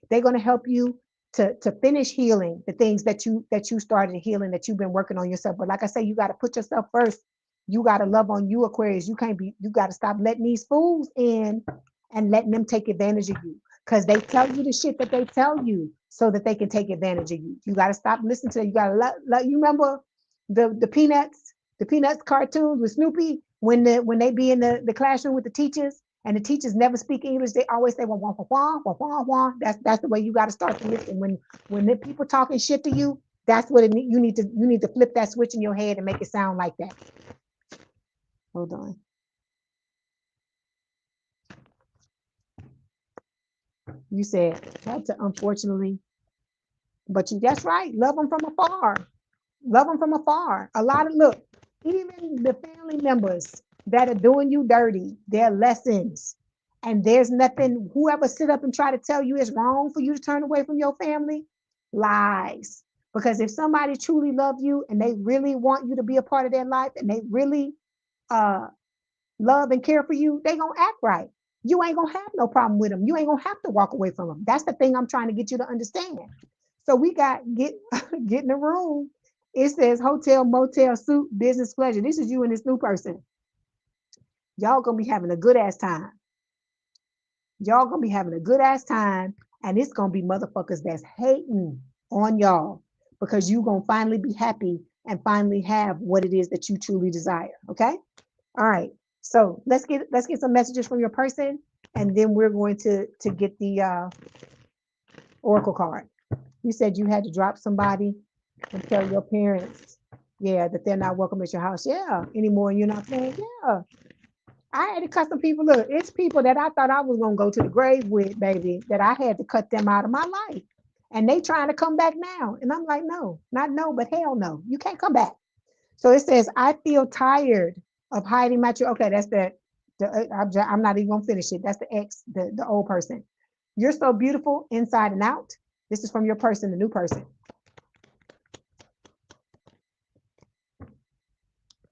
They're gonna help you to finish healing the things that you started healing, that you've been working on yourself. But like I say, you got to put yourself first. You got to love on you, Aquarius. You got to stop letting these fools in and letting them take advantage of you, because they tell you the shit that they tell you so that they can take advantage of you. You got to stop listening to them. You got to let you remember the Peanuts cartoons with Snoopy when they be in the classroom with the teachers, and the teachers never speak English. They always say wah wah wah wah wah wah. That's the way you got to start to listen. When the people talking shit to you, that's what you need to flip that switch in your head and make it sound like that. Hold on. You said that's unfortunately, but that's right. Love them from afar. Love them from afar. A lot of look, even the family members that are doing you dirty, their lessons. And there's nothing, whoever sit up and try to tell you it's wrong for you to turn away from your family, lies. Because if somebody truly love you and they really want you to be a part of their life and they really uh, love and care for you, they gonna act right. You ain't gonna have no problem with them. You ain't gonna have to walk away from them. That's the thing I'm trying to get you to understand. So we got get in the room. It says hotel, motel, suit, business, pleasure. This is you and this new person. Y'all gonna be having a good ass time. Y'all gonna be having a good ass time, and it's gonna be motherfuckers that's hating on y'all because you gonna finally be happy and finally have what it is that you truly desire. Okay. All right. So let's get some messages from your person, and then we're going to get the oracle card. You said you had to drop somebody and tell your parents, yeah, that they're not welcome at your house. Yeah, anymore. You're not saying, yeah. I had to cut some people. Look, it's people that I thought I was gonna go to the grave with, baby, that I had to cut them out of my life. And they trying to come back now. And I'm like, no, not no, but hell no. You can't come back. So it says, I feel tired of hiding my truth. Okay, that's I'm not even gonna finish it. That's the ex, the old person. You're so beautiful inside and out. This is from your person, the new person.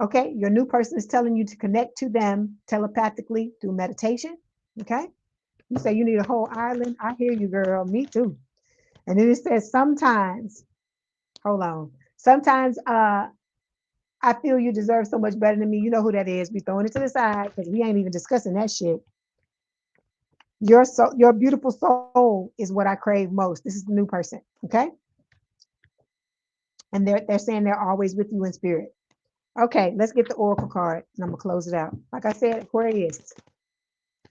Okay, your new person is telling you to connect to them telepathically through meditation. Okay, you say you need a whole island. I hear you, girl. Me too. And then it says sometimes, hold on. Sometimes I feel you deserve so much better than me. You know who that is. We throwing it to the side because we ain't even discussing that shit. Your beautiful soul is what I crave most. This is the new person. Okay. And they're saying they're always with you in spirit. Okay, let's get the oracle card and I'm gonna close it out. Like I said, Aquarius,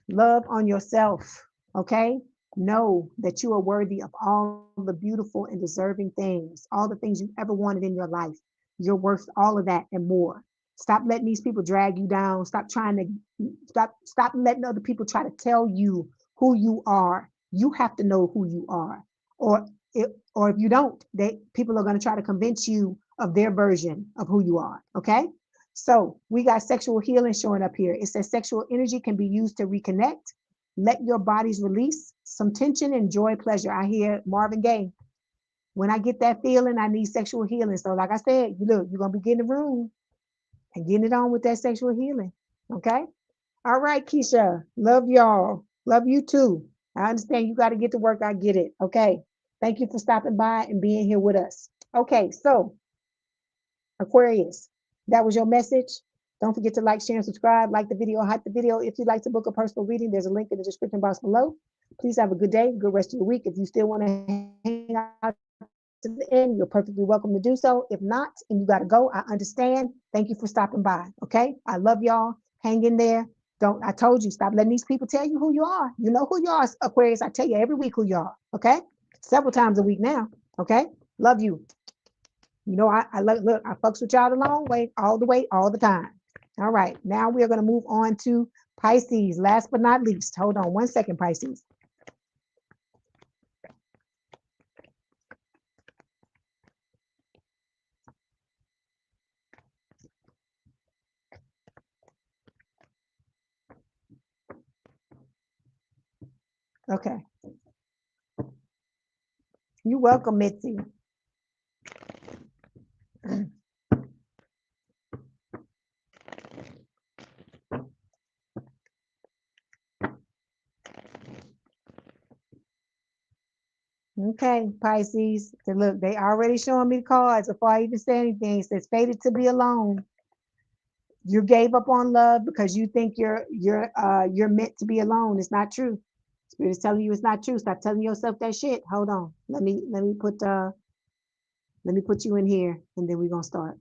love on yourself. Okay. Know that you are worthy of all the beautiful and deserving things, all the things you ever wanted in your life. You're worth all of that and more. Stop letting these people drag you down. Stop trying to stop letting other people try to tell you who you are. You have to know who you are. Or if you don't, people are going to try to convince you of their version of who you are. Okay. So we got sexual healing showing up here. It says sexual energy can be used to reconnect. Let your bodies release some tension and joy, pleasure. I hear Marvin Gaye. When I get that feeling, I need sexual healing. So, like I said, you're going to be getting the room and getting it on with that sexual healing. Okay. All right, Keisha. Love y'all. Love you too. I understand you got to get to work. I get it. Okay. Thank you for stopping by and being here with us. Okay. So, Aquarius, that was your message. Don't forget to like, share, and subscribe. Like the video, hype the video. If you'd like to book a personal reading, there's a link in the description box below. Please have a good day, good rest of your week. If you still want to hang out to the end, you're perfectly welcome to do so. If not, and you got to go, I understand. Thank you for stopping by. Okay. I love y'all. Hang in there. I told you, stop letting these people tell you who you are. You know who you are, Aquarius. I tell you every week who you are. Okay. Several times a week now. Okay. Love you. You know, I look, I fucks with y'all the long way, all the way, all the time. All right. Now we are going to move on to Pisces. Last but not least. Hold on one second, Pisces. Okay. You're welcome, Mitzi. Okay, Pisces. So look, they already showing me the cards before I even say anything. It says fated to be alone. You gave up on love because you think you're meant to be alone. It's not true. Spirit is telling you it's not true. Stop telling yourself that shit. Hold on. Let me put you in here and then we're gonna start.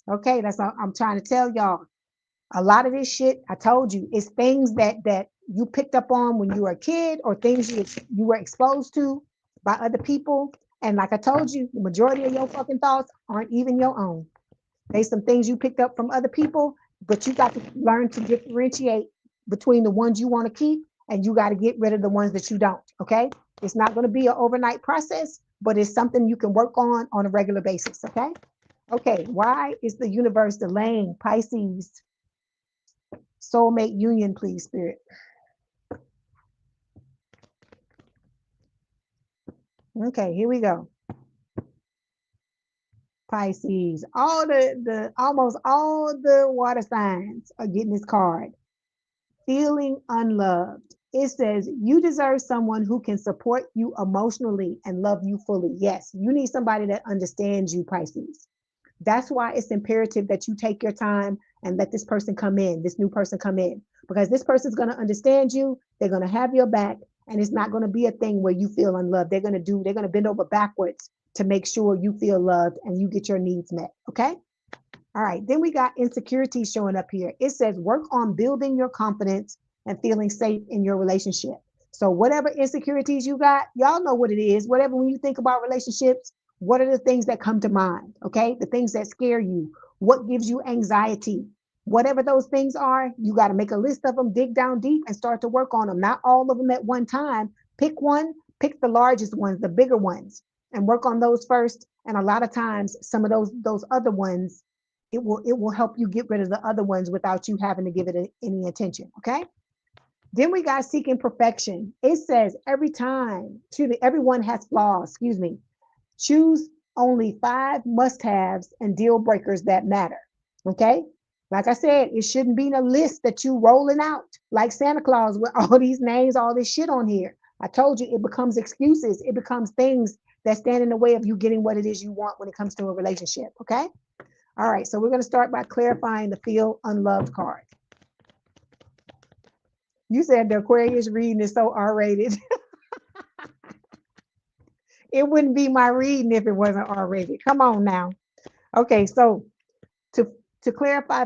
Okay, that's all I'm trying to tell y'all. A lot of this shit, I told you, is things that you picked up on when you were a kid or things you were exposed to by other people. And like I told you, the majority of your fucking thoughts aren't even your own. There's some things you picked up from other people, but you got to learn to differentiate between the ones you want to keep, and you got to get rid of the ones that you don't. Okay. It's not going to be an overnight process, but it's something you can work on a regular basis. Okay. Okay. Why is the universe delaying Pisces soulmate union, please, Spirit? Okay. Here we go. Pisces. All the almost all the water signs are getting this card. Feeling unloved. It says you deserve someone who can support you emotionally and love you fully. Yes, you need somebody that understands you, Pisces. That's why it's imperative that you take your time and let this person come in, this new person come in, because this person's going to understand you. They're going to have your back, and it's not going to be a thing where you feel unloved. They're going to bend over backwards to make sure you feel loved and you get your needs met. Okay. All right, then we got insecurity showing up here. It says work on building your confidence and feeling safe in your relationship. So whatever insecurities you got, y'all know what it is. Whatever, when you think about relationships, what are the things that come to mind? Okay, the things that scare you, what gives you anxiety, whatever those things are, you got to make a list of them, dig down deep and start to work on them. Not all of them at one time. Pick one, pick the largest ones, the bigger ones, and work on those first. And a lot of times, some of those other ones, it will help you get rid of the other ones without you having to give it any attention. Okay. Then we got seeking perfection. It says everyone has flaws. Excuse me. Choose only 5 must-haves and deal breakers that matter. Okay. Like I said, it shouldn't be a list that you rolling out like Santa Claus with all these names, all this shit on here. I told you it becomes excuses. It becomes things that stand in the way of you getting what it is you want when it comes to a relationship. Okay. All right, so we're going to start by clarifying the feel unloved card. You said the Aquarius reading is so R-rated. It wouldn't be my reading if it wasn't R-rated. Come on now. Okay, so to to clarify,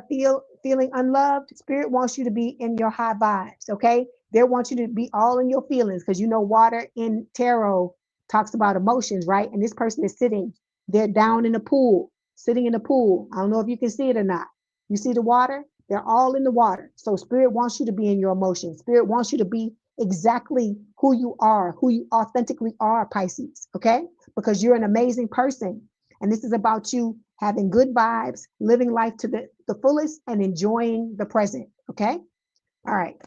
feeling unloved, Spirit wants you to be in your high vibes. Okay, they want you to be all in your feelings, because you know water in tarot talks about emotions, right? And this person is sitting, they're down in the pool, sitting in the pool. I don't know if you can see it or not. You see the water? They're all in the water. So Spirit wants you to be in your emotions. Spirit wants you to be exactly who you authentically are, Pisces. Okay, because you're an amazing person, and this is about you having good vibes, living life to the fullest, and enjoying the present. Okay. All right.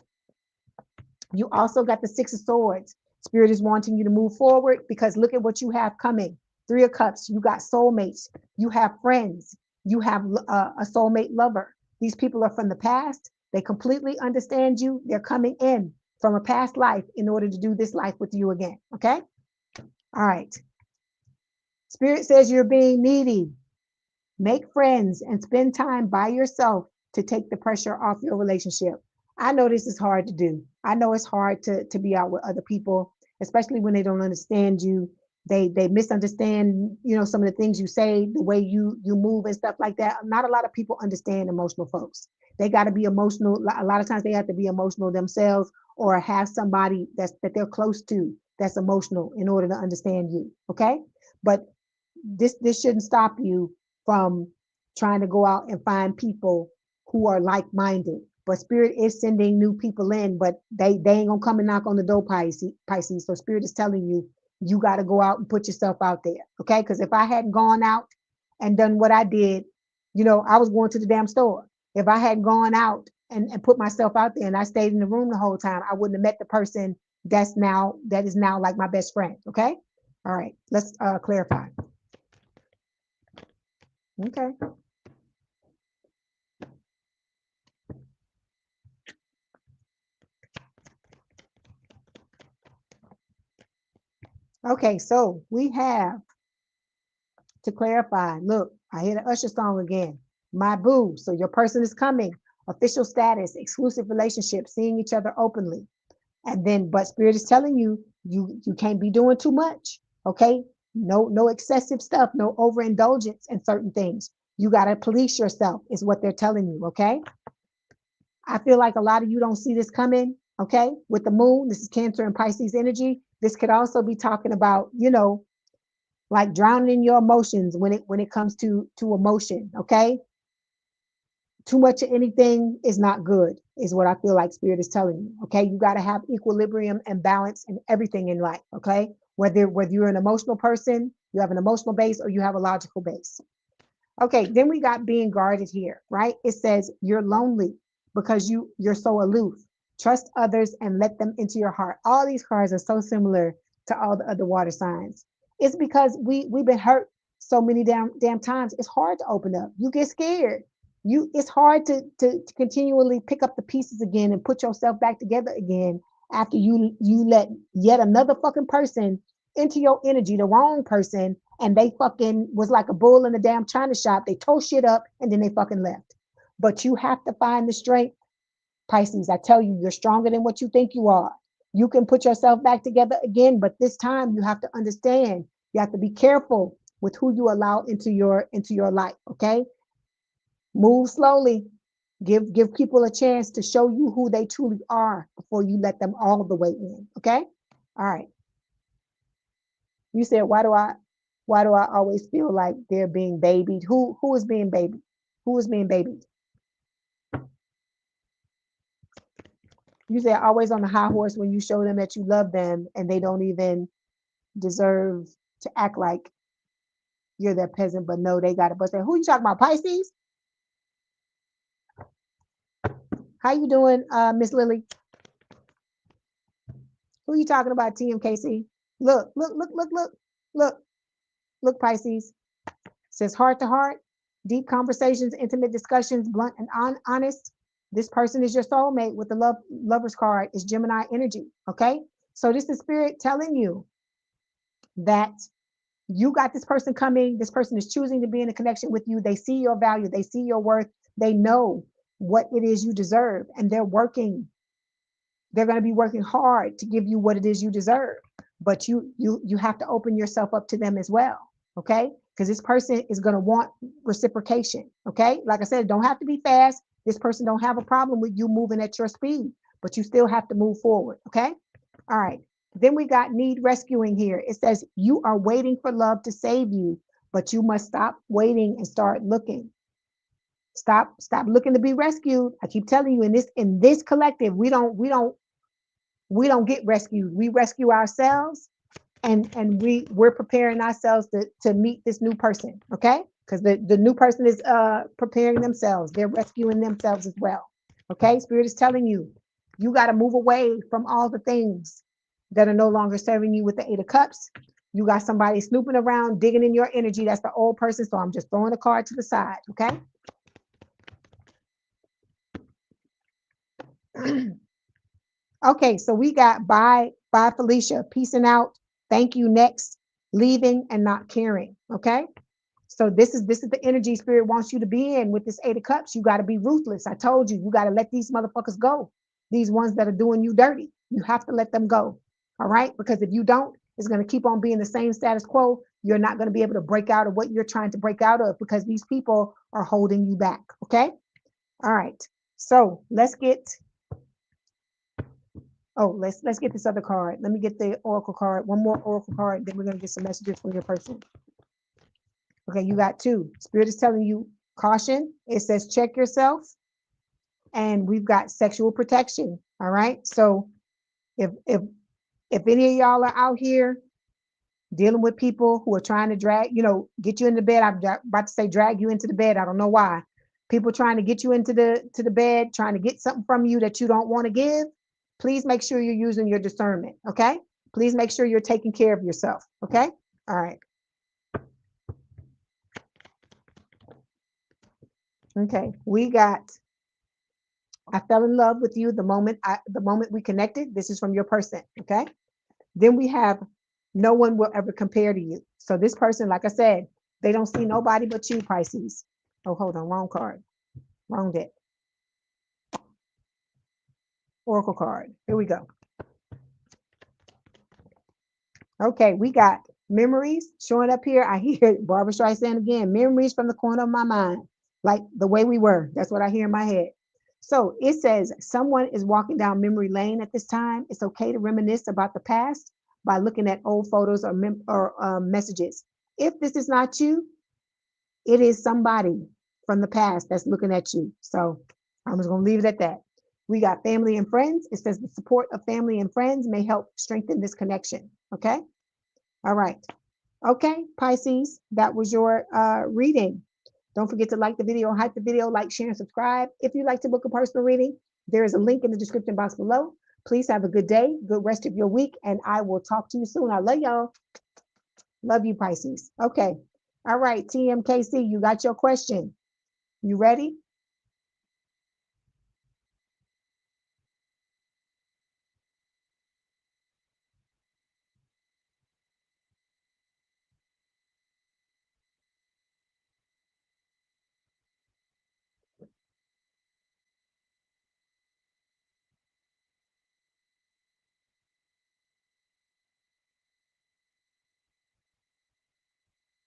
You also got the 6 of Swords. Spirit is wanting you to move forward, because look at what you have coming. 3 of Cups. You got soulmates. You have friends. You have a soulmate lover. These people are from the past. They completely understand you. They're coming in from a past life in order to do this life with you again. Okay. All right. Spirit says you're being needy. Make friends and spend time by yourself to take the pressure off your relationship. I know this is hard to do. I know it's hard to be out with other people, especially when they don't understand you. They misunderstand, some of the things you say, the way you move and stuff like that. Not a lot of people understand emotional folks. They got to be emotional. A lot of times they have to be emotional themselves, or have somebody that they're close to that's emotional in order to understand you. Okay. But this shouldn't stop you from trying to go out and find people who are like-minded. But Spirit is sending new people in, but they ain't gonna come and knock on the door, Pisces. So Spirit is telling you, you got to go out and put yourself out there. Okay. Because if I hadn't gone out and done what I did, I was going to the damn store. If I hadn't gone out and put myself out there and I stayed in the room the whole time, I wouldn't have met the person that is now like my best friend. Okay. All right. Let's clarify. Okay. Okay, so we have to clarify. Look, I hear the Usher song again. My boo. So your person is coming. Official status, exclusive relationship, seeing each other openly. And then, but Spirit is telling you, you can't be doing too much. Okay. No excessive stuff, no overindulgence in certain things. You got to police yourself, is what they're telling you. Okay. I feel like a lot of you don't see this coming. Okay. With the moon, this is Cancer and Pisces energy. This could also be talking about, like drowning in your emotions when it comes to emotion. Okay. Too much of anything is not good, is what I feel like Spirit is telling you. Okay, you got to have equilibrium and balance in everything in life. Okay, whether you're an emotional person, you have an emotional base, or you have a logical base. Okay, then we got being guarded here, right? It says you're lonely because you're so aloof. Trust others and let them into your heart. All these cards are so similar to all the other water signs. It's because we've been hurt so many damn times. It's hard to open up. You get scared. It's hard to continually pick up the pieces again and put yourself back together again after you let yet another fucking person into your energy, the wrong person, and they fucking was like a bull in a damn china shop. They tore shit up and then they fucking left. But you have to find the strength, Pisces. I tell you, you're stronger than what you think you are. You can put yourself back together again, but this time you have to understand. You have to be careful with who you allow into your life. Okay, move slowly. Give people a chance to show you who they truly are before you let them all the way in. Okay, all right. You said, why do I always feel like they're being babied? Who is being babied? Who is being babied? You said always on the high horse when you show them that you love them and they don't even deserve to act like you're their peasant, but no, they got it. But who you talking about, Pisces? How you doing, Miss Lily? Who you talking about, TMKC? Look, Pisces. Says heart to heart, deep conversations, intimate discussions, blunt and honest. This person is your soulmate with the lover's card. Is Gemini energy. Okay, so this is Spirit telling you that you got this person coming. This person is choosing to be in a connection with you. They see your value. They see your worth. They know what it is you deserve, and they're working. They're going to be working hard to give you what it is you deserve. But you have to open yourself up to them as well. Okay, because this person is going to want reciprocation. Okay, like I said, it don't have to be fast. This person don't have a problem with you moving at your speed, but you still have to move forward. Okay, all right. Then we got need rescuing here. It says you are waiting for love to save you, but you must stop waiting and start looking. Stop looking to be rescued. I keep telling you, in this collective, we don't get rescued. We rescue ourselves, and we're preparing ourselves to meet this new person. Okay, because the new person is preparing themselves. They're rescuing themselves as well. Okay, Spirit is telling you, you got to move away from all the things that are no longer serving you with the Eight of Cups. You got somebody snooping around, digging in your energy. That's the old person. So I'm just throwing a card to the side. Okay. Okay, so we got bye Felicia, peacing out, thank you, next, leaving and not caring. Okay, so this is the energy Spirit wants you to be in with this Eight of Cups. You got to be ruthless. I told you, you got to let these motherfuckers go. These ones that are doing you dirty, you have to let them go. All right, because if you don't, it's going to keep on being the same status quo. You're not going to be able to break out of what you're trying to break out of because these people are holding you back. Okay, all right, so let's get let's get this other card. Let me get the oracle card. One more oracle card, then we're going to get some messages from your person. Okay, you got two. Spirit is telling you caution. It says check yourself. And we've got sexual protection. All right. So if any of y'all are out here dealing with people who are trying to get you into bed, I'm about to say drag you into the bed. I don't know why. People trying to get you into the bed, trying to get something from you that you don't want to give. Please make sure you're using your discernment. Okay. Please make sure you're taking care of yourself. Okay. All right. Okay. We got, I fell in love with you the moment we connected. This is from your person. Okay. Then we have, no one will ever compare to you. So this person, like I said, they don't see nobody but you, Pisces. Oh, hold on. Wrong card. Wrong deck. Oracle card. Here we go. Okay, we got memories showing up here. I hear Barbara Streisand again. Memories from the corner of my mind, like the way we were. That's what I hear in my head. So it says someone is walking down memory lane at this time. It's okay to reminisce about the past by looking at old photos or messages. If this is not you, it is somebody from the past that's looking at you. So I'm just going to leave it at that. We got family and friends. It says the support of family and friends may help strengthen this connection. Okay. All right. Okay, Pisces, that was your reading. Don't forget to like the video, hype the video, like, share, and subscribe. If you'd like to book a personal reading, there is a link in the description box below. Please have a good day, good rest of your week, and I will talk to you soon. I love y'all. Love you, Pisces. Okay. All right, TMKC, you got your question. You ready?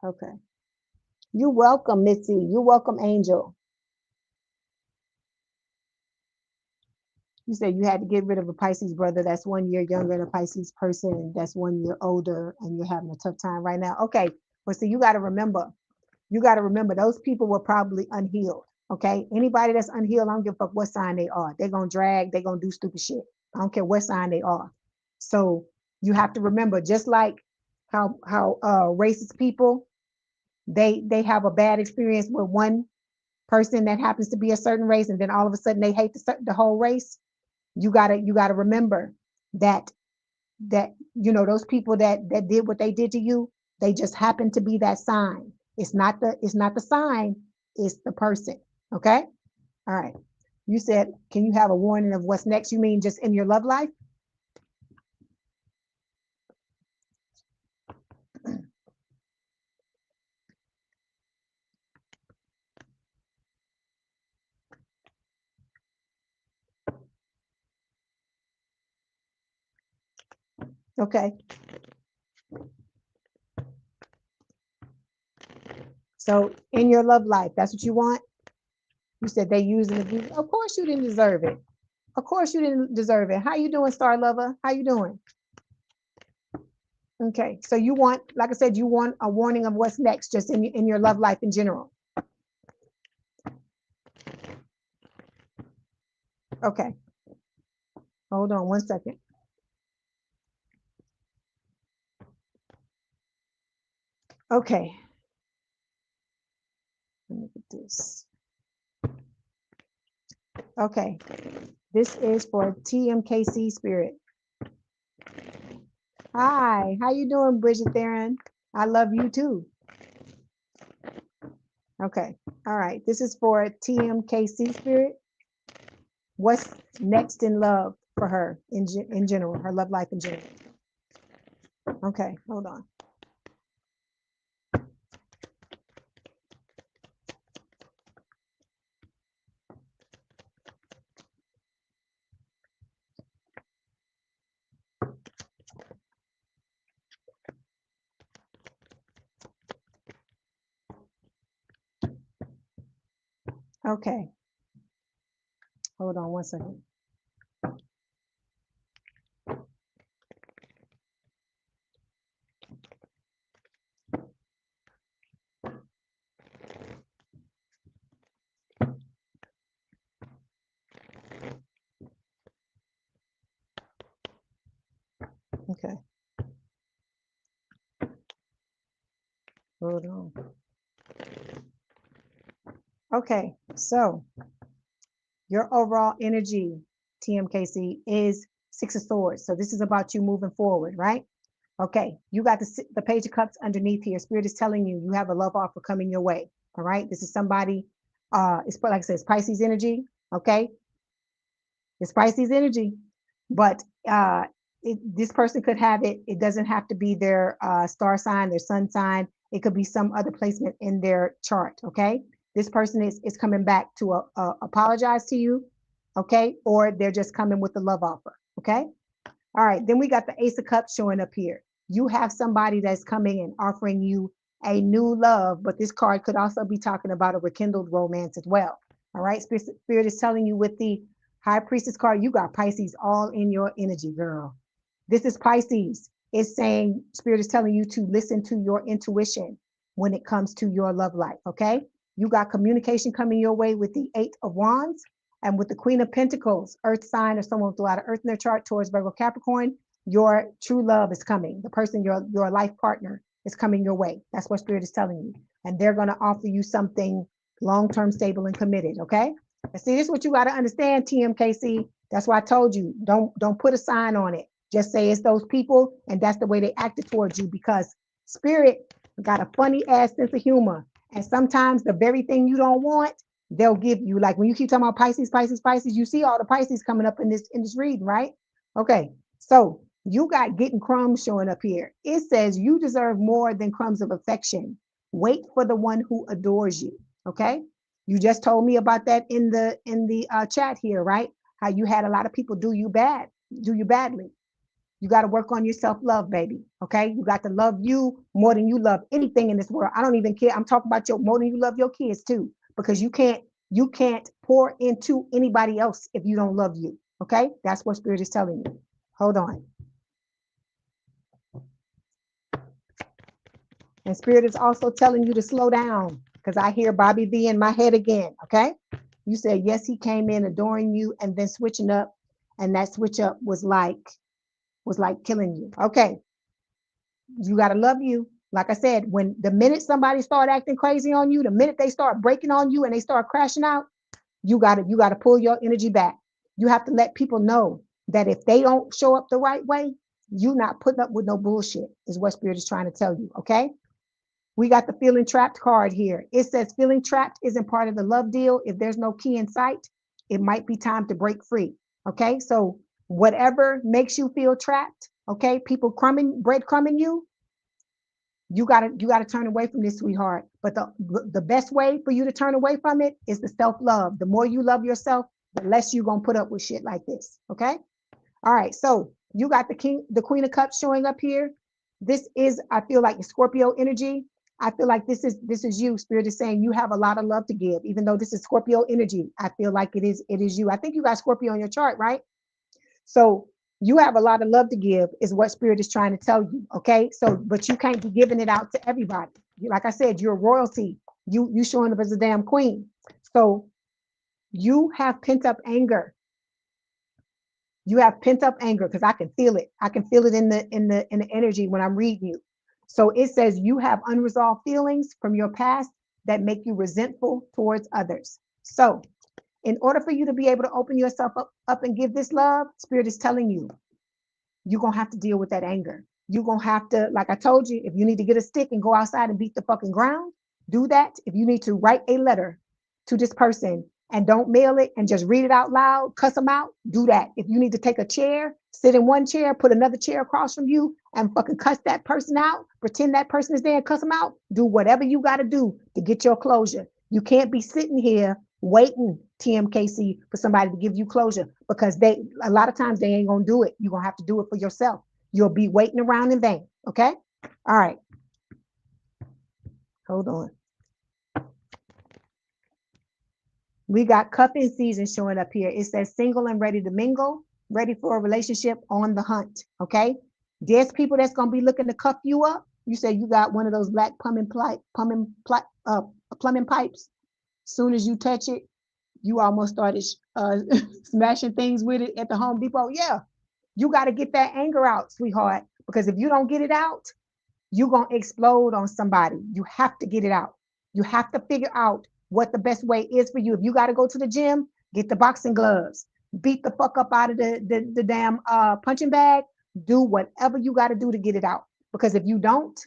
Okay. You're welcome, Missy. You're welcome, Angel. You said you had to get rid of a Pisces brother that's 1 year younger than a Pisces person that's 1 year older, and you're having a tough time right now. Okay. Well, see, you got to remember those people were probably unhealed. Okay. Anybody that's unhealed, I don't give a fuck what sign they are. They're going to drag, they're going to do stupid shit. I don't care what sign they are. So you have to remember, just like how racist people, they have a bad experience with one person that happens to be a certain race, and then all of a sudden they hate the whole race. You gotta remember that those people that did what they did to you, they just happen to be that sign. It's not the sign, it's the person. Okay. All right. You said, can you have a warning of what's next? You mean just in your love life? Okay. So in your love life, that's what you want. You said they use and abuse. Of course you didn't deserve it. Of course you didn't deserve it. How you doing, Star Lover? How you doing? Okay. So you want, like I said, you want a warning of what's next, just in your love life in general. Okay. Hold on 1 second. Okay. Let me get this. Okay. This is for TMKC Spirit. Hi. How you doing, Bridget Theron? I love you too. Okay. All right. This is for TMKC Spirit. What's next in love for her in general, her love life in general? Okay. Hold on. Okay. Hold on 1 second. Okay. Hold on. Okay. So your overall energy, TMKC, is Six of Swords. So this is about you moving forward, right? Okay. You got the Page of Cups underneath here. Spirit is telling you you have a love offer coming your way. All right. This is somebody, it's like I said, it's Pisces energy. Okay. It's Pisces energy, but this person could have it. It doesn't have to be their star sign, their sun sign. It could be some other placement in their chart. Okay. This person is coming back to apologize to you. Okay. Or they're just coming with a love offer. Okay. All right. Then we got the Ace of Cups showing up here. You have somebody that's coming and offering you a new love, but this card could also be talking about a rekindled romance as well. All right. Spirit is telling you with the High Priestess card, you got Pisces all in your energy, girl. This is Pisces. It's saying, Spirit is telling you to listen to your intuition when it comes to your love life. Okay. You got communication coming your way with the 8 of Wands and with the Queen of Pentacles, earth sign or someone with a lot of earth in their chart towards Virgo Capricorn. Your true love is coming. The person, your life partner is coming your way. That's what Spirit is telling you. And they're going to offer you something long-term, stable, and committed. Okay. And see, this is what you got to understand, TMKC. That's why I told you, don't put a sign on it. Just say it's those people, and that's the way they acted towards you, because Spirit got a funny ass sense of humor. And sometimes the very thing you don't want, they'll give you. Like when you keep talking about Pisces, Pisces, Pisces, you see all the Pisces coming up in this reading, right? Okay. So you got getting crumbs showing up here. It says you deserve more than crumbs of affection. Wait for the one who adores you. Okay. You just told me about that in the chat here, right? How you had a lot of people do you badly. You got to work on your self-love, baby. Okay. You got to love you more than you love anything in this world. I don't even care. I'm talking about more than you love your kids too, because you can't pour into anybody else if you don't love you. Okay. That's what Spirit is telling you. Hold on. And Spirit is also telling you to slow down, because I hear Bobby V in my head again. Okay. You said, yes, he came in adoring you and then switching up. And that switch up was like killing you. Okay. You got to love you. Like I said, when the minute somebody start acting crazy on you, the minute they start breaking on you and they start crashing out, you got to pull your energy back. You have to let people know that if they don't show up the right way, you're not putting up with no bullshit, is what Spirit is trying to tell you. Okay. We got the feeling trapped card here. It says feeling trapped isn't part of the love deal. If there's no key in sight, it might be time to break free. Okay. So whatever makes you feel trapped, okay, people breadcrumbing you, you gotta turn away from this, sweetheart. But the best way for you to turn away from it is the self-love. The more you love yourself, the less you're gonna put up with shit like this. Okay. All right. So you got the Queen of Cups showing up here. This is, I feel like, Scorpio energy. I feel like this is you. Spirit is saying you have a lot of love to give, even though this is Scorpio energy. I feel like it is you. I think you got Scorpio on your chart, right? So you have a lot of love to give, is what Spirit is trying to tell you. Okay. So, but you can't be giving it out to everybody. Like I said, you're royalty. You showing up as a damn queen. So you have pent up anger. You have pent up anger, because I can feel it. I can feel it in the energy when I'm reading you. So it says you have unresolved feelings from your past that make you resentful towards others. So in order for you to be able to open yourself up and give this love, Spirit is telling you, you're going to have to deal with that anger. You're going to have to, like I told you, if you need to get a stick and go outside and beat the fucking ground, do that. If you need to write a letter to this person and don't mail it and just read it out loud, cuss them out, do that. If you need to take a chair, sit in one chair, put another chair across from you and fucking cuss that person out, pretend that person is there and cuss them out, do whatever you got to do to get your closure. You can't be sitting here waiting, TMKC, for somebody to give you closure, because a lot of times they ain't going to do it. You're going to have to do it for yourself. You'll be waiting around in vain. Okay. All right. Hold on. We got cuffing season showing up here. It says single and ready to mingle, ready for a relationship, on the hunt. Okay. There's people that's going to be looking to cuff you up. You say you got one of those black plumbing pipes. Soon as you touch it, you almost started smashing things with it at the Home Depot. Yeah. You got to get that anger out, sweetheart, because if you don't get it out, you're going to explode on somebody. You have to get it out. You have to figure out what the best way is for you. If you got to go to the gym, get the boxing gloves, beat the fuck up out of the damn punching bag, do whatever you got to do to get it out. Because if you don't,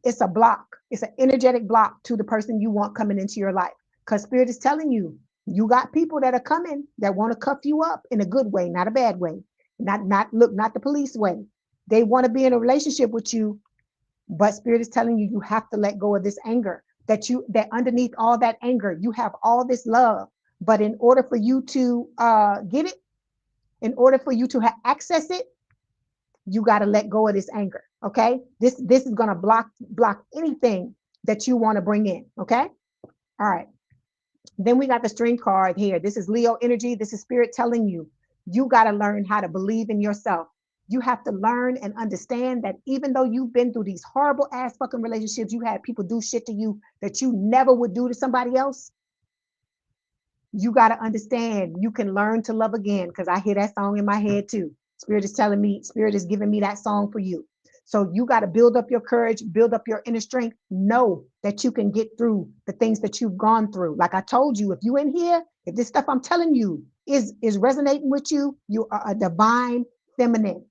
it's a block. It's an energetic block to the person you want coming into your life. Because Spirit is telling you, you got people that are coming that want to cuff you up in a good way, not a bad way. Not the police way. They want to be in a relationship with you, but Spirit is telling you, you have to let go of this anger. That underneath all that anger, you have all this love. But in order for you to get it, in order for you to access it, you got to let go of this anger. Okay. This is going to block anything that you want to bring in. Okay. All right. Then we got the string card here. This is Leo energy. This is Spirit telling you, you got to learn how to believe in yourself. You have to learn and understand that even though you've been through these horrible ass fucking relationships, you had people do shit to you that you never would do to somebody else. You got to understand you can learn to love again, because I hear that song in my head too. Spirit is telling me, Spirit is giving me that song for you. So you got to build up your courage, build up your inner strength. Know that you can get through the things that you've gone through. Like I told you, if you in here, if this stuff I'm telling you is resonating with you, you are a divine feminine.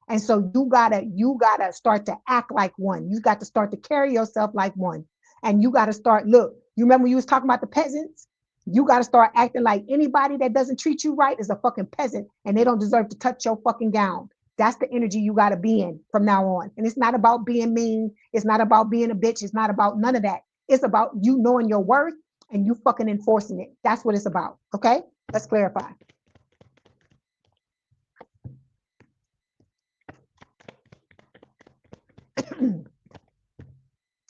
And so you gotta start to act like one. You got to start to carry yourself like one. And you got to start, look, you remember you was talking about the peasants? You got to start acting like anybody that doesn't treat you right is a fucking peasant and they don't deserve to touch your fucking gown. That's the energy you got to be in from now on. And it's not about being mean. It's not about being a bitch. It's not about none of that. It's about you knowing your worth and you fucking enforcing it. That's what it's about. Okay? Let's clarify.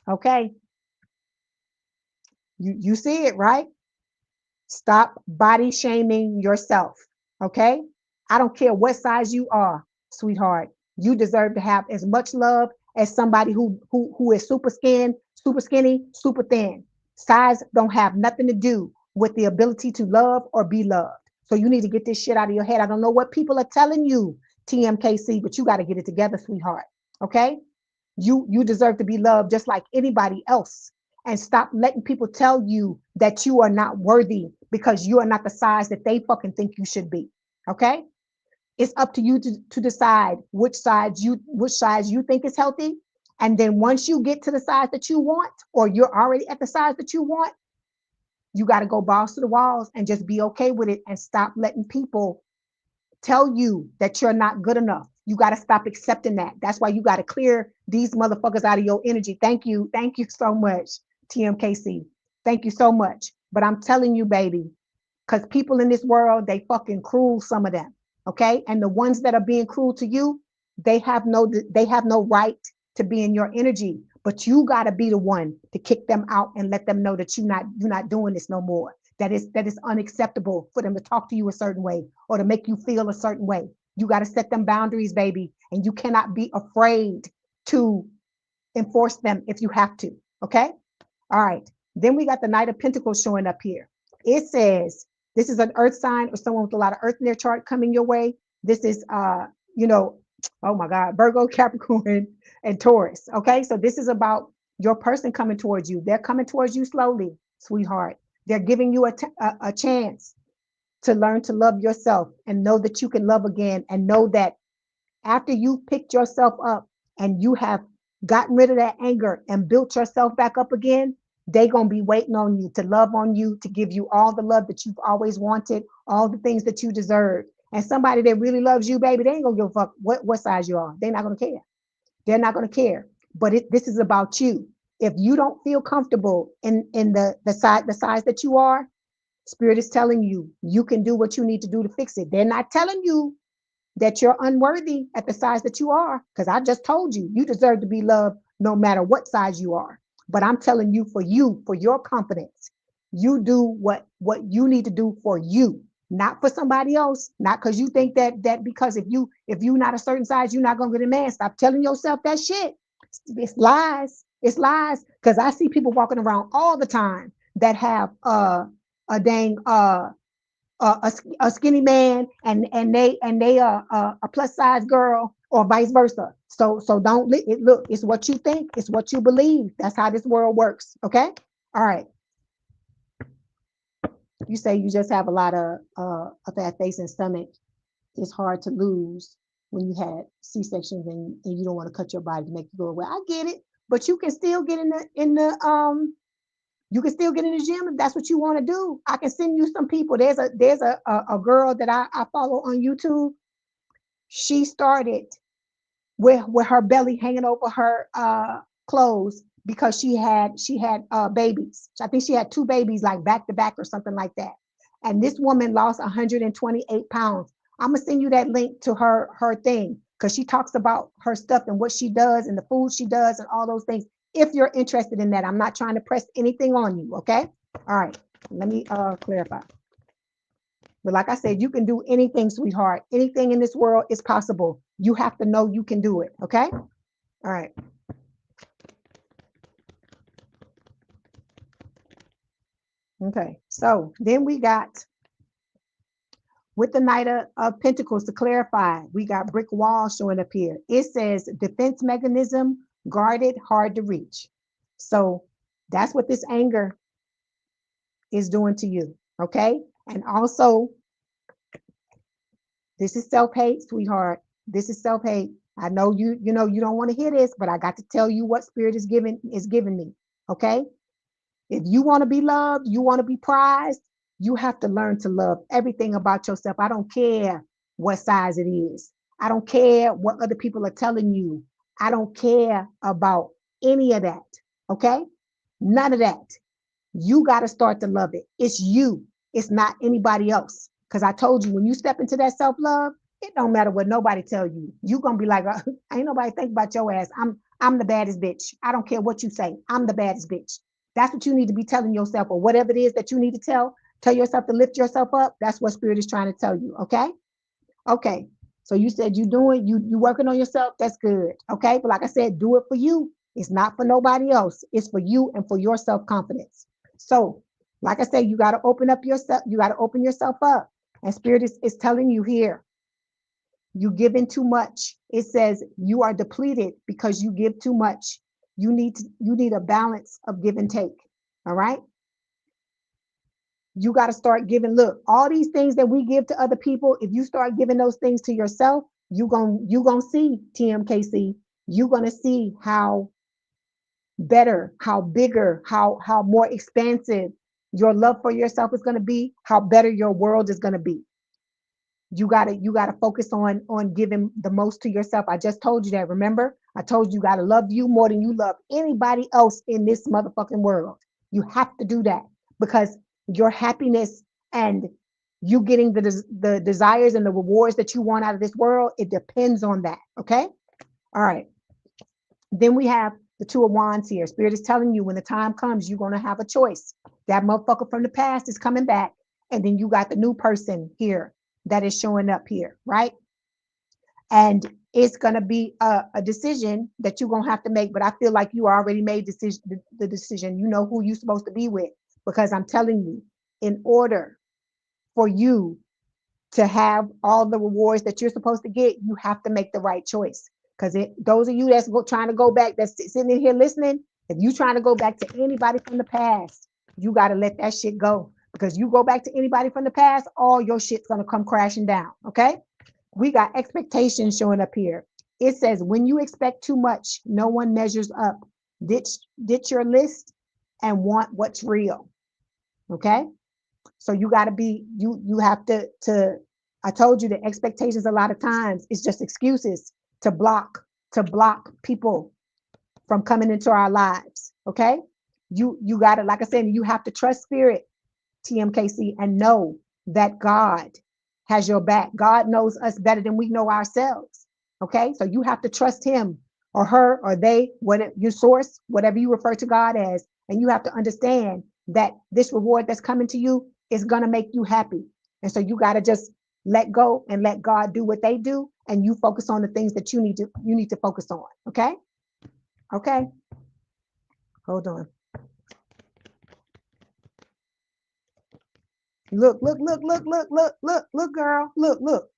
Okay. You see it, right? Stop body shaming yourself. Okay? I don't care what size you are, sweetheart. You deserve to have as much love as somebody who is super skinny, super thin. Size don't have nothing to do with the ability to love or be loved. So you need to get this shit out of your head. I don't know what people are telling you, TMKC, but you got to get it together, sweetheart. Okay? You deserve to be loved just like anybody else. And stop letting people tell you that you are not worthy because you are not the size that they fucking think you should be. Okay? It's up to you to decide which size you think is healthy. And then once you get to the size that you want, or you're already at the size that you want, you got to go balls to the walls and just be okay with it and stop letting people tell you that you're not good enough. You got to stop accepting that. That's why you got to clear these motherfuckers out of your energy. Thank you. Thank you so much, TMKC. Thank you so much. But I'm telling you, baby, because people in this world, they fucking cruel, some of them. Okay. And the ones that are being cruel to you, they have no right to be in your energy. But you got to be the one to kick them out and let them know that you're not doing this no more. That is unacceptable for them to talk to you a certain way or to make you feel a certain way. You got to set them boundaries, baby, and you cannot be afraid to enforce them if you have to. Okay. All right. Then we got the Knight of Pentacles showing up here. It says this is an earth sign or someone with a lot of earth in their chart coming your way. This is oh my God, Virgo, Capricorn, and Taurus. Okay. So this is about your person coming towards you. They're coming towards you slowly, sweetheart. They're giving you a chance to learn to love yourself and know that you can love again, and know that after you picked yourself up and you have gotten rid of that anger and built yourself back up again, they're going to be waiting on you to love on you, to give you all the love that you've always wanted, all the things that you deserve. And somebody that really loves you, baby, they ain't going to give a fuck what size you are. They're not going to care. They're not going to care. But this is about you. If you don't feel comfortable in the size that you are, Spirit is telling you, you can do what you need to do to fix it. They're not telling you that you're unworthy at the size that you are, because I just told you, you deserve to be loved no matter what size you are. But I'm telling you, for your confidence, you do what you need to do for you, not for somebody else, not because you think that because if you're not a certain size, you're not going to get a man. Stop telling yourself that shit. It's lies. It's lies. Because I see people walking around all the time that have a dang a skinny man and they a plus size girl, or vice versa. So don't look. It's what you think. It's what you believe. That's how this world works. Okay. All right. You say you just have a lot of a fat face and stomach. It's hard to lose when you had C-sections and you don't want to cut your body to make you go away. I get it, but you can still get in the you can still get in the gym if that's what you want to do. I can send you some people. There's a girl that I follow on YouTube. She started with her belly hanging over her clothes because she had babies. I think she had 2 babies like back to back or something like that. And this woman lost 128 pounds. I'm gonna send you that link to her thing, because she talks about her stuff and what she does and the food she does and all those things. If you're interested in that, I'm not trying to press anything on you. Okay. All right. Let me clarify. But like I said, you can do anything, sweetheart. Anything in this world is possible. You have to know you can do it. Okay. All right. Okay. So then we got with the Knight of Pentacles, to clarify, we got brick walls showing up here. It says defense mechanism, guarded, hard to reach. So that's what this anger is doing to you. Okay. And also, this is self-hate, sweetheart. This is self-hate. I know you know you don't want to hear this, but I got to tell you what spirit is giving me. Okay. If you want to be loved, you want to be prized, you have to learn to love everything about yourself. I don't care what size it is. I don't care what other people are telling you. I don't care about any of that. Okay. None of that. You got to start to love it. It's you. It's not anybody else. Because I told you, when you step into that self-love, it don't matter what nobody tell you. You gonna be like, ain't nobody think about your ass. I'm the baddest bitch. I don't care what you say. I'm the baddest bitch. That's what you need to be telling yourself, or whatever it is that you need to tell yourself to lift yourself up. That's what spirit is trying to tell you. Okay. Okay. So you said you working on yourself. That's good. Okay. But like I said, do it for you. It's not for nobody else. It's for you and for your self-confidence. So, like I said, you got to open up yourself. You got to open yourself up. And spirit is telling you here, you giving too much. It says you are depleted because you give too much. You need a balance of give and take. All right. You got to start giving. Look, all these things that we give to other people, if you start giving those things to yourself, you gonna see, TMKC, you're gonna see how better, how bigger, how more expansive your love for yourself is going to be, how better your world is going to be. You gotta focus on giving the most to yourself. I just told you that. Remember, I told you gotta love you more than you love anybody else in this motherfucking world. You have to do that, because your happiness and you getting the desires and the rewards that you want out of this world, it depends on that. Okay. All right. Then we have the Two of Wands here. Spirit is telling you when the time comes, you're going to have a choice. That motherfucker from the past is coming back. And then you got the new person here that is showing up here, right? And it's going to be a decision that you're going to have to make. But I feel like you already made the decision. You know who you're supposed to be with. Because I'm telling you, in order for you to have all the rewards that you're supposed to get, you have to make the right choice. Because those of you that's trying to go back, that's sitting in here listening, if you trying to go back to anybody from the past, you got to let that shit go. Because you go back to anybody from the past, all your shit's going to come crashing down. Okay. We got expectations showing up here. It says, when you expect too much, no one measures up. Ditch your list and want what's real. Okay. So you got to be, you have to, I told you that expectations a lot of times is just excuses to block people from coming into our lives. Okay. You got to, like I said, you have to trust spirit, TMKC, and know that God has your back. God knows us better than we know ourselves. Okay. So you have to trust him or her or they, whatever your source, whatever you refer to God as. And you have to understand that this reward that's coming to you is going to make you happy. And so you got to just let go and let God do what they do. And you focus on the things that you need to focus on. Okay. Okay. Hold on. Look, girl. Look.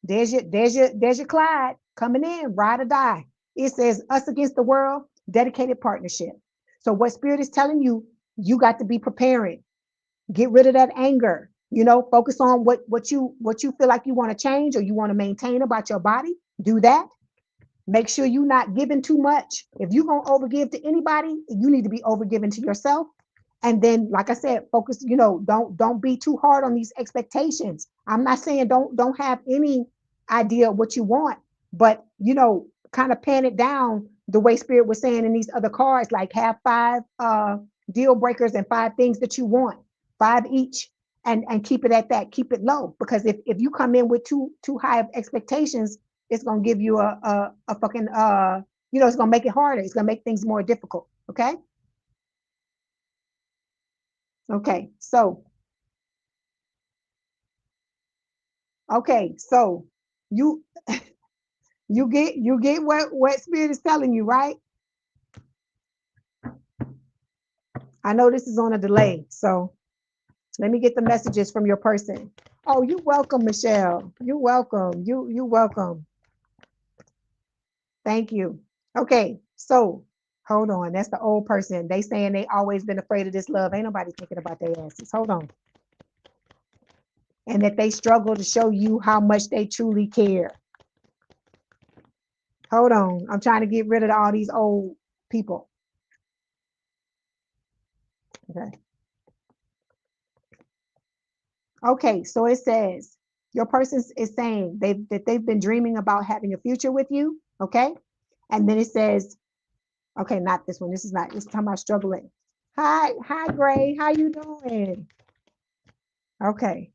There's your Clyde coming in, ride or die. It says us against the world, dedicated partnership. So what spirit is telling you, you got to be preparing. Get rid of that anger. Focus on what you feel like you want to change or you want to maintain about your body. Do that. Make sure you're not giving too much. If you're gonna overgive to anybody, you need to be overgiving to yourself. And then, like I said, focus. Don't be too hard on these expectations. I'm not saying don't have any idea what you want, but kind of pan it down the way Spirit was saying in these other cards. Like have 5 deal breakers and 5 things that you want, 5 each, and keep it at that. Keep it low, because if you come in with too high of expectations, it's gonna give you a fucking it's gonna make it harder. It's gonna make things more difficult. Okay. Okay. So you You get what spirit is telling you, right? I know this is on a delay, so let me get the messages from your person. Oh, you welcome, Michelle. You welcome. You welcome. Thank you. Okay, so hold on. That's the old person. They saying they always been afraid of this love. Ain't nobody thinking about their asses. Hold on. And that they struggle to show you how much they truly care. Hold on. I'm trying to get rid of all these old people. Okay. Okay, so it says your person is saying that they've been dreaming about having a future with you. Okay. And then it says, okay, not this one. This is not, this is talking about struggling. Hi, Gray. How you doing? Okay.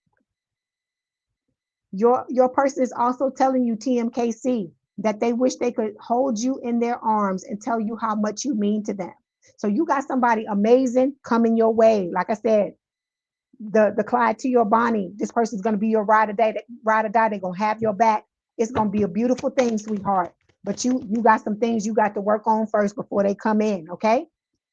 Your person is also telling you, TMKC, that they wish they could hold you in their arms and tell you how much you mean to them. So you got somebody amazing coming your way. Like I said, the Clyde to your Bonnie, this person's gonna be your ride or die. Ride or die. They're gonna have your back. It's gonna be a beautiful thing, sweetheart. But you got some things you got to work on first before they come in. Okay.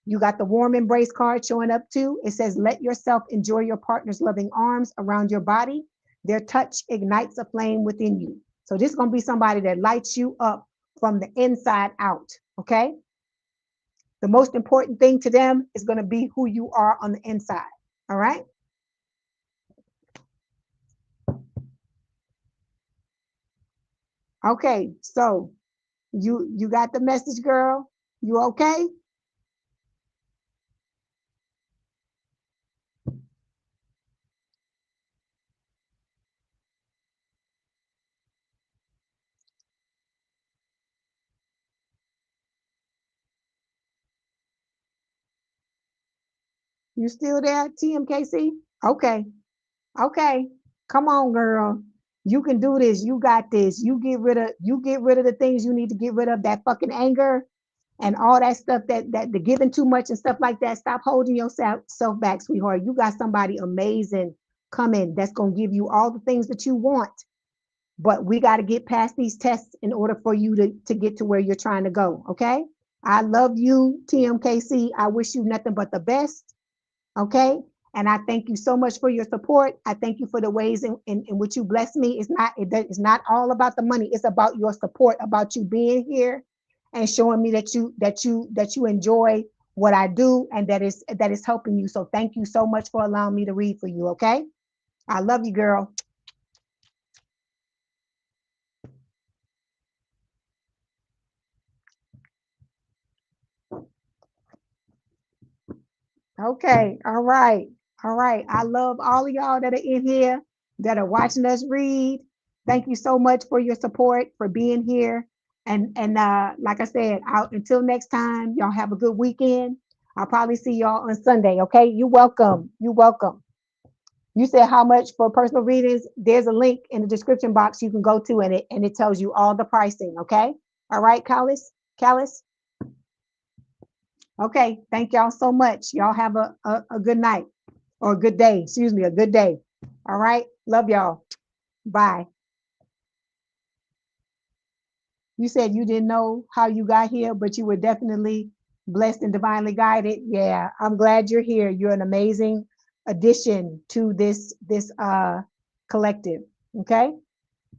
You got the warm embrace card showing up too. It says, let yourself enjoy your partner's loving arms around your body. Their touch ignites a flame within you. So this is going to be somebody that lights you up from the inside out. Okay. The most important thing to them is going to be who you are on the inside. All right. Okay. So you got the message, girl. You okay? You still there, TMKC? Okay. Okay. Come on, girl. You can do this. You got this. You get rid of the things you need to get rid of, that fucking anger and all that stuff, that the giving too much and stuff like that. Stop holding yourself back, sweetheart. You got somebody amazing coming that's going to give you all the things that you want. But we got to get past these tests in order for you to get to where you're trying to go. Okay. I love you, TMKC. I wish you nothing but the best. Okay. And I thank you so much for your support. I thank you for the ways in which you bless me. It's not all about the money. It's about your support, about you being here and showing me that you enjoy what I do and that is helping you. So thank you so much for allowing me to read for you. Okay. I love you, girl. Okay. All right. All right. I love all of y'all that are in here, that are watching us read. Thank you so much for your support, for being here. And like I said, until next time, y'all have a good weekend. I'll probably see y'all on Sunday. Okay. You're welcome. You're welcome. You said how much for personal readings? There's a link in the description box you can go to, and it tells you all the pricing. Okay. All right, Callis. Okay. Thank y'all so much. Y'all have a good night. Or a good day, excuse me, a good day. All right. Love y'all. Bye. You said you didn't know how you got here, but you were definitely blessed and divinely guided. Yeah, I'm glad you're here. You're an amazing addition to this collective. Okay.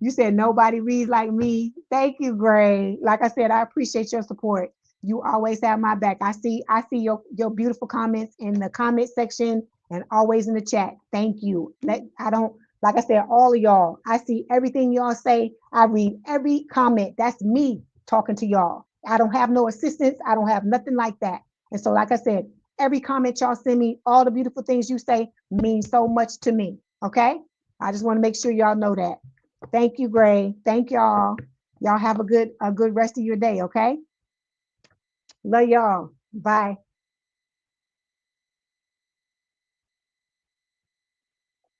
You said nobody reads like me. Thank you, Gray. Like I said, I appreciate your support. You always have my back. I see your beautiful comments in the comment section and always in the chat. Thank you. I don't, like I said, all of y'all, I see everything y'all say. I read every comment. That's me talking to y'all. I don't have no assistance. I don't have nothing like that. And so, like I said, every comment y'all send me, all the beautiful things you say mean so much to me. Okay. I just want to make sure y'all know that. Thank you, Gray. Thank y'all. Y'all have a good rest of your day, okay? Love y'all. Bye.